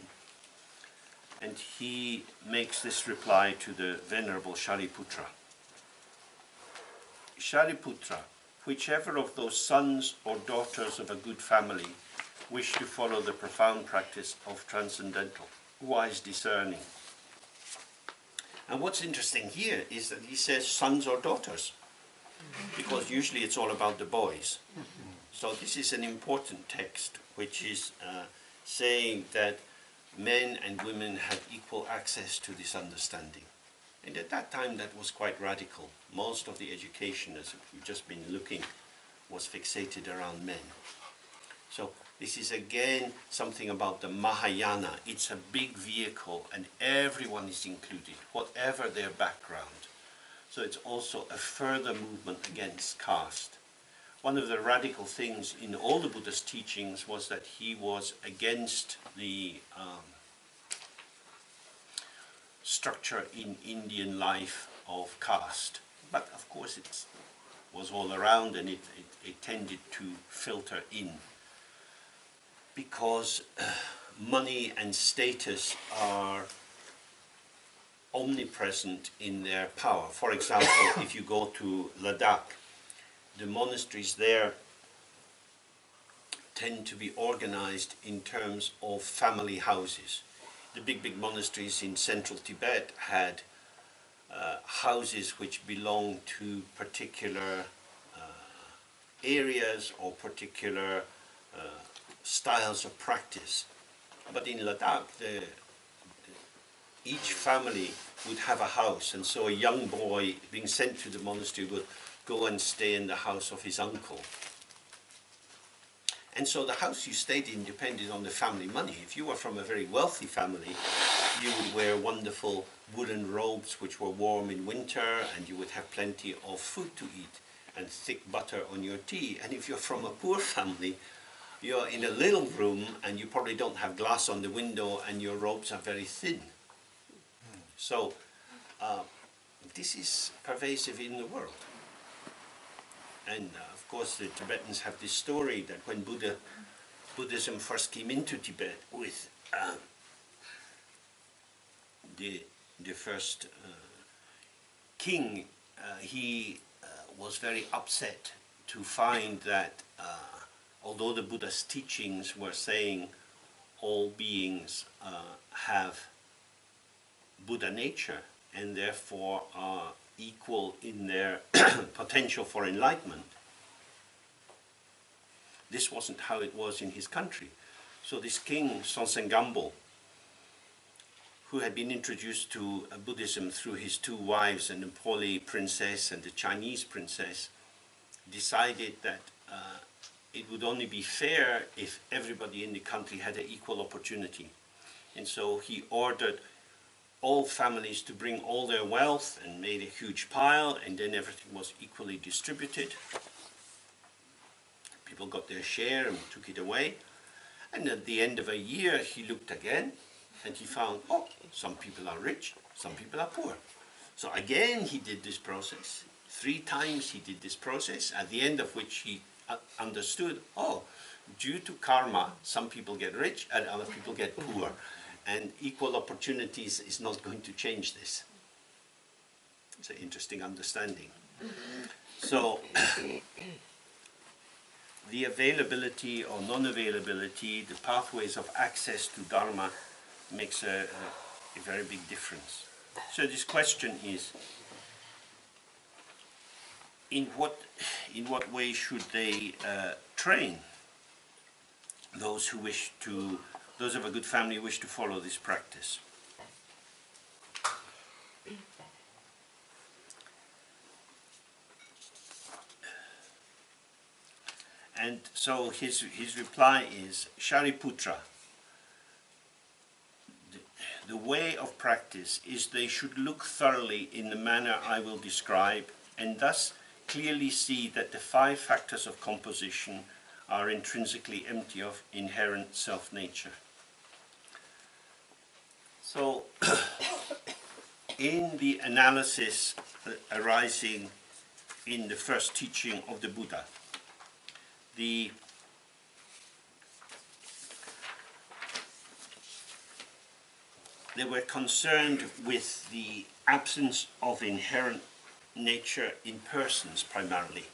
Speaker 1: And he makes this reply to the Venerable Shariputra. Shariputra, whichever of those sons or daughters of a good family wish to follow the profound practice of transcendental, wise discerning. And what's interesting here is that he says sons or daughters, because usually it's all about the boys. So this is an important text which is saying that men and women have equal access to this understanding. And at that time that was quite radical. Most of the education, as we've just been looking, was fixated around men. So this is again something about the Mahayana. It's a big vehicle and everyone is included, whatever their background. So it's also a further movement against caste. One of the radical things in all the Buddhist teachings was that he was against the structure in Indian life of caste. But of course it was all around, and it tended to filter in, because money and status are omnipresent in their power. For example, if you go to Ladakh, the monasteries there tend to be organized in terms of family houses. The big monasteries in central Tibet had houses which belonged to particular areas or particular styles of practice. But in Ladakh, each family would have a house, and so a young boy being sent to the monastery would go and stay in the house of his uncle. And so the house you stayed in depended on the family money. If you were from a very wealthy family, you would wear wonderful woolen robes which were warm in winter, and you would have plenty of food to eat and thick butter on your tea. And if you're from a poor family, you're in a little room and you probably don't have glass on the window and your robes are very thin. So this is pervasive in the world. And of course the Tibetans have this story that when Buddhism first came into Tibet with the first king, he was very upset to find that although the Buddha's teachings were saying all beings have Buddha nature and therefore are equal in their potential for enlightenment, this wasn't how it was in his country. So this king, Sonsengambo, who had been introduced to Buddhism through his two wives, an Nepali princess and a Chinese princess, decided that it would only be fair if everybody in the country had an equal opportunity. And so he ordered all families to bring all their wealth and made a huge pile, and then everything was equally distributed. People got their share and took it away. And at the end of a year, he looked again and he found, oh, some people are rich, some people are poor. So again, he did this process. 3 times he did this process, at the end of which he understood, oh, due to karma, some people get rich and other people get poor. And equal opportunities is not going to change this. It's an interesting understanding. So, the availability or non-availability, the pathways of access to dharma makes a very big difference. So this question is, in what way should they train those who wish to, those of a good family who wish to follow this practice? And so his reply is, Shariputra, the way of practice is they should look thoroughly in the manner I will describe, and thus clearly see that the 5 factors of composition are intrinsically empty of inherent self-nature. So, in the analysis arising in the first teaching of the Buddha, they were concerned with the absence of inherent nature in persons primarily.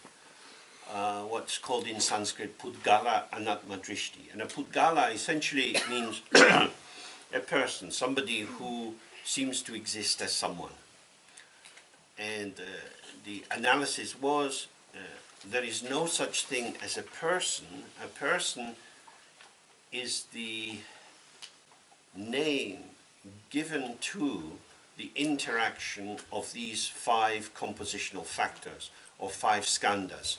Speaker 1: What's called in Sanskrit Pudgala Anatmadrishti. And a Pudgala essentially means a person, somebody who seems to exist as someone. And the analysis was there is no such thing as a person. A person is the name given to the interaction of these 5 compositional factors, or 5 skandhas.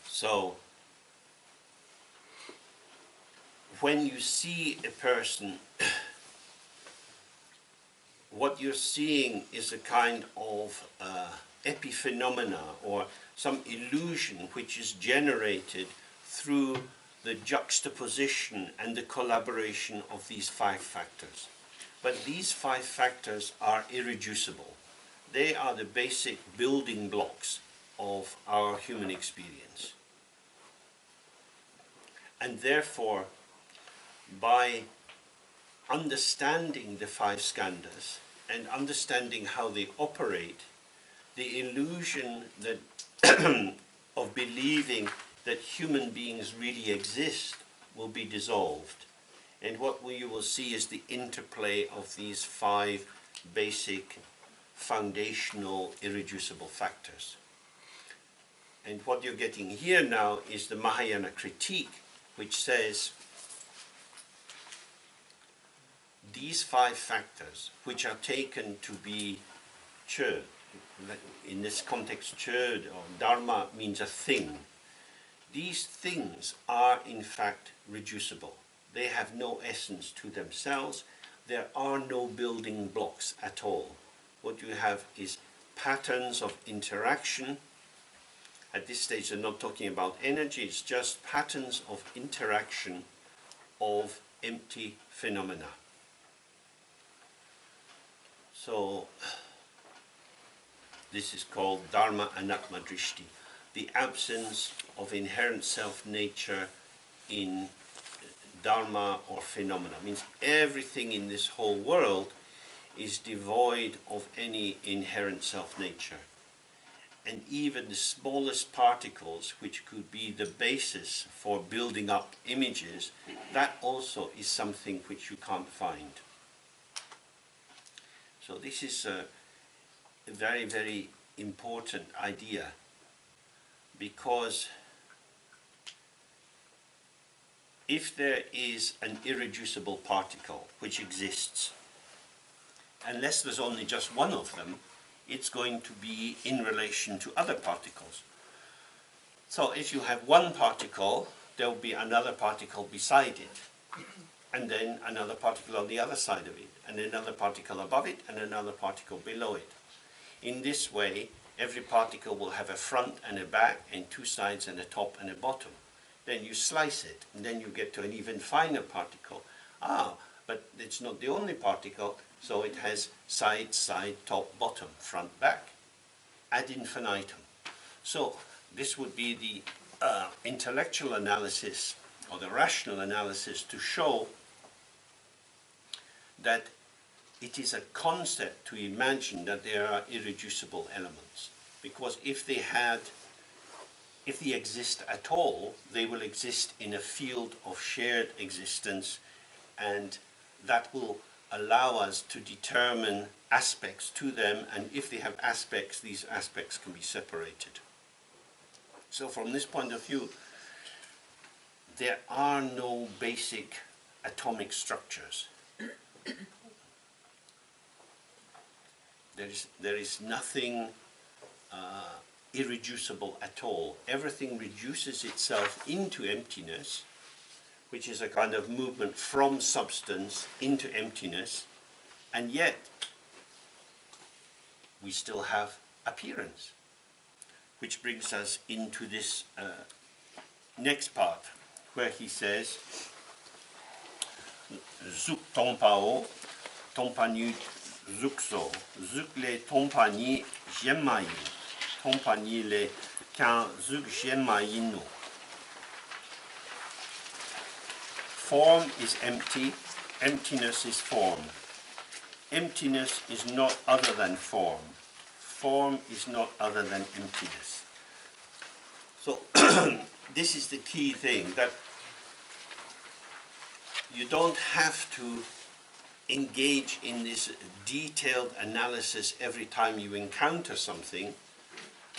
Speaker 1: So, when you see a person, what you're seeing is a kind of epiphenomena or some illusion which is generated through the juxtaposition and the collaboration of these 5 factors. But these 5 factors are irreducible. They are the basic building blocks of our human experience. And therefore, by understanding the 5 skandhas and understanding how they operate, the illusion that of believing that human beings really exist will be dissolved. And what you will see is the interplay of these 5 basic foundational irreducible factors. And what you're getting here now is the Mahayana critique, which says these 5 factors, which are taken to be chöd, in this context chöd or dharma means a thing. These things are in fact reducible. They have no essence to themselves. There are no building blocks at all. What you have is patterns of interaction. At this stage I'm not talking about energy, it's just patterns of interaction of empty phenomena. So this is called dharma anatma drishti, the absence of inherent self-nature in dharma or phenomena. Means everything in this whole world is devoid of any inherent self-nature. And even the smallest particles, which could be the basis for building up images, that also is something which you can't find. So this is a very, very important idea, because if there is an irreducible particle which exists, unless there's only just one of them, it's going to be in relation to other particles. So if you have one particle, there will be another particle beside it, and then another particle on the other side of it, and another particle above it, and another particle below it. In this way, every particle will have a front and a back, and 2 sides and a top and a bottom. Then you slice it, and then you get to an even finer particle. But it's not the only particle, so it has side, side, top, bottom, front, back, ad infinitum. So this would be the intellectual analysis, or the rational analysis, to show that it is a concept to imagine that there are irreducible elements. Because if they exist at all, they will exist in a field of shared existence, and that will allow us to determine aspects to them, and if they have aspects, these aspects can be separated. So from this point of view, there are no basic atomic structures. There is nothing irreducible at all. Everything reduces itself into emptiness, which is a kind of movement from substance into emptiness, and yet we still have appearance, which brings us into this next part, where he says, Zuk tompao, tompani zukso, zuk le tompani jemayin, tompani le kan zuk jemayinu. Form is empty, emptiness is form. Emptiness is not other than form. Form is not other than emptiness. So this is the key thing, that you don't have to engage in this detailed analysis every time you encounter something,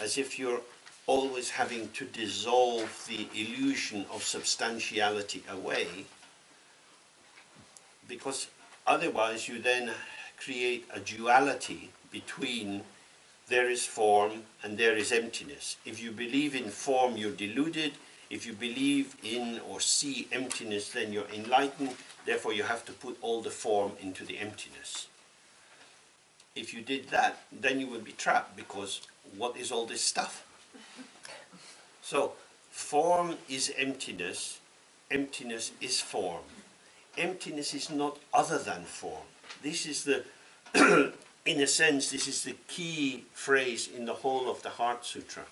Speaker 1: as if you're always having to dissolve the illusion of substantiality away, because otherwise you then create a duality between there is form and there is emptiness. If you believe in form, you're deluded. If you believe in or see emptiness, then you're enlightened. Therefore, you have to put all the form into the emptiness. If you did that, then you would be trapped, because what is all this stuff? So, form is emptiness, emptiness is form. Emptiness is not other than form. This is the, in a sense, this is the key phrase in the whole of the Heart Sutra.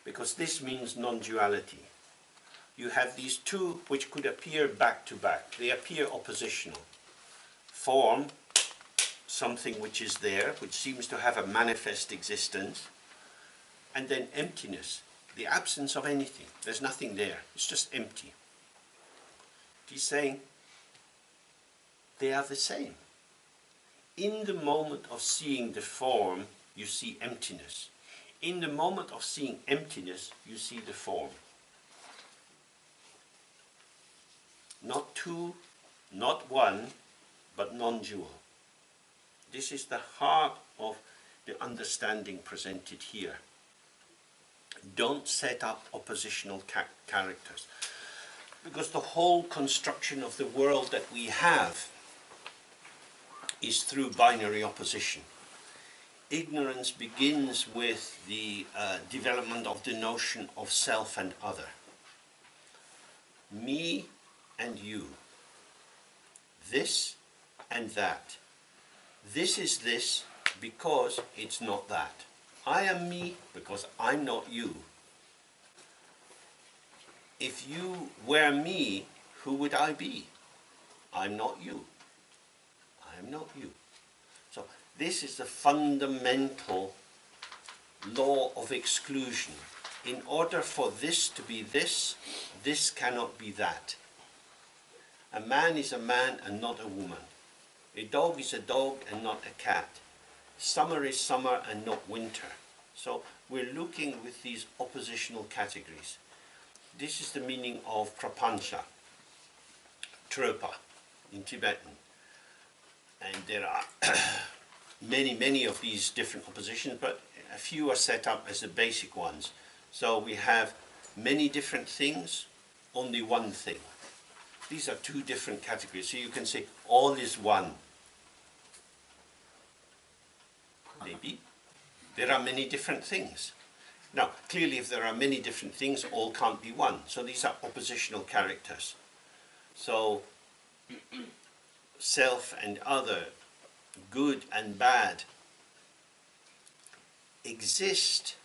Speaker 1: Because this means non-duality. You have these two which could appear back to back. They appear oppositional. Form, something which is there, which seems to have a manifest existence, and then emptiness, the absence of anything. There's nothing there. It's just empty. He's saying they are the same. In the moment of seeing the form, you see emptiness. In the moment of seeing emptiness, you see the form. Not two, not one, but non-dual. This is the heart of the understanding presented here. Don't set up oppositional characters. Because the whole construction of the world that we have is through binary opposition. Ignorance begins with the development of the notion of self and other. Me and you. This and that. This is this because it's not that. I am me because I'm not you. If you were me, who would I be? I'm not you. I am not you. So this is the fundamental law of exclusion. In order for this to be this, this cannot be that. A man is a man and not a woman. A dog is a dog and not a cat. Summer is summer and not winter. So we're looking with these oppositional categories. This is the meaning of prapancha, tropa in Tibetan. And there are many of these different oppositions, but a few are set up as the basic ones. So we have many different things, only one thing. These are two different categories. So you can say all is one. Maybe. There are many different things. Now, clearly if there are many different things, all can't be one. So these are oppositional characters. So self and other, good and bad, exist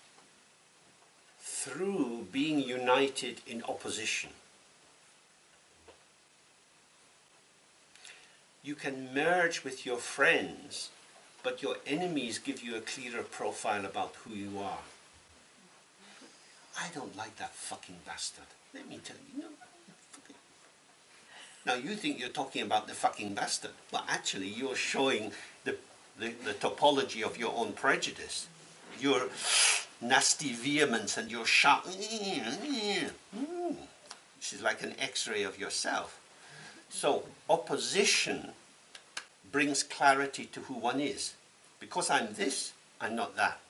Speaker 1: through being united in opposition. You can merge with your friends, but your enemies give you a clearer profile about who you are. I don't like that fucking bastard. Let me tell you, Now you think you're talking about the fucking bastard, but actually you're showing the topology of your own prejudice. Your nasty vehemence and your sharp, which is like an X-ray of yourself. So opposition brings clarity to who one is. Because I'm this, I'm not that.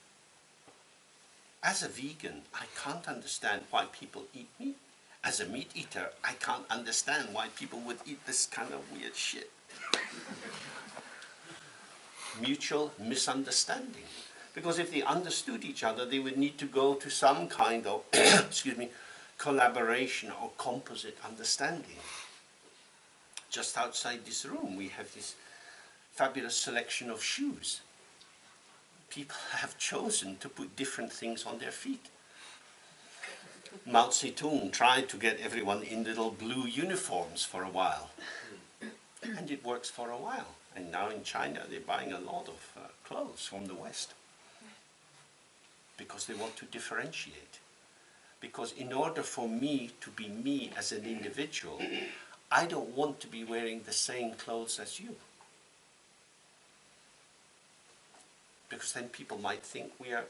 Speaker 1: As a vegan, I can't understand why people eat meat. As a meat eater, I can't understand why people would eat this kind of weird shit. Mutual misunderstanding. Because if they understood each other, they would need to go to some kind of, collaboration or composite understanding. Just outside this room, we have this fabulous selection of shoes. People have chosen to put different things on their feet. Mao Zedong tried to get everyone in little blue uniforms for a while. And it works for a while. And now in China, they're buying a lot of clothes from the West. Because they want to differentiate. Because in order for me to be me as an individual, I don't want to be wearing the same clothes as you. Because then people might think we are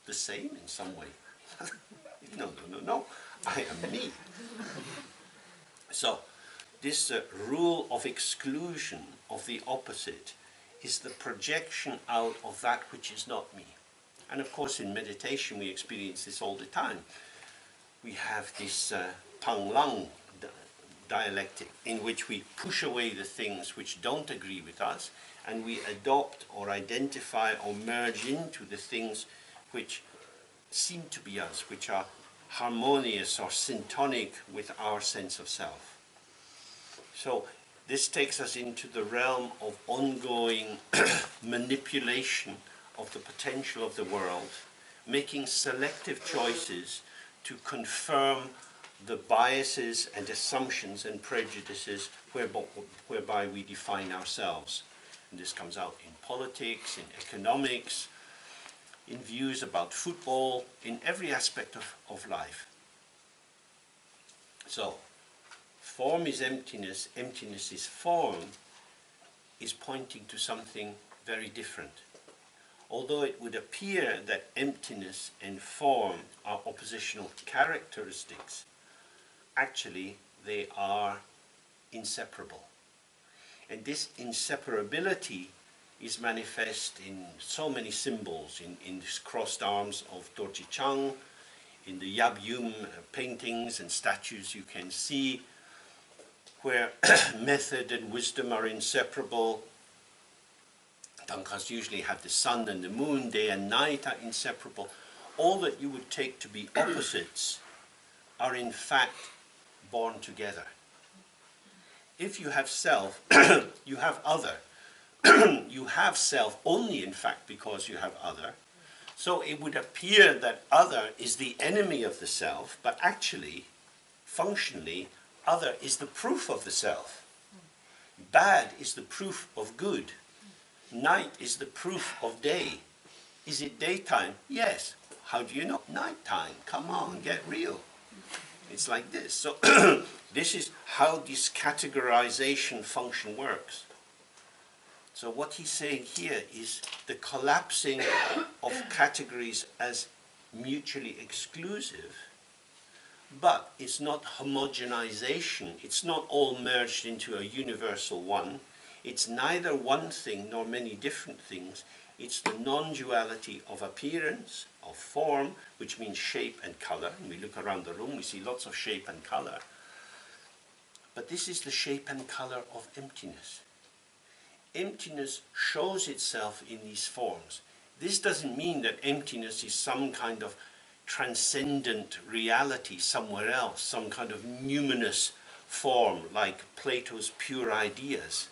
Speaker 1: the same in some way. No. I am me. So, this rule of exclusion of the opposite is the projection out of that which is not me. And of course in meditation we experience this all the time. We have this Pang-Lang dialectic in which we push away the things which don't agree with us and we adopt or identify or merge into the things which seem to be us, which are harmonious or syntonic with our sense of self. So this takes us into the realm of ongoing manipulation of the potential of the world, making selective choices to confirm the biases and assumptions and prejudices whereby we define ourselves. And this comes out in politics, in economics, in views about football, in every aspect of life. So, form is emptiness, emptiness is form, is pointing to something very different. Although it would appear that emptiness and form are oppositional characteristics, actually they are inseparable. And this inseparability is manifest in so many symbols, in these crossed arms of Dorji Chang, in the Yab Yum paintings and statues you can see, where method and wisdom are inseparable. Tankas usually have the sun and the moon, day and night are inseparable. All that you would take to be opposites are in fact born together. If you have self, you have other. You have self only in fact because you have other. So it would appear that other is the enemy of the self, but actually, functionally, other is the proof of the self. Bad is the proof of good. Night is the proof of day. Is it daytime? Yes. How do you know? Nighttime. Come on, get real. It's like this. So this is how this categorization function works. So what he's saying here is the collapsing of categories as mutually exclusive, but it's not homogenization. It's not all merged into a universal one. It's neither one thing nor many different things. It's the non-duality of appearance, of form, which means shape and color. And we look around the room, we see lots of shape and color. But this is the shape and color of emptiness. Emptiness shows itself in these forms. This doesn't mean that emptiness is some kind of transcendent reality somewhere else, some kind of numinous form like Plato's pure ideas.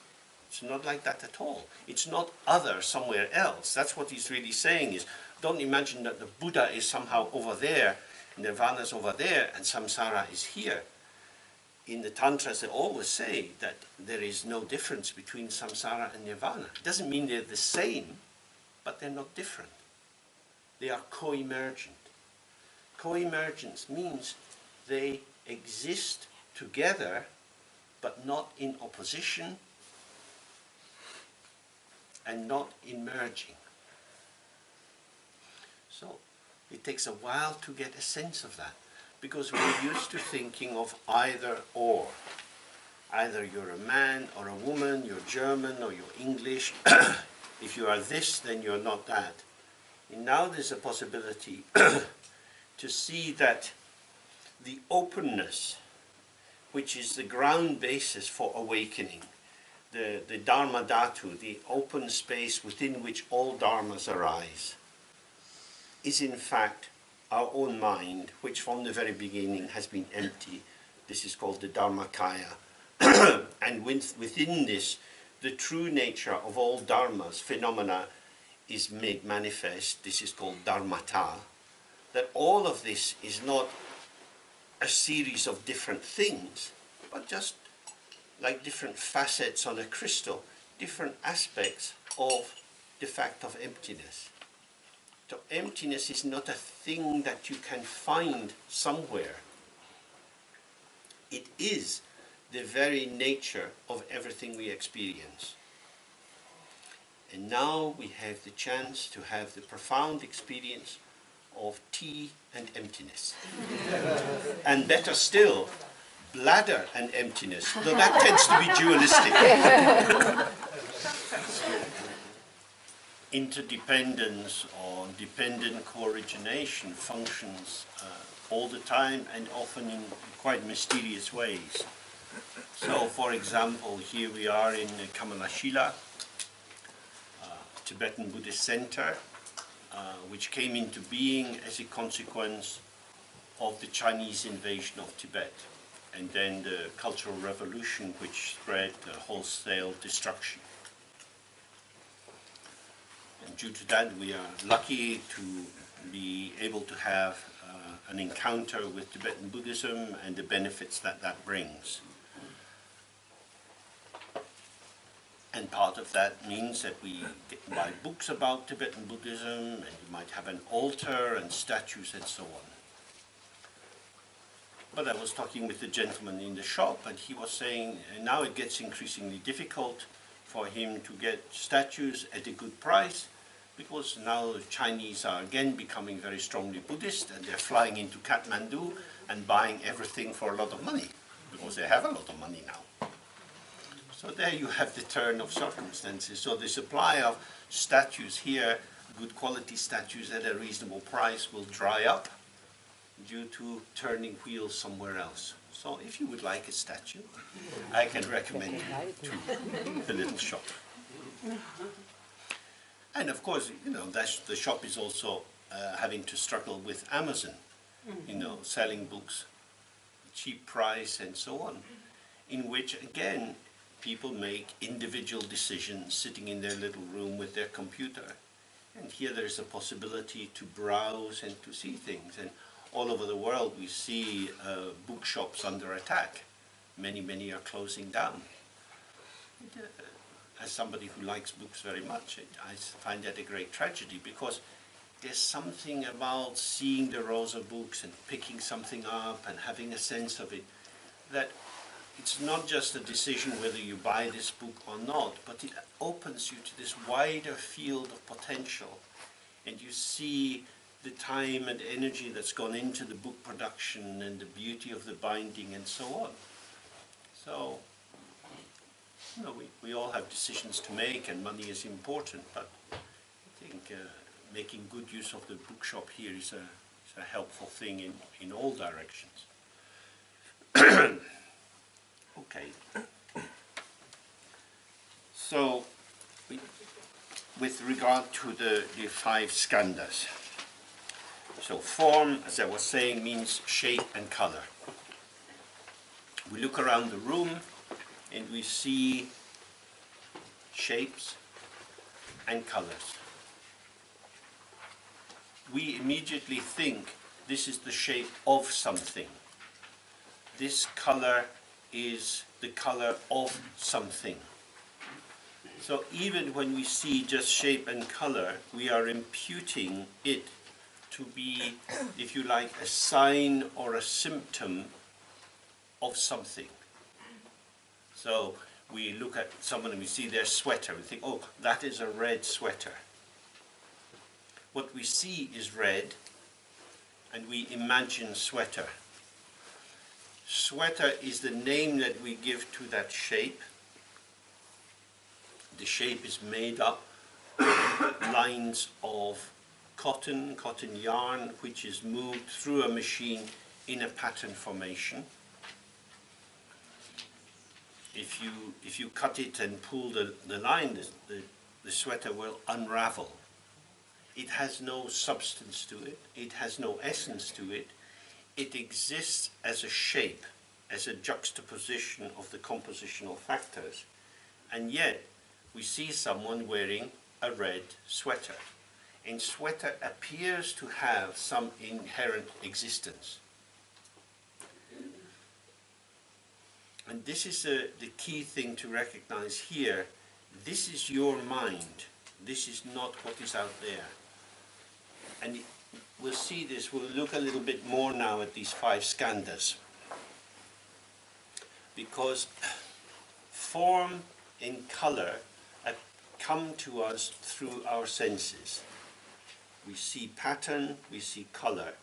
Speaker 1: It's not like that at all. It's not other somewhere else. That's what he's really saying is, don't imagine that the Buddha is somehow over there, Nirvana is over there, and samsara is here. In the Tantras, they always say that there is no difference between samsara and nirvana. It doesn't mean they're the same, but they're not different. They are co-emergent. Co-emergence means they exist together, but not in opposition and not in merging. So it takes a while to get a sense of that, because we're used to thinking of either or. Either you're a man or a woman, you're German or you're English. If you are this, then you're not that. And now there's a possibility to see that the openness, which is the ground basis for awakening, the dharma dhatu, the open space within which all dharmas arise, is in fact our own mind, which from the very beginning has been empty. This is called the dharmakaya. And within this, the true nature of all dharmas, phenomena, is made manifest. This is called dharmata. That all of this is not a series of different things, but just like different facets on a crystal, different aspects of the fact of emptiness. So emptiness is not a thing that you can find somewhere. It is the very nature of everything we experience. And now we have the chance to have the profound experience of tea and emptiness. And better still, bladder and emptiness, though that tends to be dualistic. Interdependence or dependent co-origination functions all the time and often in quite mysterious ways. So, for example, here we are in Kamalashila, Tibetan Buddhist Centre, which came into being as a consequence of the Chinese invasion of Tibet. and then the Cultural Revolution, which spread wholesale destruction. And due to that, we are lucky to be able to have an encounter with Tibetan Buddhism and the benefits that that brings. And part of that means that we buy books about Tibetan Buddhism, and you might have an altar and statues and so on. But I was talking with the gentleman in the shop, and he was saying now it gets increasingly difficult for him to get statues at a good price, because now the Chinese are again becoming very strongly Buddhist, and they're flying into Kathmandu and buying everything for a lot of money, because they have a lot of money now. So there you have the turn of circumstances. So the supply of statues here, good quality statues at a reasonable price, will dry up due to turning wheels somewhere else. So if you would like a statue, I can recommend you to the little shop. And of course, the shop is also having to struggle with Amazon, selling books, cheap price and so on, in which again, people make individual decisions sitting in their little room with their computer. And here there's a possibility to browse and to see things. And all over the world we see bookshops under attack. Many are closing down. As somebody who likes books very much, I find that a great tragedy, because there's something about seeing the rows of books and picking something up and having a sense of it, that it's not just a decision whether you buy this book or not, but it opens you to this wider field of potential, and you see the time and energy that's gone into the book production and the beauty of the binding and so on. So, we all have decisions to make, and money is important, but I think making good use of the bookshop here is a helpful thing in all directions. Okay. So, with regard to the 5 skandhas, so form, as I was saying, means shape and color. We look around the room and we see shapes and colors. We immediately think this is the shape of something. This color is the color of something. So even when we see just shape and color, we are imputing it to be, if you like, a sign or a symptom of something. So we look at someone and we see their sweater, we think, oh, that is a red sweater. What we see is red, and we imagine sweater. Sweater is the name that we give to that shape. The shape is made up of lines of cotton yarn, which is moved through a machine in a pattern formation. If you cut it and pull the line, the sweater will unravel. It has no substance to it. It has no essence to it. It exists as a shape, as a juxtaposition of the compositional factors. And yet, we see someone wearing a red sweater. And sweater appears to have some inherent existence. And this is the key thing to recognize here. This is your mind. This is not what is out there. And we'll see this. We'll look a little bit more now at these 5 skandhas. Because form and color come to us through our senses. We see pattern, we see color,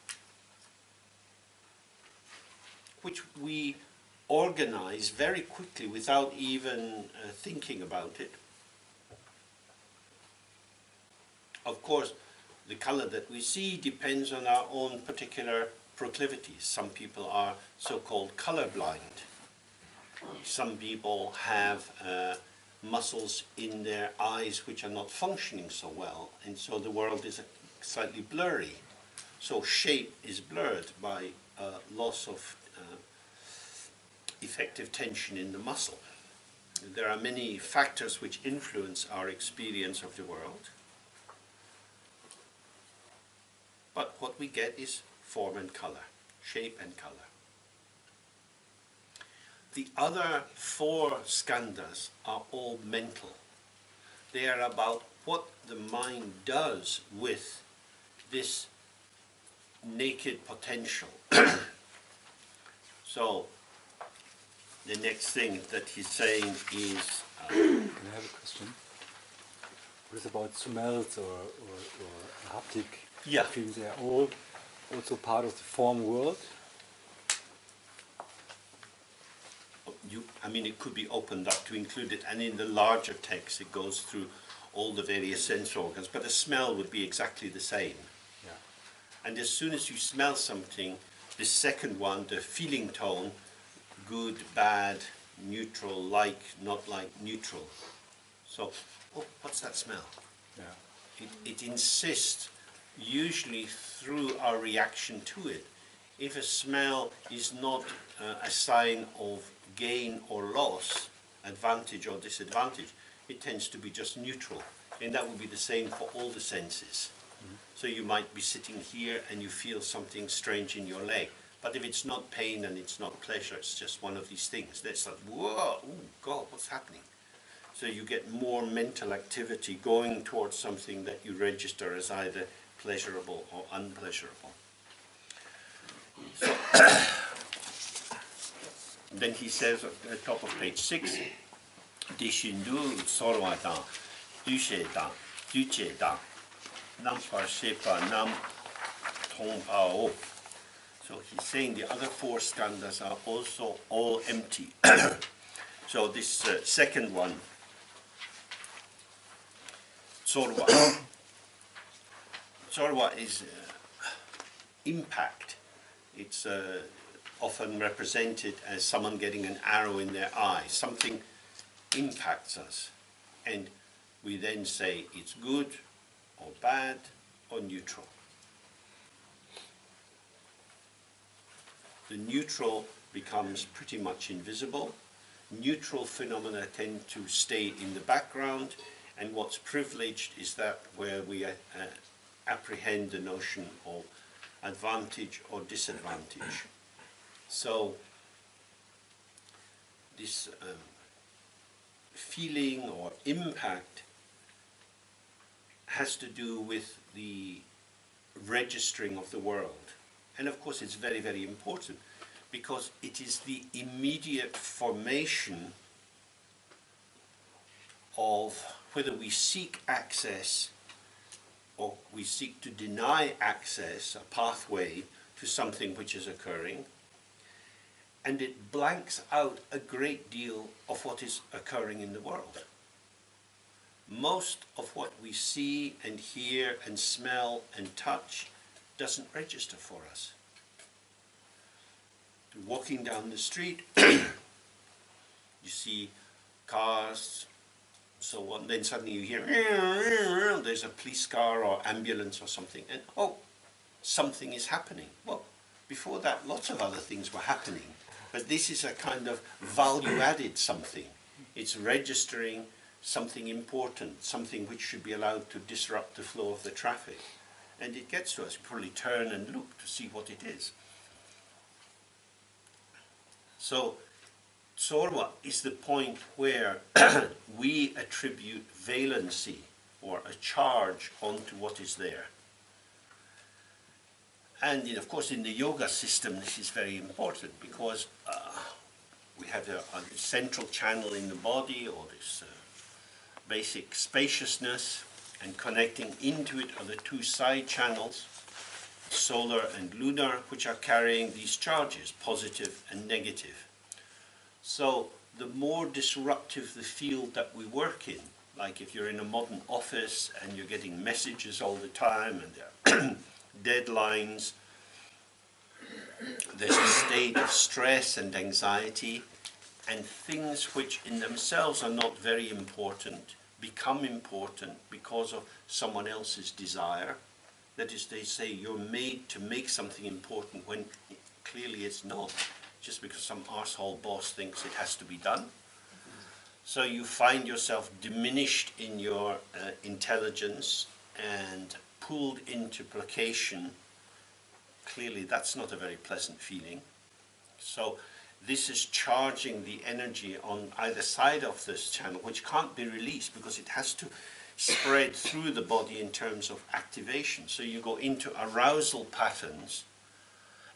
Speaker 1: which we organize very quickly without even thinking about it. Of course, the color that we see depends on our own particular proclivities. Some people are so-called colorblind. Some people have muscles in their eyes which are not functioning so well, and so the world is slightly blurry. So shape is blurred by loss of effective tension in the muscle. There are many factors which influence our experience of the world. But what we get is form and color, shape and color. The other 4 skandhas are all mental. They are about what the mind does with this naked potential. So, the next thing that he's saying is...
Speaker 11: Can I have a question? What is about smells or haptic feelings? They are all also part of the form world?
Speaker 1: I mean, it could be opened up to include it, and in the larger text it goes through all the various sense organs, but the smell would be exactly the same.
Speaker 11: Yeah.
Speaker 1: And as soon as you smell something, the second one, the feeling tone, good, bad, neutral, like, not like, neutral. So, oh, what's that smell?
Speaker 11: Yeah.
Speaker 1: It insists, usually through our reaction to it. If a smell is not a sign of gain or loss, advantage or disadvantage, it tends to be just neutral. And that would be the same for all the senses. Mm-hmm. So you might be sitting here and you feel something strange in your leg. But if it's not pain and it's not pleasure, it's just one of these things. That's like, whoa, oh God, what's happening? So you get more mental activity going towards something that you register as either pleasurable or unpleasurable. So then he says at the top of page 6, Dishindu Sorwata, Dusheta, Ducheta, Nampa Shepa Nam Tongpao. So he's saying the other 4 skandhas are also all empty. So this second one, Sorwa. Sorwa is impact. It's often represented as someone getting an arrow in their eye. Something impacts us. And we then say it's good or bad or neutral. The neutral becomes pretty much invisible. Neutral phenomena tend to stay in the background, and what's privileged is that where we apprehend the notion of advantage or disadvantage. So this feeling or impact has to do with the registering of the world. And of course it's very, very important because it is the immediate formation of whether we seek access or we seek to deny access, a pathway to something which is occurring, and it blanks out a great deal of what is occurring in the world. Most of what we see and hear and smell and touch doesn't register for us. Walking down the street, you see cars, so on, then suddenly you hear there's a police car or ambulance or something, and oh, something is happening. Well, before that lots of other things were happening, but this is a kind of value-added something. It's registering something important, something which should be allowed to disrupt the flow of the traffic. And it gets to us. We probably turn and look to see what it is. So, Sorwa is the point where we attribute valency or a charge onto what is there. And of course in the yoga system this is very important because we have a central channel in the body, or this basic spaciousness, and connecting into it are the 2 side channels, solar and lunar, which are carrying these charges, positive and negative. So the more disruptive the field that we work in, like if you're in a modern office and you're getting messages all the time and there are deadlines, there's a state of stress and anxiety, and things which in themselves are not very important become important because of someone else's desire. That is, they say you're made to make something important when clearly it's not. just because some arsehole boss thinks it has to be done. So you find yourself diminished in your intelligence and pulled into placation. Clearly that's not a very pleasant feeling. So this is charging the energy on either side of this channel, which can't be released because it has to spread through the body in terms of activation. So you go into arousal patterns,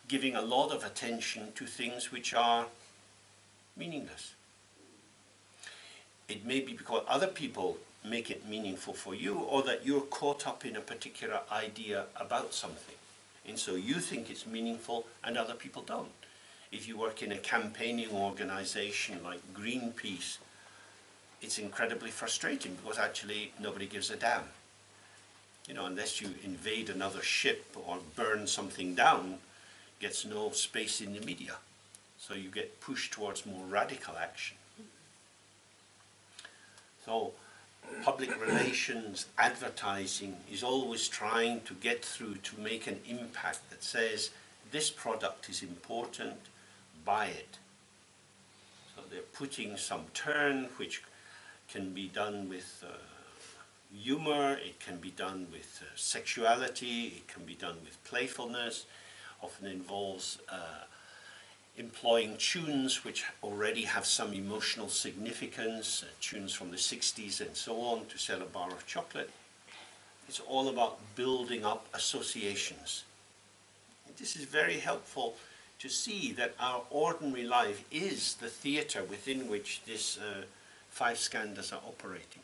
Speaker 1: giving a lot of attention to things which are meaningless. It may be because other people make it meaningful for you, or that you're caught up in a particular idea about something. And so you think it's meaningful and other people don't. If you work in a campaigning organization like Greenpeace, it's incredibly frustrating because actually nobody gives a damn. You know, unless you invade another ship or burn something down, gets no space in the media. So you get pushed towards more radical action. So public relations, advertising is always trying to get through to make an impact that says this product is important, buy it. So they're putting some turn which can be done with humor, it can be done with sexuality, it can be done with playfulness, often involves employing tunes which already have some emotional significance, tunes from the 60s and so on, to sell a bar of chocolate. It's all about building up associations. This is very helpful to see that our ordinary life is the theater within which this 5 skandhas are operating.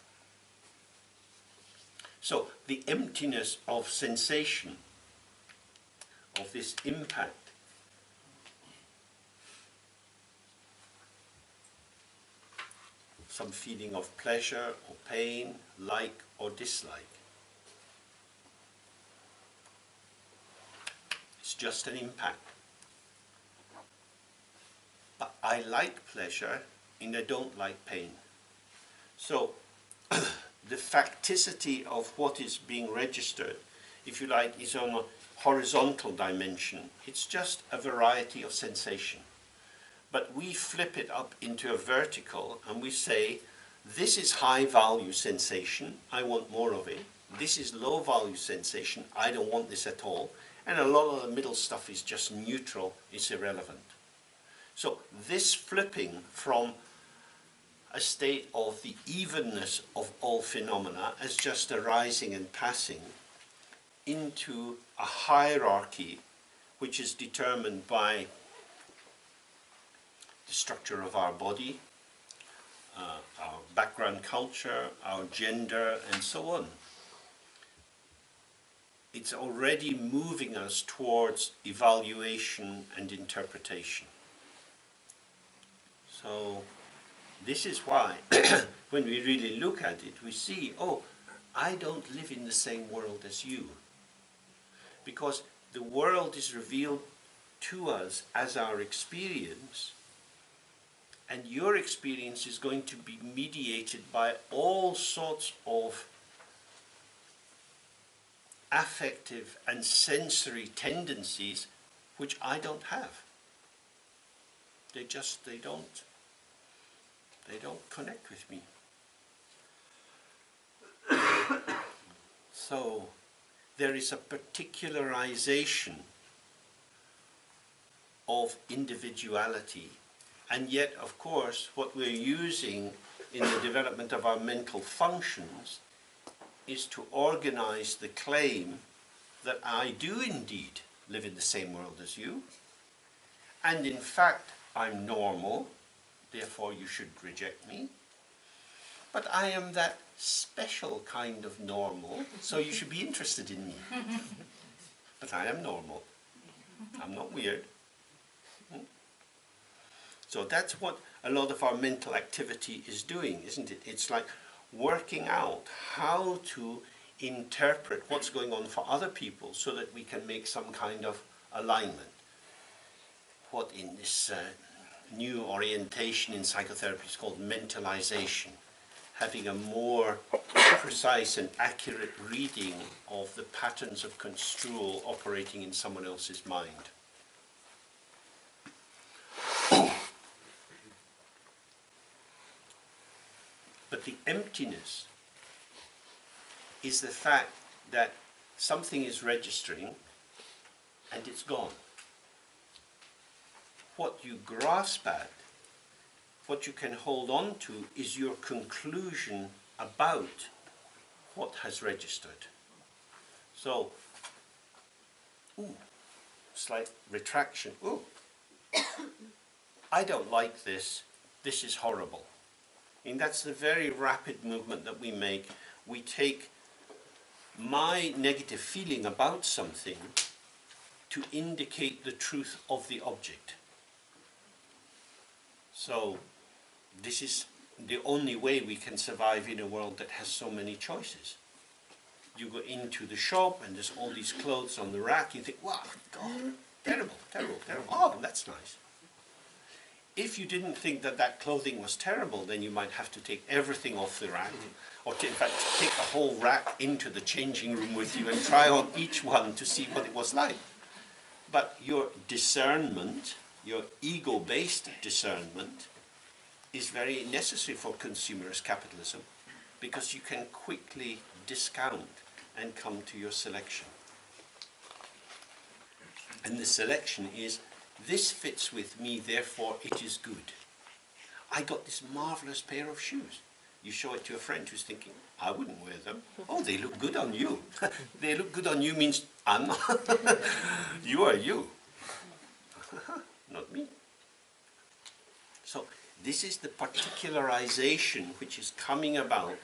Speaker 1: So the emptiness of sensation, of this impact, some feeling of pleasure or pain, like or dislike. It's just an impact. But I like pleasure and I don't like pain. So the facticity of what is being registered, if you like, is on a horizontal dimension. It's just a variety of sensation. But we flip it up into a vertical and we say, this is high value sensation, I want more of it. This is low value sensation, I don't want this at all. And a lot of the middle stuff is just neutral, it's irrelevant. So this flipping from a state of the evenness of all phenomena as just arising and passing into a hierarchy which is determined by the structure of our body, our background culture, our gender, and so on. It's already moving us towards evaluation and interpretation. So this is why when we really look at it, we see, oh, I don't live in the same world as you. Because the world is revealed to us as our experience, and your experience is going to be mediated by all sorts of affective and sensory tendencies which I don't have. They don't connect with me. So there is a particularization of individuality, and yet, of course, what we're using in the development of our mental functions is to organize the claim that I do indeed live in the same world as you, and in fact I'm normal, therefore you should reject me, but I am that special kind of normal, so you should be interested in me. But I am normal, I'm not weird. So that's what a lot of our mental activity is doing, isn't it? It's like working out how to interpret what's going on for other people so that we can make some kind of alignment. What in this new orientation in psychotherapy is called mentalization, having a more precise and accurate reading of the patterns of construal operating in someone else's mind. But the emptiness is the fact that something is registering and it's gone. What you grasp at, what you can hold on to, is your conclusion about what has registered. So, slight retraction. I don't like this. This is horrible. And that's the very rapid movement that we make. We take my negative feeling about something to indicate the truth of the object. So this is the only way we can survive in a world that has so many choices. You go into the shop and there's all these clothes on the rack. You think, wow, God, terrible, terrible, terrible. Oh, that's nice. If you didn't think that that clothing was terrible, then you might have to take everything off the rack, or in fact take the whole rack into the changing room with you and try on each one to see what it was like. But your discernment, your ego-based discernment, is very necessary for consumerist capitalism, because you can quickly discount and come to your selection. And the selection is, this fits with me, therefore it is good. I got this marvelous pair of shoes. You show it to a friend who's thinking, I wouldn't wear them. Oh, they look good on you. They look good on you means I'm not. You are you. Not me. So this is the particularization which is coming about,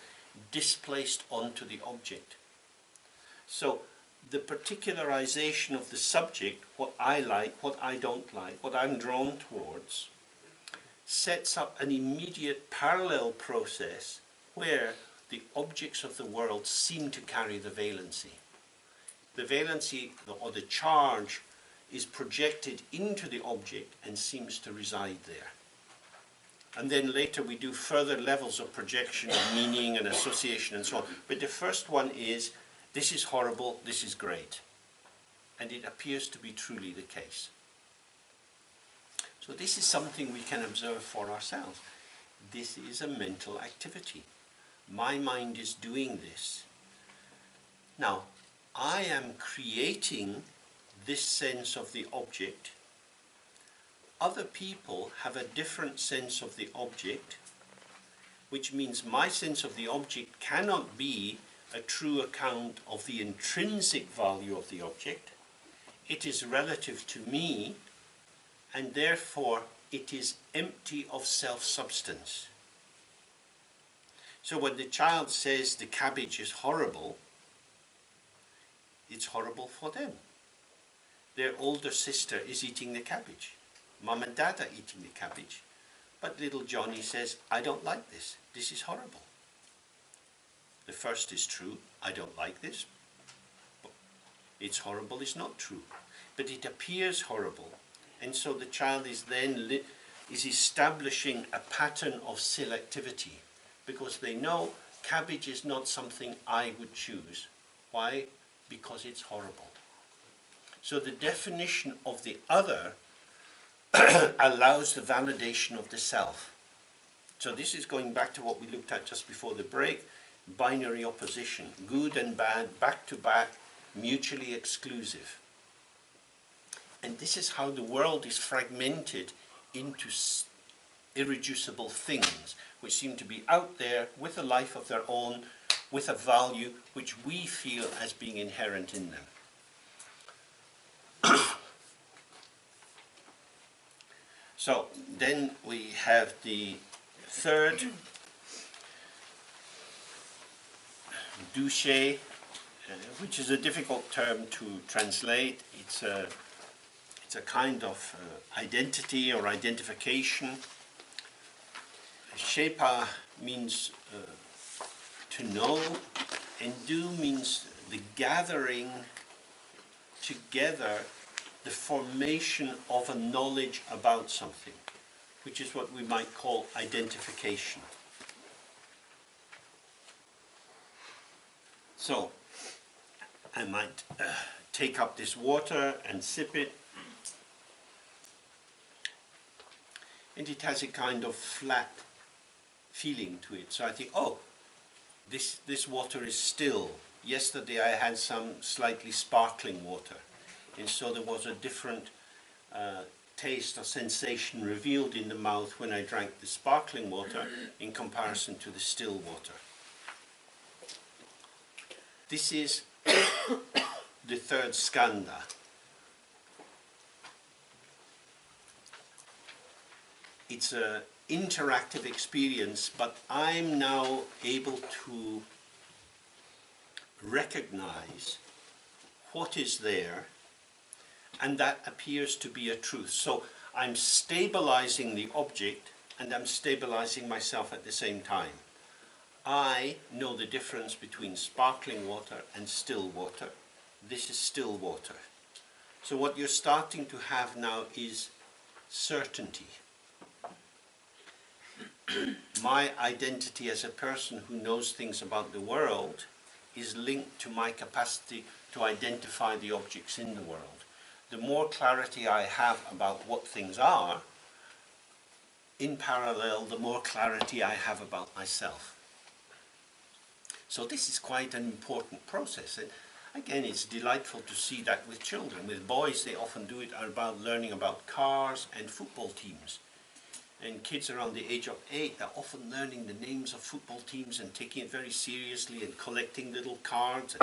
Speaker 1: displaced onto the object. So the particularization of the subject, what I like, what I don't like, what I'm drawn towards, sets up an immediate parallel process where the objects of the world seem to carry the valency. The valency, or the charge, is projected into the object and seems to reside there. And then later we do further levels of projection of meaning and association and so on. But the first one is, this is horrible, this is great. And it appears to be truly the case. So this is something we can observe for ourselves. This is a mental activity. My mind is doing this. Now, I am creating this sense of the object. Other people have a different sense of the object, which means my sense of the object cannot be a true account of the intrinsic value of the object. It is relative to me, and therefore it is empty of self-substance. So when the child says the cabbage is horrible, it's horrible for them. Their older sister is eating the cabbage. Mum and Dad are eating the cabbage. But little Johnny says, I don't like this. This is horrible. The first is true. I don't like this. It's horrible is not true. But it appears horrible. And so the child is then is establishing a pattern of selectivity, because they know cabbage is not something I would choose. Why? Because it's horrible. So the definition of the other allows the validation of the self. So this is going back to what we looked at just before the break, binary opposition, good and bad, back to back, mutually exclusive. And this is how the world is fragmented into irreducible things, which seem to be out there with a life of their own, with a value which we feel as being inherent in them. So then we have the third, douche, which is a difficult term to translate. It's a kind of identity or identification. Shepa means to know, and do means the gathering together, the formation of a knowledge about something, which is what we might call identification. So I might take up this water and sip it, and it has a kind of flat feeling to it. So I think, oh, this water is still. Yesterday I had some slightly sparkling water, and so there was a different taste or sensation revealed in the mouth when I drank the sparkling water in comparison to the still water. This is the third skandha. It's an interactive experience, but I'm now able to recognize what is there, and that appears to be a truth. So I'm stabilizing the object and I'm stabilizing myself at the same time. I know the difference between sparkling water and still water. This is still water. So what you're starting to have now is certainty. My identity as a person who knows things about the world is linked to my capacity to identify the objects in the world. The more clarity I have about what things are, in parallel, the more clarity I have about myself. So this is quite an important process. And again, it's delightful to see that with children. With boys, they often do it about learning about cars and football teams. And kids around the age of 8 are often learning the names of football teams and taking it very seriously and collecting little cards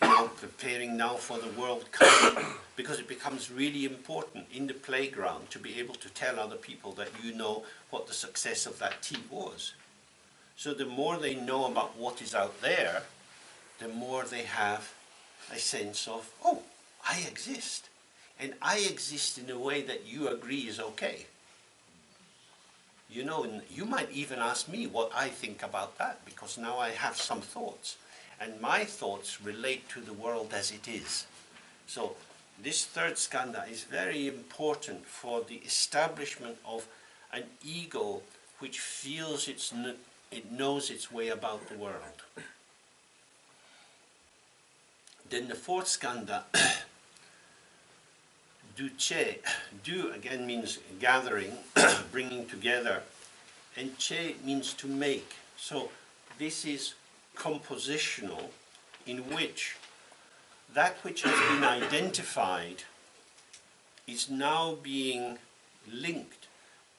Speaker 1: and preparing now for the World Cup, because it becomes really important in the playground to be able to tell other people that you know what the success of that team was. So the more they know about what is out there, the more they have a sense of, oh, I exist. And I exist in a way that you agree is okay. You know, and you might even ask me what I think about that, because now I have some thoughts. And my thoughts relate to the world as it is. So this third skandha is very important for the establishment of an ego which feels it knows its way about the world. Then the fourth skandha, duche. Du again means gathering, bringing together, and che means to make. So this is compositional, in which that which has been identified is now being linked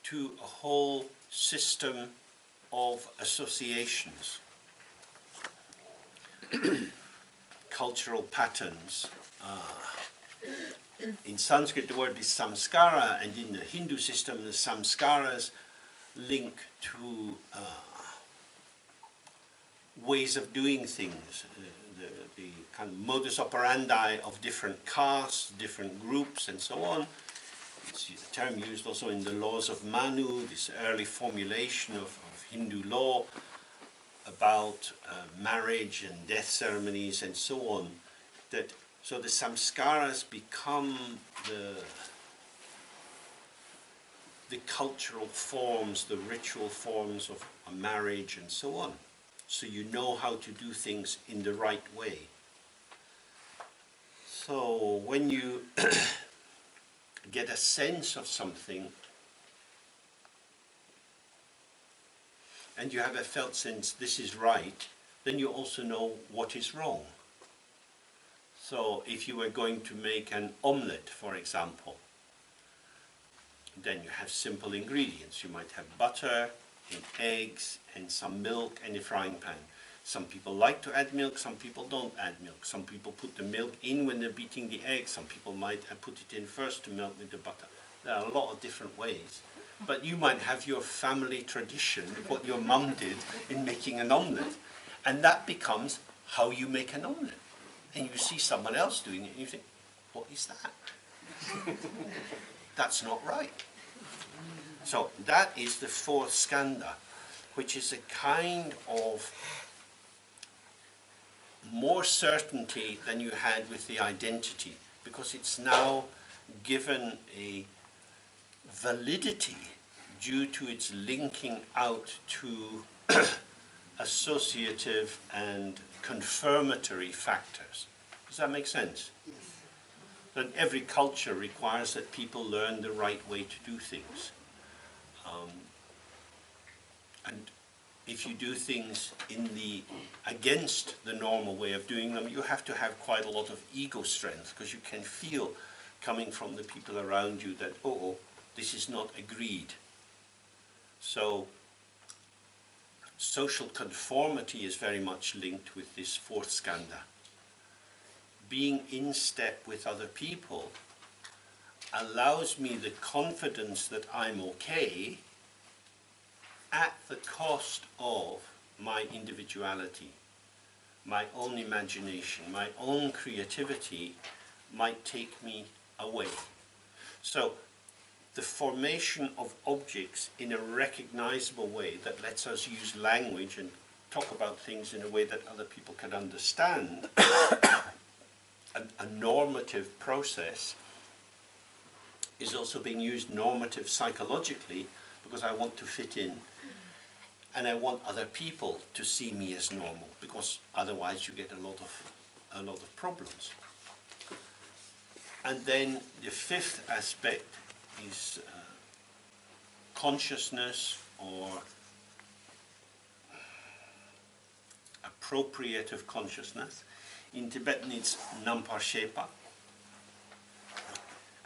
Speaker 1: to a whole system of associations, cultural patterns. In Sanskrit the word is samskara, and in the Hindu system the samskaras link to ways of doing things, the kind of modus operandi of different castes, different groups, and so on. It's a term used also in the laws of Manu, this early formulation of Hindu law about marriage and death ceremonies and so on. So the samskaras become the cultural forms, the ritual forms of a marriage and so on. So you know how to do things in the right way. So when you get a sense of something, and you have a felt sense this is right, then you also know what is wrong. So if you were going to make an omelette, for example, then you have simple ingredients. You might have butter and eggs and some milk and a frying pan. Some people like to add milk, some people don't add milk. Some people put the milk in when they're beating the eggs. Some people might put it in first to melt with the butter. There are a lot of different ways. But you might have your family tradition, what your mum did in making an omelette. And that becomes how you make an omelette. And you see someone else doing it and you think, what is that? That's not right. So that is the fourth skandha, which is a kind of more certainty than you had with the identity, because it's now given a validity due to its linking out to associative and confirmatory factors. Does that make sense?
Speaker 5: Yes.
Speaker 1: That every culture requires that people learn the right way to do things. And if you do things against the normal way of doing them, you have to have quite a lot of ego strength, because you can feel coming from the people around you that, oh, this is not agreed. So social conformity is very much linked with this fourth skandha. Being in step with other people allows me the confidence that I'm okay at the cost of my individuality. My own imagination, my own creativity might take me away. So the formation of objects in a recognizable way that lets us use language and talk about things in a way that other people can understand, a normative process, is also being used normative psychologically, because I want to fit in. And I want other people to see me as normal, because otherwise you get a lot of problems. And then the fifth aspect is consciousness, or appropriative consciousness. In Tibetan it's Nampa Shepa.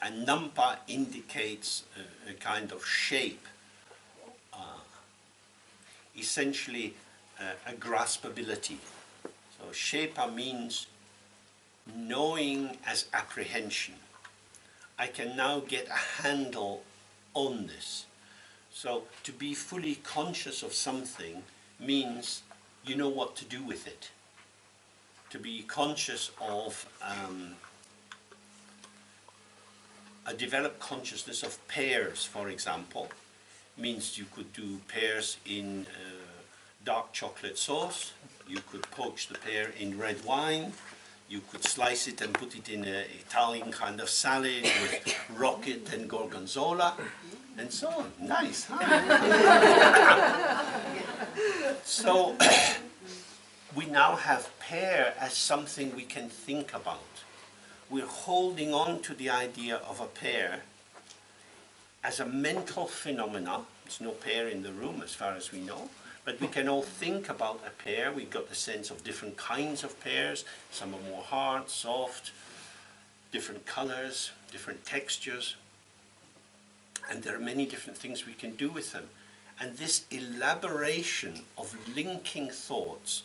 Speaker 1: And Nampa indicates a kind of shape, essentially a graspability. So Shepa means knowing as apprehension. I can now get a handle on this. So to be fully conscious of something means you know what to do with it. To be conscious of a developed consciousness of pears, for example, means you could do pears in dark chocolate sauce, you could poach the pear in red wine, you could slice it and put it in an Italian kind of salad with rocket and gorgonzola, and so on. Nice, huh? So we now have pear as something we can think about. We're holding on to the idea of a pear as a mental phenomena. There's no pear in the room as far as we know, but we can all think about a pear. We've got the sense of different kinds of pears. Some are more hard, soft, different colors, different textures, and there are many different things we can do with them. And this elaboration of linking thoughts,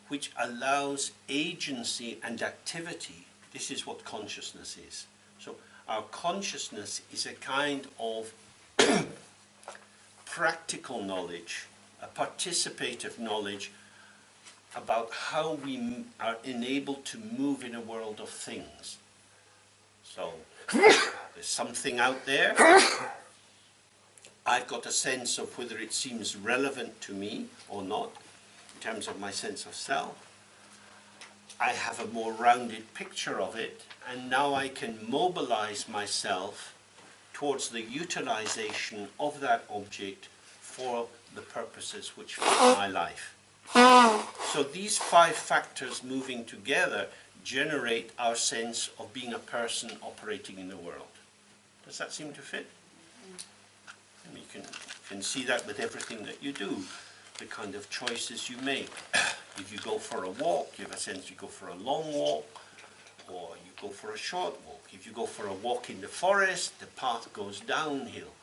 Speaker 1: which allows agency and activity, this is what consciousness is. So our consciousness is a kind of practical knowledge, a participative knowledge about how we are enabled to move in a world of things. So there's something out there. I've got a sense of whether it seems relevant to me or not, in terms of my sense of self. I have a more rounded picture of it, and now I can mobilize myself towards the utilization of that object for the purposes which fit my life. So these 5 factors moving together generate our sense of being a person operating in the world. Does that seem to fit? And you can see that with everything that you do, the kind of choices you make. If you go for a walk, you have a sense you go for a long walk, or you go for a short walk. If you go for a walk in the forest, the path goes downhill.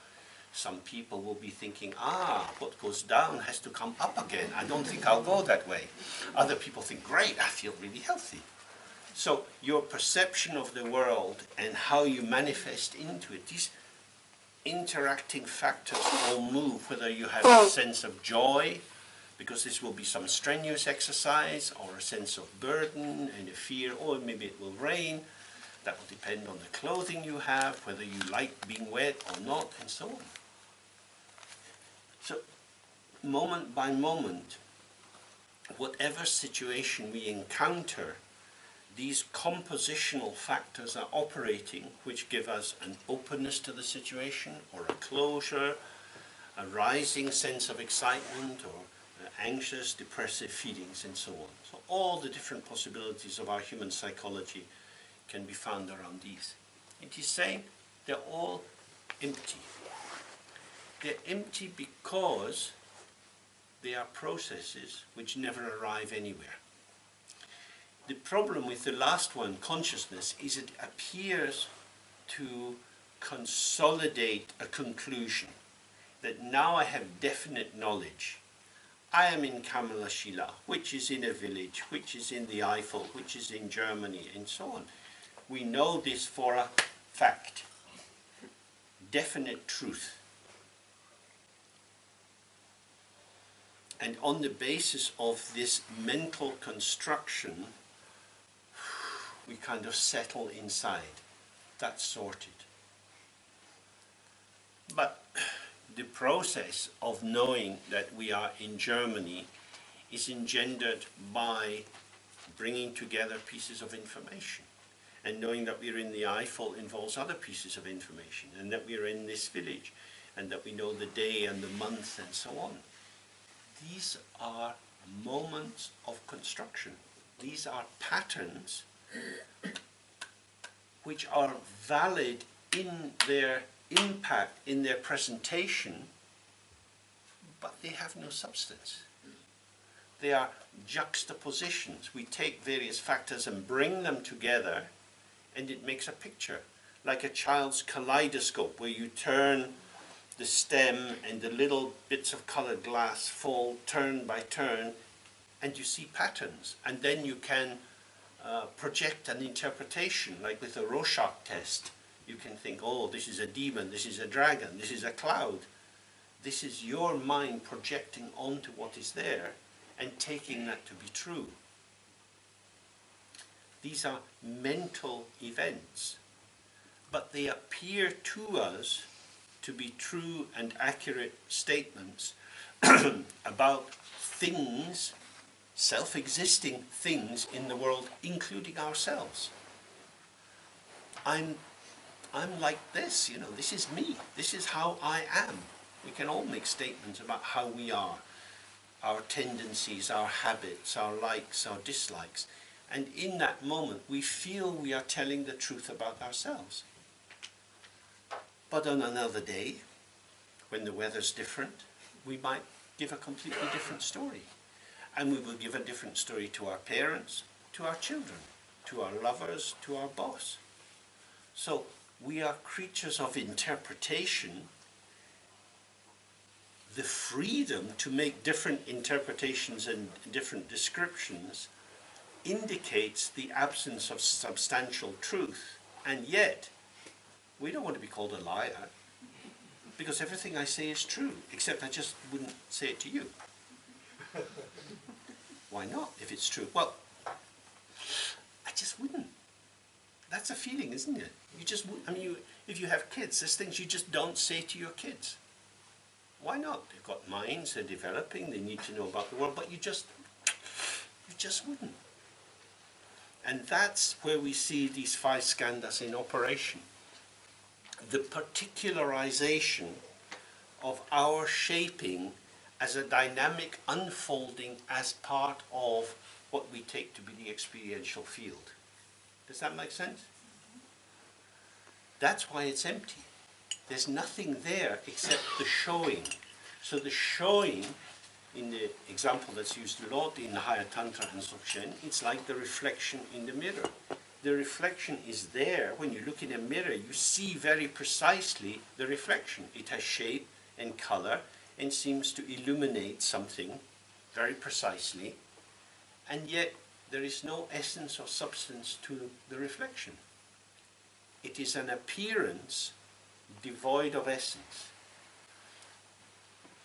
Speaker 1: Some people will be thinking, what goes down has to come up again. I don't think I'll go that way. Other people think, great, I feel really healthy. So your perception of the world and how you manifest into it, these interacting factors all move, whether you have a sense of joy, because this will be some strenuous exercise, or a sense of burden and a fear, or maybe it will rain. That will depend on the clothing you have, whether you like being wet or not, and so on. So, moment by moment, whatever situation we encounter, these compositional factors are operating, which give us an openness to the situation, or a closure, a rising sense of excitement, or anxious, depressive feelings, and so on. So all the different possibilities of our human psychology can be found around these. It is saying they're all empty. They're empty because They are processes which never arrive anywhere. The problem with the last one, consciousness, is it appears to consolidate a conclusion that now I have definite knowledge. I am in Kamalashila, which is in a village, which is in the Eifel, which is in Germany, and so on. We know this for a fact. Definite truth. And on the basis of this mental construction, we kind of settle inside. That's sorted. But the process of knowing that we are in Germany is engendered by bringing together pieces of information. And knowing that we're in the Eifel involves other pieces of information, and that we're in this village, and that we know the day and the month and so on. These are moments of construction. These are patterns which are valid in their impact, in their presentation, but they have no substance. They are juxtapositions. We take various factors and bring them together, and it makes a picture, like a child's kaleidoscope, where you turn the stem and the little bits of colored glass fall turn by turn, and you see patterns. And then you can project an interpretation, like with a Rorschach test. You can think, oh, this is a demon, this is a dragon, this is a cloud. This is your mind projecting onto what is there and taking that to be true. These are mental events, but they appear to us to be true and accurate statements about things, self-existing things in the world, including ourselves. I'm like this, you know, this is me, this is how I am. We can all make statements about how we are, our tendencies, our habits, our likes, our dislikes. And in that moment, we feel we are telling the truth about ourselves. But on another day, when the weather's different, we might give a completely different story. And we will give a different story to our parents, to our children, to our lovers, to our boss. So we are creatures of interpretation. The freedom to make different interpretations and different descriptions indicates the absence of substantial truth. And yet, we don't want to be called a liar, because everything I say is true, except I just wouldn't say it to you. Why not, if it's true? Well, I just wouldn't. That's a feeling, isn't it? You just wouldn't. I mean, if you have kids, there's things you just don't say to your kids. Why not? They've got minds, they're developing, they need to know about the world, but you just wouldn't. And that's where we see these 5 skandhas in operation. The particularization of our shaping as a dynamic unfolding as part of what we take to be the experiential field. Does that make sense? That's why it's empty. There's nothing there except the showing. So the showing, in the example that's used a lot in the higher Tantra and Dzogchen, it's like the reflection in the mirror. The reflection is there. When you look in a mirror, you see very precisely the reflection. It has shape and color and seems to illuminate something very precisely. And yet, there is no essence or substance to the reflection. It is an appearance devoid of essence,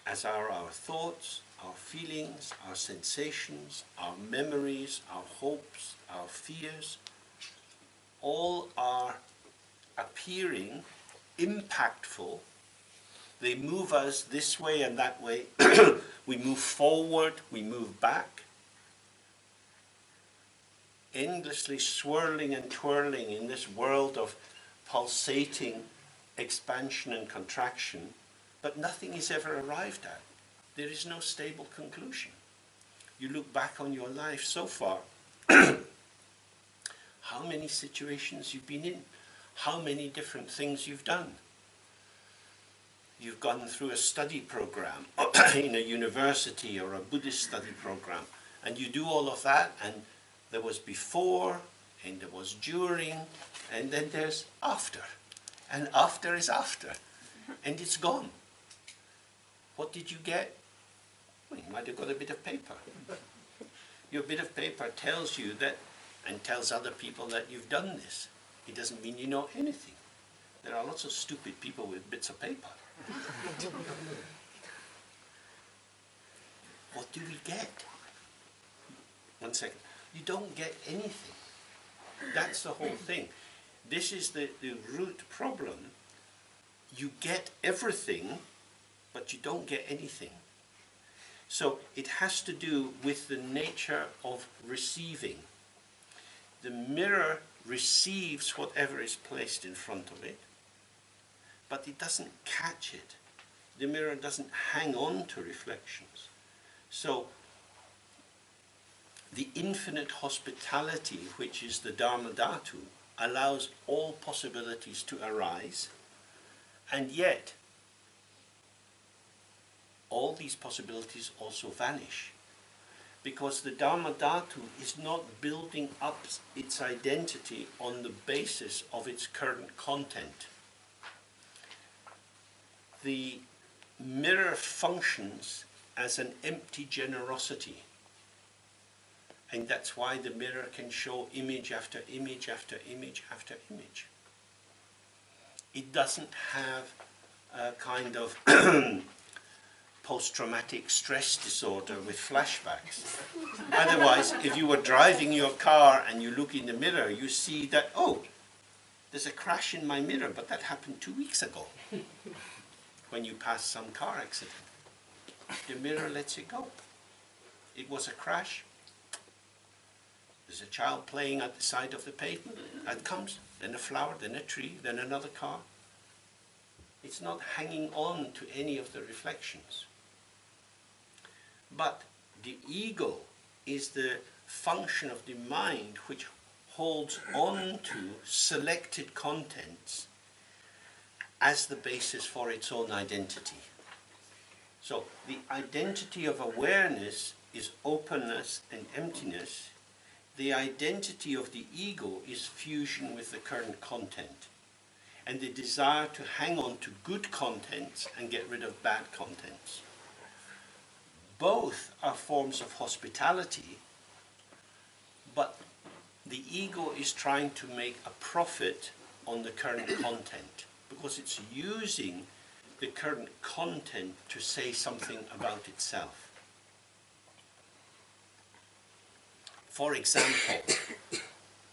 Speaker 1: as are our thoughts, our feelings, our sensations, our memories, our hopes, our fears. All are appearing impactful. They move us this way and that way. We move forward, we move back. Endlessly swirling and twirling in this world of pulsating expansion and contraction, but nothing is ever arrived at. There is no stable conclusion. You look back on your life so far, how many situations you've been in, how many different things you've done. you've gone through a study program in a university or a Buddhist study program, and you do all of that, and there was before, and there was during, and then there's after. And after is after, and it's gone. What did you get? Well, you might have got a bit of paper. Your bit of paper tells you that, and tells other people that you've done this. It doesn't mean you know anything. There are lots of stupid people with bits of paper. What do we get? 1 second. You don't get anything. That's the whole thing. This is the root problem. You get everything, but you don't get anything. So it has to do with the nature of receiving. The mirror receives whatever is placed in front of it, but it doesn't catch it. The mirror doesn't hang on to reflections. So the infinite hospitality, which is the Dharma Dhatu, allows all possibilities to arise, and yet all these possibilities also vanish, because the Dharma Dhatu is not building up its identity on the basis of its current content. The mirror functions as an empty generosity, and that's why the mirror can show image after image after image after image. It doesn't have a kind of post-traumatic stress disorder with flashbacks. Otherwise, if you were driving your car and you look in the mirror, you see that, oh, there's a crash in my mirror, but that happened 2 weeks ago when you passed some car accident. The mirror lets it go. It was a crash. There's a child playing at the side of the pavement. That comes, then a flower, then a tree, then another car. It's not hanging on to any of the reflections. But the ego is the function of the mind which holds on to selected contents as the basis for its own identity. So the identity of awareness is openness and emptiness. The identity of the ego is fusion with the current content, and the desire to hang on to good contents and get rid of bad contents. Both are forms of hospitality, but the ego is trying to make a profit on the current content, because it's using the current content to say something about itself. For example,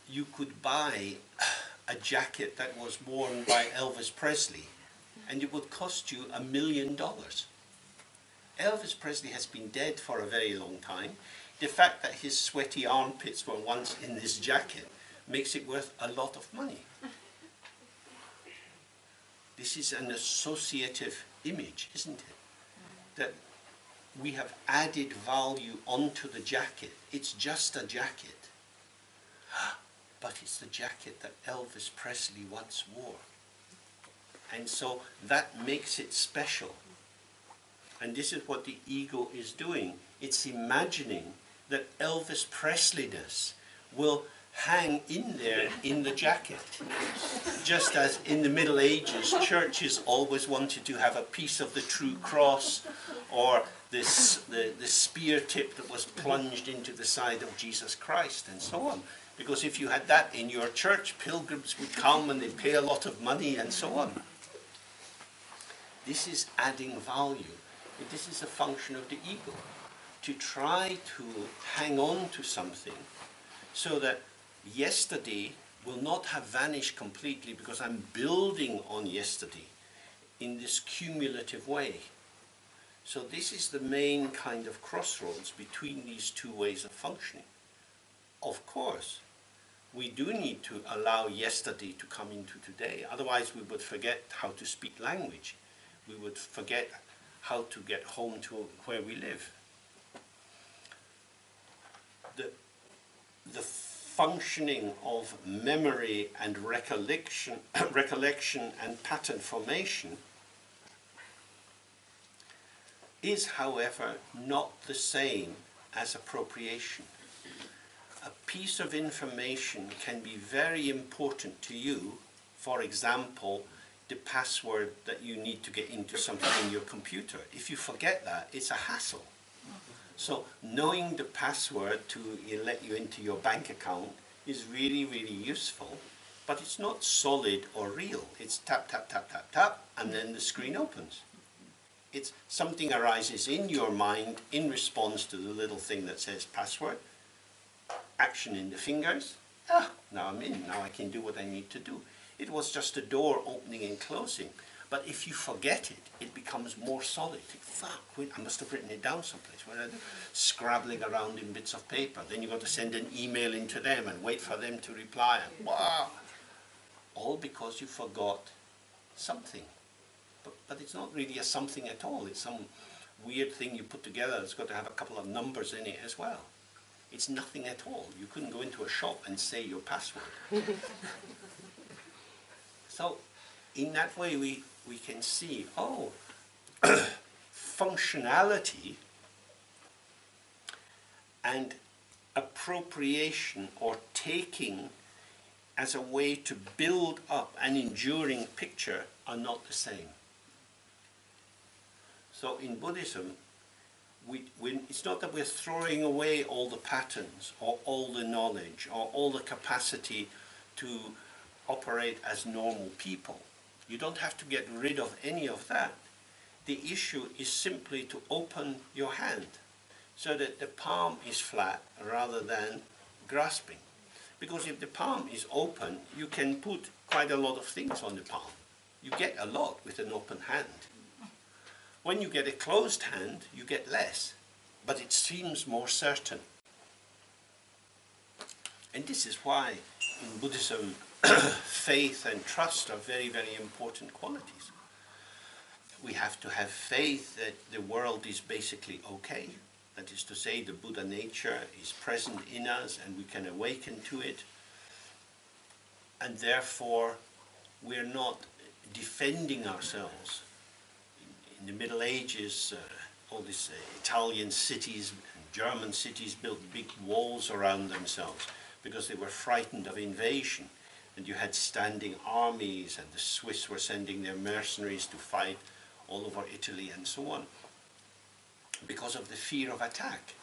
Speaker 1: you could buy a jacket that was worn by Elvis Presley, and it would cost you $1 million. Elvis Presley has been dead for a very long time. The fact that his sweaty armpits were once in this jacket makes it worth a lot of money. This is an associative image, isn't it? That we have added value onto the jacket. It's just a jacket. But it's the jacket that Elvis Presley once wore. And so that makes it special. And this is what the ego is doing. It's imagining that Elvis Presleyness will hang in there in the jacket. Just as in the Middle Ages, churches always wanted to have a piece of the true cross, or the spear tip that was plunged into the side of Jesus Christ, and so on. Because if you had that in your church, pilgrims would come and they'd pay a lot of money and so on. This is adding value. This is a function of the ego, to try to hang on to something so that yesterday will not have vanished completely, because I'm building on yesterday in this cumulative way. So this is the main kind of crossroads between these two ways of functioning. Of course, we do need to allow yesterday to come into today. Otherwise, we would forget how to speak language. We would forget how to get home to where we live. The functioning of memory and recollection and pattern formation is, however, not the same as appropriation. A piece of information can be very important to you. For example, the password that you need to get into something in your computer. If you forget that, it's a hassle. So knowing the password to let you into your bank account is really, really useful, but it's not solid or real. It's tap, tap, tap, tap, tap, and then the screen opens. It's something arises in your mind in response to the little thing that says password, action in the fingers. Ah, now I'm in, now I can do what I need to do. It was just a door opening and closing. But if you forget it, it becomes more solid. Fuck, wait, I must have written it down someplace. What did I do? Scrabbling around in bits of paper. Then you've got to send an email into them and wait for them to reply. And wow! All because you forgot something. But it's not really a something at all. It's some weird thing you put together that's got to have a couple of numbers in it as well. It's nothing at all. You couldn't go into a shop and say your password. So, in that way, we can see, oh, functionality and appropriation or taking as a way to build up an enduring picture are not the same. So in Buddhism, it's not that we're throwing away all the patterns or all the knowledge or all the capacity to operate as normal people. You don't have to get rid of any of that. The issue is simply to open your hand so that the palm is flat rather than grasping. Because if the palm is open, you can put quite a lot of things on the palm. You get a lot with an open hand. When you get a closed hand, you get less, but it seems more certain. And this is why in Buddhism, faith and trust are very, very important qualities. We have to have faith that the world is basically okay. That is to say, the Buddha nature is present in us and we can awaken to it. And therefore, we're not defending ourselves. In the Middle Ages, all these Italian cities and German cities built big walls around themselves because they were frightened of invasion. And you had standing armies, and the Swiss were sending their mercenaries to fight all over Italy and so on, because of the fear of attack.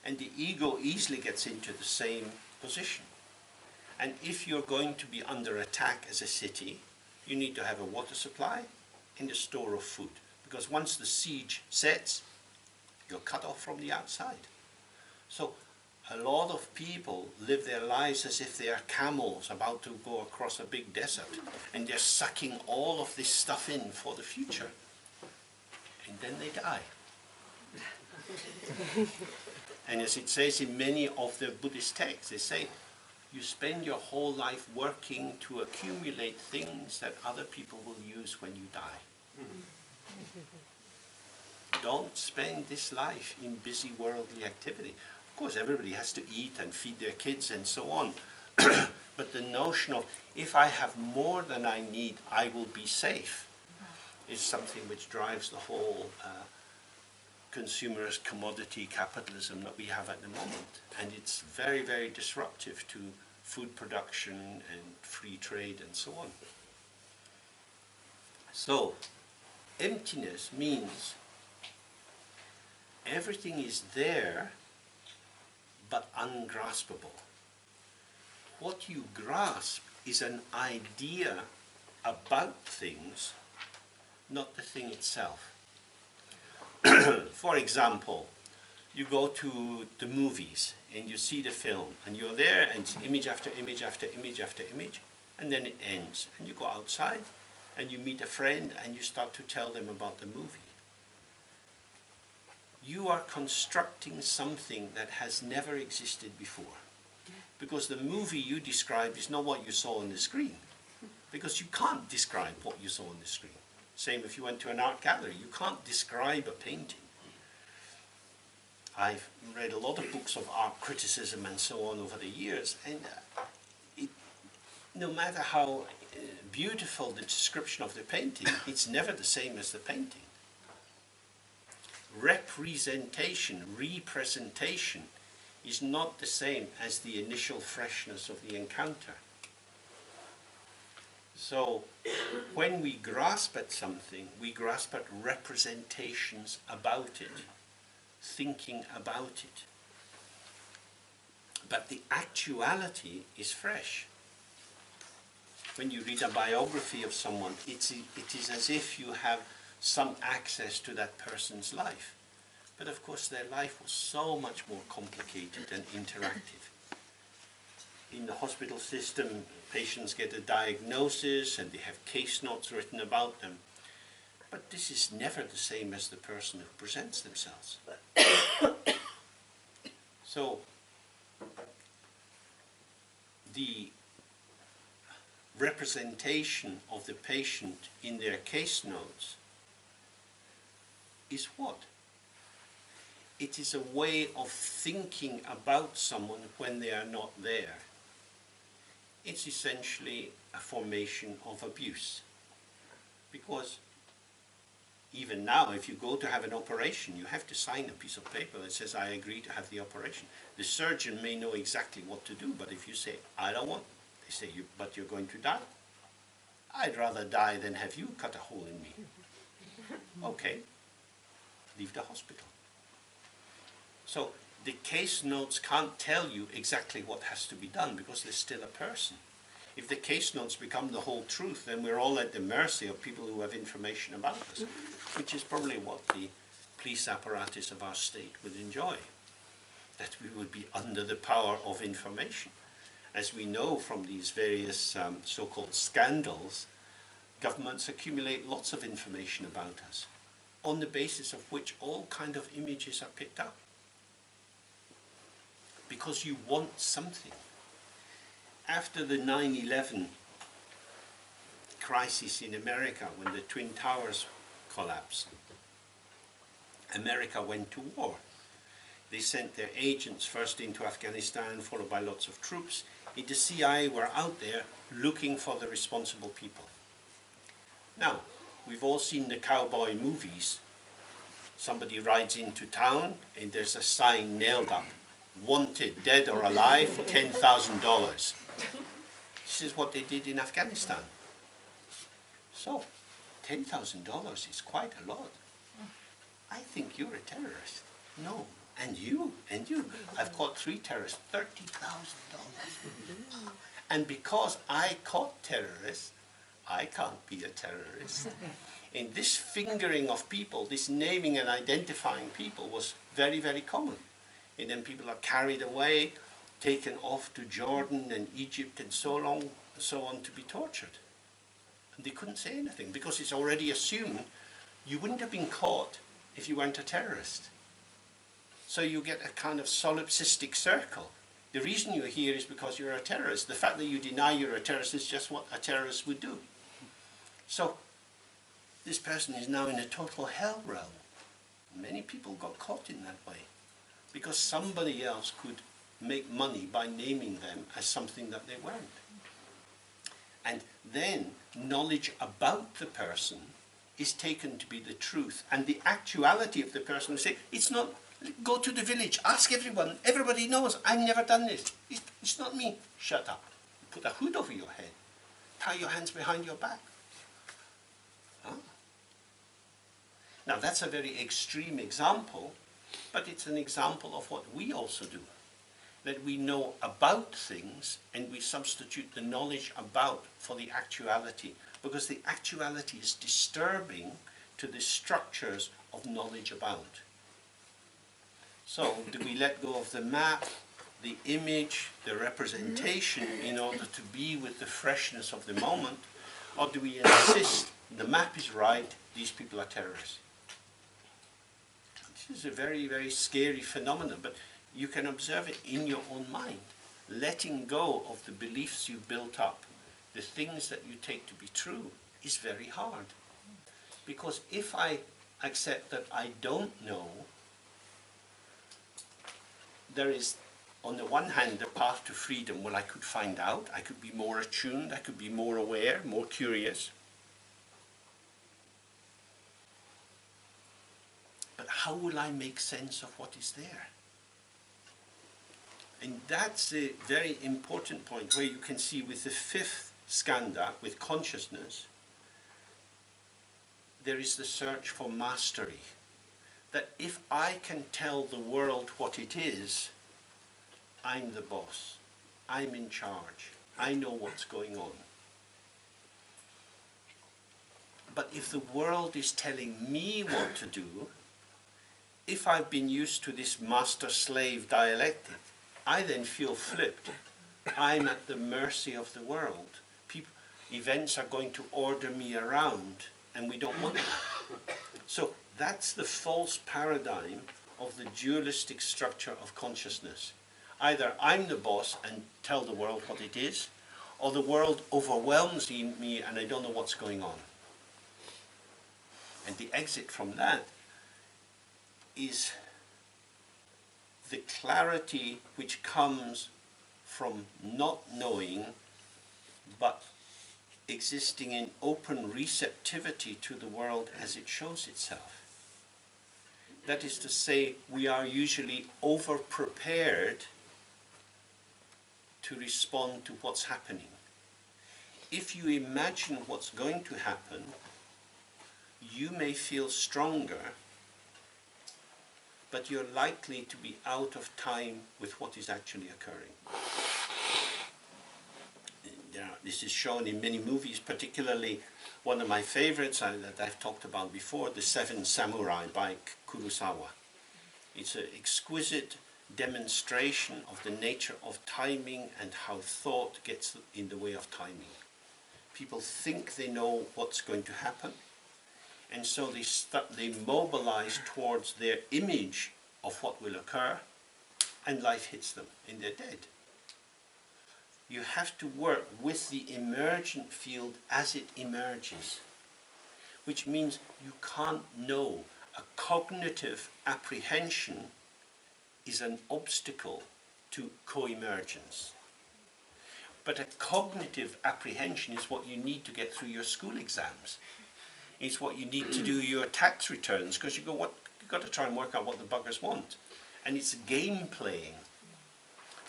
Speaker 1: And the ego easily gets into the same position. And if you're going to be under attack as a city, you need to have a water supply and a store of food. Because once the siege sets, you're cut off from the outside. So a lot of people live their lives as if they are camels about to go across a big desert, and they're sucking all of this stuff in for the future. And then they die. And as it says in many of the Buddhist texts, they say, you spend your whole life working to accumulate things that other people will use when you die. Don't spend this life in busy worldly activity. Of course, everybody has to eat and feed their kids and so on. But the notion of, if I have more than I need, I will be safe, is something which drives the whole consumerist commodity capitalism that we have at the moment. And it's very, very disruptive to food production and free trade and so on. So, emptiness means everything is there, but ungraspable. What you grasp is an idea about things, not the thing itself. For example, you go to the movies and you see the film and you're there and it's image after image after image after image, and then it ends and you go outside and you meet a friend and you start to tell them about the movie. You are constructing something that has never existed before, because the movie you describe is not what you saw on the screen, because you can't describe what you saw on the screen. Same if you went to an art gallery, you can't describe a painting. I've read a lot of books of art criticism and so on over the years, and no matter how beautiful the description of the painting, it's never the same as the painting. representation is not the same as the initial freshness of the encounter. So when we grasp at something, we grasp at representations about it, thinking about it. But the actuality is fresh. When you read a biography of someone, it is as if you have some access to that person's life. But of course their life was so much more complicated and interactive. In the hospital system, patients get a diagnosis and they have case notes written about them. But this is never the same as the person who presents themselves. So the representation of the patient in their case notes is what? It is a way of thinking about someone when they are not there. It's essentially a formation of abuse. Because even now, if you go to have an operation, you have to sign a piece of paper that says, I agree to have the operation. The surgeon may know exactly what to do, but if you say, I don't want, they say, but you're going to die. I'd rather die than have you cut a hole in me. Okay, leave the hospital. So the case notes can't tell you exactly what has to be done because there's still a person. If the case notes become the whole truth, then we're all at the mercy of people who have information about us, which is probably what the police apparatus of our state would enjoy, that we would be under the power of information. As we know from these various so-called scandals, governments accumulate lots of information about us, on the basis of which all kind of images are picked up. Because you want something. After the 9/11 crisis in America, when the Twin Towers collapsed, America went to war. They sent their agents first into Afghanistan, followed by lots of troops. The CIA were out there looking for the responsible people. Now, we've all seen the cowboy movies. Somebody rides into town and there's a sign nailed up. Wanted, dead or alive, $10,000. This is what they did in Afghanistan. So, $10,000 is quite a lot. I think you're a terrorist. No. And you. I've caught 3 terrorists, $30,000. And because I caught terrorists, I can't be a terrorist. And this fingering of people, this naming and identifying people was very, very common. And then people are carried away, taken off to Jordan and Egypt and so on to be tortured. And they couldn't say anything because it's already assumed you wouldn't have been caught if you weren't a terrorist. So you get a kind of solipsistic circle. The reason you're here is because you're a terrorist. The fact that you deny you're a terrorist is just what a terrorist would do. So this person is now in a total hell realm. Many people got caught in that way because somebody else could make money by naming them as something that they weren't. And then knowledge about the person is taken to be the truth, and the actuality of the person will say, it's not, go to the village, ask everyone, everybody knows, I've never done this, it's not me. Shut up. Put a hood over your head, tie your hands behind your back. Huh? Now that's a very extreme example, but it's an example of what we also do. That we know about things and we substitute the knowledge about for the actuality, because the actuality is disturbing to the structures of knowledge about. So do we let go of the map, the image, the representation in order to be with the freshness of the moment, or do we insist the map is right, these people are terrorists? This is a very, very scary phenomenon, but you can observe it in your own mind. Letting go of the beliefs you've built up, the things that you take to be true, is very hard. Because if I accept that I don't know, there is, on the one hand, the path to freedom. Well, I could find out, I could be more attuned, I could be more aware, more curious. But But how will I make sense of what is there? And that's a very important point where you can see with the fifth skandha, with consciousness, there is the search for mastery. That if I can tell the world what it is, I'm the boss. I'm in charge. I know what's going on. But if the world is telling me what to do, if I've been used to this master-slave dialectic, I then feel flipped. I'm at the mercy of the world. Events are going to order me around, and we don't want that. So that's the false paradigm of the dualistic structure of consciousness. Either I'm the boss and tell the world what it is, or the world overwhelms me and I don't know what's going on. And the exit from that is the clarity which comes from not knowing, but existing in open receptivity to the world as it shows itself. That is to say, we are usually over-prepared to respond to what's happening. If you imagine what's going to happen, you may feel stronger, but you're likely to be out of time with what is actually occurring. This is shown in many movies, particularly one of my favorites that I've talked about before, The Seven Samurai by Kurosawa. It's an exquisite demonstration of the nature of timing and how thought gets in the way of timing. People think they know what's going to happen, and so they mobilize towards their image of what will occur, and life hits them and they're dead. You have to work with the emergent field as it emerges, which means you can't know. A cognitive apprehension is an obstacle to co-emergence. But a cognitive apprehension is what you need to get through your school exams. It's what you need to do your tax returns, because you've got to try and work out what the buggers want. And it's game playing.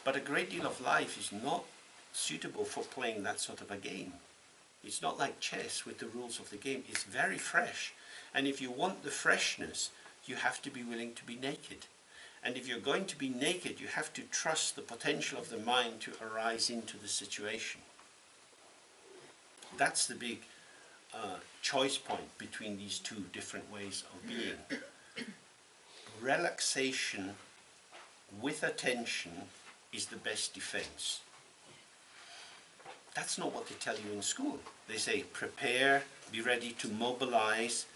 Speaker 1: But a great deal of life is not suitable for playing that sort of a game. It's not like chess with the rules of the game. It's very fresh. And if you want the freshness, you have to be willing to be naked. And if you're going to be naked, you have to trust the potential of the mind to arise into the situation. That's the big choice point between these two different ways of being. Relaxation with attention is the best defense. That's not what they tell you in school. They say prepare, be ready to mobilize,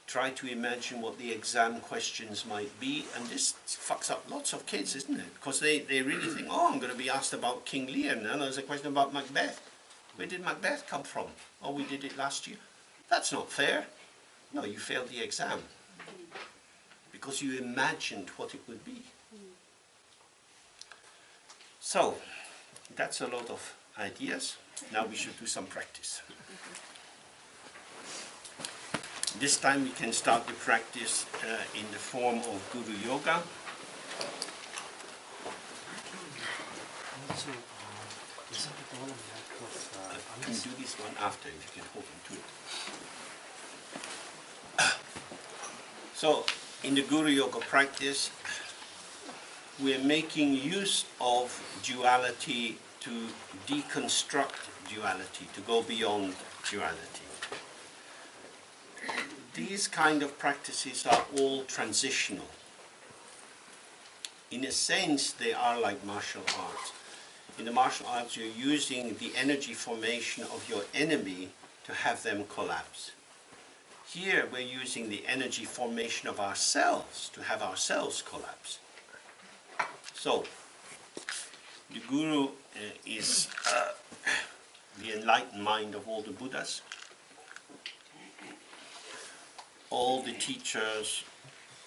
Speaker 1: try to imagine what the exam questions might be, and this fucks up lots of kids, isn't it? Because they really think, oh, I'm going to be asked about King Lear, and then there's a question about Macbeth. Where did Macbeth come from? Oh, we did it last year. That's not fair. No, you failed the exam because you imagined what it would be. So, that's a lot of ideas. Now we should do some practice. This time we can start the practice in the form of Guru Yoga.
Speaker 11: Also, isn't it all a matter of
Speaker 1: I can do this one after if you can hold on to it. So, in the Guru Yoga practice, we are making use of duality to deconstruct duality, to go beyond duality. These kind of practices are all transitional. In a sense, they are like martial arts. In the martial arts, you're using the energy formation of your enemy to have them collapse. Here, we're using the energy formation of ourselves to have ourselves collapse. So, the Guru is the enlightened mind of all the Buddhas. All the teachers,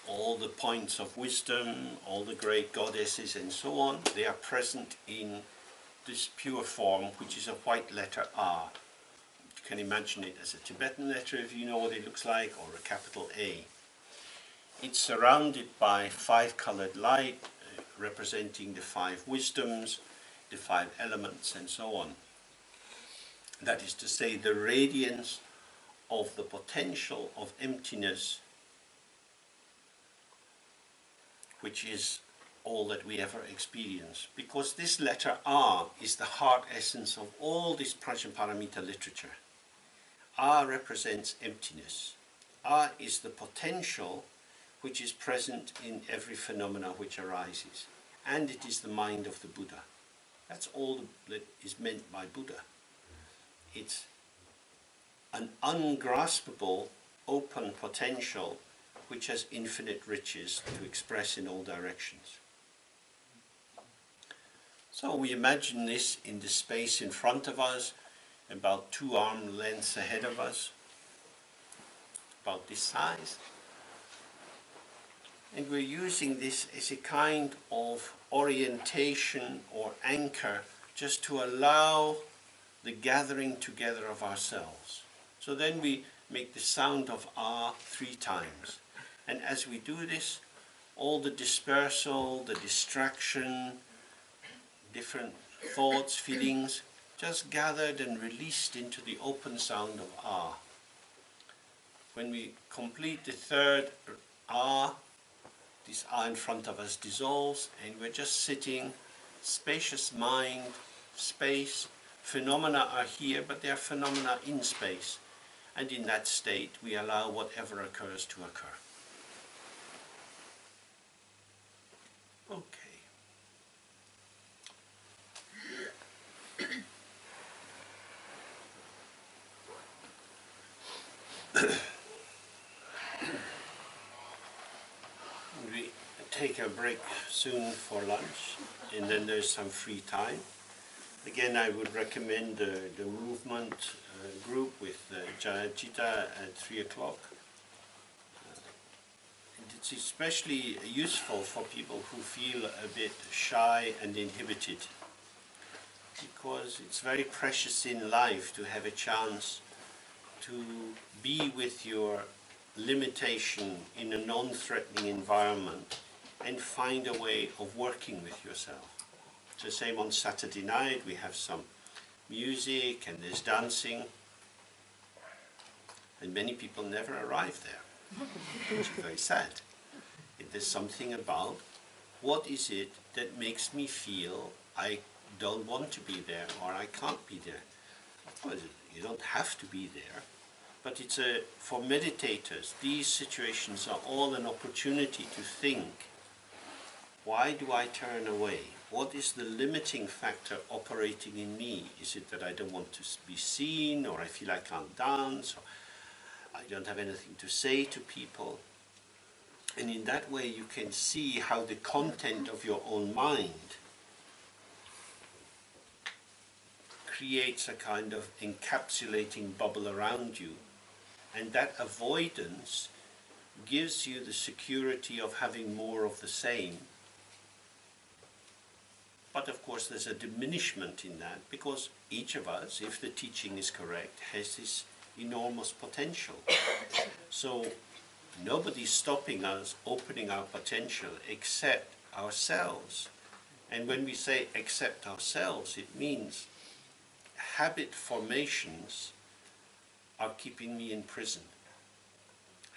Speaker 1: all the points of wisdom, all the great goddesses and so on, they are present in this pure form, which is a white letter R. You can imagine it as a Tibetan letter if you know what it looks like, or a capital A. It's surrounded by 5 colored light, representing the 5 wisdoms, the 5 elements, and so on. That is to say, the radiance of the potential of emptiness, which is all that we ever experience. Because this letter R is the heart essence of all this Prajnaparamita literature. R represents emptiness. R is the potential which is present in every phenomena which arises. And it is the mind of the Buddha. That's all that is meant by Buddha. It's an ungraspable, open potential which has infinite riches to express in all directions. So we imagine this in the space in front of us, about 2 arm lengths ahead of us, about this size. And we're using this as a kind of orientation or anchor just to allow the gathering together of ourselves. So then we make the sound of Ah 3 times. And as we do this, all the dispersal, the distraction, different thoughts, feelings, just gathered and released into the open sound of Ah. When we complete the 3rd Ah, this Ah in front of us dissolves, and we're just sitting, spacious mind, space. Phenomena are here, but they are phenomena in space. And in that state, we allow whatever occurs to occur. Okay. We take a break soon for lunch, and then there's some free time. Again, I would recommend the movement group with Jayachita at 3 o'clock. It's especially useful for people who feel a bit shy and inhibited, because it's very precious in life to have a chance to be with your limitation in a non-threatening environment and find a way of working with yourself. It's the same on Saturday night. We have some music and there's dancing, and many people never arrive there, which is very sad. There's something about what is it that makes me feel I don't want to be there or I can't be there. Of course, you don't have to be there, but it's for meditators, these situations are all an opportunity to think, why do I turn away? What is the limiting factor operating in me? Is it that I don't want to be seen, or I feel I can't dance, or I don't have anything to say to people? And in that way you can see how the content of your own mind creates a kind of encapsulating bubble around you, and that avoidance gives you the security of having more of the same. But of course there's a diminishment in that, because each of us, if the teaching is correct, has this enormous potential. So nobody's stopping us opening our potential except ourselves. And when we say accept ourselves, it means habit formations are keeping me in prison.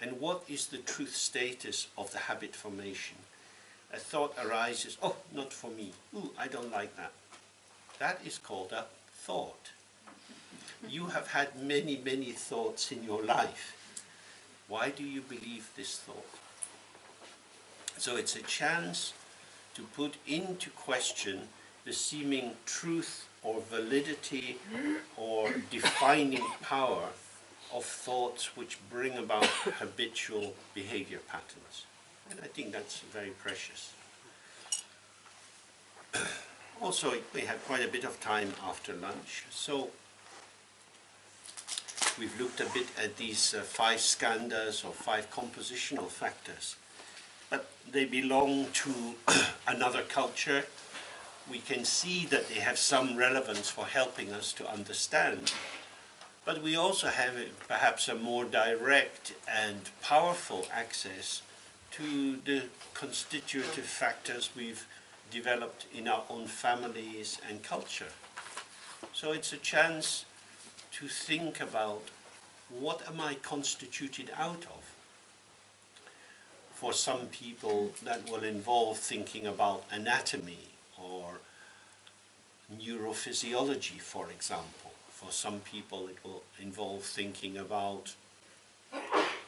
Speaker 1: And what is the truth status of the habit formation? A thought arises, oh, not for me. Ooh, I don't like that. That is called a thought. You have had many, many thoughts in your life. Why do you believe this thought? So it's a chance to put into question the seeming truth or validity or defining power of thoughts which bring about habitual behavior patterns. And I think that's very precious. Also, we have quite a bit of time after lunch, so we've looked a bit at these 5 skandhas or 5 compositional factors, but they belong to another culture. We can see that they have some relevance for helping us to understand, but we also have perhaps a more direct and powerful access to the constitutive factors we've developed in our own families and culture. So it's a chance to think about, what am I constituted out of? For some people that will involve thinking about anatomy or neurophysiology, for example. For some people it will involve thinking about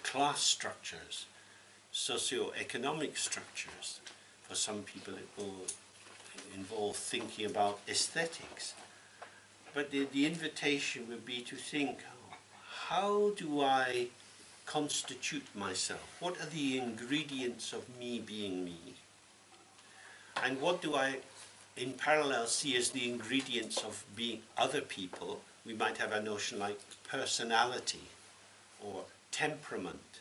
Speaker 1: class structures, socio-economic structures. For some people it will involve thinking about aesthetics. But the invitation would be to think, how do I constitute myself? What are the ingredients of me being me? And what do I, in parallel, see as the ingredients of being other people? We might have a notion like personality or temperament.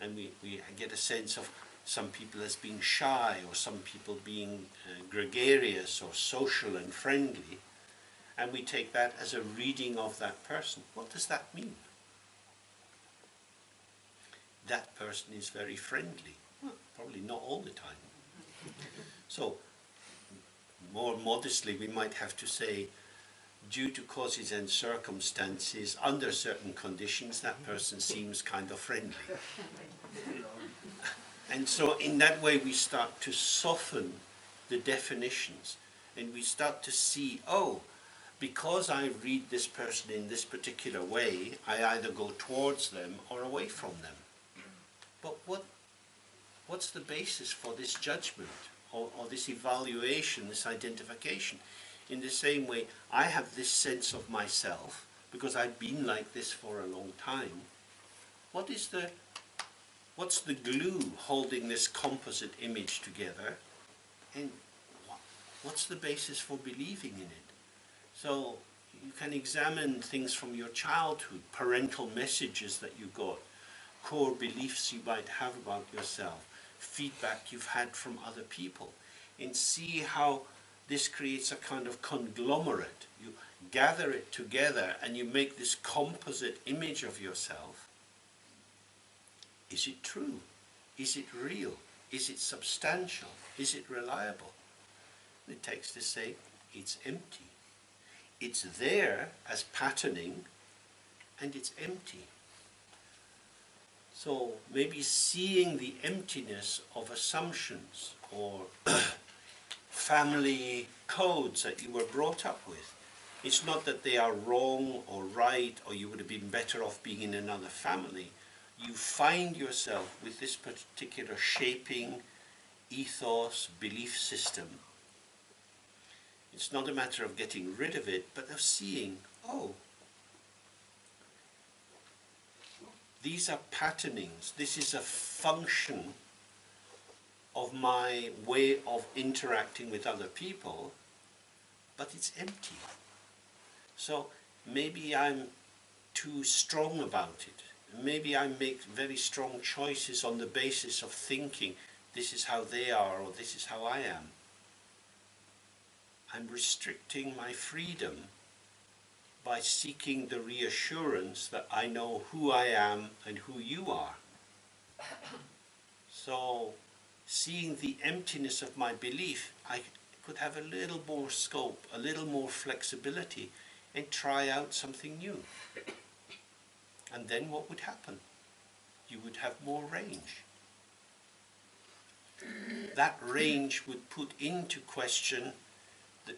Speaker 1: And we get a sense of some people as being shy, or some people being gregarious or social and friendly. And we take that as a reading of that person. What does that mean? That person is very friendly. Well, probably not all the time. So, more modestly, we might have to say, due to causes and circumstances, under certain conditions, that person seems kind of friendly. And so in that way we start to soften the definitions, and we start to see, oh, because I read this person in this particular way, I either go towards them or away from them. But what's the basis for this judgment or this evaluation, this identification? In the same way, I have this sense of myself because I've been like this for a long time. What's the glue holding this composite image together? And what's the basis for believing in it? So you can examine things from your childhood, parental messages that you got, core beliefs you might have about yourself, feedback you've had from other people, and see how this creates a kind of conglomerate. You gather it together and you make this composite image of yourself. Is it true? Is it real? Is it substantial? Is it reliable? The text is saying it's empty. It's there as patterning, and it's empty. So maybe seeing the emptiness of assumptions or family codes that you were brought up with. It's not that they are wrong or right, or you would have been better off being in another family. You find yourself with this particular shaping, ethos, belief system. It's not a matter of getting rid of it, but of seeing, oh, these are patternings. This is a function of my way of interacting with other people, but it's empty. So maybe I'm too strong about it. Maybe I make very strong choices on the basis of thinking this is how they are or this is how I am. I'm restricting my freedom by seeking the reassurance that I know who I am and who you are. So, seeing the emptiness of my belief, I could have a little more scope, a little more flexibility, and try out something new. And then what would happen? You would have more range. That range would put into question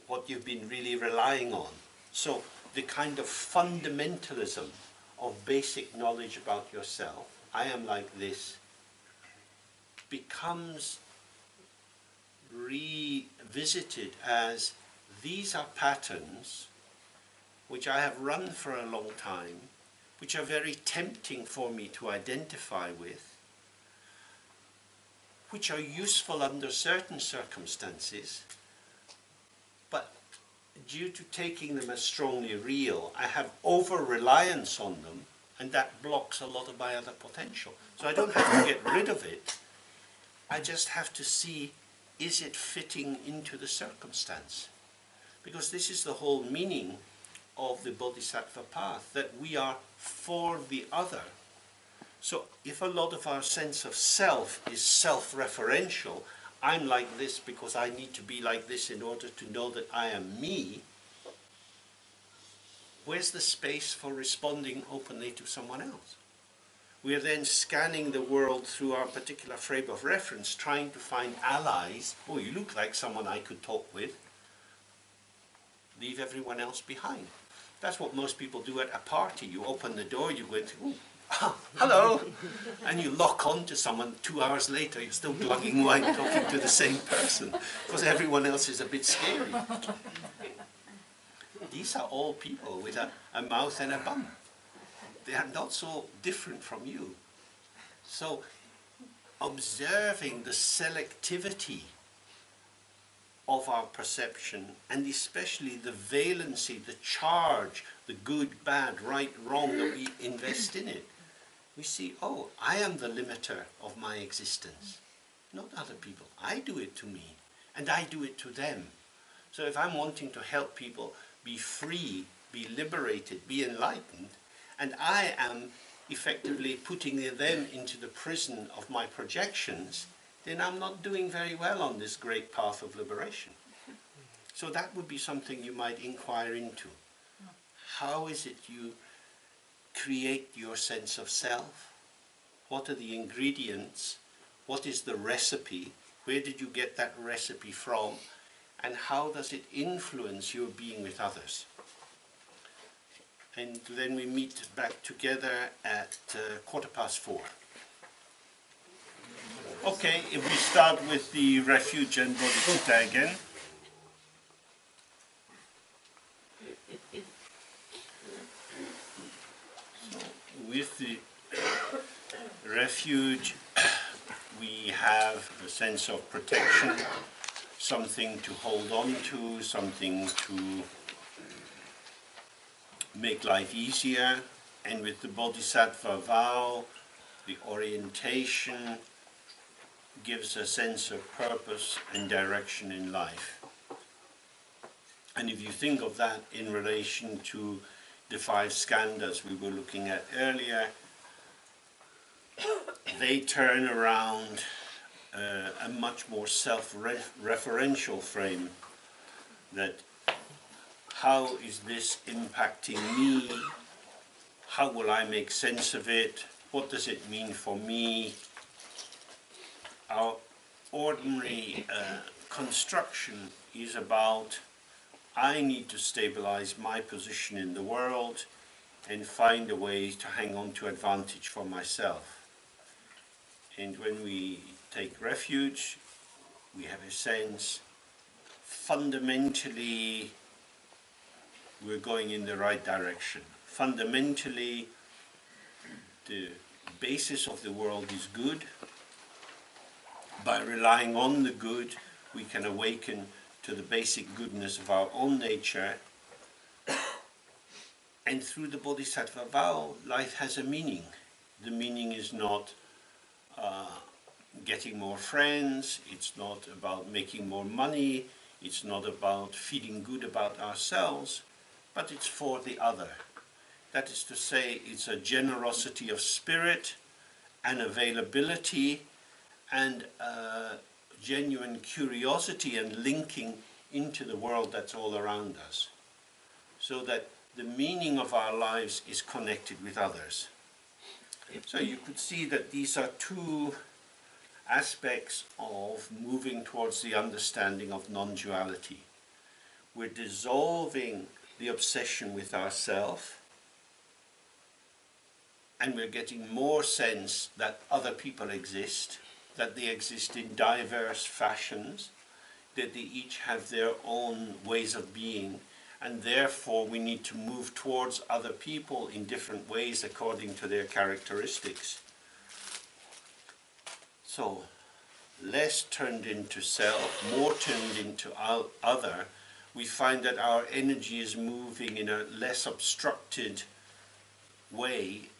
Speaker 1: what you've been really relying on. So the kind of fundamentalism of basic knowledge about yourself, I am like this, becomes revisited as these are patterns which I have run for a long time, which are very tempting for me to identify with, which are useful under certain circumstances, but due to taking them as strongly real, I have over-reliance on them, and that blocks a lot of my other potential. So I don't have to get rid of it. I just have to see, is it fitting into the circumstance? Because this is the whole meaning of the Bodhisattva path, that we are for the other. So if a lot of our sense of self is self-referential, I'm like this because I need to be like this in order to know that I am me, where's the space for responding openly to someone else? We are then scanning the world through our particular frame of reference, trying to find allies. Oh, you look like someone I could talk with. Leave everyone else behind. That's what most people do at a party. You open the door, you go into, ooh, ah, hello, and you lock on to someone. 2 hours later, you're still glugging wine, talking to the same person, because everyone else is a bit scary. These are all people with a mouth and a bum. They are not so different from you. So, observing the selectivity of our perception, and especially the valency, the charge, the good, bad, right, wrong that we invest in it, we see, oh, I am the limiter of my existence, not other people. I do it to me, and I do it to them. So if I'm wanting to help people be free, be liberated, be enlightened, and I am effectively putting them into the prison of my projections, then I'm not doing very well on this great path of liberation. So that would be something you might inquire into. How is it you create your sense of self? What are the ingredients? What is the recipe? Where did you get that recipe from? And how does it influence your being with others? And then we meet back together at 4:15. Okay, if we start with the refuge and bodhicitta again. So with the refuge, we have a sense of protection, something to hold on to, something to make life easier. And with the bodhisattva vow, the orientation gives a sense of purpose and direction in life. And if you think of that in relation to the 5 skandhas we were looking at earlier, they turn around a much more self-referential frame, that how is this impacting me? How will I make sense of it? What does it mean for me? Our ordinary construction is about, I need to stabilize my position in the world and find a way to hang on to advantage for myself. And when we take refuge, we have a sense, fundamentally, we're going in the right direction. Fundamentally, the basis of the world is good. By relying on the good, we can awaken to the basic goodness of our own nature. And through the bodhisattva vow, life has a meaning. The meaning is not getting more friends, it's not about making more money, it's not about feeling good about ourselves, but it's for the other. That is to say, it's a generosity of spirit, an availability, and a genuine curiosity and linking into the world that's all around us, so that the meaning of our lives is connected with others. So you could see that these are 2 aspects of moving towards the understanding of non-duality. We're dissolving the obsession with ourself, and we're getting more sense that other people exist, that they exist in diverse fashions, that they each have their own ways of being, and therefore we need to move towards other people in different ways according to their characteristics. So, less turned into self, more turned into other, we find that our energy is moving in a less obstructed way,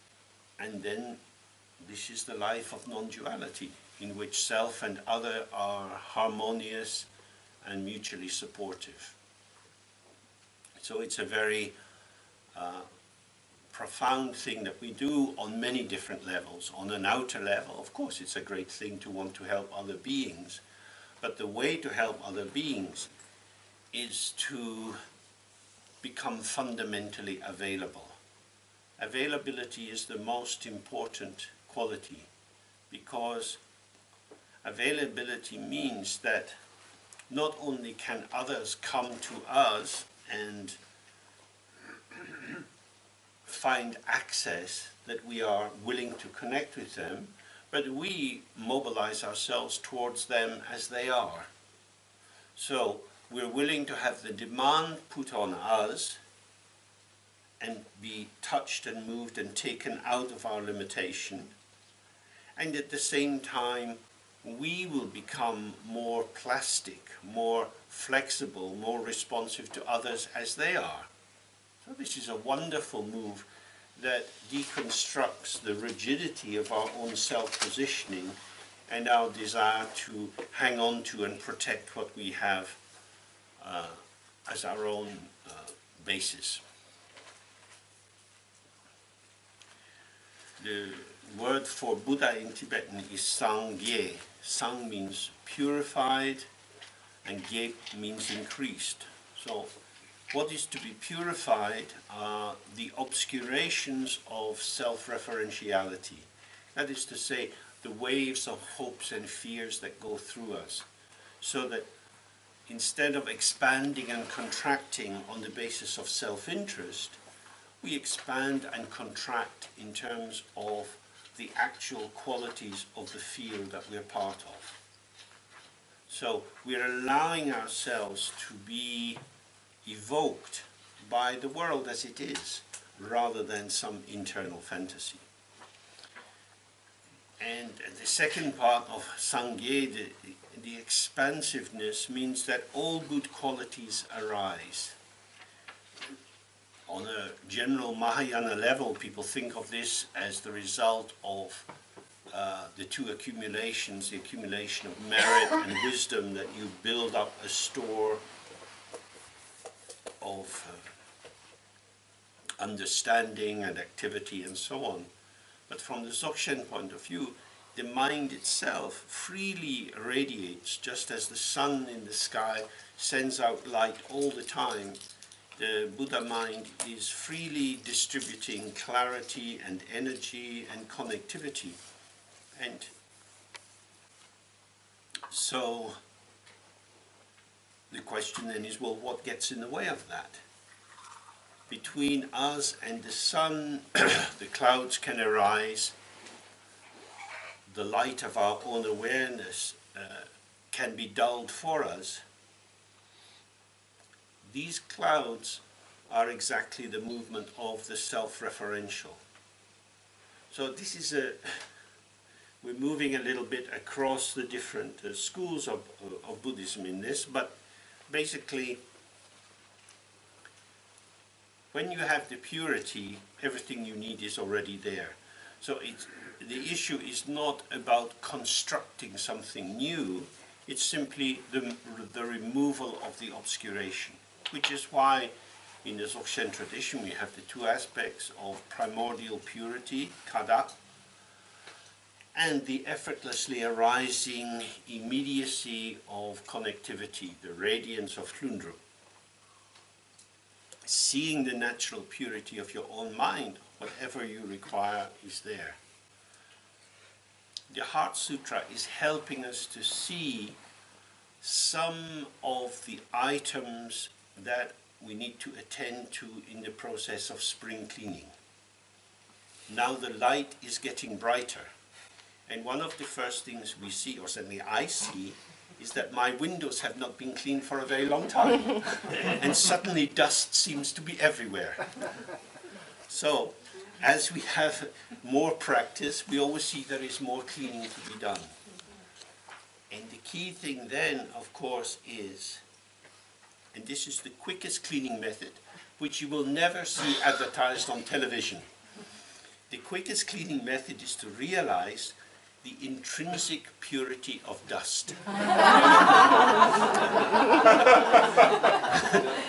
Speaker 1: and then this is the life of non-duality, in which self and other are harmonious and mutually supportive. So it's a very profound thing that we do on many different levels. On an outer level, of course, it's a great thing to want to help other beings, but the way to help other beings is to become fundamentally available. Availability is the most important quality, because availability means that not only can others come to us and find access, that we are willing to connect with them, but we mobilize ourselves towards them as they are. So we're willing to have the demand put on us and be touched and moved and taken out of our limitation. And at the same time, we will become more plastic, more flexible, more responsive to others as they are. So this is a wonderful move that deconstructs the rigidity of our own self-positioning and our desire to hang on to and protect what we have as our own basis. The word for Buddha in Tibetan is Sangye. Sang means purified and Gye means increased. So what is to be purified are the obscurations of self-referentiality. That is to say, the waves of hopes and fears that go through us, so that instead of expanding and contracting on the basis of self-interest, we expand and contract in terms of the actual qualities of the field that we're part of. So we're allowing ourselves to be evoked by the world as it is, rather than some internal fantasy. And the second part of Sangye, the expansiveness, means that all good qualities arise. On a general Mahayana level, people think of this as the result of the two accumulations, the accumulation of merit and wisdom, that you build up a store of understanding and activity and so on. But from the Dzogchen point of view, the mind itself freely radiates, just as the sun in the sky sends out light all the time. The Buddha mind is freely distributing clarity and energy and connectivity. And so the question then is, well, what gets in the way of that? Between us and the sun, the clouds can arise, the light of our own awareness can be dulled for us. These clouds are exactly the movement of the self-referential. So this is we're moving a little bit across the different schools of Buddhism in this, but basically, when you have the purity, everything you need is already there. So the issue is not about constructing something new, it's simply the removal of the obscuration, which is why in the Dzogchen tradition we have the two aspects of primordial purity, kada, and the effortlessly arising immediacy of connectivity, the radiance of Hlundru. Seeing the natural purity of your own mind, whatever you require is there. The Heart Sutra is helping us to see some of the items that we need to attend to in the process of spring cleaning. Now the light is getting brighter. And one of the first things we see, or certainly I see, is that my windows have not been cleaned for a very long time. And suddenly dust seems to be everywhere. So, as we have more practice, we always see there is more cleaning to be done. And the key thing then, of course, is, and this is the quickest cleaning method, which you will never see advertised on television. The quickest cleaning method is to realize the intrinsic purity of dust.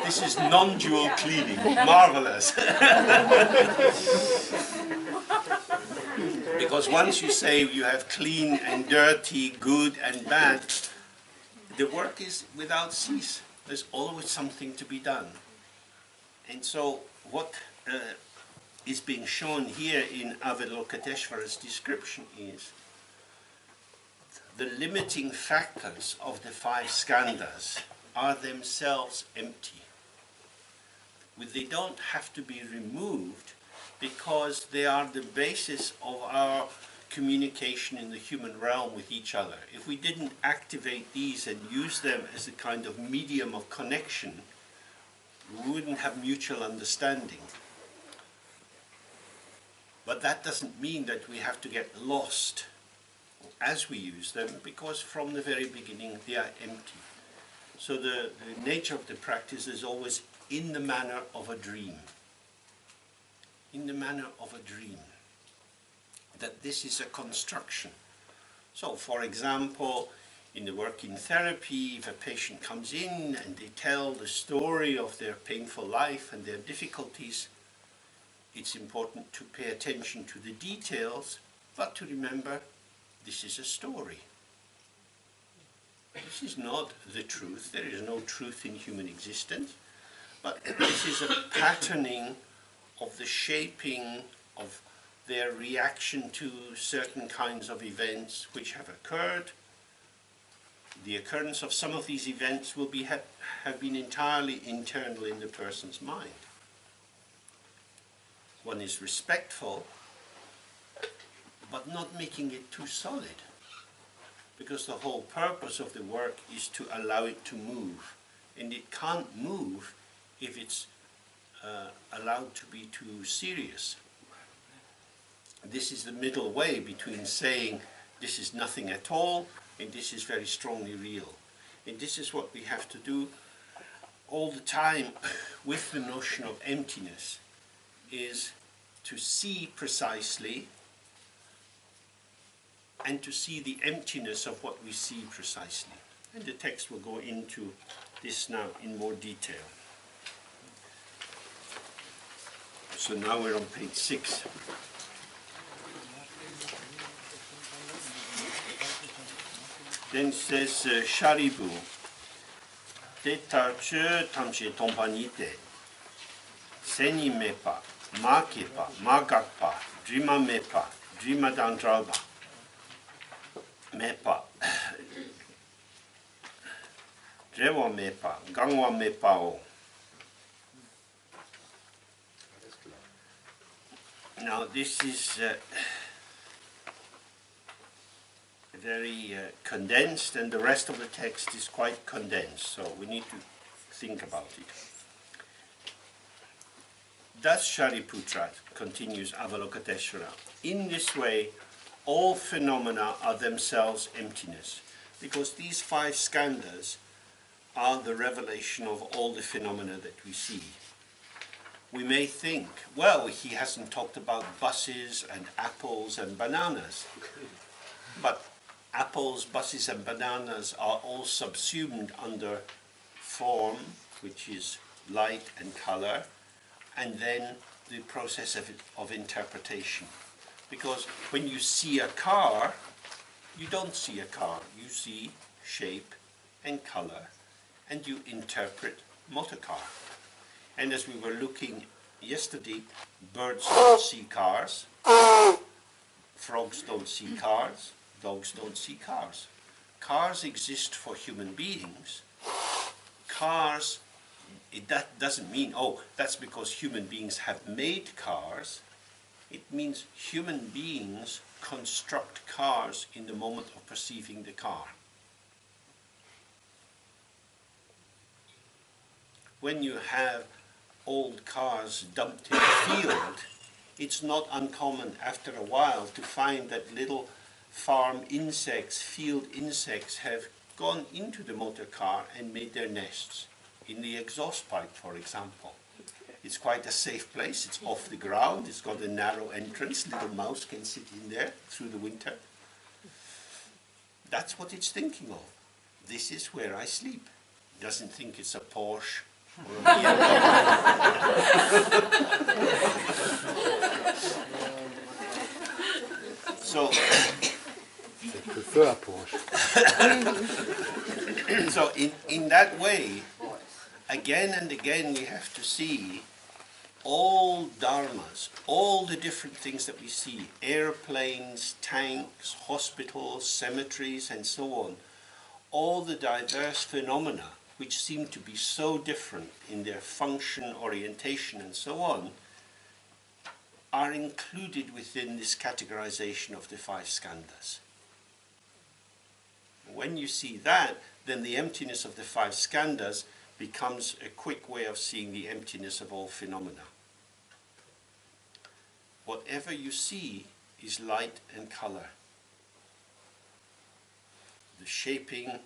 Speaker 1: The This is non-dual cleaning. Marvelous. Because once you say you have clean and dirty, good and bad, the work is without cease. There's always something to be done. And so what is being shown here in Avalokiteshvara's description is the limiting factors of the 5 skandhas are themselves empty. They don't have to be removed because they are the basis of our communication in the human realm with each other. If we didn't activate these and use them as a kind of medium of connection, we wouldn't have mutual understanding. But that doesn't mean that we have to get lost as we use them, because from the very beginning they are empty. So the nature of the practice is always in the manner of a dream. In the manner of a dream. That this is a construction. So, for example, in the work in therapy, if a patient comes in and they tell the story of their painful life and their difficulties, it's important to pay attention to the details, but to remember this is a story. This is not the truth. There is no truth in human existence, but this is a patterning of the shaping of their reaction to certain kinds of events which have occurred. The occurrence of some of these events will have been entirely internal in the person's mind. One is respectful, but not making it too solid, because the whole purpose of the work is to allow it to move, and it can't move if it's allowed to be too serious. This is the middle way between saying this is nothing at all and this is very strongly real. And this is what we have to do all the time with the notion of emptiness, is to see precisely and to see the emptiness of what we see precisely. And the text will go into this now in more detail. So now we're on page 6. Then says Sharibu, te tarche tamche tompanite, seni mepa, makepa, magakpa, drima mepa, drima dandralba, mepa, drewa mepa, gangwa mepa o. Now this is very condensed, and the rest of the text is quite condensed, so we need to think about it. Thus Shariputra, continues Avalokiteshvara, in this way all phenomena are themselves emptiness, because these 5 skandhas are the revelation of all the phenomena that we see. We may think, well, he hasn't talked about buses and apples and bananas, but apples, buses and bananas are all subsumed under form, which is light and color, and then the process of interpretation. Because when you see a car, you don't see a car, you see shape and color, and you interpret motor car. And as we were looking yesterday, birds don't see cars, frogs don't see cars, dogs don't see cars. Cars exist for human beings. Cars, that doesn't mean, oh, that's because human beings have made cars. It means human beings construct cars in the moment of perceiving the car. When you have old cars dumped in a field, it's not uncommon after a while to find that little farm insects, field insects, have gone into the motor car and made their nests in the exhaust pipe, for example. It's quite a safe place, it's off the ground, it's got a narrow entrance, little mouse can sit in there through the winter. That's what it's thinking of. This is where I sleep. It doesn't think it's a Porsche So,
Speaker 11: They prefer Porsche.
Speaker 1: so in that way, again and again we have to see all dharmas, all the different things that we see, airplanes, tanks, hospitals, cemeteries, and so on, all the diverse phenomena which seem to be so different in their function, orientation, and so on, are included within this categorization of the five skandhas. When you see that, then the emptiness of the five skandhas becomes a quick way of seeing the emptiness of all phenomena. Whatever you see is light and color. The shaping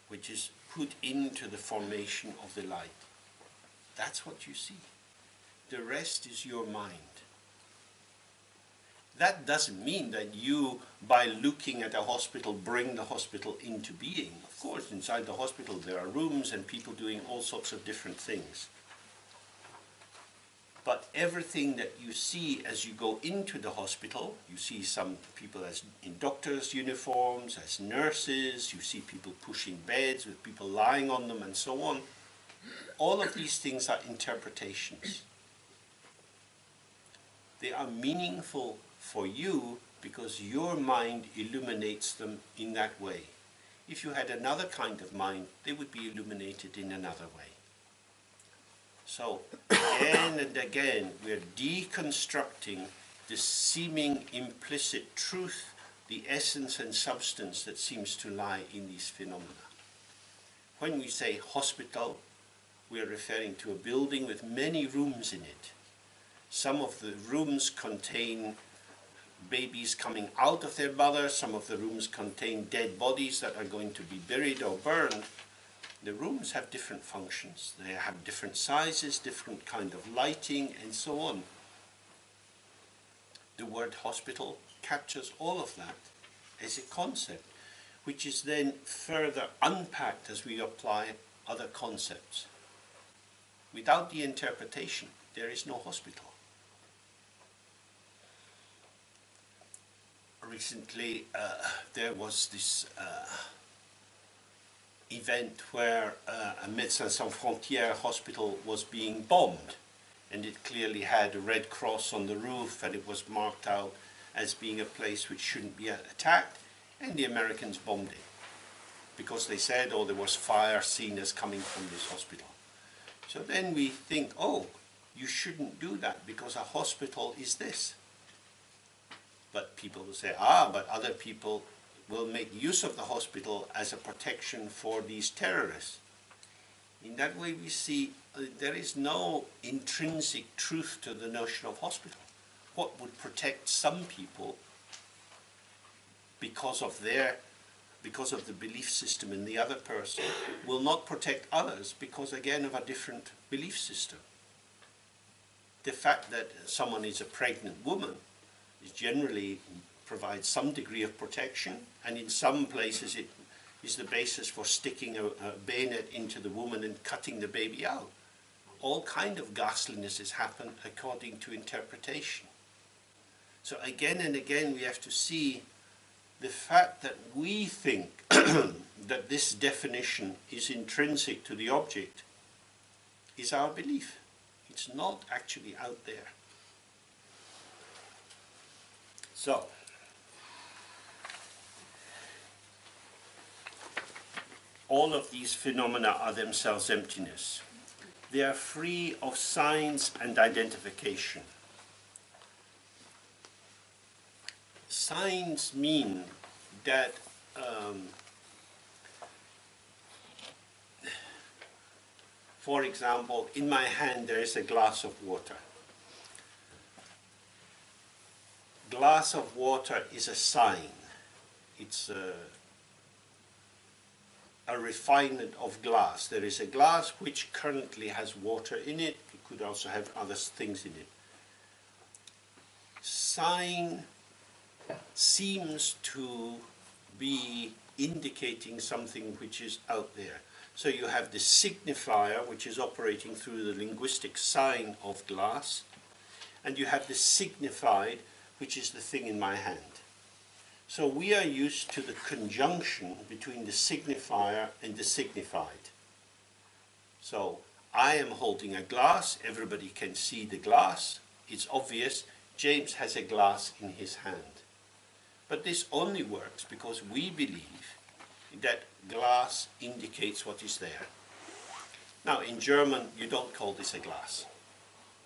Speaker 1: which is put into the formation of the light. That's what you see. The rest is your mind. That doesn't mean that you, by looking at a hospital, bring the hospital into being. Of course, inside the hospital there are rooms and people doing all sorts of different things. But everything that you see as you go into the hospital, you see some people as in doctors' uniforms, as nurses, you see people pushing beds with people lying on them and so on. All of these things are interpretations. They are meaningful for you because your mind illuminates them in that way. If you had another kind of mind, they would be illuminated in another way. So again and again we are deconstructing the seeming implicit truth, the essence and substance that seems to lie in these phenomena. When we say hospital, we are referring to a building with many rooms in it. Some of the rooms contain babies coming out of their mother, some of the rooms contain dead bodies that are going to be buried or burned. The rooms have different functions, they have different sizes, different kind of lighting, and so on. The word hospital captures all of that as a concept, which is then further unpacked as we apply other concepts. Without the interpretation, there is no hospital. Recently, there was this event where a Médecins Sans Frontières hospital was being bombed, and it clearly had a red cross on the roof, and it was marked out as being a place which shouldn't be attacked, and the Americans bombed it because they said, oh, there was fire seen as coming from this hospital. So then we think, oh, you shouldn't do that because a hospital is this. But people will say, but other people will make use of the hospital as a protection for these terrorists. In that way we see there is no intrinsic truth to the notion of hospital. What would protect some people because of the belief system in the other person will not protect others because, again, of a different belief system. The fact that someone is a pregnant woman generally provides some degree of protection, and in some places it is the basis for sticking a bayonet into the woman and cutting the baby out. All kind of ghastlinesses happen according to interpretation. So again and again we have to see the fact that we think that this definition is intrinsic to the object is our belief. It's not actually out there. So, all of these phenomena are themselves emptiness. They are free of signs and identification. Signs mean that for example, in my hand there is a glass of water. Glass of water is a sign. It's a refinement of glass. There is a glass which currently has water in it. It could also have other things in it. Sign seems to be indicating something which is out there. So you have the signifier, which is operating through the linguistic sign of glass, and you have the signified, which is the thing in my hand. So we are used to the conjunction between the signifier and the signified. So I am holding a glass, everybody can see the glass, it's obvious, James has a glass in his hand. But this only works because we believe that glass indicates what is there. Now in German you don't call this a glass.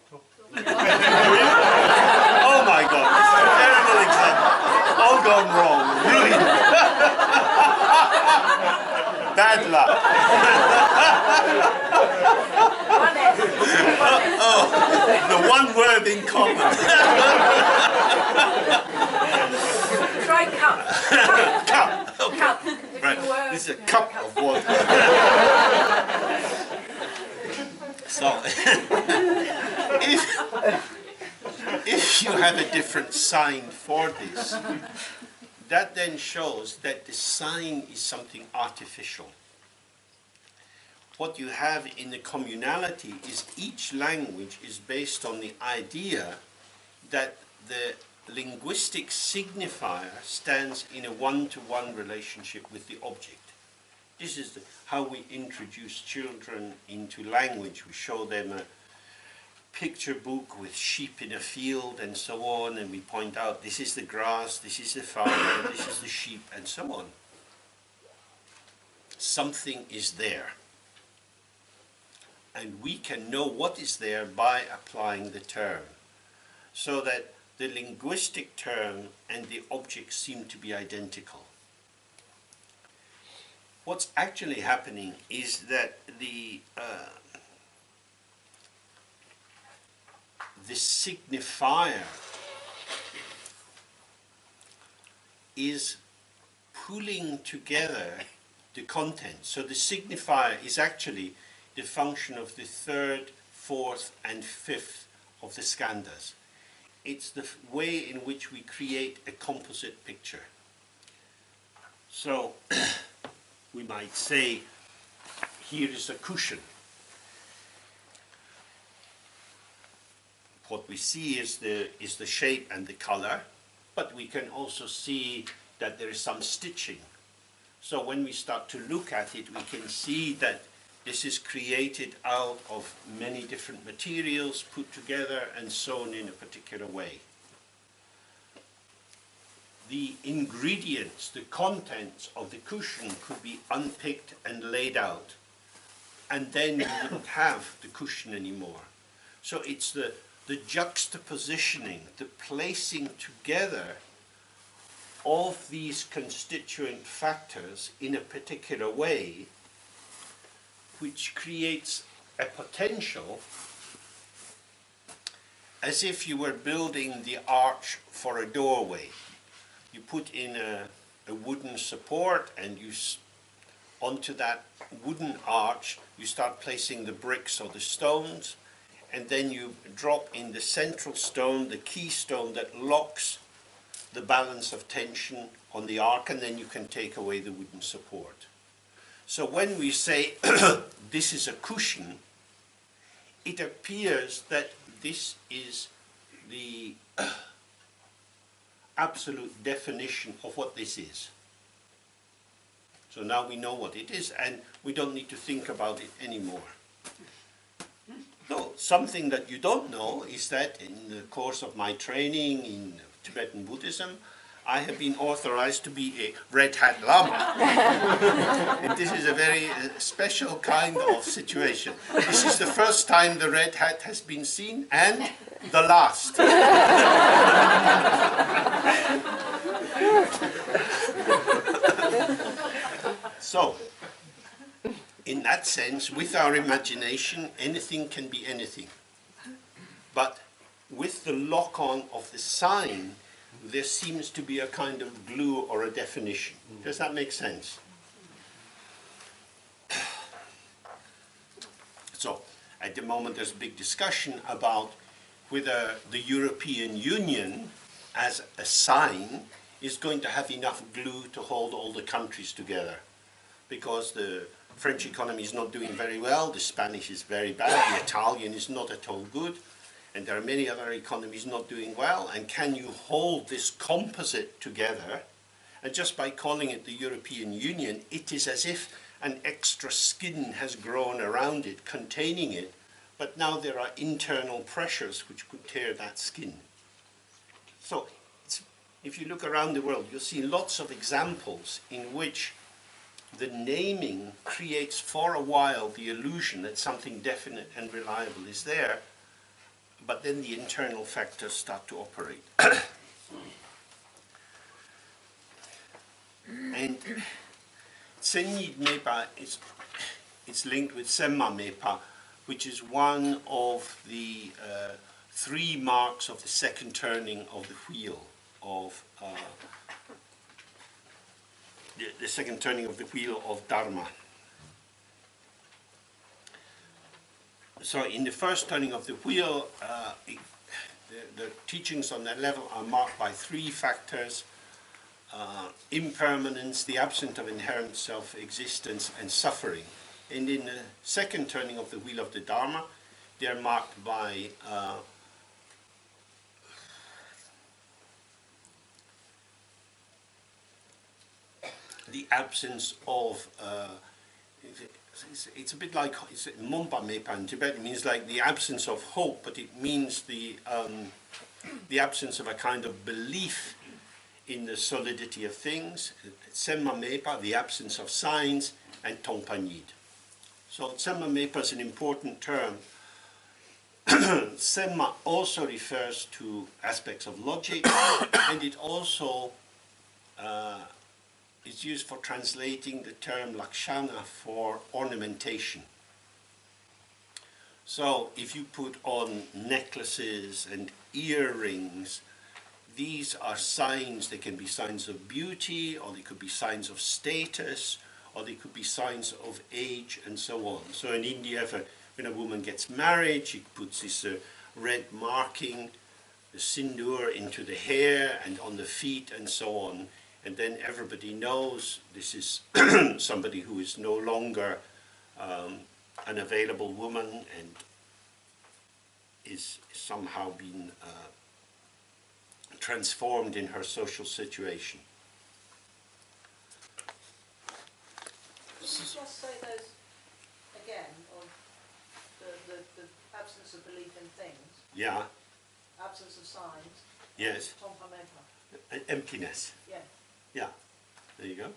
Speaker 1: Oh my God, it's a terrible example. All gone wrong, ruined. Bad luck. Oh, the one word in common.
Speaker 7: Try cup.
Speaker 1: Cup. Okay.
Speaker 7: Cup.
Speaker 1: Right. This is a cup of water. So, if you have a different sign for this, that then shows that the sign is something artificial. What you have in the communality is each language is based on the idea that the linguistic signifier stands in a one-to-one relationship with the object. This is how we introduce children into language. We show them a picture book with sheep in a field and so on, and we point out this is the grass, this is the farmer, this is the sheep, and so on. Something is there. And we can know what is there by applying the term. So that the linguistic term and the object seem to be identical. What's actually happening is that the signifier is pulling together the content. So the signifier is actually the function of the third, fourth, and fifth of the skandhas. It's the way in which we create a composite picture. So we might say, here is a cushion. What we see is the shape and the color, but we can also see that there is some stitching. So when we start to look at it, we can see that this is created out of many different materials put together and sewn in a particular way. The ingredients, the contents of the cushion could be unpicked and laid out, and then you wouldn't have the cushion anymore. So it's the juxtapositioning, the placing together of these constituent factors in a particular way, which creates a potential as if you were building the arch for a doorway. You put in a wooden support, and onto that wooden arch you start placing the bricks or the stones, and then you drop in the central stone, the keystone that locks the balance of tension on the arc, and then you can take away the wooden support. So when we say this is a cushion, it appears that this is the absolute definition of what this is. So now we know what it is, and we don't need to think about it anymore. No, something that you don't know is that in the course of my training in Tibetan Buddhism, I have been authorized to be a Red Hat Lama. And this is a very special kind of situation. This is the first time the red hat has been seen, and the last. So, in that sense, with our imagination, anything can be anything. But with the lock-on of the sign, there seems to be a kind of glue or a definition. Does that make sense? So, at the moment there's a big discussion about whether the European Union, as a sign, is going to have enough glue to hold all the countries together. because the French economy is not doing very well, the Spanish is very bad, the Italian is not at all good, and there are many other economies not doing well, and can you hold this composite together? And just by calling it the European Union, it is as if an extra skin has grown around it, containing it, but now there are internal pressures which could tear that skin. So if you look around the world, you'll see lots of examples in which the naming creates for a while the illusion that something definite and reliable is there, but then the internal factors start to operate. And Tsenyi Mepa is linked with Semma Mepa, which is one of the 3 marks of the second turning of the wheel of the second turning of the wheel of dharma. So in the first turning of the wheel, the teachings on that level are marked by 3 factors: impermanence, the absence of inherent self-existence, and suffering. And in the second turning of the wheel of the Dharma, they are marked by the absence of, it's a bit like, it's Mompa Mepa in Tibet, it means like the absence of hope, but it means the absence of a kind of belief in the solidity of things. Semma Mepa, the absence of signs, and Tongpanid. So Semma Mepa is an important term. Semma also refers to aspects of logic, and it also is used for translating the term lakshana for ornamentation. So if you put on necklaces and earrings, these are signs. They can be signs of beauty, or they could be signs of status, or they could be signs of age, and so on. So in India, when a woman gets married, she puts this red marking, the sindoor, into the hair and on the feet and so on. And then everybody knows this is somebody who is no longer an available woman and is somehow been transformed in her social situation.
Speaker 7: Could you just say those again, or the absence of belief in things?
Speaker 1: Yeah.
Speaker 7: Absence of signs.
Speaker 1: Yes.
Speaker 7: Tompa Mepa.
Speaker 1: Emptiness.
Speaker 7: Yeah.
Speaker 1: Yeah. There you go.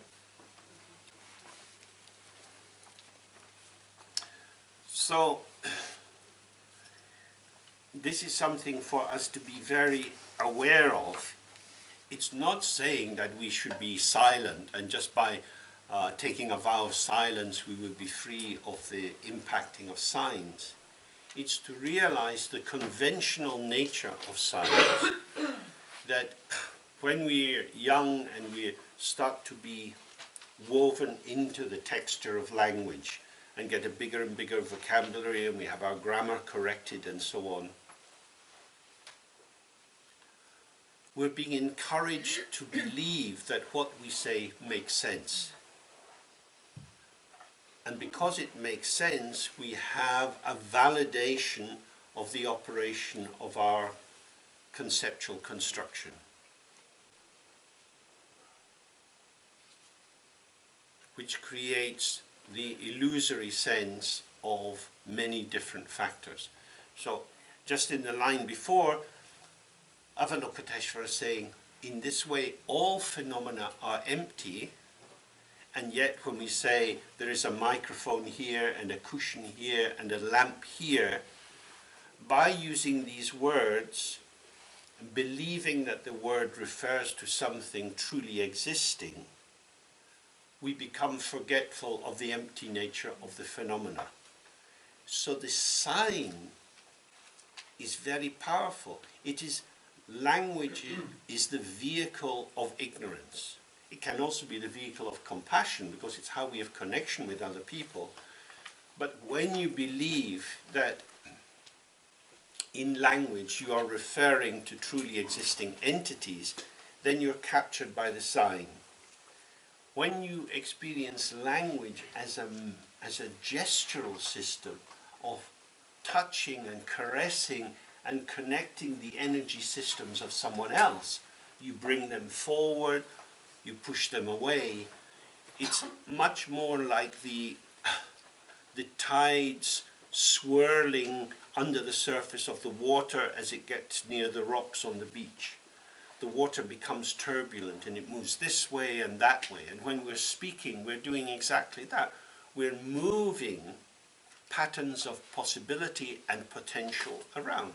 Speaker 1: So this is something for us to be very aware of. It's not saying that we should be silent and just by taking a vow of silence we will be free of the impacting of signs. It's to realize the conventional nature of signs, that when we're young and we start to be woven into the texture of language and get a bigger and bigger vocabulary, and we have our grammar corrected and so on, we're being encouraged to believe that what we say makes sense. And because it makes sense, we have a validation of the operation of our conceptual construction, which creates the illusory sense of many different factors. So just in the line before, Avalokiteshvara is saying, in this way all phenomena are empty, and yet when we say there is a microphone here and a cushion here and a lamp here, by using these words, believing that the word refers to something truly existing, we become forgetful of the empty nature of the phenomena. So the sign is very powerful. It is language is the vehicle of ignorance. It can also be the vehicle of compassion because it's how we have connection with other people. But when you believe that in language you are referring to truly existing entities, then you're captured by the sign. when you experience language as a gestural system of touching and caressing and connecting the energy systems of someone else, you bring them forward, you push them away. It's much more like the tides swirling under the surface of the water as it gets near the rocks on the beach. The water becomes turbulent and it moves this way and that way. And when we're speaking, we're doing exactly that. We're moving patterns of possibility and potential around.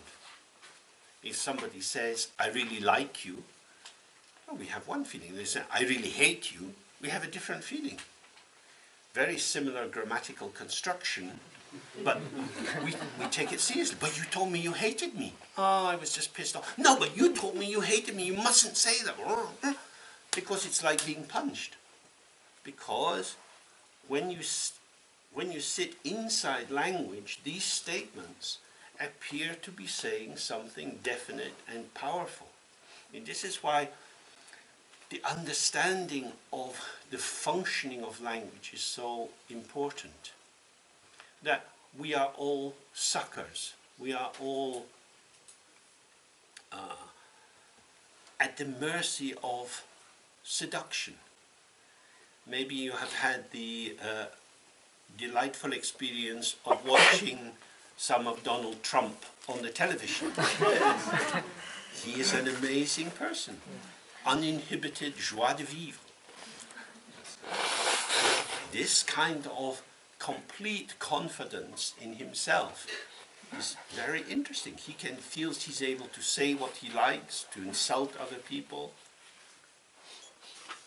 Speaker 1: If somebody says, I really like you, well, we have one feeling. They say, I really hate you, we have a different feeling. Very similar grammatical construction, but we take it seriously. But you told me you hated me. Oh, I was just pissed off. No, but you told me you hated me. You mustn't say that. Because it's like being punched. Because when you sit inside language, these statements appear to be saying something definite and powerful. And this is why the understanding of the functioning of language is so important. That we are all suckers. We are all at the mercy of seduction. Maybe you have had the delightful experience of watching some of Donald Trump on the television. He is an amazing person. Uninhibited joie de vivre. This kind of complete confidence in himself is very interesting. He feels he's able to say what he likes, to insult other people.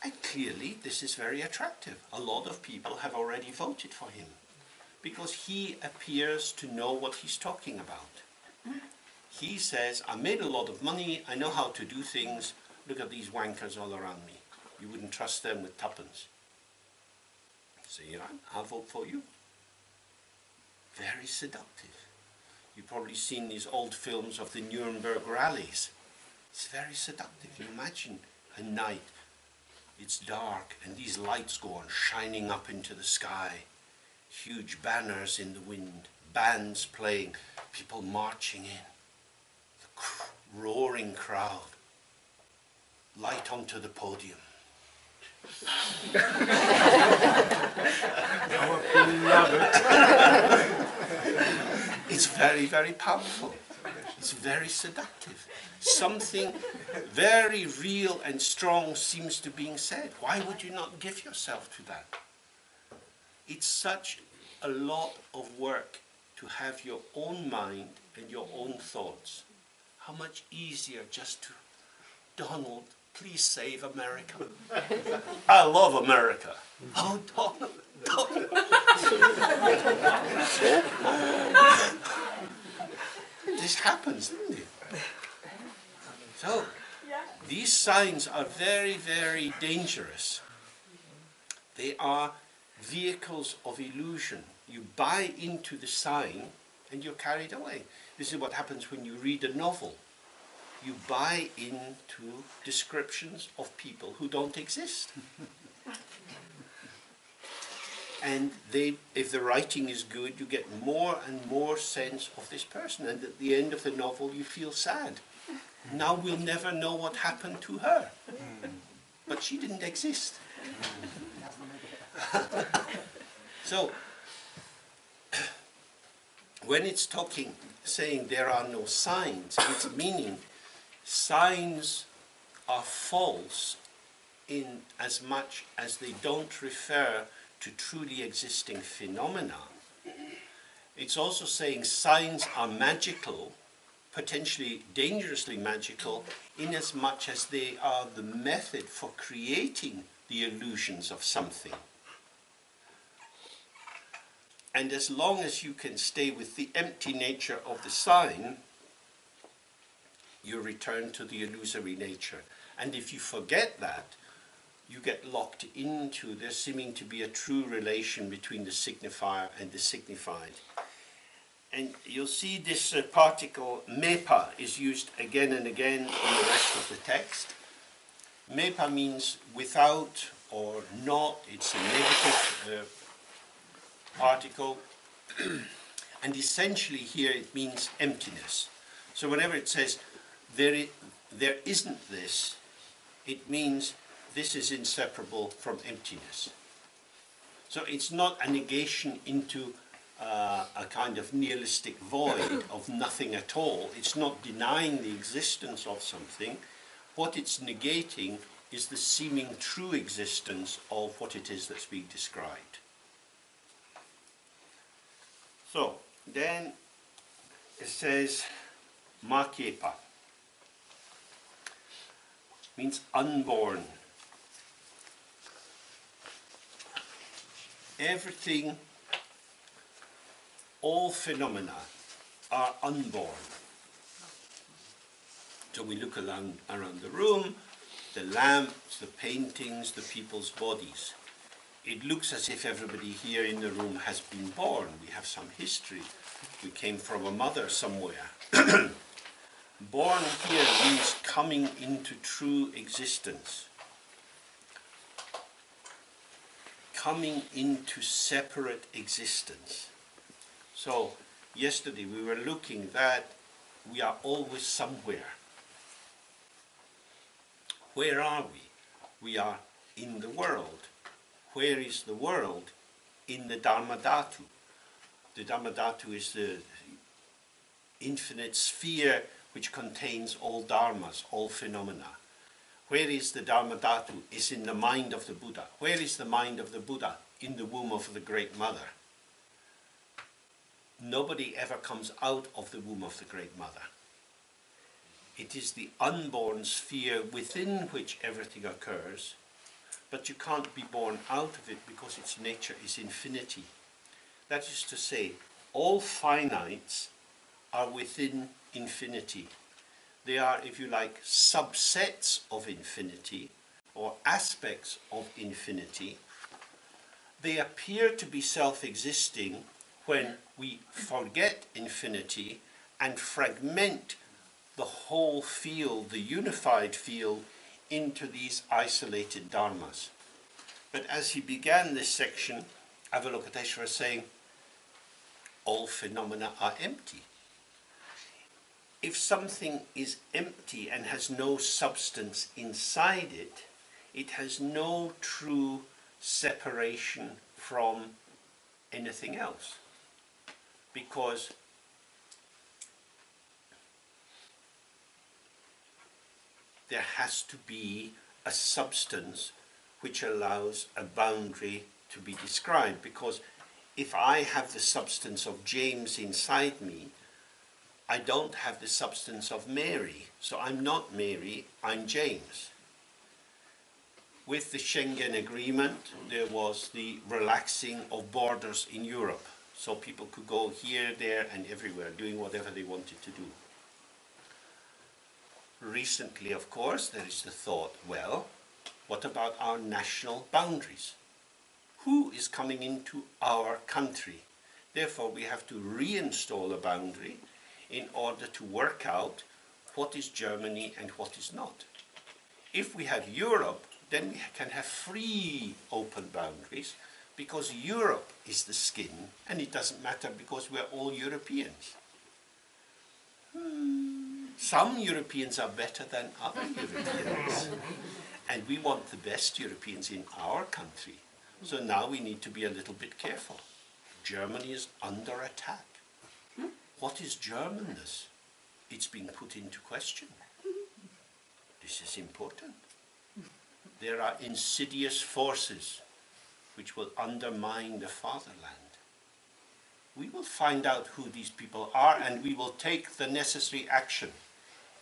Speaker 1: And clearly this is very attractive. A lot of people have already voted for him because he appears to know what he's talking about. He says, I made a lot of money, I know how to do things, look at these wankers all around me. You wouldn't trust them with tuppence. So I'll vote for you. Very seductive. You've probably seen these old films of the Nuremberg rallies. It's very seductive. You imagine a night, it's dark, and these lights go on shining up into the sky. Huge banners in the wind, bands playing, people marching in. The roaring crowd. Light onto the podium. It's very, very powerful. It's very seductive. Something very real and strong seems to be being said. Why would you not give yourself to that? It's such a lot of work to have your own mind and your own thoughts. How much easier just to, Donald, please save America. I love America. Oh, Donald. This happens, doesn't it? So, these signs are very, very dangerous. They are vehicles of illusion. You buy into the sign and you're carried away. This is what happens when you read a novel. You buy into descriptions of people who don't exist. And if the writing is good, you get more and more sense of this person. And at the end of the novel, you feel sad. Now we'll never know what happened to her. But she didn't exist. So, when it's saying there are no signs, it's meaning signs are false in as much as they don't refer to truly existing phenomena. It's also saying signs are magical, potentially dangerously magical, in as much as they are the method for creating the illusions of something. And as long as you can stay with the empty nature of the sign, you return to the illusory nature. And if you forget that, you get locked into there seeming to be a true relation between the signifier and the signified. And you'll see this particle mepa is used again and again in the rest of the text. Mepa means without or not, it's a negative particle. And essentially here it means emptiness. So whenever it says there isn't this, it means this is inseparable from emptiness. So it's not a negation into a kind of nihilistic void of nothing at all. It's not denying the existence of something. What it's negating is the seeming true existence of what it is that's being described. So, then it says Makepa, means unborn. Everything, all phenomena are unborn. So we look around the room, the lamps, the paintings, the people's bodies. It looks as if everybody here in the room has been born. We have some history. We came from a mother somewhere. Born here means coming into true existence. Coming into separate existence. So, yesterday we were looking that we are always somewhere. Where are we? We are in the world. Where is the world? In the Dharma Dhatu. The Dharma Dhatu is the infinite sphere which contains all dharmas, all phenomena. Where is the Dharma Dhatu? Is in the mind of the Buddha. Where is the mind of the Buddha? In the womb of the Great Mother. Nobody ever comes out of the womb of the Great Mother. It is the unborn sphere within which everything occurs, but you can't be born out of it because its nature is infinity. That is to say, all finites are within infinity. They are, if you like, subsets of infinity or aspects of infinity. They appear to be self-existing when we forget infinity and fragment the whole field, the unified field, into these isolated dharmas. But as he began this section, Avalokiteshvara was saying, all phenomena are empty. If something is empty and has no substance inside it, it has no true separation from anything else. Because there has to be a substance which allows a boundary to be described. Because if I have the substance of James inside me, I don't have the substance of Mary. So I'm not Mary, I'm James. With the Schengen Agreement, there was the relaxing of borders in Europe. So people could go here, there, and everywhere, doing whatever they wanted to do. Recently, of course, there is the thought, well, what about our national boundaries? Who is coming into our country? Therefore, we have to reinstall a boundary in order to work out what is Germany and what is not. If we have Europe, then we can have free, open boundaries, because Europe is the skin, and it doesn't matter because we're all Europeans. Some Europeans are better than other Europeans, and we want the best Europeans in our country. So now we need to be a little bit careful. Germany is under attack. What is Germanness? It's being put into question. This is important. There are insidious forces which will undermine the fatherland. We will find out who these people are, and we will take the necessary action.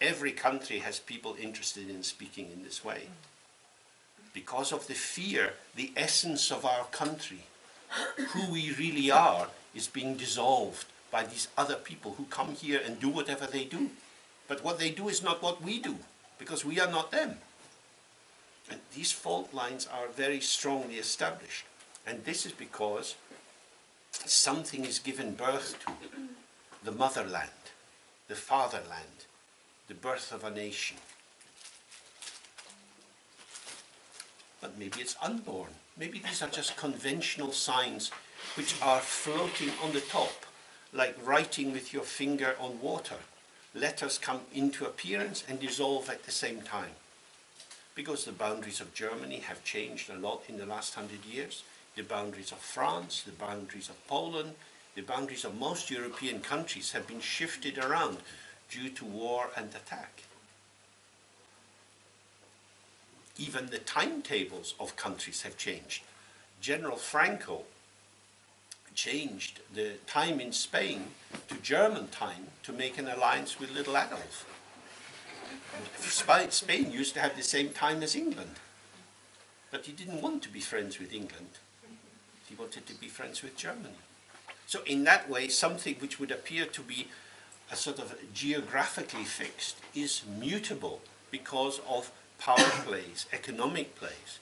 Speaker 1: Every country has people interested in speaking in this way. Because of the fear, the essence of our country, who we really are, is being dissolved by these other people who come here and do whatever they do. But what they do is not what we do, because we are not them. And these fault lines are very strongly established. And this is because something is given birth to, the motherland, the fatherland, the birth of a nation. but maybe it's unborn. Maybe these are just conventional signs which are floating on the top, like writing with your finger on water. Letters come into appearance and dissolve at the same time. Because the boundaries of Germany have changed a lot in the last 100 years. The boundaries of France, the boundaries of Poland, the boundaries of most European countries have been shifted around due to war and attack. Even the timetables of countries have changed. General Franco changed the time in Spain to German time to make an alliance with little Adolf. Spain used to have the same time as England, but he didn't want to be friends with England. He wanted to be friends with Germany. So in that way, something which would appear to be a sort of geographically fixed is mutable because of power plays, economic plays.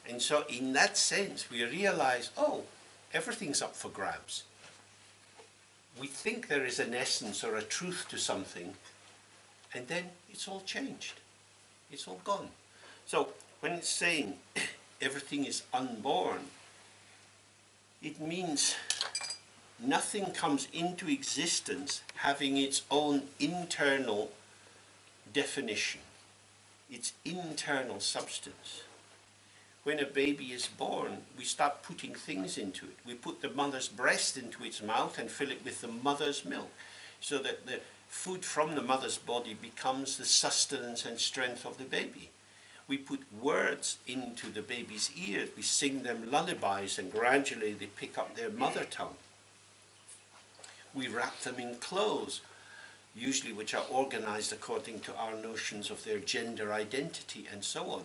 Speaker 1: And so in that sense, we realize, oh, everything's up for grabs. We think there is an essence or a truth to something, and then it's all changed. It's all gone. So when it's saying everything is unborn, it means nothing comes into existence having its own internal definition, its internal substance. When a baby is born, we start putting things into it. We put the mother's breast into its mouth and fill it with the mother's milk, so that the food from the mother's body becomes the sustenance and strength of the baby. We put words into the baby's ears. We sing them lullabies, and gradually they pick up their mother tongue. We wrap them in clothes, usually which are organized according to our notions of their gender identity and so on.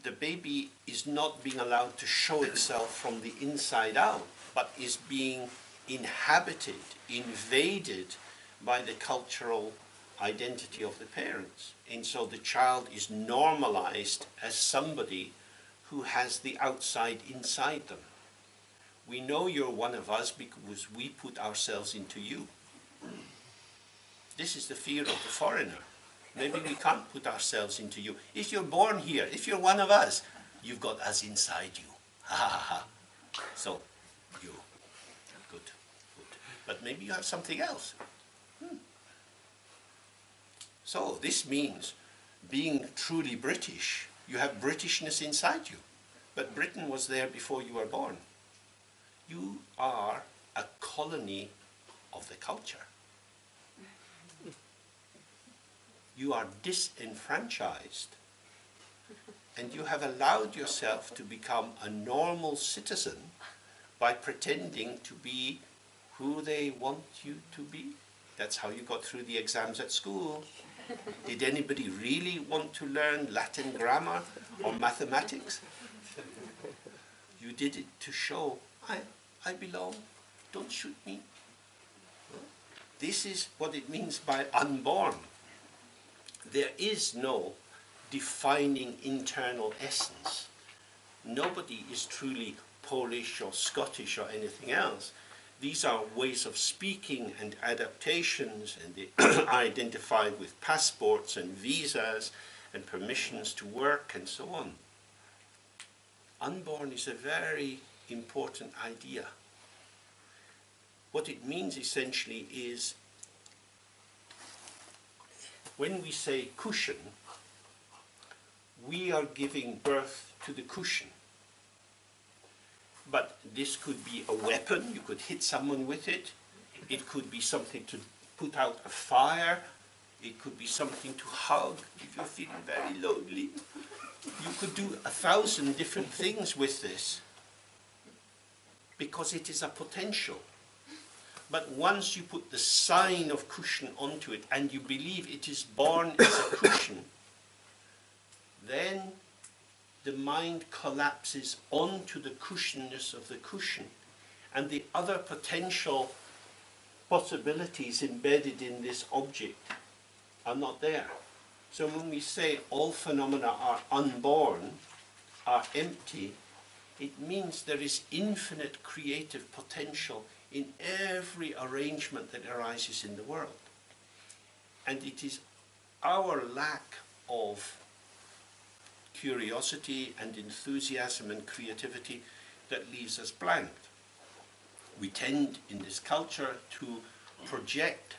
Speaker 1: The baby is not being allowed to show itself from the inside out, but is being inhabited, invaded by the cultural identity of the parents. And so the child is normalized as somebody who has the outside inside them. We know you're one of us because we put ourselves into you. This is the fear of the foreigner. Maybe we can't put ourselves into you. If you're born here, if you're one of us, you've got us inside you. Ha ha ha. So, you. Good, good. But maybe you have something else. So, this means being truly British, you have Britishness inside you. But Britain was there before you were born. You are a colony of the culture. You are disenfranchised, and you have allowed yourself to become a normal citizen by pretending to be who they want you to be. That's how you got through the exams at school. Did anybody really want to learn Latin grammar or mathematics? You did it to show, I belong, don't shoot me. This is what it means by unborn. There is no defining internal essence. Nobody is truly Polish or Scottish or anything else. These are ways of speaking and adaptations, and they are identified with passports and visas and permissions to work and so on. Unborn is a very important idea. What it means essentially is, when we say cushion, we are giving birth to the cushion. But this could be a weapon, you could hit someone with it. It could be something to put out a fire. It could be something to hug if you're feeling very lonely. You could do 1,000 different things with this, because it is a potential. But once you put the sign of cushion onto it and you believe it is born as a cushion, then the mind collapses onto the cushionness of the cushion, and the other potential possibilities embedded in this object are not there. So when we say all phenomena are unborn, are empty, it means there is infinite creative potential in every arrangement that arises in the world. And it is our lack of curiosity and enthusiasm and creativity that leaves us blank. We tend in this culture to project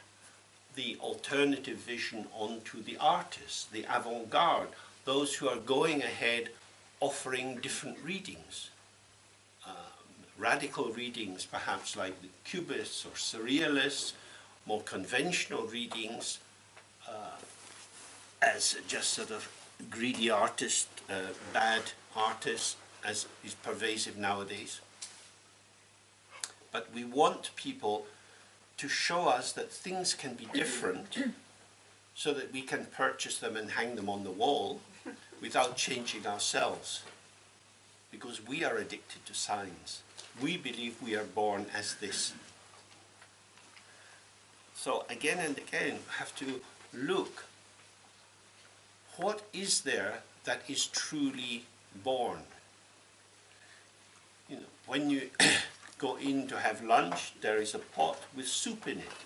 Speaker 1: the alternative vision onto the artists, the avant-garde, those who are going ahead offering different readings. Radical readings, perhaps like the Cubists or Surrealists, more conventional readings as just sort of greedy artist, bad artist, as is pervasive nowadays. But we want people to show us that things can be different so that we can purchase them and hang them on the wall without changing ourselves. Because we are addicted to signs. We believe we are born as this. So again and again, we have to look. What is there that is truly born? You know, when you go in to have lunch, there is a pot with soup in it.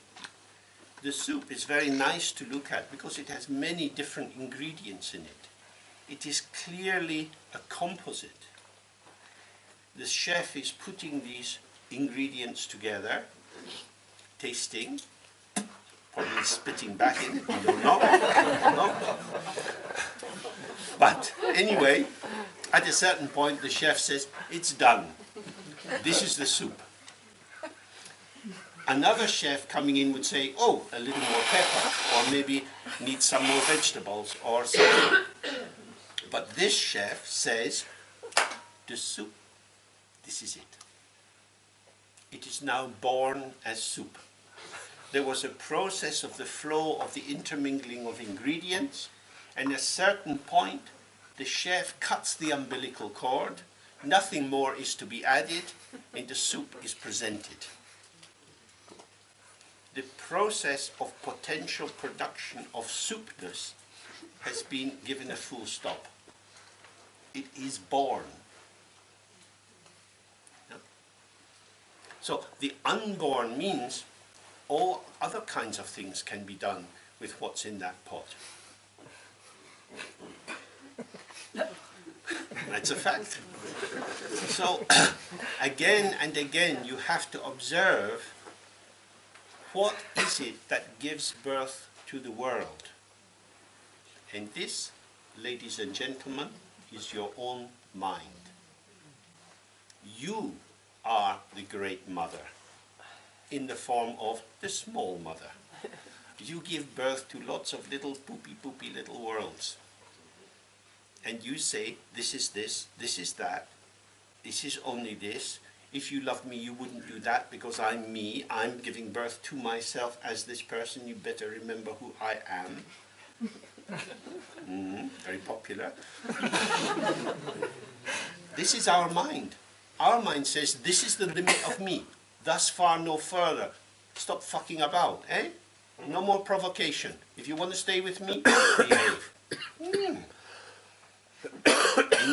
Speaker 1: The soup is very nice to look at because it has many different ingredients in it. It is clearly a composite. The chef is putting these ingredients together, tasting, probably spitting back in it, I don't know. No. But anyway, at a certain point the chef says, it's done. This is the soup. Another chef coming in would say, oh, a little more pepper, or maybe need some more vegetables or something. But this chef says, the soup, this is it. It is now born as soup. There was a process of the flow of the intermingling of ingredients, and at a certain point, the chef cuts the umbilical cord, nothing more is to be added, and the soup is presented. The process of potential production of soupness has been given a full stop. It is born. Yeah. So the unborn means all other kinds of things can be done with what's in that pot. That's a fact. So again and again you have to observe, what is it that gives birth to the world? And this, ladies and gentlemen, is your own mind. You are the great mother in the form of the small mother. You give birth to lots of little poopy little worlds. And you say, this is that, this is only this. If you love me, you wouldn't do that because I'm me. I'm giving birth to myself as this person. You better remember who I am. Very popular. This is our mind. Our mind says, this is the limit of me. Thus far, no further. Stop fucking about, eh? No more provocation. If you want to stay with me, behave. In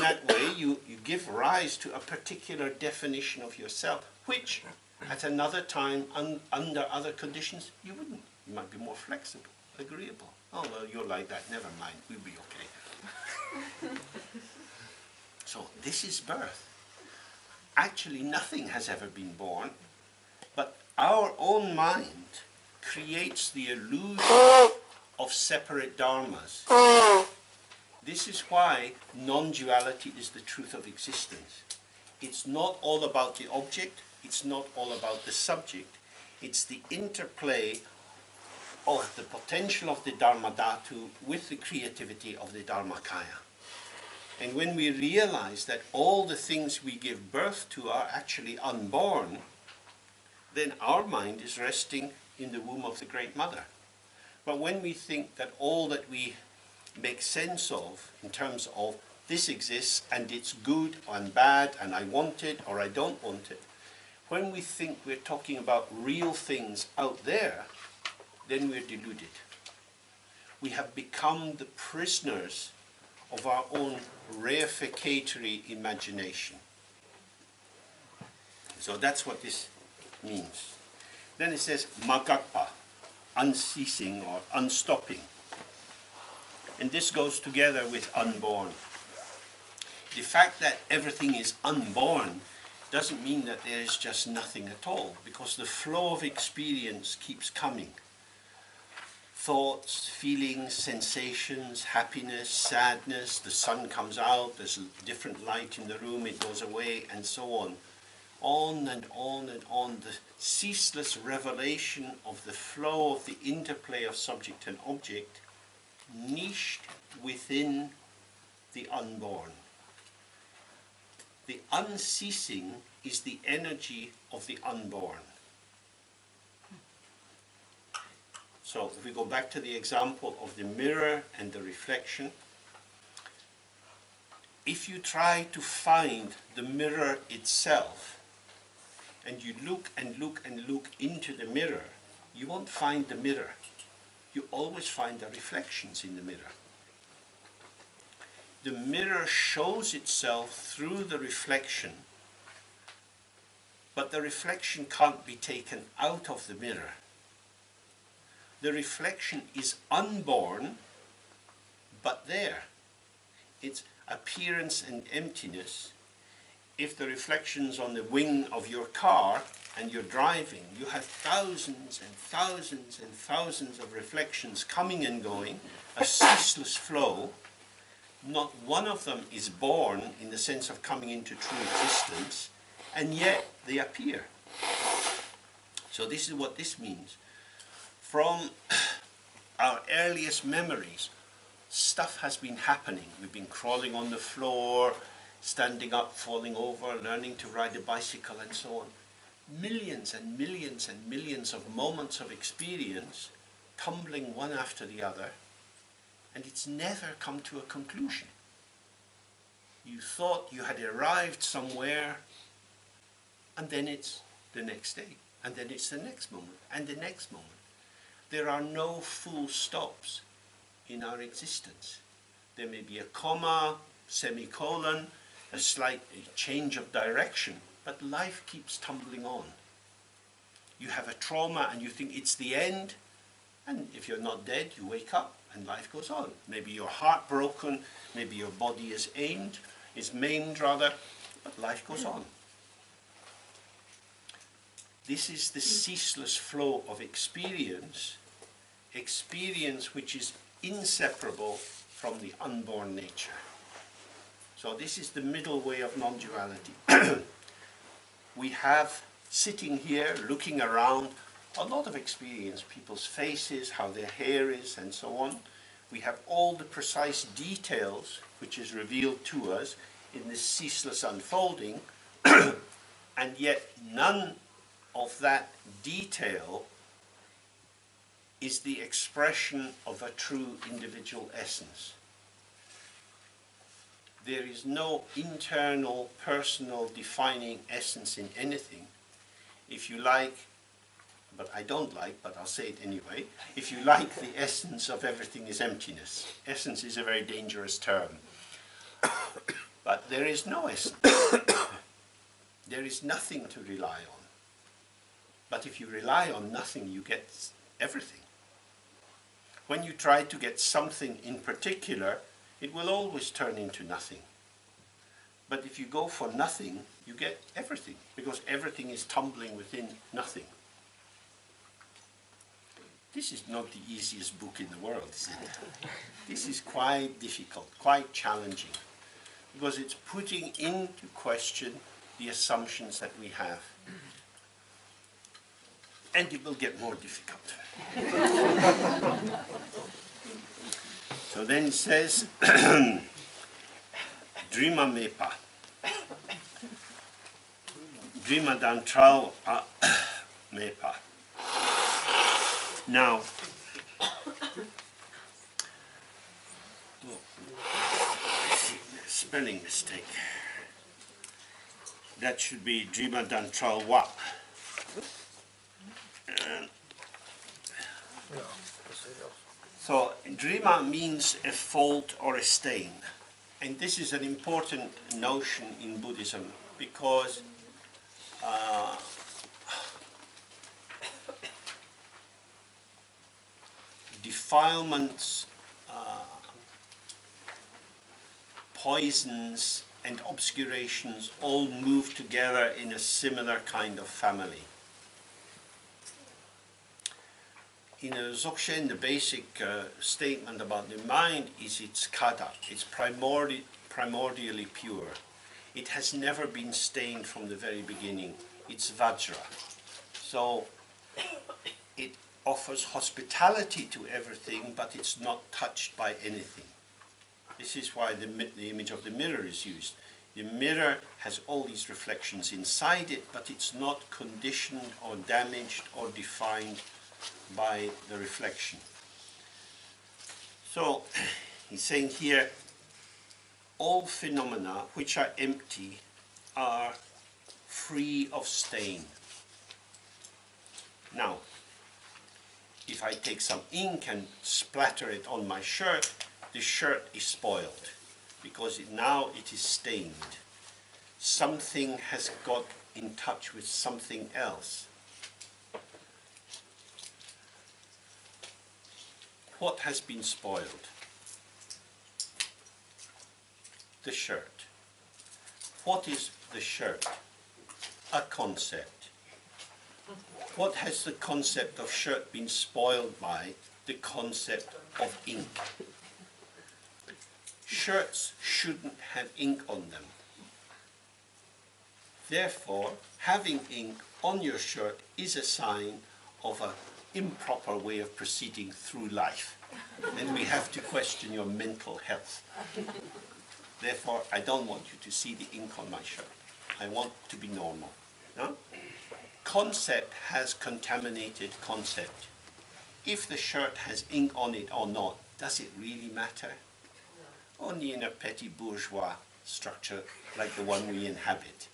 Speaker 1: that way, you give rise to a particular definition of yourself, which at another time, under other conditions, you wouldn't. You might be more flexible, agreeable. Oh, well, you're like that, never mind, we'll be okay. So this is birth. Actually, nothing has ever been born, but our own mind creates the illusion of separate dharmas. This is why non-duality is the truth of existence. It's not all about the object, it's not all about the subject, it's the interplay of the potential of the Dharma Dhatu with the creativity of the Dharmakaya. And when we realize that all the things we give birth to are actually unborn, then our mind is resting in the womb of the Great Mother. But when we think that all that we make sense of in terms of this exists and it's good and bad and I want it or I don't want it, when we think we're talking about real things out there, then we're deluded. We have become the prisoners of our own reificatory imagination. So that's what this means. Then it says magappa, unceasing or unstopping. And this goes together with unborn. the fact that everything is unborn doesn't mean that there is just nothing at all, because the flow of experience keeps coming. Thoughts, feelings, sensations, happiness, sadness, the sun comes out, there's a different light in the room, it goes away, and so on. On and on and on, the ceaseless revelation of the flow of the interplay of subject and object, niched within the unborn. The unceasing is the energy of the unborn. So if we go back to the example of the mirror and the reflection, if you try to find the mirror itself, and you look and look and look into the mirror, you won't find the mirror. You always find the reflections in the mirror. The mirror shows itself through the reflection, but the reflection can't be taken out of the mirror. The reflection is unborn, but there. It's appearance and emptiness. If the reflection's on the wing of your car and you're driving, you have thousands and thousands and thousands of reflections coming and going, a ceaseless flow. Not one of them is born in the sense of coming into true existence, and yet they appear. So this is what this means. From our earliest memories, stuff has been happening. We've been crawling on the floor, standing up, falling over, learning to ride a bicycle, and so on. Millions and millions and millions of moments of experience, tumbling one after the other, and it's never come to a conclusion. You thought you had arrived somewhere, and then it's the next day, and then it's the next moment, and the next moment. There are no full stops in our existence. There may be a comma, semicolon, a slight change of direction, but life keeps tumbling on. You have a trauma and you think it's the end, and if you're not dead, you wake up and life goes on. Maybe you're heartbroken, maybe your body is maimed rather, but life goes on. This is the ceaseless flow of experience, experience which is inseparable from the unborn nature. So this is the middle way of non-duality. We have, sitting here, looking around, a lot of experience, people's faces, how their hair is, and so on. We have all the precise details which is revealed to us in this ceaseless unfolding, and yet none of that detail is the expression of a true individual essence. There is no internal, personal, defining essence in anything. If you like, but I don't like, but I'll say it anyway, if you like, the essence of everything is emptiness. Essence is a very dangerous term. But there is no essence. There is nothing to rely on. But if you rely on nothing, you get everything. When you try to get something in particular, it will always turn into nothing. But if you go for nothing, you get everything, because everything is tumbling within nothing. This is not the easiest book in the world, is it? This is quite difficult, quite challenging, because it's putting into question the assumptions that we have. And it will get more difficult. So then it says, Drima mepa. Drima dantrao mepa. Now, spelling mistake. That should be Drima dantrao wa. So, drima means a fault or a stain. And this is an important notion in Buddhism, because defilements, poisons, and obscurations all move together in a similar kind of family. In a Dzogchen, the basic statement about the mind is its kada. It's primordially pure. It has never been stained from the very beginning. It's vajra. So it offers hospitality to everything, but it's not touched by anything. This is why the image of the mirror is used. The mirror has all these reflections inside it, but it's not conditioned or damaged or defined by the reflection. So he's saying here, all phenomena which are empty are free of stain. Now, if I take some ink and splatter it on my shirt, the shirt is spoiled because now it is stained. Something has got in touch with something else. What has been spoiled? The shirt. What is the shirt? A concept. What has the concept of shirt been spoiled by? The concept of ink. Shirts shouldn't have ink on them. Therefore, having ink on your shirt is a sign of an improper way of proceeding through life. And we have to question your mental health. Therefore, I don't want you to see the ink on my shirt. I want to be normal. No? Concept has contaminated concept. If the shirt has ink on it or not, does it really matter? Only in a petty bourgeois structure like the one we inhabit.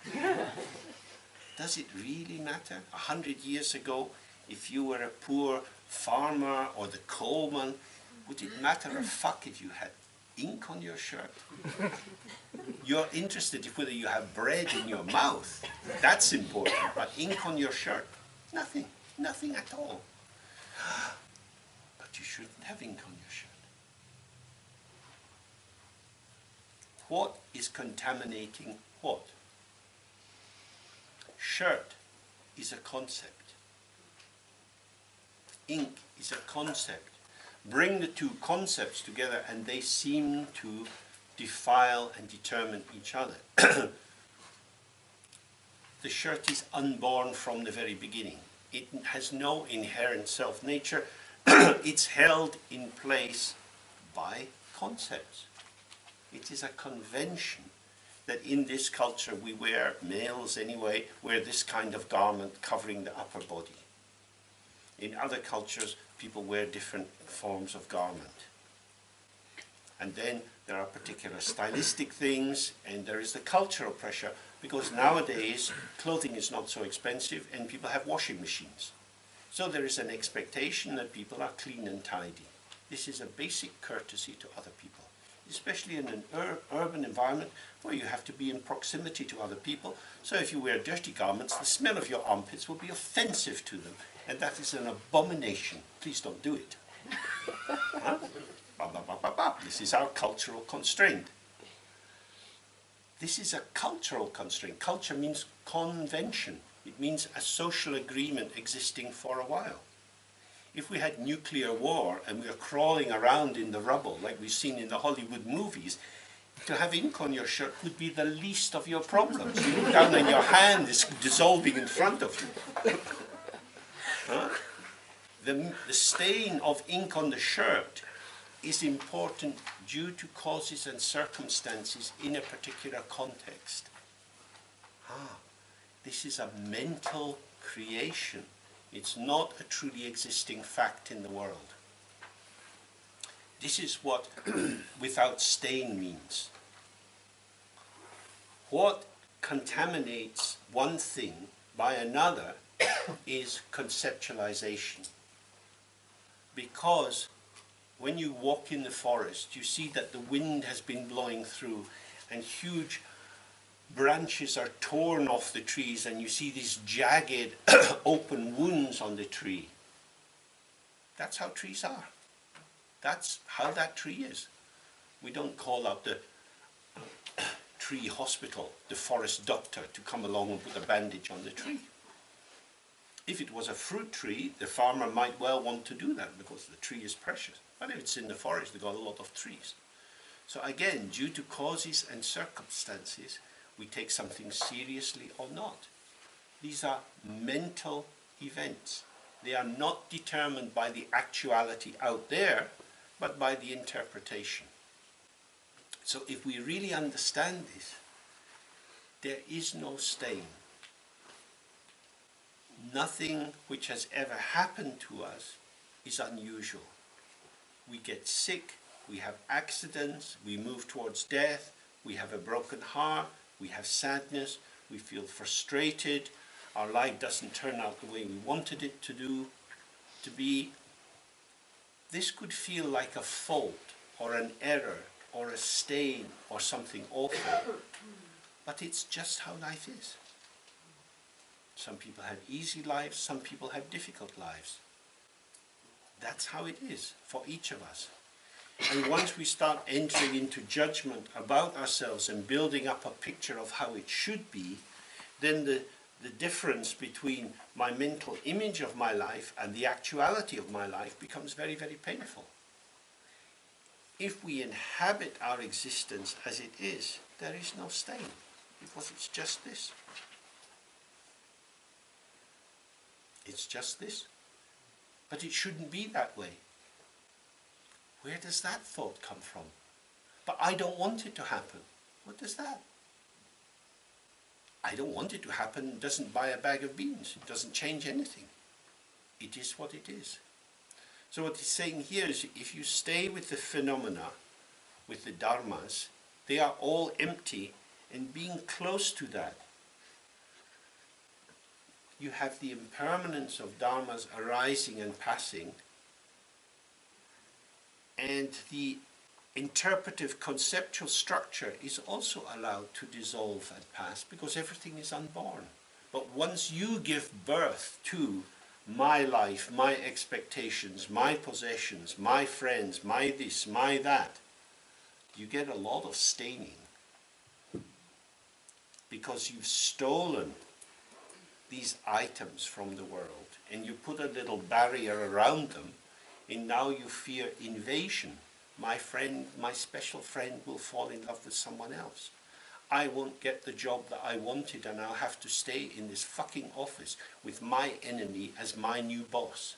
Speaker 1: Does it really matter? 100 years ago, if you were a poor farmer or the coalman, would it matter a fuck if you had ink on your shirt? You're interested in whether you have bread in your mouth. That's important. But ink on your shirt? Nothing. Nothing at all. But you shouldn't have ink on your shirt. What is contaminating what? Shirt is a concept. Ink is a concept. Bring the two concepts together and they seem to defile and determine each other. The shirt is unborn from the very beginning. It has no inherent self-nature. It's held in place by concepts. It is a convention that in this culture we wear, males anyway, wear this kind of garment covering the upper body. In other cultures, people wear different forms of garment. And then there are particular stylistic things, and there is the cultural pressure, because nowadays clothing is not so expensive and people have washing machines. So there is an expectation that people are clean and tidy. This is a basic courtesy to other people, especially in an urban environment where you have to be in proximity to other people. So if you wear dirty garments, the smell of your armpits will be offensive to them, and that is an abomination. Please don't do it. Huh? This is our cultural constraint. This is a cultural constraint. Culture means convention. It means a social agreement existing for a while. If we had nuclear war and we are crawling around in the rubble like we've seen in the Hollywood movies, to have ink on your shirt would be the least of your problems. You look down and your hand is dissolving in front of you. Huh? The stain of ink on the shirt is important due to causes and circumstances in a particular context. This is a mental creation. It's not a truly existing fact in the world. This is what without stain means. What contaminates one thing by another is conceptualization. Because when you walk in the forest, you see that the wind has been blowing through and huge branches are torn off the trees, and you see these jagged open wounds on the tree. That's how trees are. That's how that tree is. We don't call out the tree hospital, the forest doctor, to come along and put a bandage on the tree. If it was a fruit tree, the farmer might well want to do that because the tree is precious. But if it's in the forest, they've got a lot of trees. So again, due to causes and circumstances, we take something seriously or not. These are mental events. They are not determined by the actuality out there, but by the interpretation. So if we really understand this, there is no stain. Nothing which has ever happened to us is unusual. We get sick, we have accidents, we move towards death, we have a broken heart, we have sadness, we feel frustrated, our life doesn't turn out the way we wanted it to be. This could feel like a fault or an error or a stain or something awful, but it's just how life is. Some people have easy lives, some people have difficult lives. That's how it is for each of us. And once we start entering into judgment about ourselves and building up a picture of how it should be, then the difference between my mental image of my life and the actuality of my life becomes very, very painful. If we inhabit our existence as it is, there is no stain, because it's just this. It's just this. But it shouldn't be that way. Where does that thought come from? But I don't want it to happen. What does that? I don't want it to happen doesn't buy a bag of beans. It doesn't change anything. It is what it is. So what he's saying here is, if you stay with the phenomena, with the dharmas, they are all empty, and being close to that, you have the impermanence of dharmas arising and passing, and the interpretive conceptual structure is also allowed to dissolve and pass, because everything is unborn. But once you give birth to my life, my expectations, my possessions, my friends, my this, my that, you get a lot of staining, because you've stolen these items from the world, and you put a little barrier around them, and now you fear invasion. My friend, my special friend, will fall in love with someone else. I won't get the job that I wanted, and I'll have to stay in this fucking office with my enemy as my new boss.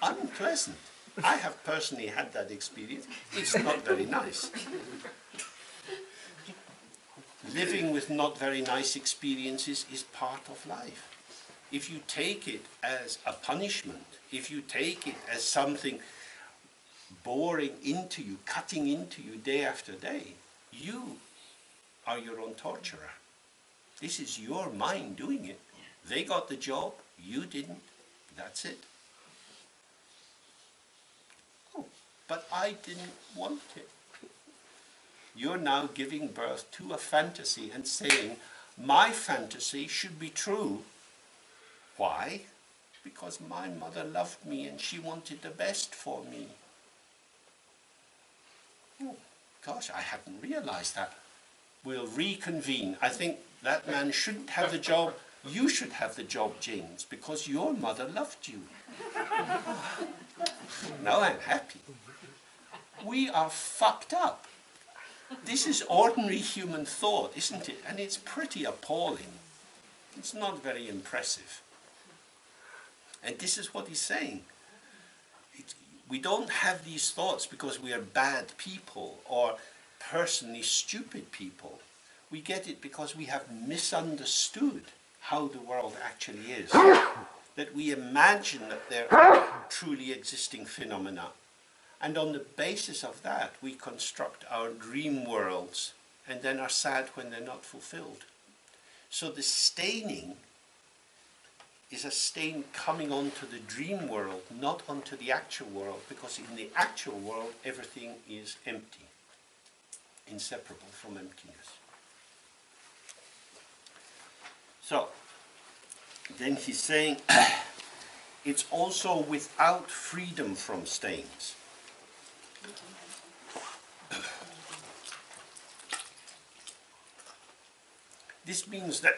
Speaker 1: Unpleasant. I have personally had that experience. It's not very nice. Living with not very nice experiences is part of life. If you take it as a punishment, if you take it as something boring into you, cutting into you day after day, you are your own torturer. This is your mind doing it. They got the job, you didn't. That's it. Oh, but I didn't want it. You're now giving birth to a fantasy and saying, my fantasy should be true. Why? Because my mother loved me and she wanted the best for me. Oh, gosh, I hadn't realized that. We'll reconvene. I think that man shouldn't have the job. You should have the job, James, because your mother loved you. Now I'm happy. We are fucked up. This is ordinary human thought, isn't it? And it's pretty appalling. It's not very impressive. And this is what he's saying. We don't have these thoughts because we are bad people or personally stupid people. We get it because we have misunderstood how the world actually is. That we imagine that there are truly existing phenomena. And on the basis of that, we construct our dream worlds and then are sad when they're not fulfilled. So the staining is a stain coming onto the dream world, not onto the actual world, because in the actual world, everything is empty, inseparable from emptiness. So, then he's saying, it's also without freedom from stains. This means that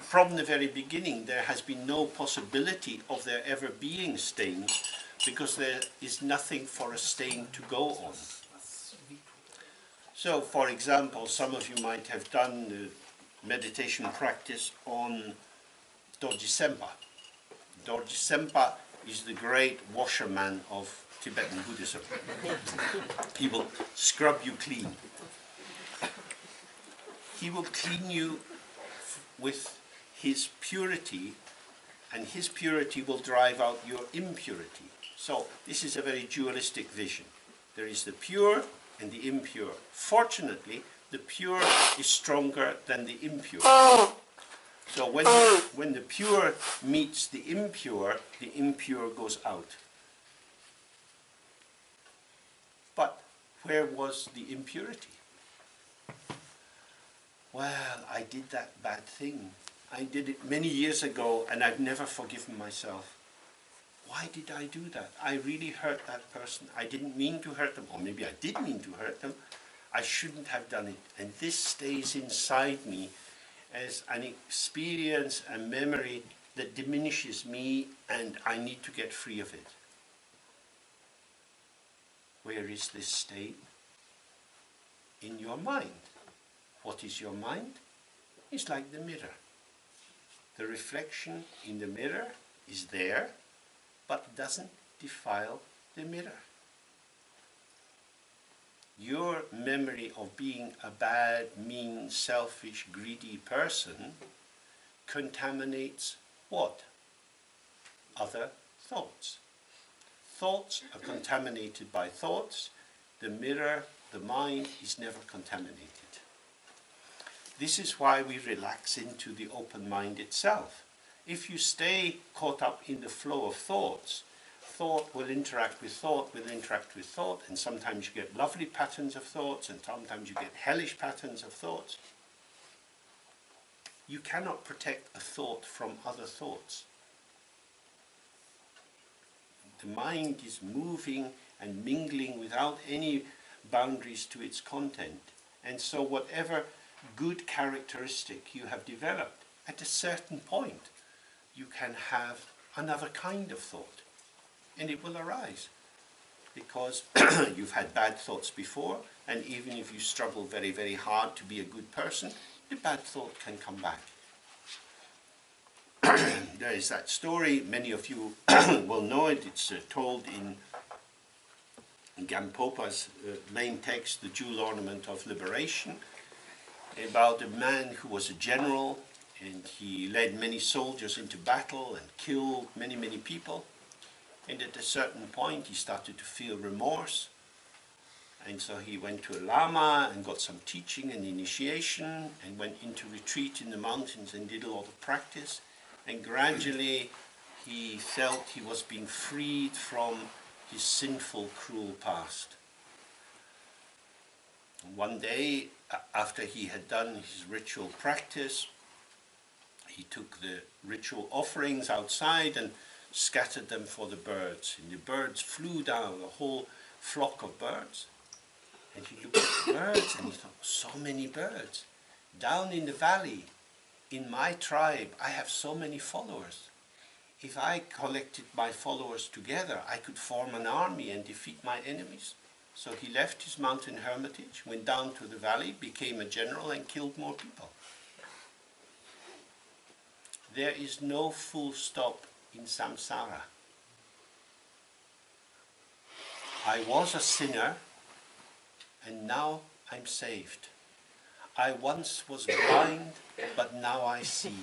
Speaker 1: from the very beginning there has been no possibility of there ever being stains, because there is nothing for a stain to go on. So, for example, some of you might have done the meditation practice on Dorje Sempa. Dorje Sempa is the great washerman of Tibetan Buddhism. He will scrub you clean. He will clean you with his purity, and his purity will drive out your impurity. So this is a very dualistic vision. There is the pure and the impure. Fortunately, the pure is stronger than the impure. So when the pure meets the impure goes out. But where was the impurity? Well, I did that bad thing. I did it many years ago and I've never forgiven myself. Why did I do that? I really hurt that person. I didn't mean to hurt them, or maybe I did mean to hurt them. I shouldn't have done it. And this stays inside me as an experience, a memory that diminishes me, and I need to get free of it. Where is this state? In your mind. What is your mind? It's like the mirror. The reflection in the mirror is there, but doesn't defile the mirror. Your memory of being a bad, mean, selfish, greedy person contaminates what? Other thoughts. Thoughts are contaminated by thoughts. The mirror, the mind, is never contaminated. This is why we relax into the open mind itself. If you stay caught up in the flow of thoughts, thought will interact with thought, and sometimes you get lovely patterns of thoughts, and sometimes you get hellish patterns of thoughts. You cannot protect a thought from other thoughts. The mind is moving and mingling without any boundaries to its content. And so whatever good characteristic you have developed, at a certain point, you can have another kind of thought. And it will arise. Because you've had bad thoughts before, and even if you struggle very, very hard to be a good person, the bad thought can come back. There is that story, many of you will know it, it's told in Gampopa's main text, The Jewel Ornament of Liberation, about a man who was a general, and he led many soldiers into battle and killed many, many people. And at a certain point he started to feel remorse, and so he went to a lama and got some teaching and initiation, and went into retreat in the mountains and did a lot of practice. And gradually he felt he was being freed from his sinful, cruel past. And one day, after he had done his ritual practice, he took the ritual offerings outside and scattered them for the birds. And the birds flew down, a whole flock of birds. And he looked at the birds and he thought, so many birds. Down in the valley, in my tribe, I have so many followers. If I collected my followers together, I could form an army and defeat my enemies. So he left his mountain hermitage, went down to the valley, became a general, and killed more people. There is no full stop in samsara. I was a sinner, and now I'm saved. I once was blind, but now I see.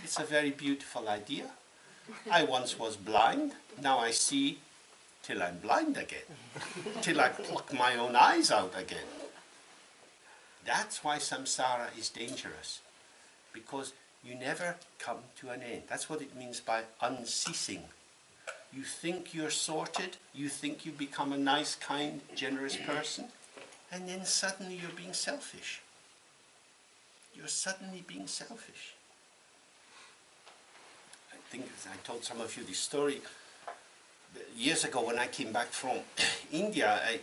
Speaker 1: It's a very beautiful idea. I once was blind, now I see till I'm blind again, till I pluck my own eyes out again. That's why samsara is dangerous, because you never come to an end. That's what it means by unceasing. You think you're sorted, you think you become a nice, kind, generous person, and then suddenly you're being selfish. You're suddenly being selfish. I think I told some of you this story. Years ago when I came back from India, I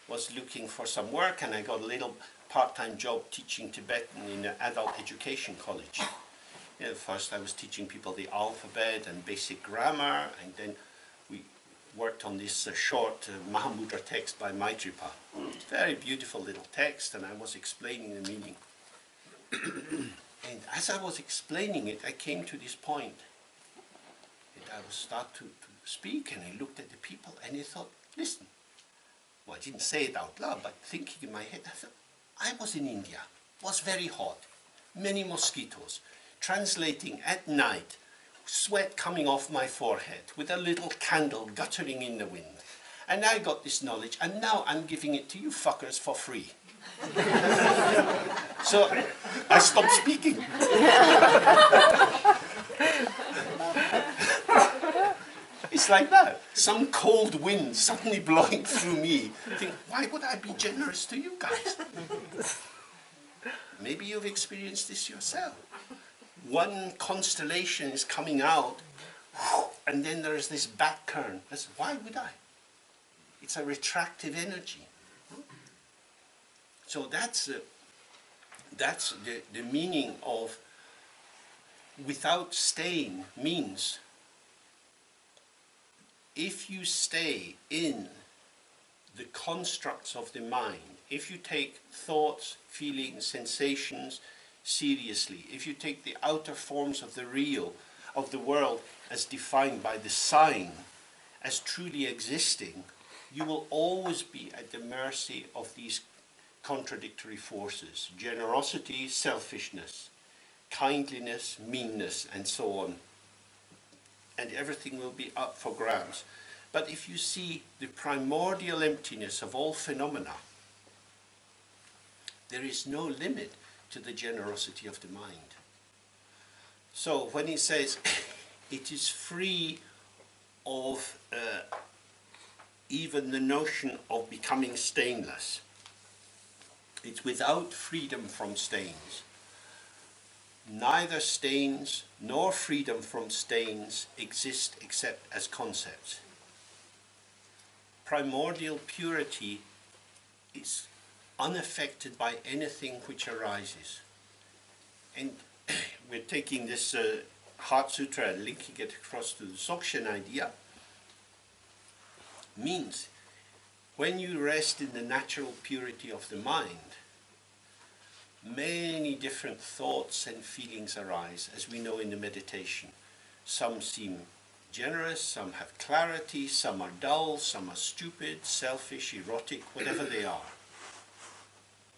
Speaker 1: was looking for some work and I got a little part-time job teaching Tibetan in an adult education college. First I was teaching people the alphabet and basic grammar, and then we worked on this short Mahamudra text by Maitripa. Very beautiful little text, and I was explaining the meaning. And as I was explaining it, I came to this point. And I would start to speak, and I looked at the people, and I thought, listen. Well, I didn't say it out loud, but thinking in my head, I thought, I was in India, was very hot, many mosquitoes, translating at night, sweat coming off my forehead, with a little candle guttering in the wind. And I got this knowledge, and now I'm giving it to you fuckers for free. So I stopped speaking. It's like that. Some cold wind suddenly blowing through me. I think, why would I be generous to you guys? Maybe you've experienced this yourself. One constellation is coming out, and then there's this back current. That's, why would I? It's a retractive energy. So that's the meaning of without staying means if you stay in the constructs of the mind, if you take thoughts, feelings, sensations seriously, if you take the outer forms of the real, of the world as defined by the sign, as truly existing, you will always be at the mercy of these contradictory forces: generosity, selfishness, kindliness, meanness, and so on. And everything will be up for grabs. But if you see the primordial emptiness of all phenomena, there is no limit to the generosity of the mind. So when he says it is free of even the notion of becoming stainless, it's without freedom from stains. Neither stains nor freedom from stains exist except as concepts. Primordial purity is unaffected by anything which arises. And we're taking this Heart Sutra and linking it across to the Dzogchen idea. Means when you rest in the natural purity of the mind, many different thoughts and feelings arise, as we know in the meditation. Some seem generous, some have clarity, some are dull, some are stupid, selfish, erotic, whatever they are.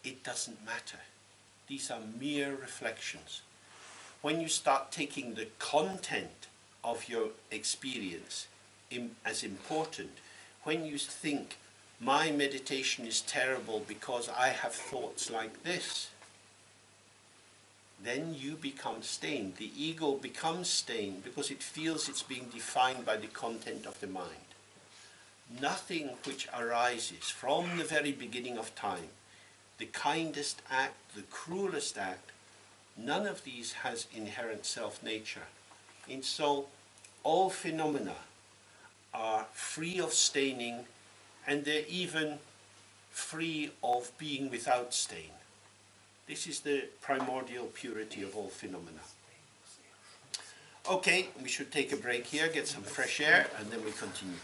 Speaker 1: It doesn't matter. These are mere reflections. When you start taking the content of your experience as important, when you think, my meditation is terrible because I have thoughts like this, then you become stained. The ego becomes stained because it feels it's being defined by the content of the mind. Nothing which arises from the very beginning of time, the kindest act, the cruelest act, none of these has inherent self-nature. And so all phenomena are free of staining, and they're even free of being without stain. This is the primordial purity of all phenomena. Okay, we should take a break here, get some fresh air, and then we continue.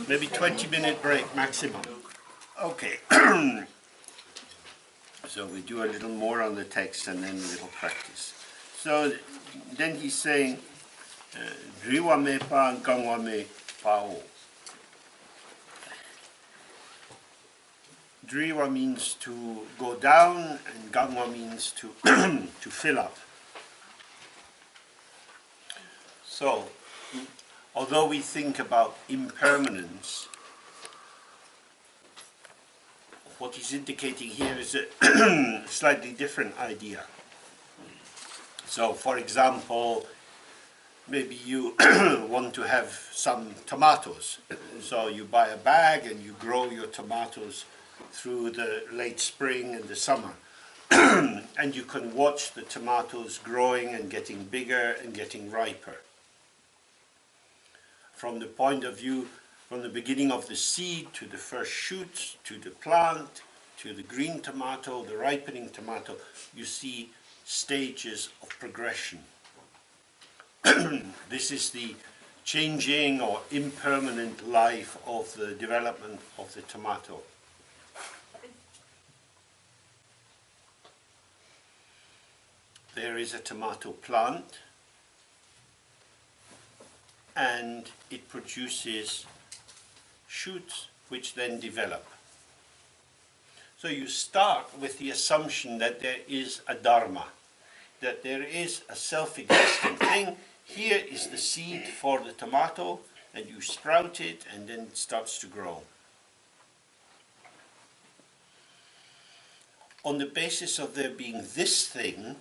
Speaker 1: Maybe 20-minute break maximum. Okay. So we do a little more on the text and then a little practice. So then he's saying, Driwa me pa gangwa me pao. Driwa means to go down, and gangwa means to to fill up. So, although we think about impermanence, what he's indicating here is a slightly different idea. So, for example, maybe you want to have some tomatoes. So you buy a bag and you grow your tomatoes through the late spring and the summer. And you can watch the tomatoes growing and getting bigger and getting riper. From the point of view From the beginning of the seed to the first shoots, to the plant, to the green tomato, the ripening tomato, you see stages of progression. This is the changing or impermanent life of the development of the tomato. There is a tomato plant, and it produces shoots which then develop. So you start with the assumption that there is a dharma, that there is a self-existing thing. Here is the seed for the tomato, and you sprout it, and then it starts to grow. On the basis of there being this thing,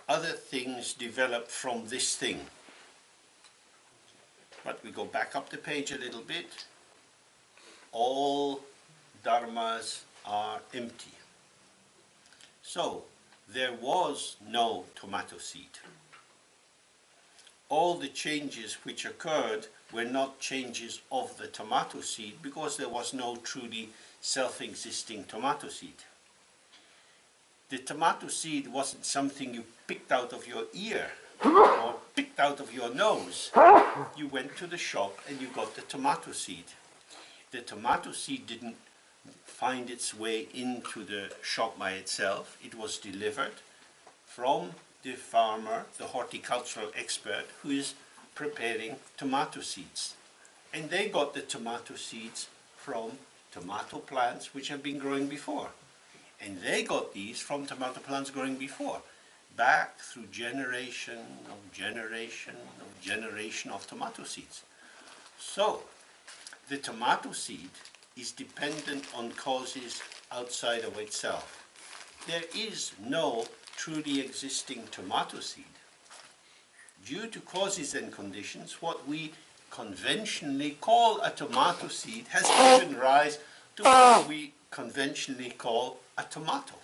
Speaker 1: other things develop from this thing. But we go back up the page a little bit. All dharmas are empty. So, there was no tomato seed. All the changes which occurred were not changes of the tomato seed because there was no truly self-existing tomato seed. The tomato seed wasn't something you picked out of your ear or picked out of your nose. You went to the shop and you got the tomato seed. The tomato seed didn't find its way into the shop by itself. It was delivered from the farmer, the horticultural expert who is preparing tomato seeds. And they got the tomato seeds from tomato plants which have been growing before. And they got these from tomato plants growing before, back through generation of generation of generation of tomato seeds. So, the tomato seed is dependent on causes outside of itself. There is no truly existing tomato seed. Due to causes and conditions, what we conventionally call a tomato seed has given rise to what we conventionally call a tomato.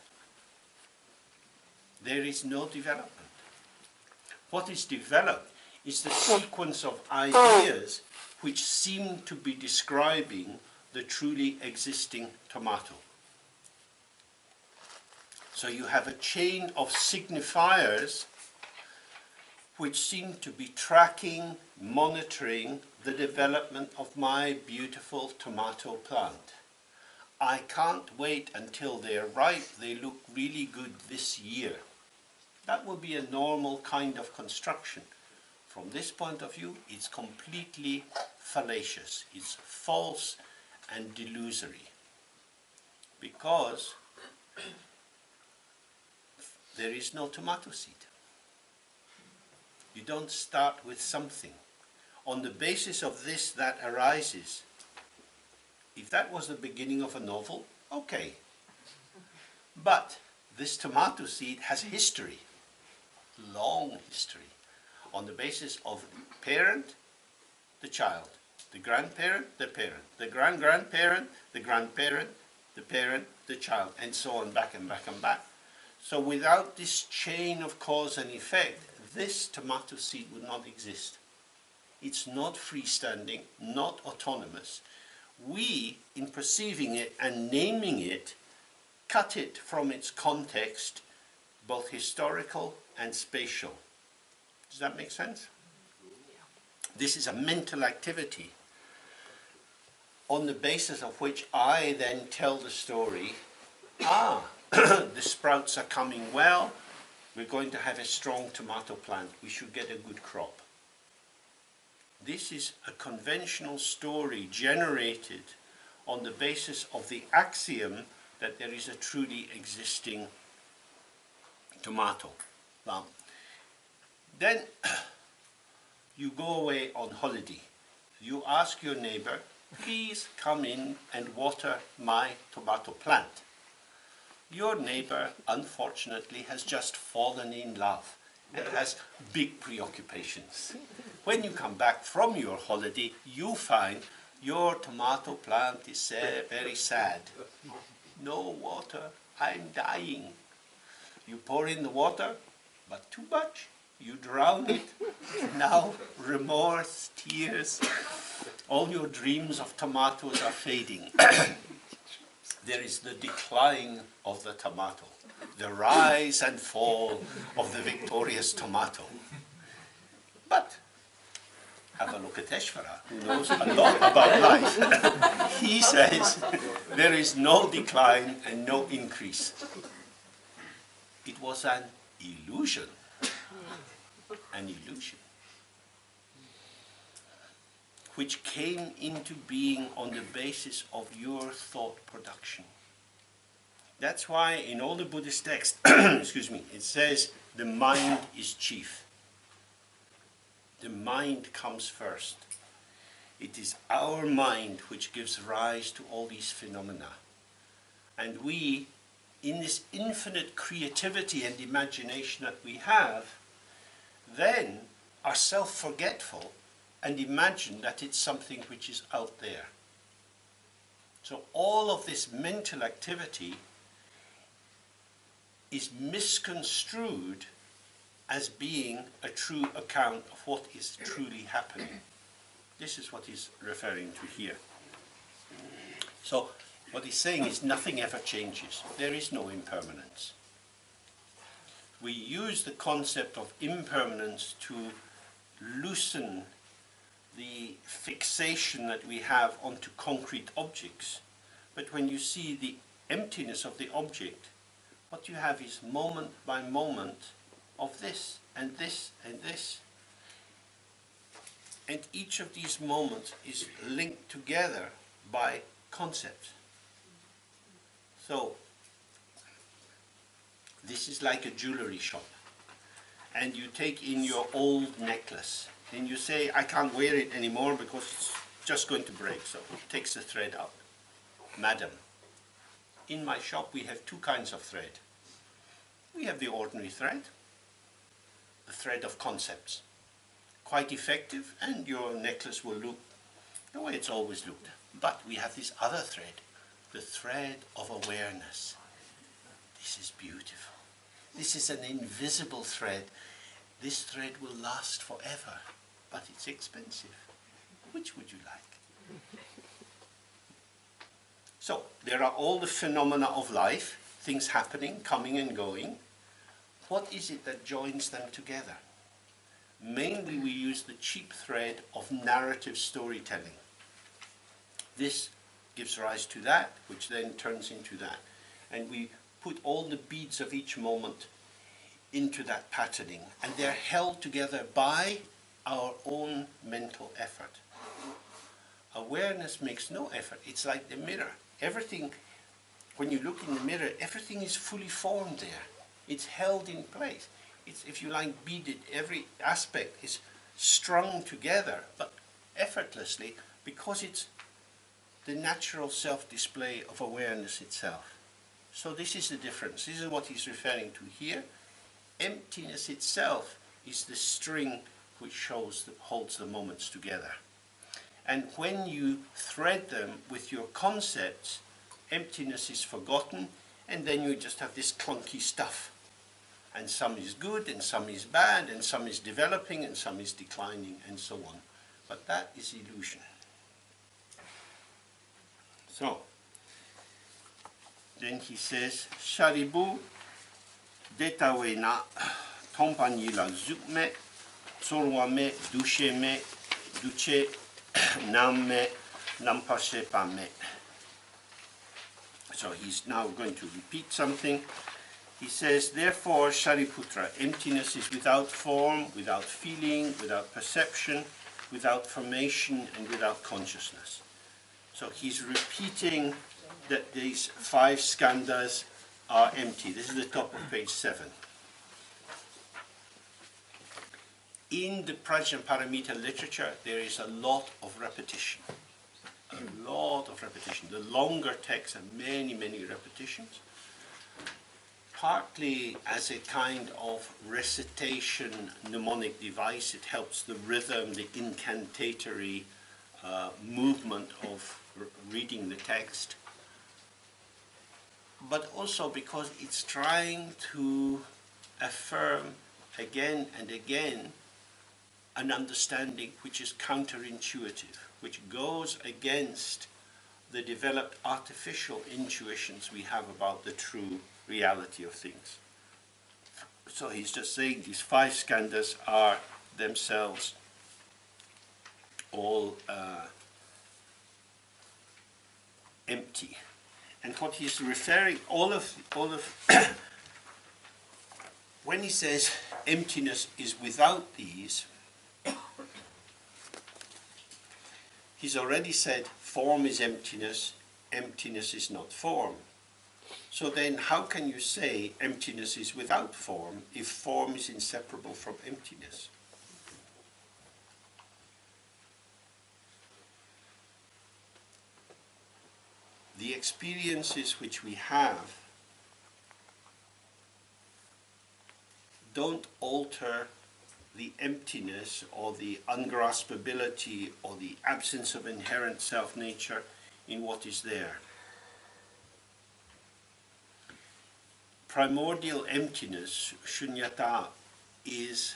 Speaker 1: There is no development. What is developed is the sequence of ideas which seem to be describing the truly existing tomato. So you have a chain of signifiers which seem to be tracking, monitoring the development of my beautiful tomato plant. I can't wait until they're ripe. They look really good this year. That would be a normal kind of construction. From this point of view, it's completely fallacious. It's false and delusory. Because there is no tomato seed. You don't start with something. On the basis of this, that arises. If that was the beginning of a novel, okay. But this tomato seed has history, long history, on the basis of parent, the child, the grandparent, the parent, the grand-grandparent, the grandparent, the parent, the child, and so on, back and back and back. So without this chain of cause and effect, this tomato seed would not exist. It's not freestanding, not autonomous. We, in perceiving it and naming it, cut it from its context, both historical and spatial. Does that make sense? This is a mental activity on the basis of which I then tell the story. The sprouts are coming well. We're going to have a strong tomato plant. We should get a good crop. This is a conventional story generated on the basis of the axiom that there is a truly existing tomato plant. Then you go away on holiday. You ask your neighbor, please come in and water my tomato plant. Your neighbor, unfortunately, has just fallen in love and has big preoccupations. When you come back from your holiday, you find your tomato plant is very sad. No water, I'm dying. You pour in the water, but too much. You drown it. Now remorse, tears, all your dreams of tomatoes are fading. There is the decline of the tomato, the rise and fall of the victorious tomato. But have a look at Eshvara, who knows a lot about life. He says there is no decline and no increase. It was an illusion. An illusion. Which came into being on the basis of your thought production. That's why in all the Buddhist texts, excuse me, it says the mind is chief. The mind comes first. It is our mind which gives rise to all these phenomena. And we, in this infinite creativity and imagination that we have, then are self-forgetful and imagine that it's something which is out there. So all of this mental activity is misconstrued as being a true account of what is truly happening. This is what he's referring to here. So what he's saying is nothing ever changes. There is no impermanence. We use the concept of impermanence to loosen the fixation that we have onto concrete objects. But when you see the emptiness of the object, what you have is moment by moment of this and this and this. And each of these moments is linked together by concepts. So, this is like a jewelry shop. And you take in your old necklace. And you say, I can't wear it anymore because it's just going to break. So it takes the thread out. Madam, in my shop we have two kinds of thread. We have the ordinary thread, the thread of concepts. Quite effective, and your necklace will look the way it's always looked. But we have this other thread, the thread of awareness. This is beautiful. This is an invisible thread. This thread will last forever, but it's expensive. Which would you like? So, there are all the phenomena of life, things happening, coming and going. What is it that joins them together? Mainly we use the cheap thread of narrative storytelling. This gives rise to that, which then turns into that. And we put all the beads of each moment into that patterning, and they're held together by our own mental effort. Awareness makes no effort. It's like the mirror. Everything, when you look in the mirror, everything is fully formed there. It's held in place. It's, if you like, beaded. Every aspect is strung together, but effortlessly, because it's the natural self-display of awareness itself. So this is the difference. This is what he's referring to here. Emptiness itself is the string which holds the moments together. And when you thread them with your concepts, emptiness is forgotten, and then you just have this clunky stuff. And some is good, and some is bad, and some is developing, and some is declining, and so on. But that is illusion. So, then he says, Sharibu detawe na tompani la zukme, tsorwame dusheme, duche namme, nampashe pame. So he's now going to repeat something. He says, therefore, Shariputra, emptiness is without form, without feeling, without perception, without formation, and without consciousness. So he's repeating that these 5 skandhas are empty. This is the top of page 7. In the Prajnaparamita literature, there is a lot of repetition. A lot of repetition. The longer texts have many, many repetitions. Partly as a kind of recitation mnemonic device. It helps the rhythm, the incantatory movement of reading the text. But also because it's trying to affirm again and again an understanding which is counterintuitive, which goes against the developed artificial intuitions we have about the true reality of things. So he's just saying these 5 skandhas are themselves all empty. And what he's referring, all of when he says emptiness is without these, he's already said form is emptiness, emptiness is not form. So then how can you say emptiness is without form if form is inseparable from emptiness? The experiences which we have don't alter the emptiness or the ungraspability or the absence of inherent self-nature in what is there. Primordial emptiness, shunyata, is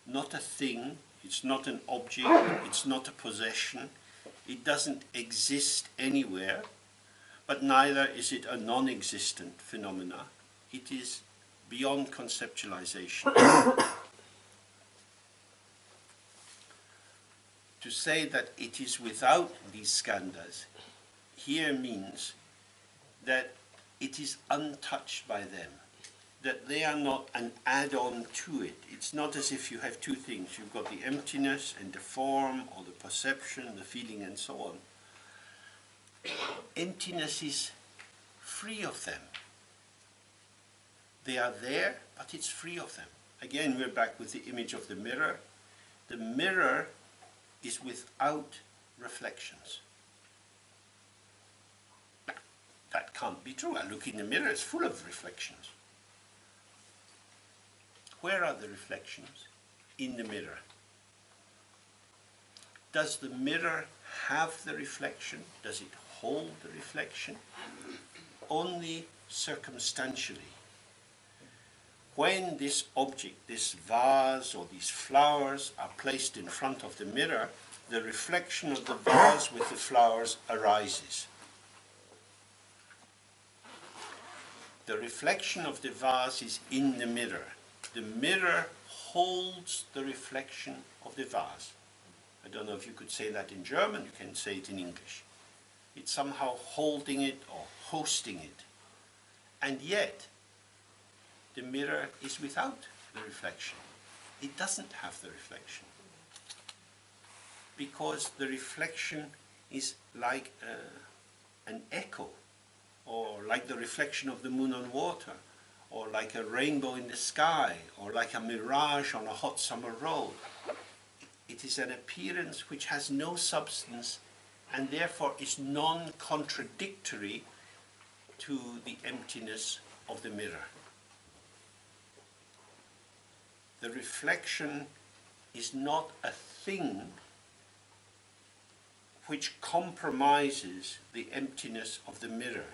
Speaker 1: not a thing, it's not an object, it's not a possession, it doesn't exist anywhere, but neither is it a non-existent phenomena. It is beyond conceptualization. To say that it is without these skandhas here means that it is untouched by them, that they are not an add-on to it. It's not as if you have 2 things. You've got the emptiness and the form, or the perception, the feeling, and so on. Emptiness is free of them. They are there, but it's free of them. Again, we're back with the image of the mirror. The mirror is without reflections. That can't be true. I look in the mirror, it's full of reflections. Where are the reflections? In the mirror. Does the mirror have the reflection? Does it hold the reflection? Only circumstantially. When this object, this vase or these flowers are placed in front of the mirror, the reflection of the vase with the flowers arises. The reflection of the vase is in the mirror. The mirror holds the reflection of the vase. I don't know if you could say that in German, you can say it in English. It's somehow holding it or hosting it. And yet, the mirror is without the reflection. It doesn't have the reflection. Because the reflection is like an echo, or like the reflection of the moon on water, or like a rainbow in the sky, or like a mirage on a hot summer road. It is an appearance which has no substance and therefore is non-contradictory to the emptiness of the mirror. The reflection is not a thing which compromises the emptiness of the mirror.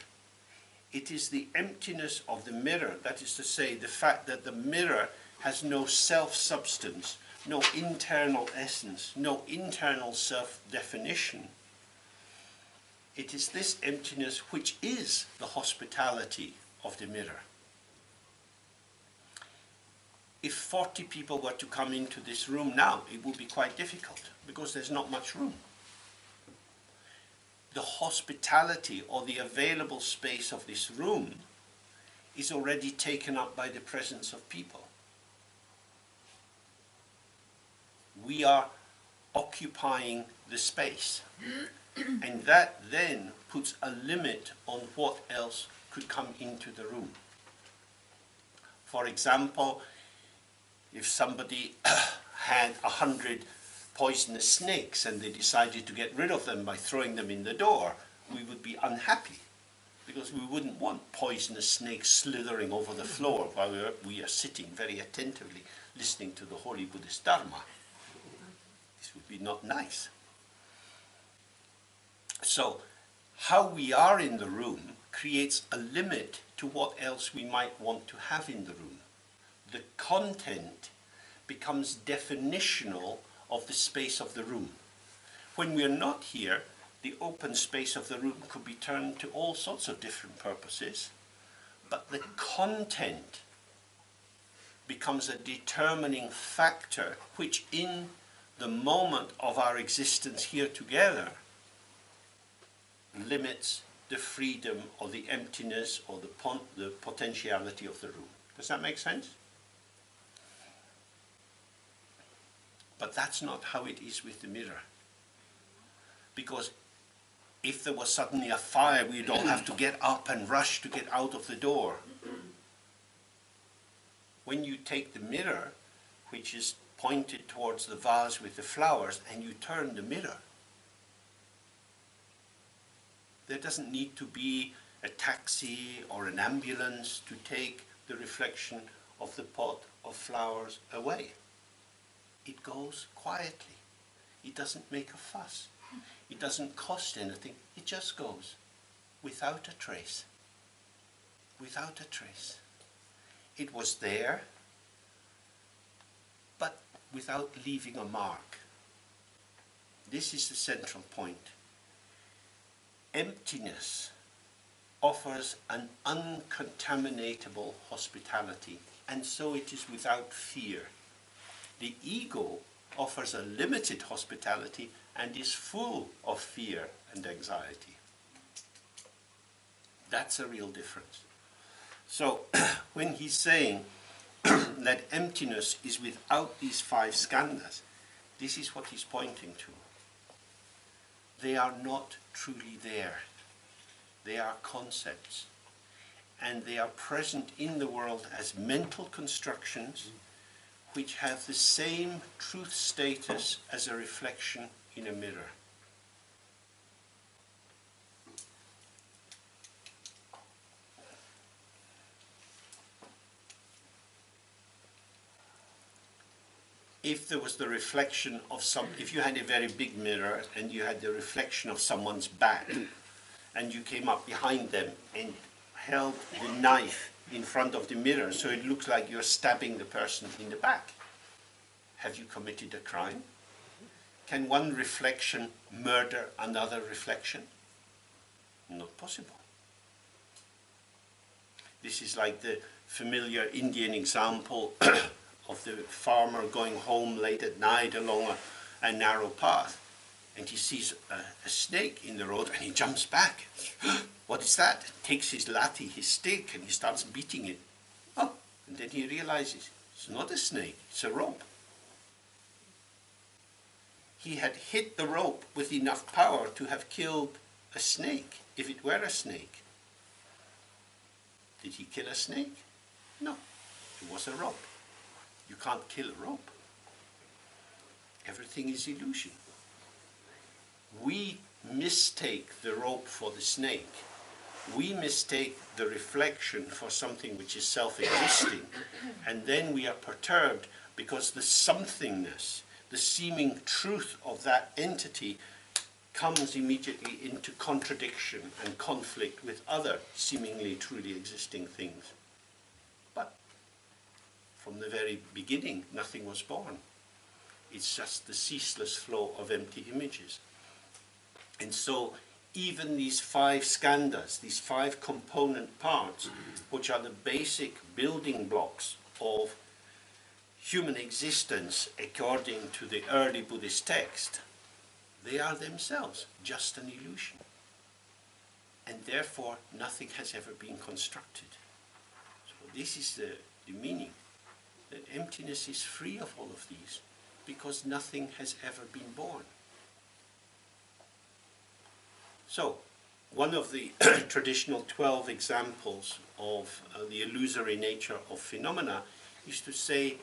Speaker 1: It is the emptiness of the mirror, that is to say, the fact that the mirror has no self-substance, no internal essence, no internal self-definition. It is this emptiness which is the hospitality of the mirror. If 40 people were to come into this room now, it would be quite difficult, because there's not much room. The hospitality or the available space of this room is already taken up by the presence of people. We are occupying the space, and that then puts a limit on what else could come into the room. For example, if somebody had 100 poisonous snakes and they decided to get rid of them by throwing them in the door, we would be unhappy, because we wouldn't want poisonous snakes slithering over the floor while we are sitting very attentively listening to the holy Buddhist dharma. This would be not nice. So how we are in the room creates a limit to what else we might want to have in the room. the content becomes definitional of the space of the room. When we are not here, the open space of the room could be turned to all sorts of different purposes, but the content becomes a determining factor which in the moment of our existence here together limits the freedom or the emptiness or the potentiality of the room. Does that make sense? But that's not how it is with the mirror. Because if there was suddenly a fire, we'd all have to get up and rush to get out of the door. When you take the mirror, which is pointed towards the vase with the flowers, and you turn the mirror, there doesn't need to be a taxi or an ambulance to take the reflection of the pot of flowers away. It goes quietly. It doesn't make a fuss. It doesn't cost anything. It just goes without a trace. Without a trace. It was there, but without leaving a mark. This is the central point. Emptiness offers an uncontaminatable hospitality, and so it is without fear. The ego offers a limited hospitality and is full of fear and anxiety. That's a real difference. So when he's saying that emptiness is without these 5 skandhas, this is what he's pointing to. They are not truly there. They are concepts. And they are present in the world as mental constructions which have the same truth status as a reflection in a mirror. If there was the reflection of if you had a very big mirror and you had the reflection of someone's back, and you came up behind them and held the knife in front of the mirror so it looks like you're stabbing the person in the back, have you committed a crime? Can one reflection murder another reflection? Not possible. This is like the familiar Indian example of the farmer going home late at night along a narrow path, and he sees a snake in the road and he jumps back. What is that? Takes his lathi, his stick, and he starts beating it. Oh, and then he realizes it's not a snake, it's a rope. He had hit the rope with enough power to have killed a snake, if it were a snake. Did he kill a snake? No, it was a rope. You can't kill a rope. Everything is illusion. We mistake the rope for the snake. We mistake the reflection for something which is self-existing. And then we are perturbed because the somethingness, the seeming truth of that entity comes immediately into contradiction and conflict with other seemingly truly existing things. But from the very beginning, nothing was born. It's just the ceaseless flow of empty images. And so even these 5 skandhas, these 5 component parts, which are the basic building blocks of human existence according to the early Buddhist text, they are themselves just an illusion. And therefore nothing has ever been constructed. So this is the meaning, that emptiness is free of all of these, because nothing has ever been born. So, one of the traditional 12 examples of the illusory nature of phenomena is to say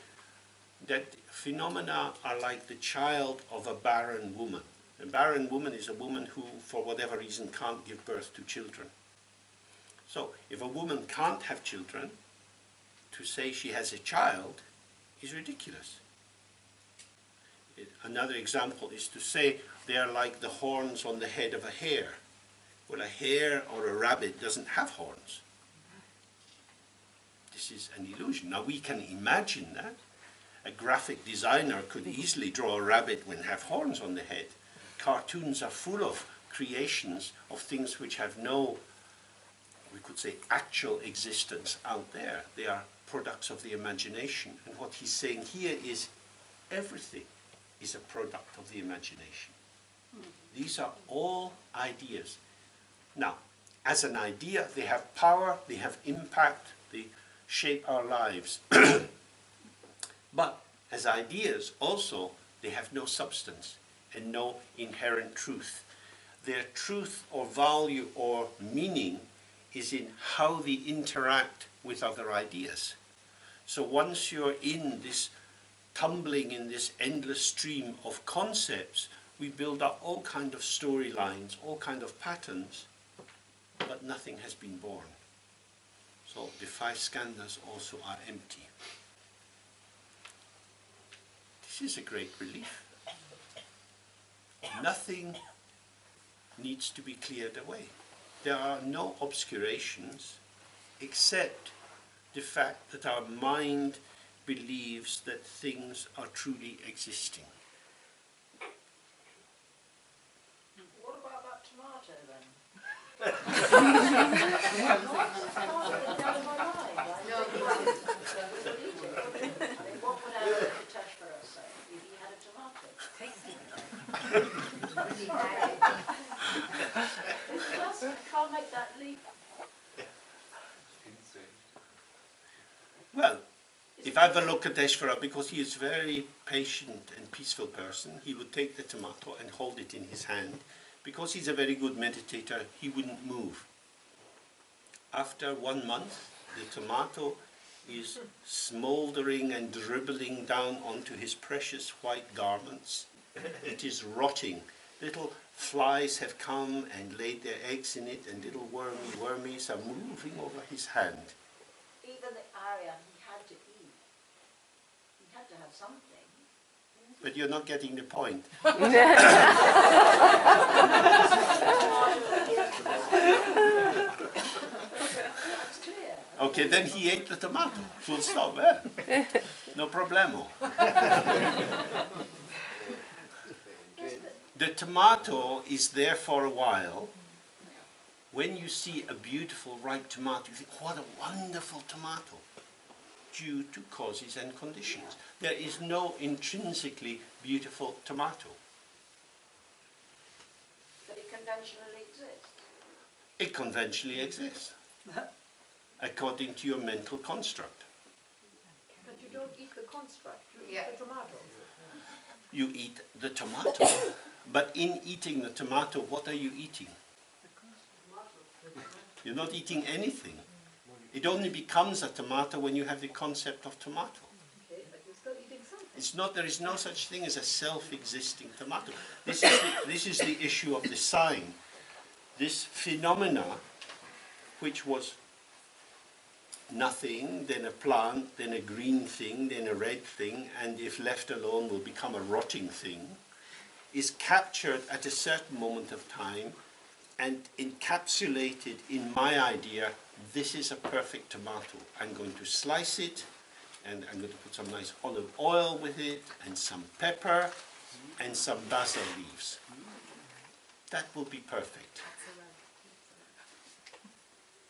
Speaker 1: that phenomena are like the child of a barren woman. A barren woman is a woman who, for whatever reason, can't give birth to children. So, if a woman can't have children, to say she has a child is ridiculous. Another example is to say they are like the horns on the head of a hare. Well, a hare or a rabbit doesn't have horns. this is an illusion. Now we can imagine that. A graphic designer could easily draw a rabbit and have horns on the head. Cartoons are full of creations of things which have no, we could say, actual existence out there. They are products of the imagination. And what he's saying here is everything is a product of the imagination. These are all ideas. Now, as an idea, they have power, they have impact, they shape our lives. But as ideas also, they have no substance and no inherent truth. Their truth or value or meaning is in how they interact with other ideas. So once you're in this, tumbling in this endless stream of concepts, we build up all kind of storylines, all kind of patterns, but nothing has been born. So the 5 skandhas also are empty. This is a great relief. Nothing needs to be cleared away. There are no obscurations except the fact that our mind believes that things are truly existing.
Speaker 7: What about that tomato then? What would our Teshvara say if he had a tomato? I can't make that leap.
Speaker 1: Well, if I have a look at Eshvara, because he is a very patient and peaceful person, he would take the tomato and hold it in his hand. Because he's a very good meditator, he wouldn't move. After 1 month, the tomato is smoldering and dribbling down onto his precious white garments. It is rotting. Little flies have come and laid their eggs in it, and little wormies are moving over his hand.
Speaker 7: Even the Arya, he had to eat. He had to have something.
Speaker 1: But you're not getting the point. Okay, then he ate the tomato. Full stop, eh? No problemo. The tomato is there for a while. When you see a beautiful ripe tomato, you think, what a wonderful tomato, due to causes and conditions. There is no intrinsically beautiful tomato.
Speaker 7: But it conventionally exists.
Speaker 1: It conventionally exists, according to your mental construct.
Speaker 7: But you don't eat the construct, you eat the tomato.
Speaker 1: You eat the tomato, but in eating the tomato, what are you eating? You're not eating anything. It only becomes a tomato when you have the concept of tomato.
Speaker 7: Okay, but you're still eating something.
Speaker 1: It's not. There is no such thing as a self-existing tomato. This is the issue of the sign. This phenomena, which was nothing, then a plant, then a green thing, then a red thing, and if left alone will become a rotting thing, is captured at a certain moment of time and encapsulated in my idea. This is a perfect tomato. I'm going to slice it, and I'm going to put some nice olive oil with it, and some pepper, and some basil leaves. That will be perfect.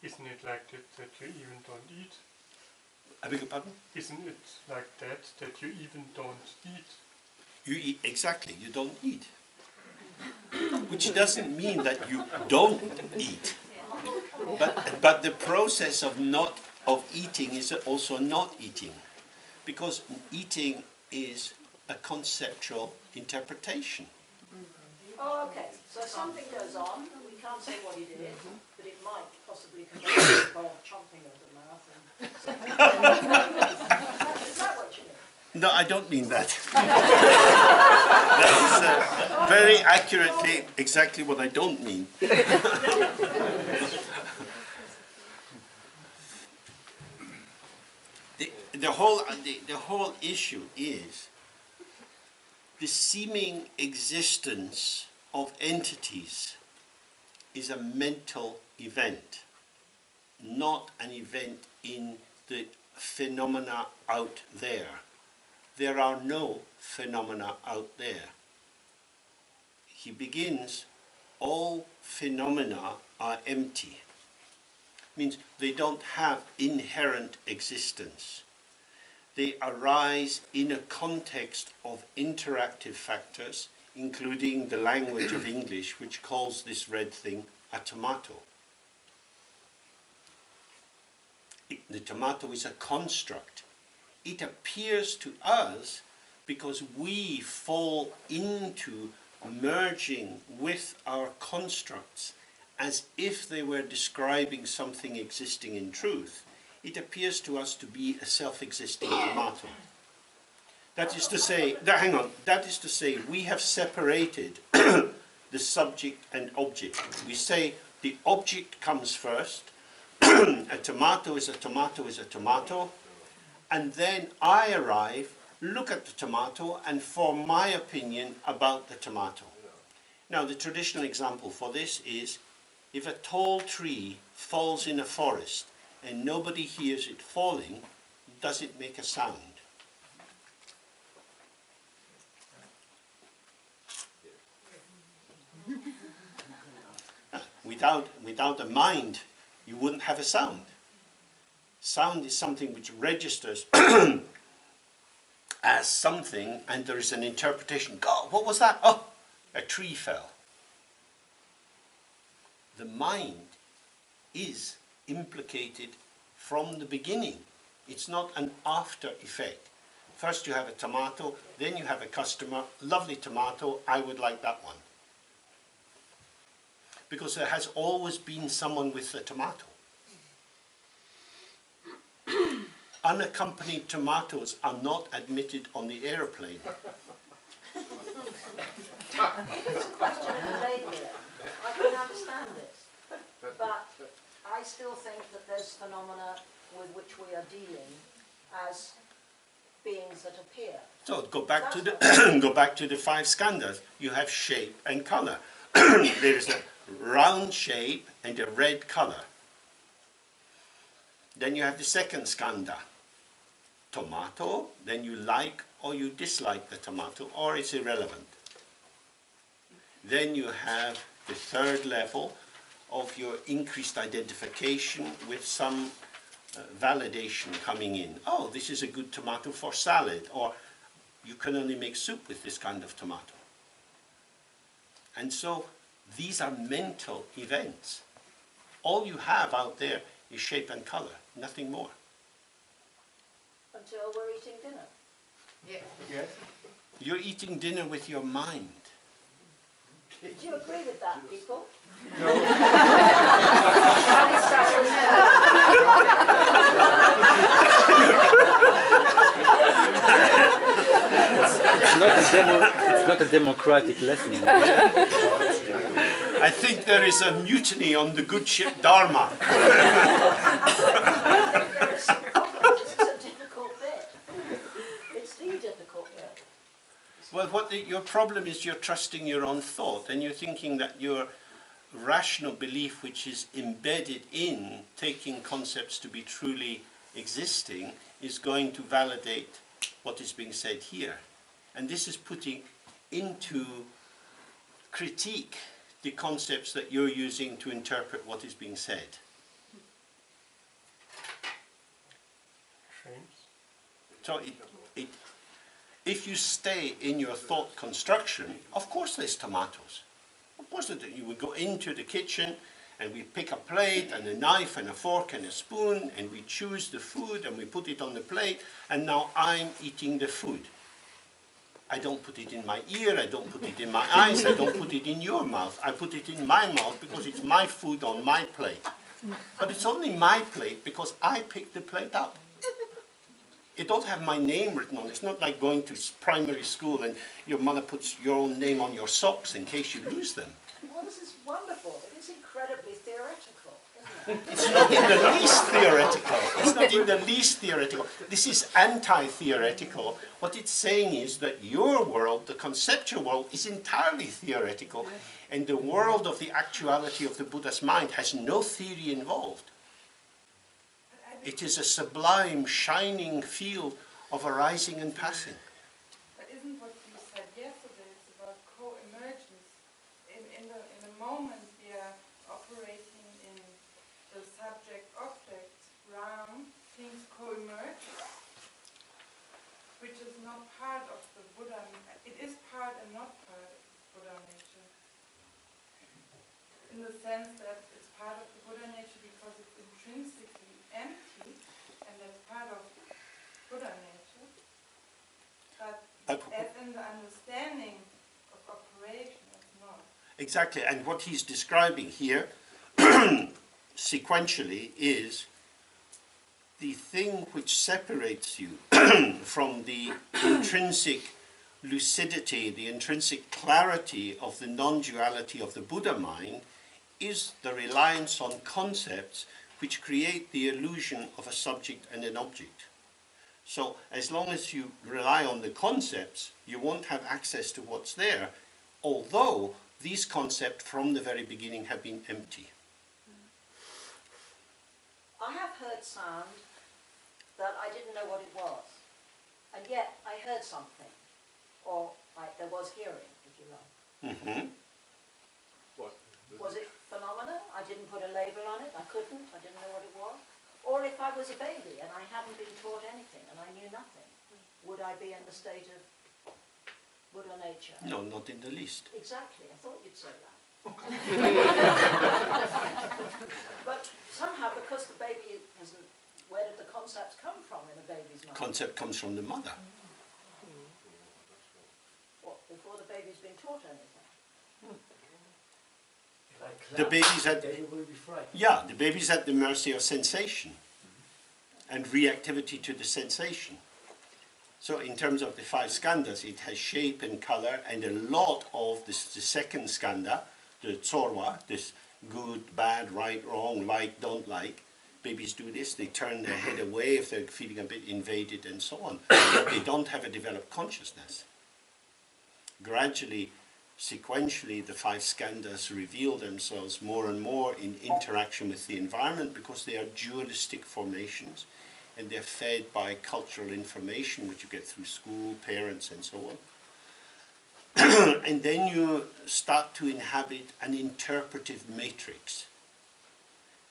Speaker 6: Isn't it like that you even don't eat?
Speaker 1: I beg your pardon?
Speaker 6: Isn't it like that you even don't eat?
Speaker 1: You eat, exactly, you don't eat. Which doesn't mean that you don't eat. But the process of eating is also not eating. Because eating is a conceptual interpretation.
Speaker 7: Oh, okay. So something goes on, we can't say what it is, but it might possibly convey chomping of the mouth. Is that what you mean?
Speaker 1: No, I don't mean that. That is very accurately exactly what I don't mean. The whole issue is the seeming existence of entities is a mental event, not an event in the phenomena out there. There are no phenomena out there. He begins, all phenomena are empty. Means they don't have inherent existence. They arise in a context of interactive factors, including the language of English, which calls this red thing a tomato. The tomato is a construct. It appears to us because we fall into merging with our constructs as if they were describing something existing in truth. It appears to us to be a self-existing tomato. That is to say, that is to say, we have separated the subject and object. We say the object comes first, a tomato is a tomato is a tomato, and then I arrive, look at the tomato, and form my opinion about the tomato. Now, the traditional example for this is, if a tall tree falls in a forest and nobody hears it falling, does it make a sound? Without a mind, you wouldn't have a sound. Sound is something which registers as something, and there is an interpretation. God, what was that? Oh, a tree fell. The mind is implicated from the beginning. It's not an after effect. First you have a tomato, then you have a customer, lovely tomato, I would like that one. Because there has always been someone with the tomato. Unaccompanied tomatoes are not admitted on the airplane.
Speaker 7: If it's a question of behaviour, I can understand it. But I still think that there's phenomena with which we are dealing as beings that appear.
Speaker 1: So go back to the go back to the 5 skandhas. You have shape and colour. There is a round shape and a red colour. Then you have the second skandha, tomato. Then you like or you dislike the tomato, or it's irrelevant. Then you have the third level of your increased identification with some validation coming in. Oh, this is a good tomato for salad, or you can only make soup with this kind of tomato. And so these are mental events. All you have out there is shape and color, nothing more.
Speaker 7: Until we're eating dinner.
Speaker 2: Yeah.
Speaker 1: Yes. You're eating dinner with your mind.
Speaker 7: Do you agree with that, people?
Speaker 11: It's not a democratic lesson.
Speaker 1: I think there is a mutiny on the good ship Dharma.
Speaker 7: It's a difficult bit. It's the difficult bit.
Speaker 1: Well, your problem is you're trusting your own thought, and you're thinking that your rational belief, which is embedded in taking concepts to be truly existing, is going to validate what is being said here. And this is putting into critique the concepts that you're using to interpret what is being said. So if you stay in your thought construction, of course there's tomatoes. Of course you would go into the kitchen and we pick a plate and a knife and a fork and a spoon and we choose the food and we put it on the plate, and now I'm eating the food. I don't put it in my ear, I don't put it in my eyes, I don't put it in your mouth. I put it in my mouth because it's my food on my plate. But it's only my plate because I picked the plate up. It don't have my name written on it. It's not like going to primary school and your mother puts your own name on your socks in case you lose them.
Speaker 7: Well, this is wonderful. It is incredibly theoretical, isn't it?
Speaker 1: It's not in the least theoretical. It's not in the least theoretical. This is anti-theoretical. What it's saying is that your world, the conceptual world, is entirely theoretical, and the world of the actuality of the Buddha's mind has no theory involved.
Speaker 8: I
Speaker 1: It is a sublime, shining field of arising and passing.
Speaker 8: But isn't what you said yesterday, it's about co-emergence. In the moment we are operating in the subject-object realm, things co-emerge, which is not part of the Buddha. It is part and not part of the Buddha nature. In the sense that it's part of the Buddha nature because it's intrinsically empty, and that's part of Buddha nature. But as in the understanding of operation, it's not.
Speaker 1: Exactly, and what he's describing here, sequentially, is the thing which separates you from the intrinsic lucidity, the intrinsic clarity of the non-duality of the Buddha mind, is the reliance on concepts which create the illusion of a subject and an object. So as long as you rely on the concepts, you won't have access to what's there, although these concepts from the very beginning have been empty.
Speaker 7: I have heard sound that I didn't know what it was, and yet I heard something, or there was hearing, if you like.
Speaker 1: Mm-hmm.
Speaker 7: Was it phenomena? I didn't put a label on it, I couldn't, I didn't know what it was. Or if I was a baby and I hadn't been taught anything and I knew nothing, would I be in the state of Buddha nature?
Speaker 1: No, not in the least.
Speaker 7: Exactly, I thought you'd say that. But somehow, because the baby hasn't, where did the concepts come from in a baby's mind?
Speaker 1: Concept comes from the mother.
Speaker 7: What, before the baby's been taught anything?
Speaker 1: The baby's at the baby's at the mercy of sensation and reactivity to the sensation. So in terms of the 5 skandhas, it has shape and color, and a lot of this, the second skandha, the tsorwa, this good, bad, right, wrong, like, don't like. Babies do this, they turn their head away if they're feeling a bit invaded and so on. But they don't have a developed consciousness. Gradually, sequentially, the 5 skandhas reveal themselves more and more in interaction with the environment because they are dualistic formations and they're fed by cultural information which you get through school, parents and so on. And then you start to inhabit an interpretive matrix.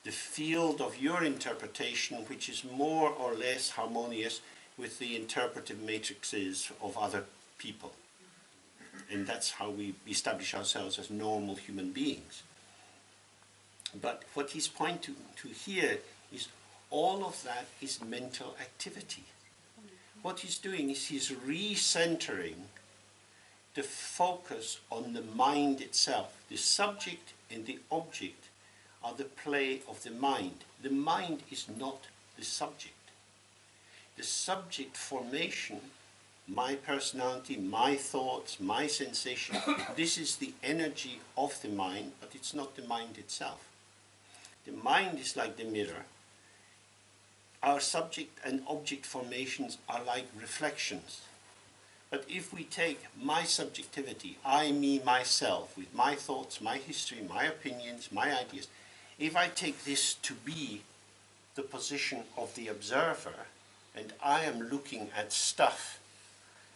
Speaker 1: The field of your interpretation which is more or less harmonious with the interpretive matrices of other people. And that's how we establish ourselves as normal human beings. But what he's pointing to here is all of that is mental activity. What he's doing is he's recentering the focus on the mind itself. The subject and the object are the play of the mind. The mind is not the subject. The subject formation, my personality, my thoughts, my sensation, this is the energy of the mind, but it's not the mind itself. The mind is like the mirror. Our subject and object formations are like reflections. But if we take my subjectivity, I, me, myself, with my thoughts, my history, my opinions, my ideas, if I take this to be the position of the observer, and I am looking at stuff,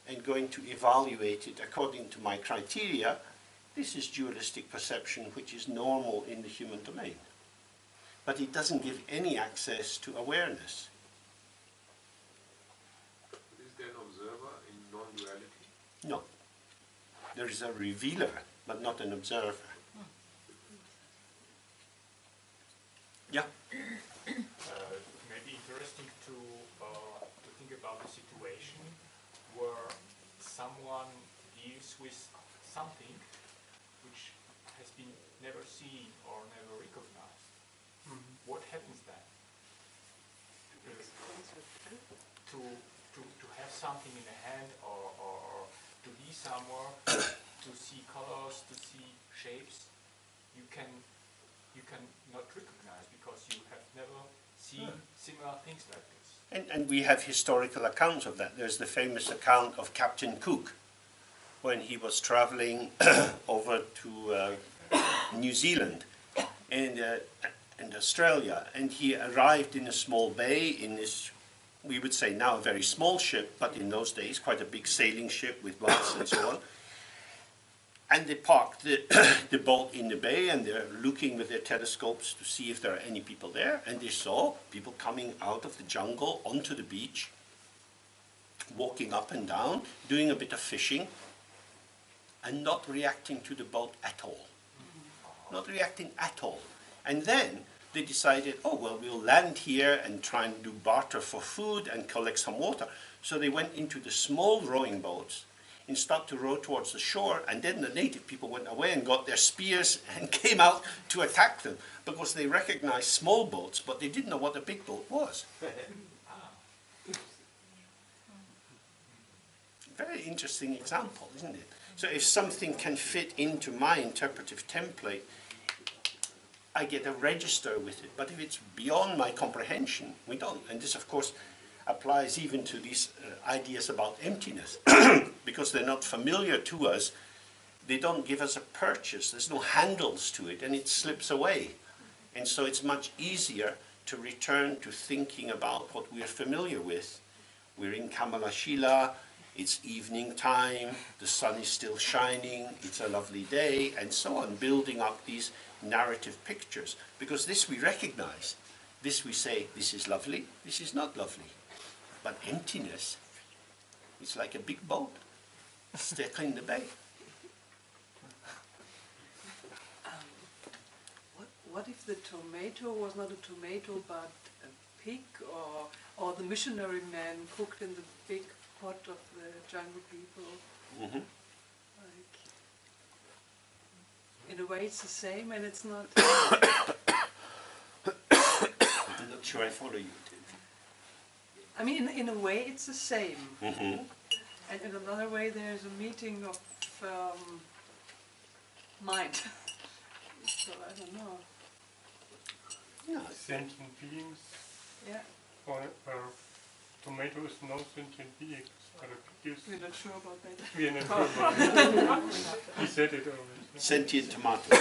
Speaker 1: and going to evaluate it according to my criteria, this is dualistic perception which is normal in the human domain. But it doesn't give any access to awareness.
Speaker 12: Is there an observer in non-duality?
Speaker 1: No. There is a revealer, but not an observer. Yeah?
Speaker 13: Maybe interesting to think about the situation where someone deals with something which has been never seen or never recognized. What happens then? To have something in the hand or to be somewhere, to see colors, to see shapes, you can not recognize because you have never seen similar things like this.
Speaker 1: And we have historical accounts of that. There's the famous account of Captain Cook when he was traveling over to New Zealand. And in Australia, and he arrived in a small bay in this, we would say now a very small ship, but in those days quite a big sailing ship with masts and so on. And they parked the boat in the bay, and they're looking with their telescopes to see if there are any people there. And they saw people coming out of the jungle onto the beach, walking up and down, doing a bit of fishing, and not reacting to the boat at all. Not reacting at all. And then they decided, oh, well, we'll land here and try and do barter for food and collect some water. So they went into the small rowing boats and started to row towards the shore, and then the native people went away and got their spears and came out to attack them, because they recognized small boats, but they didn't know what a big boat was. Very interesting example, isn't it? So if something can fit into my interpretive template, I get a register with it. But if it's beyond my comprehension, we don't. And this, of course, applies even to these ideas about emptiness. Because they're not familiar to us, they don't give us a purchase. There's no handles to it, and it slips away. And so it's much easier to return to thinking about what we're familiar with. We're in Kamalashila, it's evening time, the sun is still shining, it's a lovely day, and so on, building up these narrative pictures. Because this we recognize. This we say, this is lovely, this is not lovely. But emptiness, it's like a big boat stuck in the bay.
Speaker 14: What if the tomato was not a tomato but a pig, or the missionary man cooked in the big pot of the jungle people?
Speaker 1: Mm-hmm.
Speaker 14: Like, in a way it's the same, and it's not...
Speaker 1: I'm not sure I follow you.
Speaker 14: I mean, in a way it's the same.
Speaker 1: Mm-hmm.
Speaker 14: And in another way there's a meeting of mind. So I don't know.
Speaker 1: Yeah.
Speaker 6: Sentient beings.
Speaker 14: Yeah.
Speaker 6: Or tomato is no sentient being.
Speaker 14: We're not sure about that.
Speaker 6: We're not sure about that. He said it already.
Speaker 1: Sentient tomatoes.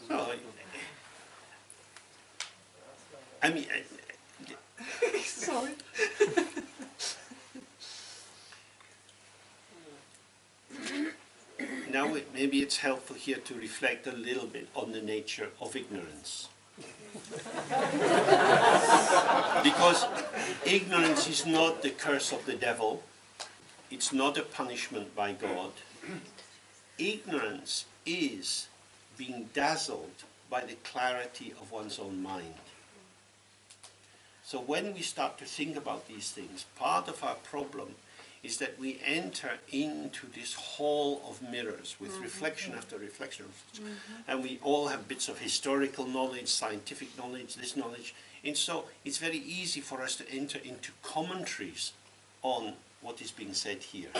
Speaker 1: So, I mean,
Speaker 14: sorry.
Speaker 1: Now maybe it's helpful here to reflect a little bit on the nature of ignorance. Because ignorance is not the curse of the devil. It's not a punishment by God. Ignorance is being dazzled by the clarity of one's own mind. So when we start to think about these things, part of our problem is that we enter into this hall of mirrors with reflection after reflection. And we all have bits of historical knowledge, scientific knowledge, this knowledge. And so it's very easy for us to enter into commentaries on what is being said here.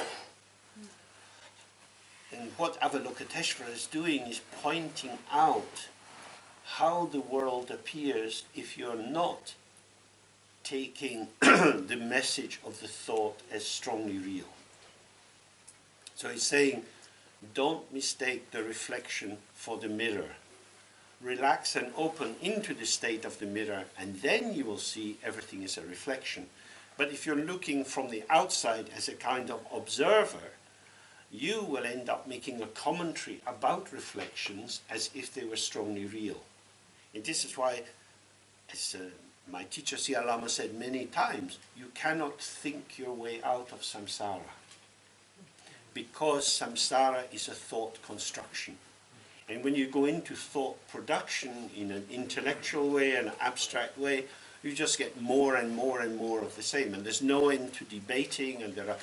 Speaker 1: And what Avalokiteshvara is doing is pointing out how the world appears if you're not taking the message of the thought as strongly real. So he's saying, don't mistake the reflection for the mirror. Relax and open into the state of the mirror, and then you will see everything is a reflection. But if you're looking from the outside as a kind of observer, you will end up making a commentary about reflections as if they were strongly real. And this is why, as my teacher Siya Lama said many times, you cannot think your way out of samsara. Because samsara is a thought construction. And when you go into thought production in an intellectual way, an abstract way, you just get more and more and more of the same. And there's no end to debating, and there are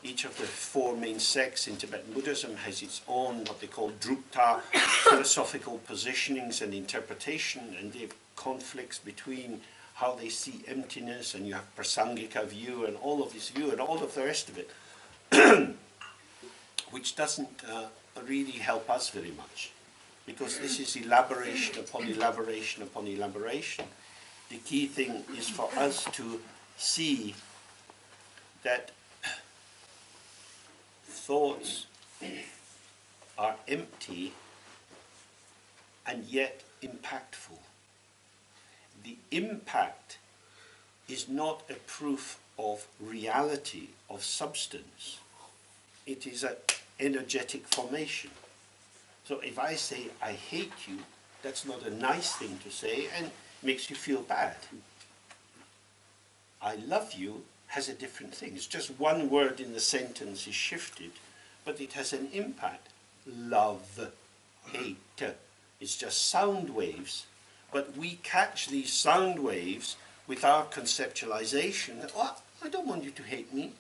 Speaker 1: each of the four main sects in Tibetan Buddhism has its own, what they call drupta, philosophical positionings and interpretation, and they have conflicts between how they see emptiness, and you have prasangika view, and all of this view, and all of the rest of it, which doesn't really help us very much, because this is elaboration upon elaboration upon elaboration. The key thing is for us to see that thoughts are empty and yet impactful. The impact is not a proof of reality, of substance. It is an energetic formation. So if I say, I hate you, that's not a nice thing to say and makes you feel bad. I love you has a different thing. It's just one word in the sentence is shifted, but it has an impact. Love, hate. It's just sound waves, but we catch these sound waves with our conceptualization that, oh, I don't want you to hate me.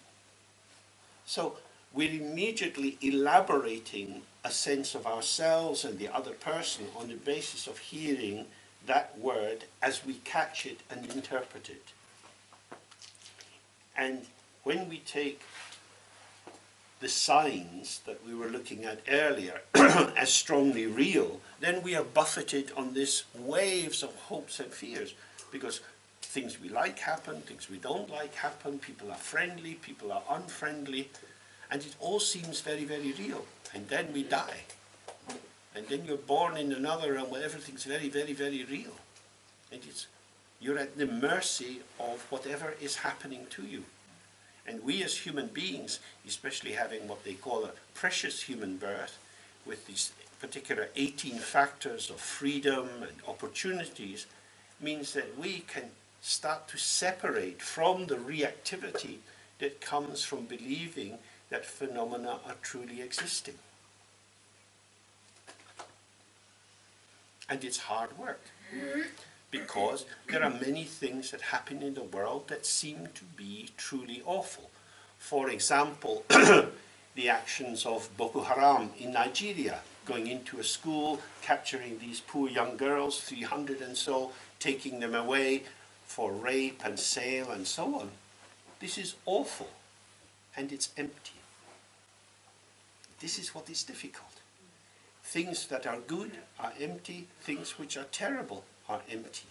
Speaker 1: So we're immediately elaborating a sense of ourselves and the other person on the basis of hearing that word as we catch it and interpret it. And when we take the signs that we were looking at earlier as strongly real, then we are buffeted on these waves of hopes and fears, because things we like happen, things we don't like happen, people are friendly, people are unfriendly, and it all seems very, very real. And then we die. And then you're born in another realm where everything's very, very, very real. And you're at the mercy of whatever is happening to you. And we as human beings, especially having what they call a precious human birth, with these particular 18 factors of freedom and opportunities, means that we can start to separate from the reactivity that comes from believing that phenomena are truly existing. And it's hard work, because there are many things that happen in the world that seem to be truly awful. For example, the actions of Boko Haram in Nigeria, going into a school, capturing these poor young girls, 300 and so, taking them away for rape and sale and so on. This is awful, and it's empty. This is what is difficult. Things that are good are empty, things which are terrible are empty.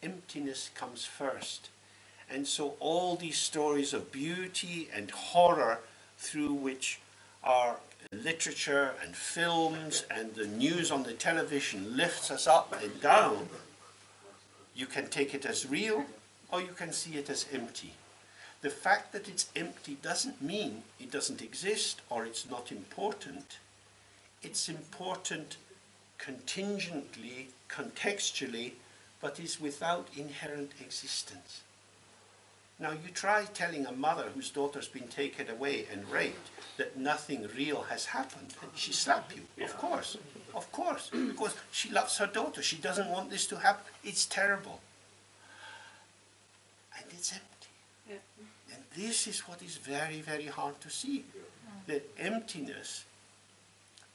Speaker 1: Emptiness comes first. And so all these stories of beauty and horror through which our literature and films and the news on the television lifts us up and down, you can take it as real or you can see it as empty. The fact that it's empty doesn't mean it doesn't exist or it's not important. It's important contingently, contextually, but is without inherent existence. Now you try telling a mother whose daughter's been taken away and raped that nothing real has happened, and she slap you, of course, because she loves her daughter, she doesn't want this to happen. It's terrible. And it's empty. Yeah. And this is what is very, very hard to see. That emptiness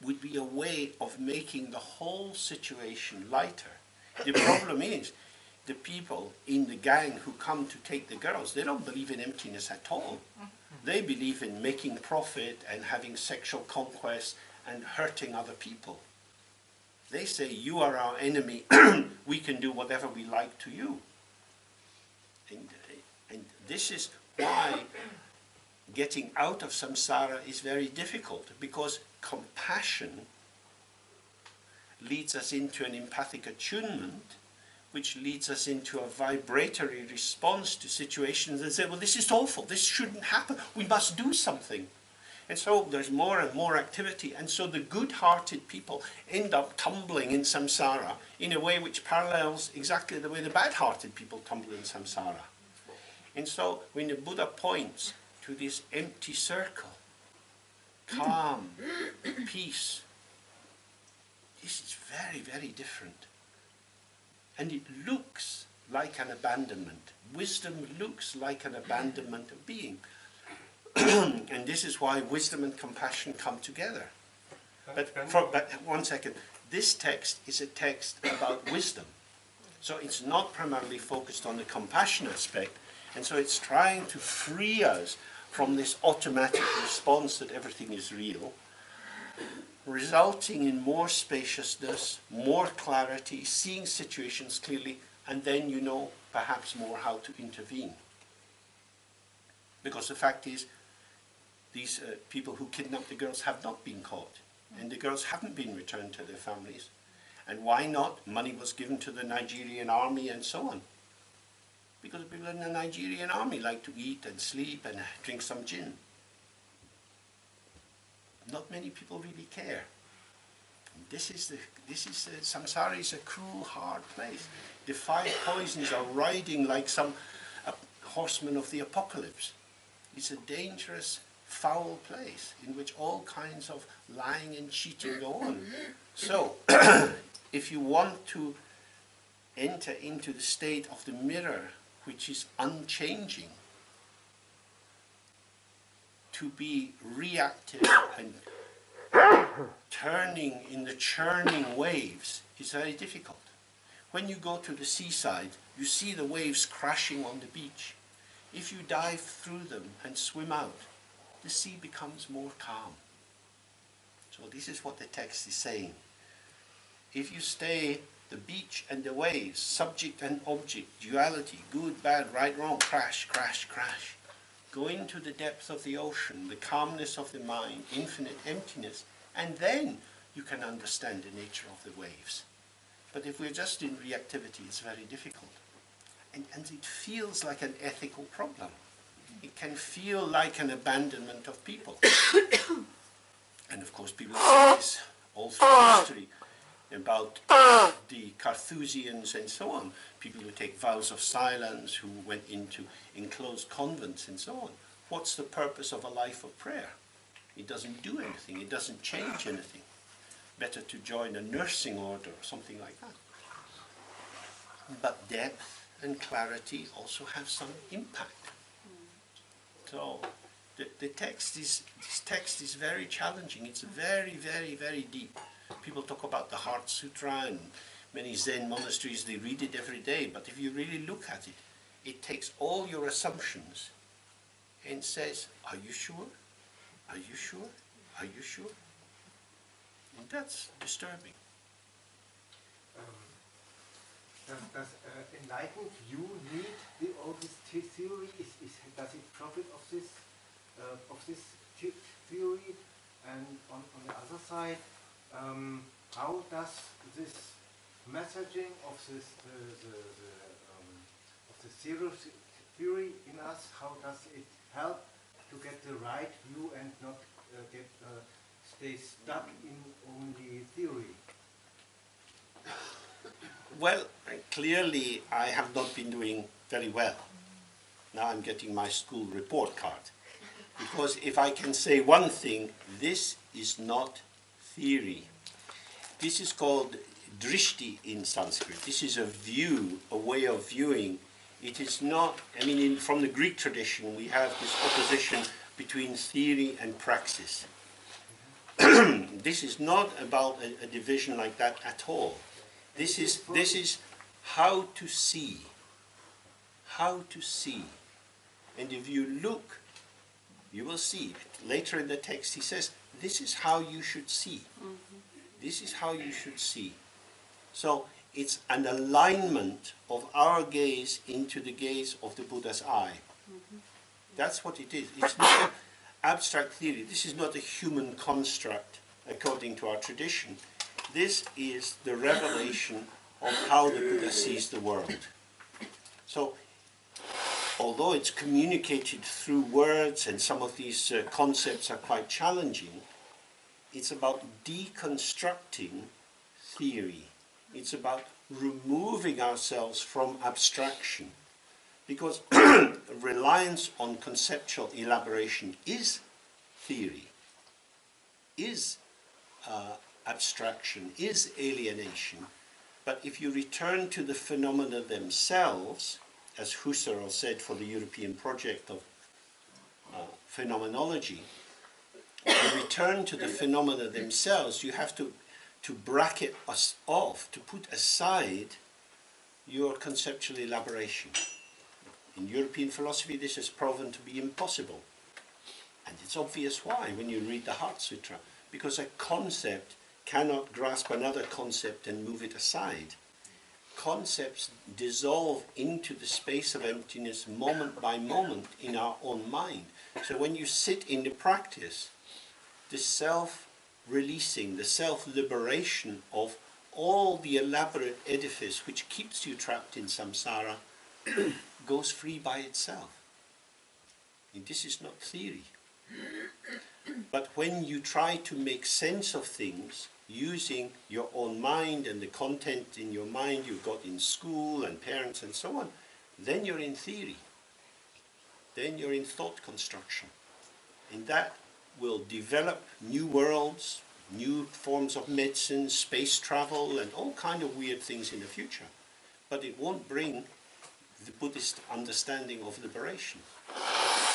Speaker 1: would be a way of making the whole situation lighter. The problem is, the people in the gang who come to take the girls, they don't believe in emptiness at all. They believe in making profit and having sexual conquest and hurting other people. They say, you are our enemy, we can do whatever we like to you. And this is why getting out of samsara is very difficult, because compassion leads us into an empathic attunement, which leads us into a vibratory response to situations and say, well, this is awful, this shouldn't happen, we must do something. And so there's more and more activity, and so the good-hearted people end up tumbling in samsara in a way which parallels exactly the way the bad-hearted people tumble in samsara. And so when the Buddha points to this empty circle, calm, peace, this is very, very different. And it looks like an abandonment. Wisdom looks like an abandonment of being. And this is why wisdom and compassion come together. But one second, this text is a text about wisdom. So it's not primarily focused on the compassion aspect, and so it's trying to free us from this automatic response that everything is real, resulting in more spaciousness, more clarity, seeing situations clearly, and then you know perhaps more how to intervene. Because the fact is, these people who kidnapped the girls have not been caught, and the girls haven't been returned to their families. And why not? Money was given to the Nigerian army and so on. Because people in the Nigerian army like to eat and sleep and drink some gin. Not many people really care. Samsara is a cruel, hard place. The 5 poisons are riding like some horsemen of the apocalypse. It's a dangerous, foul place in which all kinds of lying and cheating go on. So, if you want to enter into the state of the mirror, which is unchanging, to be reactive and turning in the churning waves is very difficult. When you go to the seaside, you see the waves crashing on the beach. If you dive through them and swim out, the sea becomes more calm. So this is what the text is saying. If you stay the beach and the waves, subject and object, duality, good, bad, right, wrong, crash, crash, crash. Go into the depth of the ocean, the calmness of the mind, infinite emptiness, and then you can understand the nature of the waves. But if we're just in reactivity, it's very difficult. And it feels like an ethical problem. It can feel like an abandonment of people. And of course people say this all through history about the Carthusians and so on. People who take vows of silence, who went into enclosed convents and so on. What's the purpose of a life of prayer? It doesn't do anything. It doesn't change anything. Better to join a nursing order or something like that. But depth and clarity also have some impact. So this text is very challenging. It's very, very, very deep. People talk about the Heart Sutra, and many Zen monasteries, they read it every day. But if you really look at it, it takes all your assumptions and says, are you sure? Are you sure? Are you sure? And that's disturbing.
Speaker 10: Does enlightened view need all this theory? Does it profit of this theory? And on the other side, how does this messaging of this zero theory in us? How does it help to get the right view and not stay stuck in only theory?
Speaker 1: Well, clearly I have not been doing very well. Now I'm getting my school report card. Because if I can say one thing, this is not theory. This is called drishti in Sanskrit. This is a view, a way of viewing. It is not, from the Greek tradition, we have this opposition between theory and praxis. This is not about a division like that at all. This is how to see. How to see. And if you look, you will see. Later in the text he says, this is how you should see. This is how you should see. So it's an alignment of our gaze into the gaze of the Buddha's eye. That's what it is. It's not an abstract theory. This is not a human construct according to our tradition. This is the revelation of how the Buddha sees the world. So, although it's communicated through words and some of these concepts are quite challenging, it's about deconstructing theory. It's about removing ourselves from abstraction. Because reliance on conceptual elaboration is theory, is abstraction, is alienation. But if you return to the phenomena themselves, as Husserl said for the European project of phenomenology, you return to the phenomena themselves, you have to bracket us off, to put aside your conceptual elaboration. In European philosophy, this is proven to be impossible. And it's obvious why when you read the Heart Sutra, because a concept cannot grasp another concept and move it aside. Concepts dissolve into the space of emptiness moment by moment in our own mind. So when you sit in the practice, the self-releasing, the self-liberation of all the elaborate edifice which keeps you trapped in samsara goes free by itself. And this is not theory. But when you try to make sense of things using your own mind and the content in your mind you got in school and parents and so on, then you're in theory. Then you're in thought construction. And that will develop new worlds, new forms of medicine, space travel, and all kind of weird things in the future. But it won't bring the Buddhist understanding of liberation.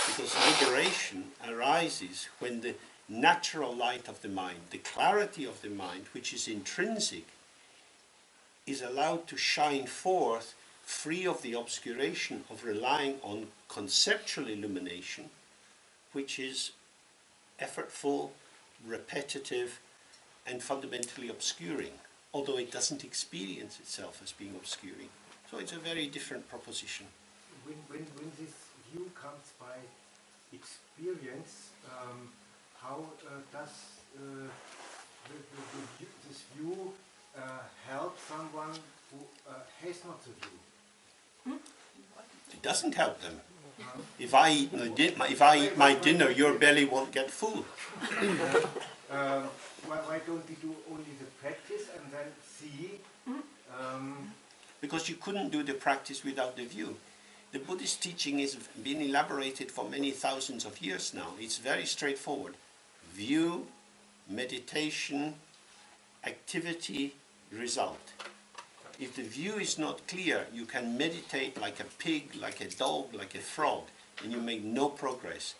Speaker 1: Because liberation arises when the natural light of the mind, the clarity of the mind, which is intrinsic, is allowed to shine forth free of the obscuration of relying on conceptual illumination, which is effortful, repetitive, and fundamentally obscuring, although it doesn't experience itself as being obscuring. So it's a very different proposition.
Speaker 15: When this view comes by experience, how does this view help someone who has not the view?
Speaker 1: It doesn't help them. If I eat my dinner, your belly won't get full.
Speaker 15: Why don't we do only the practice and then see?
Speaker 1: Because you couldn't do the practice without the view. The Buddhist teaching has been elaborated for many thousands of years now. It's very straightforward. View, meditation, activity, result. If the view is not clear, you can meditate like a pig, like a dog, like a frog, and you make no progress.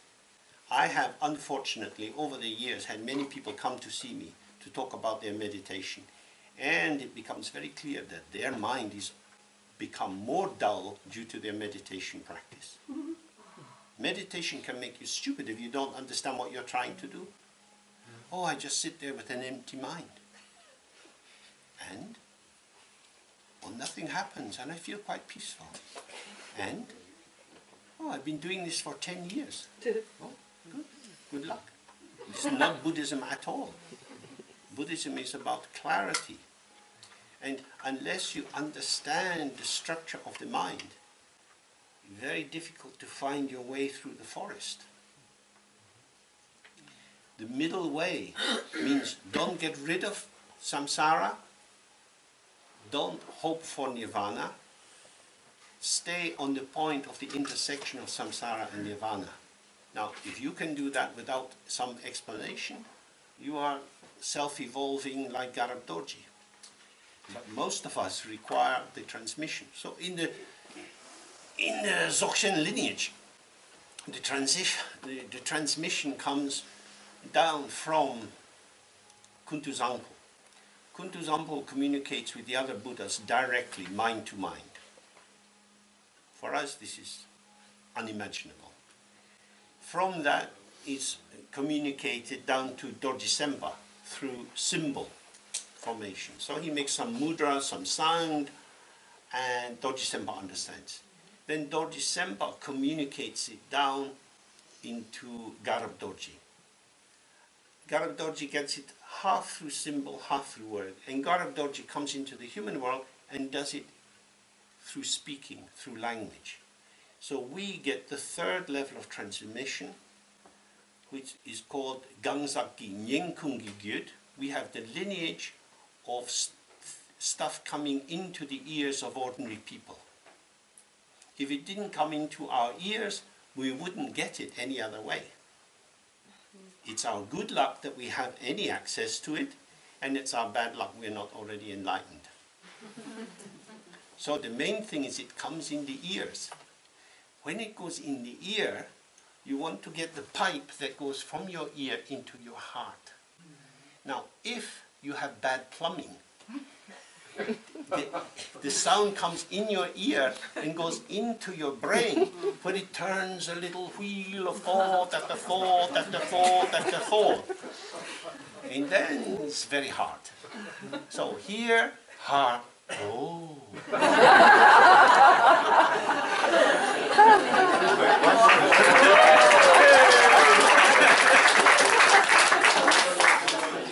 Speaker 1: I have, unfortunately, over the years, had many people come to see me to talk about their meditation. And it becomes very clear that their mind is become more dull due to their meditation practice. Meditation can make you stupid if you don't understand what you're trying to do. Oh, I just sit there with an empty mind. And? Well, nothing happens and I feel quite peaceful. And? Oh, I've been doing this for 10 years. Oh, good. Good luck. This is not Buddhism at all. Buddhism is about clarity. And unless you understand the structure of the mind, it's very difficult to find your way through the forest. The middle way means don't get rid of samsara, don't hope for nirvana, stay on the point of the intersection of samsara and nirvana. Now, if you can do that without some explanation, you are self-evolving like Garab Dorji. But most of us require the transmission. So in the Dzogchen lineage, the transmission comes down from Kuntu Zangpo. Kuntu Zangpo communicates with the other Buddhas directly, mind to mind. For us, this is unimaginable. From that is communicated down to Dorji Sempa through symbol formation. So he makes some mudra, some sound, and Dorji Sempa understands. Then Dorji Sempa communicates it down into Garab Dorji. Garab Dorji gets it half through symbol, half through word. And Garab Dorji comes into the human world and does it through speaking, through language. So we get the third level of transmission, which is called Gangzaki Nyenkungi Gyud. We have the lineage of stuff coming into the ears of ordinary people. If it didn't come into our ears, we wouldn't get it any other way. It's our good luck that we have any access to it, and it's our bad luck we're not already enlightened. So the main thing is it comes in the ears. When it goes in the ear, you want to get the pipe that goes from your ear into your heart. Now, if you have bad plumbing, the sound comes in your ear and goes into your brain, where it turns a little wheel of thought after thought after thought after thought. And then it's very hard. So here, heart, oh.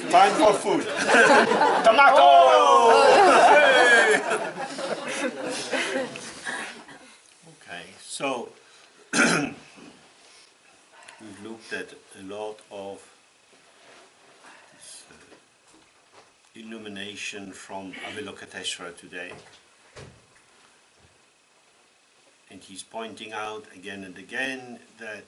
Speaker 1: Time more food. Tomato! Okay, so we've looked at a lot of this, illumination from Avalokiteshvara today. And he's pointing out again and again that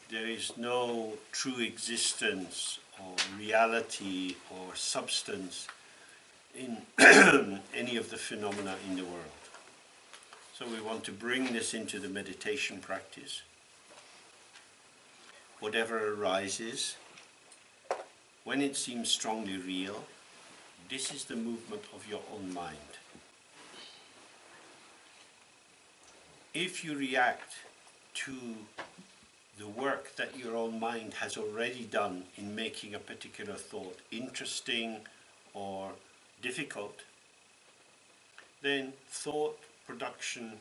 Speaker 1: there is no true existence or reality or substance in any of the phenomena in the world. So we want to bring this into the meditation practice. Whatever arises, when it seems strongly real, this is the movement of your own mind. If you react to the work that your own mind has already done in making a particular thought interesting or difficult, then thought production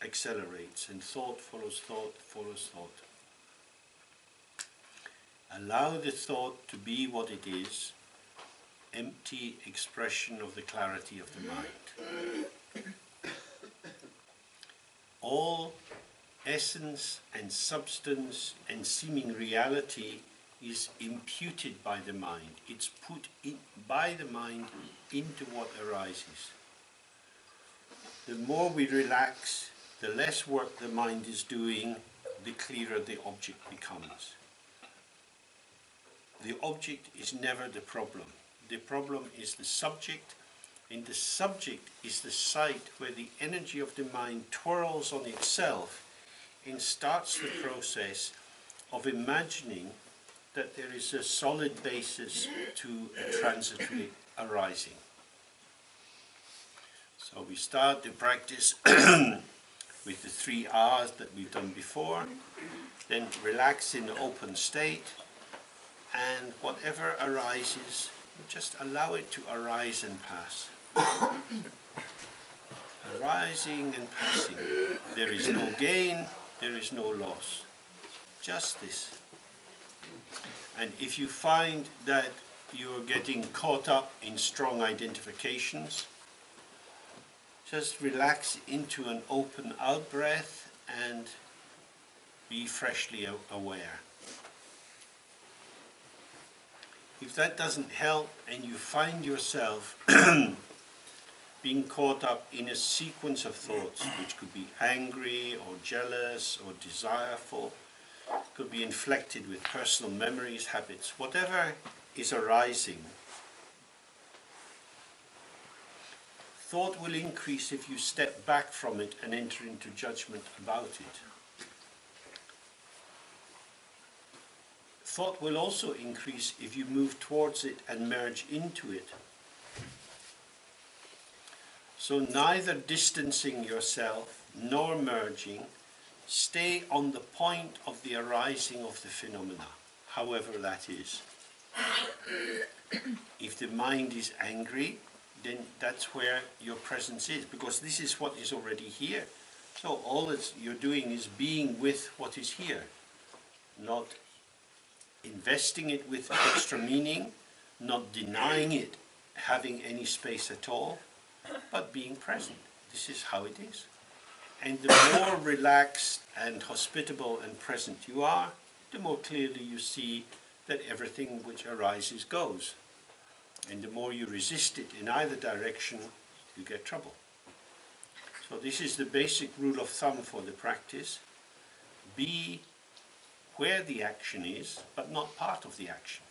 Speaker 1: accelerates, and thought follows thought follows thought. Allow the thought to be what it is, empty expression of the clarity of the mind. All essence and substance and seeming reality is imputed by the mind. It's put in by the mind into what arises. The more we relax, the less work the mind is doing, the clearer the object becomes. The object is never the problem. The problem is the subject, and the subject is the site where the energy of the mind twirls on itself and starts the process of imagining that there is a solid basis to a transitory arising. So we start the practice with the 3 R's that we've done before, then relax in the open state, and whatever arises, just allow it to arise and pass. Arising and passing. There is no gain, there is no loss. Just this. And if you find that you're getting caught up in strong identifications, just relax into an open out breath and be freshly aware. If that doesn't help and you find yourself being caught up in a sequence of thoughts, which could be angry or jealous or desireful, could be inflected with personal memories, habits, whatever is arising, thought will increase if you step back from it and enter into judgment about it. Thought will also increase if you move towards it and merge into it. So neither distancing yourself nor merging, stay on the point of the arising of the phenomena, however that is. If the mind is angry, then that's where your presence is, because this is what is already here. So all that you're doing is being with what is here, not investing it with extra meaning, not denying it having any space at all, but being present. This is how it is. And the more relaxed and hospitable and present you are, the more clearly you see that everything which arises goes. And the more you resist it in either direction, you get trouble. So this is the basic rule of thumb for the practice. Be where the action is, but not part of the action.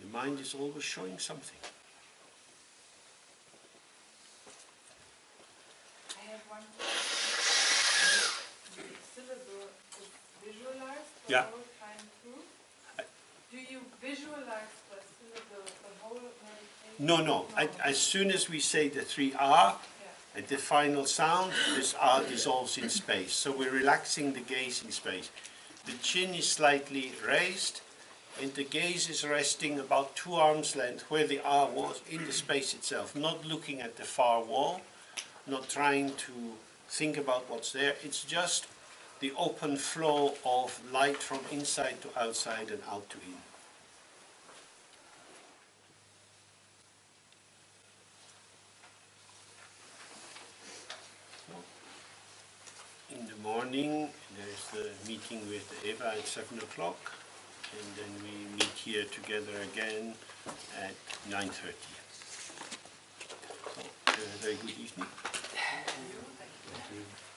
Speaker 1: The mind is always showing something.
Speaker 8: I have one question. The syllable is visualized the whole time through? Do you visualize the syllable the whole meditation?
Speaker 1: No. As soon as we say the 3 R, at the final sound, this R dissolves in space. So we're relaxing the gaze in space. The chin is slightly raised, and the gaze is resting about 2 arms length where the R was, in the space itself, not looking at the far wall, not trying to think about what's there. It's just the open flow of light from inside to outside and out to in. morning there's the meeting with Eva at 7 o'clock, and then we meet here together again at 9:30. So, very good evening.
Speaker 14: Thank you.